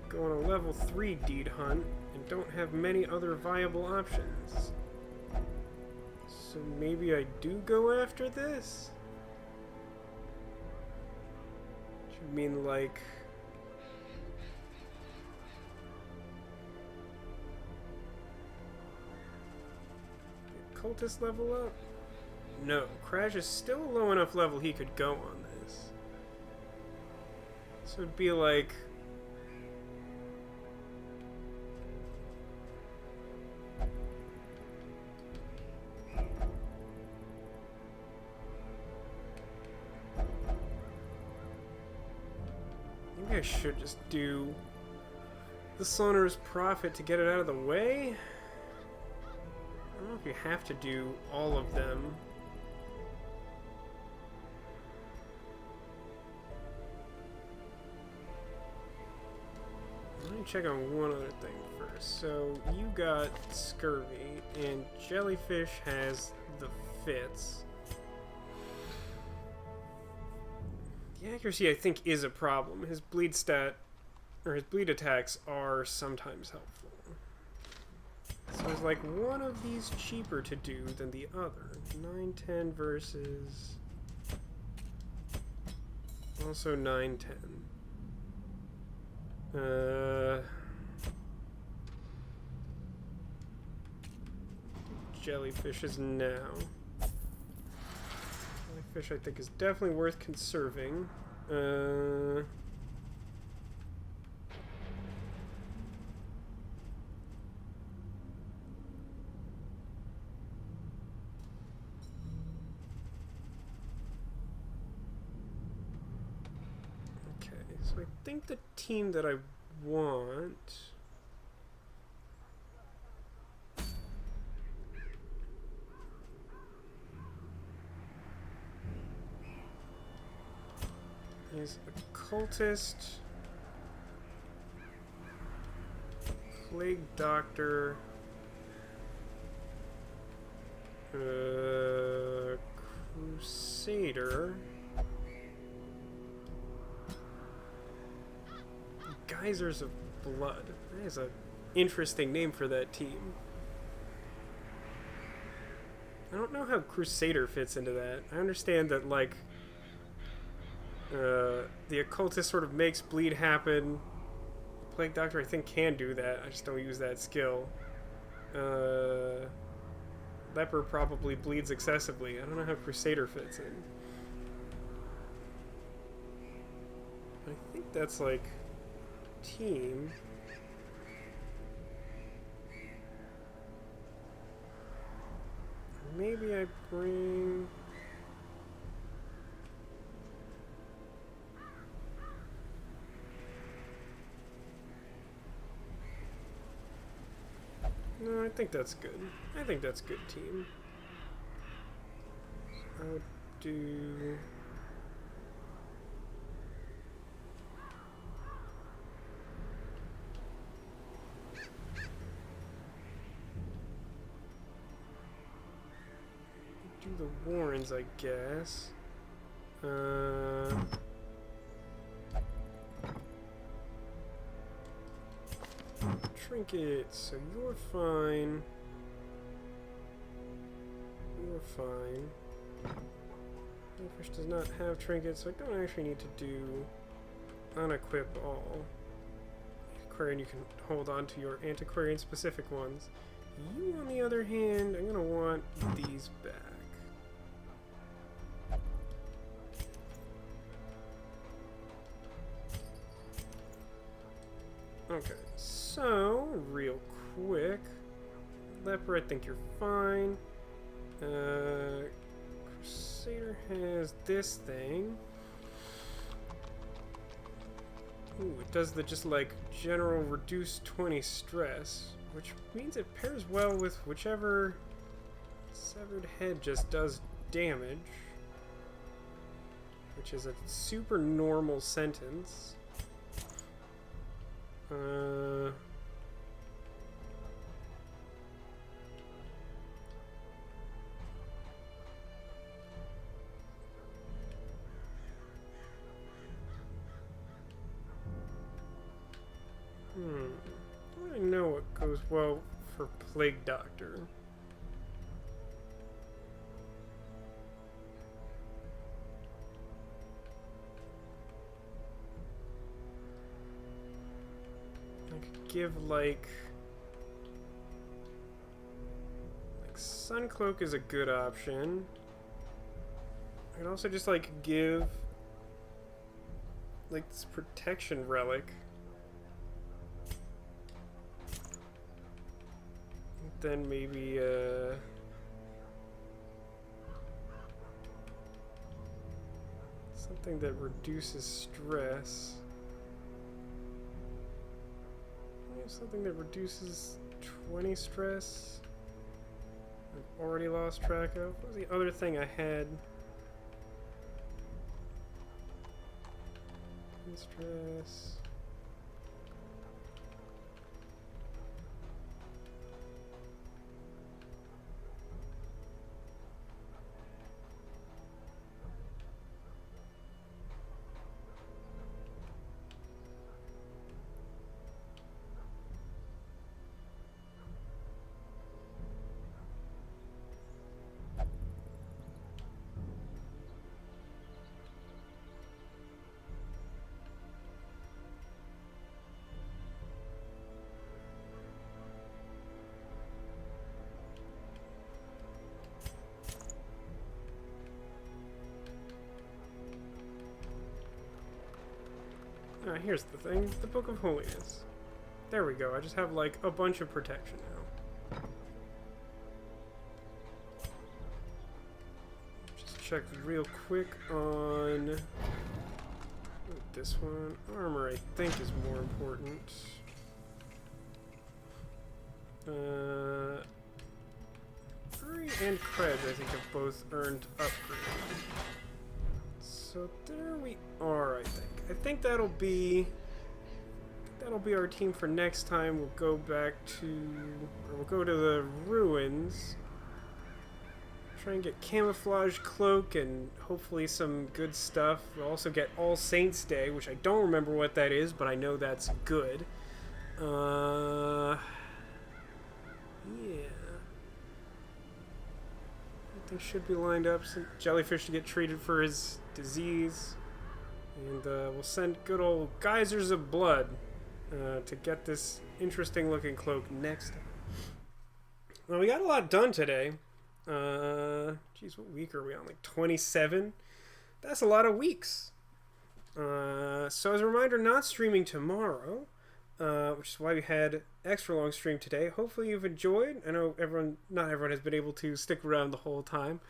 Go on a level 3 deed hunt and don't have many other viable options. So maybe I do go after this? You mean like... cultist level up? No, Crash is still a low enough level he could go on this. So it'd be like... maybe I should just do the Sonorous Prophet to get it out of the way? I don't know if you have to do all of them. Let me check on one other thing first. So, you got scurvy, and Jellyfish has the fits. The accuracy, I think, is a problem. His bleed stat, or his bleed attacks are sometimes helpful. So is like one of these cheaper to do than the other? 910 versus also 910. Jellyfish is now. Jellyfish I think is definitely worth conserving. So I think the team that I want is Occultist, Plague Doctor, Crusader. Geysers of Blood. That is an interesting name for that team. I don't know how Crusader fits into that. I understand that, like, the Occultist sort of makes bleed happen. Plague Doctor, I think, can do that. I just don't use that skill. Leper probably bleeds excessively. I don't know how Crusader fits in. I think that's, like, team. Maybe I bring... No, I think that's good. I think that's good team. So I would do... do the Warrens, I guess. Trinket, so you're fine. You're fine. Fish does not have trinkets, so I don't actually need to do unequip all. Antiquarian, you can hold on to your antiquarian specific ones. You, on the other hand, I'm gonna want these back. Okay, so, real quick. Leper, I think you're fine. Crusader has this thing. Ooh, it does the just like general reduce 20 stress, which means it pairs well with whichever severed head just does damage, which is a super normal sentence. I don't know what goes well for Plague Doctor. I could give like Suncloak is a good option. I could also just like give like this protection relic. Then maybe something that reduces stress. Something that reduces 20 stress. I've already lost track of. What was the other thing I had? Stress. Here's the thing, the Book of Holiness. There we go, I just have like a bunch of protection now. Just check real quick on this one. Armor, I think, is more important. Fury and Cred, I think, have both earned upgrade. So there we are, I think. I think that'll be our team for next time. We'll go back to, or we'll go to the ruins. try and get camouflage cloak and hopefully some good stuff. We'll also get All Saints Day, which I don't remember what that is, but I know that's good. Yeah. Everything should be lined up. Some jellyfish to get treated for his disease. And we'll send good old geysers of blood to get this interesting looking cloak next time. Well, we got a lot done today. Geez, what week are we on? Like 27? That's a lot of weeks. So as a reminder, not streaming tomorrow, which is why we had extra long stream today. Hopefully you've enjoyed. I know not everyone has been able to stick around the whole time,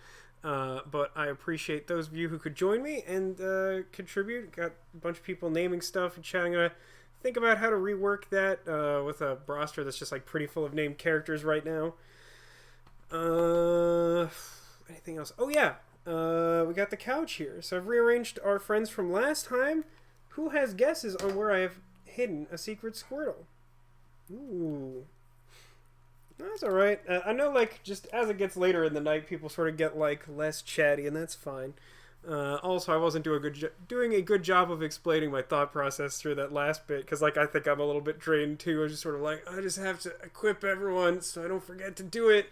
but I appreciate those of you who could join me and contribute. Got a bunch of people naming stuff and chatting. I'm gonna think about how to rework that with a roster that's just like pretty full of named characters right now. Anything else? Oh yeah, we got the couch here. So I've rearranged our friends from last time. Who has guesses on where I have hidden a secret Squirtle? Ooh. That's alright. I know, like, just as it gets later in the night, people sort of get, like, less chatty, and that's fine. Also, I wasn't doing a good job of explaining my thought process through that last bit, because, like, I think I'm a little bit drained, too. I was just sort of like, I just have to equip everyone so I don't forget to do it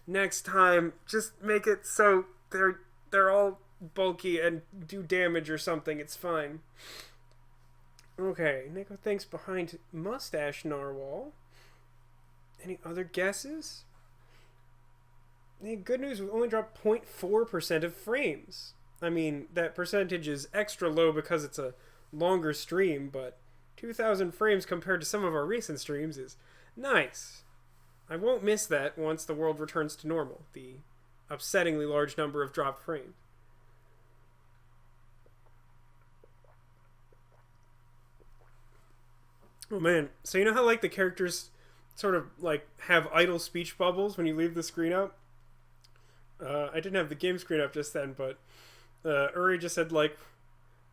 next time. Just make it so they're all bulky and do damage or something. It's fine. Okay, Nico thinks behind Mustache Narwhal. Any other guesses? Hey, good news, we've only dropped 0.4% of frames. I mean, that percentage is extra low because it's a longer stream, but 2,000 frames compared to some of our recent streams is nice. I won't miss that once the world returns to normal, the upsettingly large number of dropped frames. Oh man, so you know how like the characters sort of like have idle speech bubbles when you leave the screen up? I didn't have the game screen up just then, but Uri just said like,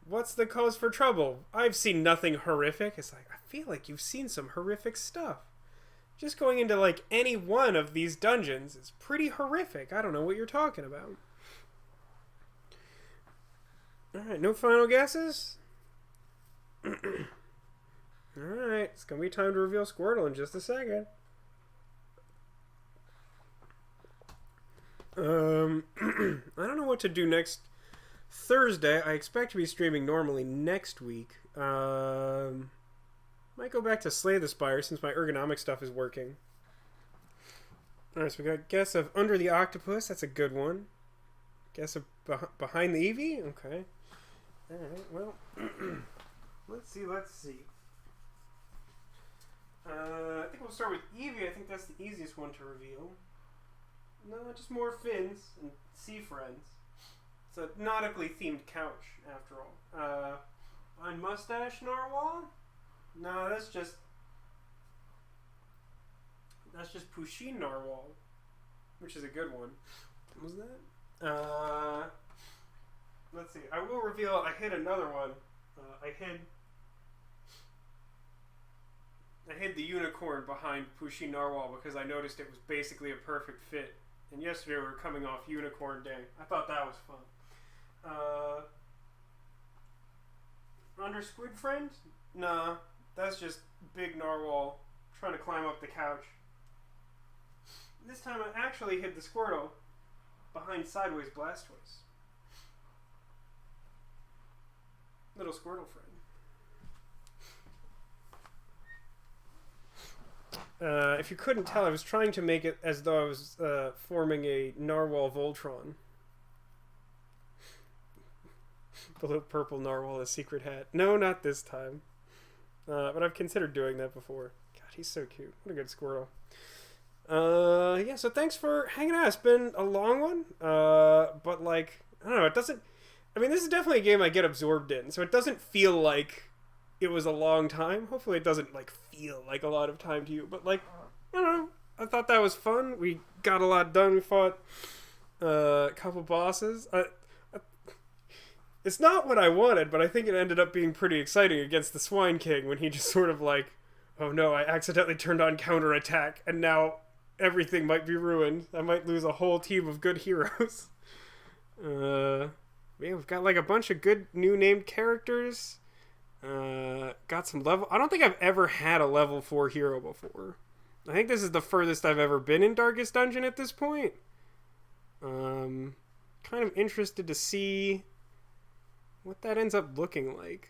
what's the cause for trouble? I've seen nothing horrific. It's like, I feel like you've seen some horrific stuff. Just going into like any one of these dungeons is pretty horrific. I don't know what you're talking about. Alright, no final guesses? Alright, it's gonna be time to reveal Squirtle in just a second. I don't know what to do next Thursday. I expect to be streaming normally next week. Might go back to Slay the Spire since my ergonomic stuff is working. Alright, so we got Guess of Under the Octopus. That's a good one. Guess of Behind the Eevee? Okay. Alright, well, let's see. I think we'll start with Eevee. I think that's the easiest one to reveal. No, just more fins and sea friends. It's a nautically themed couch, after all. On Mustache Narwhal? No, that's just Pusheen Narwhal, which is a good one. What was that? Let's see. I will reveal. I hid another one. I hid the unicorn behind Pusheen Narwhal because I noticed it was basically a perfect fit. And yesterday we were coming off Unicorn Day. I thought that was fun. Under Squid Friend? Nah, that's just Big Narwhal trying to climb up the couch. This time I actually hid the Squirtle behind Sideways Blastoise. Little Squirtle friend. If you couldn't tell, I was trying to make it as though I was forming a Narwhal Voltron. The little purple Narwhal, a secret hat. No, not this time. But I've considered doing that before. God, he's so cute. What a good Squirtle. Yeah, so thanks for hanging out. It's been a long one. But, like, I don't know, it doesn't... I mean, this is definitely a game I get absorbed in, so it doesn't feel like it was a long time. Hopefully it doesn't, like, feel like a lot of time to you. But, like, I don't know. I thought that was fun. We got a lot done. We fought a couple bosses. It's not what I wanted, but I think it ended up being pretty exciting against the Swine King when he just sort of like, oh no, I accidentally turned on counterattack, and now everything might be ruined. I might lose a whole team of good heroes. Yeah, we've got like a bunch of good new named characters. Got some level. I don't think I've ever had a level 4 hero before. I think this is the furthest I've ever been in Darkest Dungeon at this point. Kind of interested to see what that ends up looking like.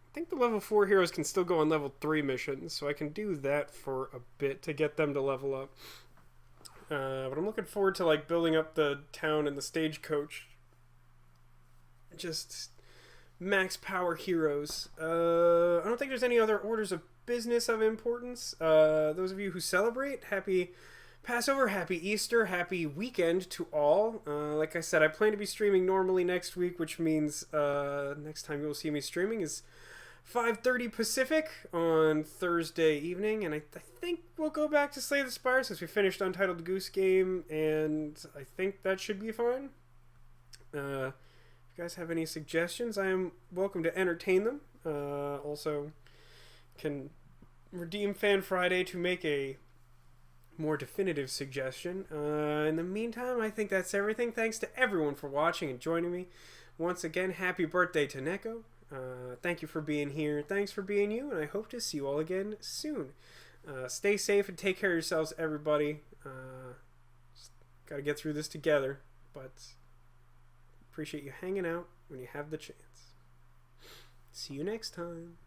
I think the level 4 heroes can still go on level 3 missions, so I can do that for a bit to get them to level up. But I'm looking forward to like building up the town and the stagecoach. Just max power heroes. I don't think there's any other orders of business of importance. Those of you who celebrate, happy Passover, happy Easter, happy weekend to all. Like I said, I plan to be streaming normally next week, which means next time you'll see me streaming is 5:30 Pacific on Thursday evening, and I think we'll go back to Slay the Spire since we finished Untitled Goose Game, and I think that should be fine. If you guys have any suggestions, I am welcome to entertain them. Also, can redeem Fan Friday to make a more definitive suggestion. In the meantime, I think that's everything. Thanks to everyone for watching and joining me. Once again, happy birthday to Neko. Thank you for being here. Thanks for being you, and I hope to see you all again soon. Stay safe and take care of yourselves, everybody. Got to get through this together, but appreciate you hanging out when you have the chance. See you next time.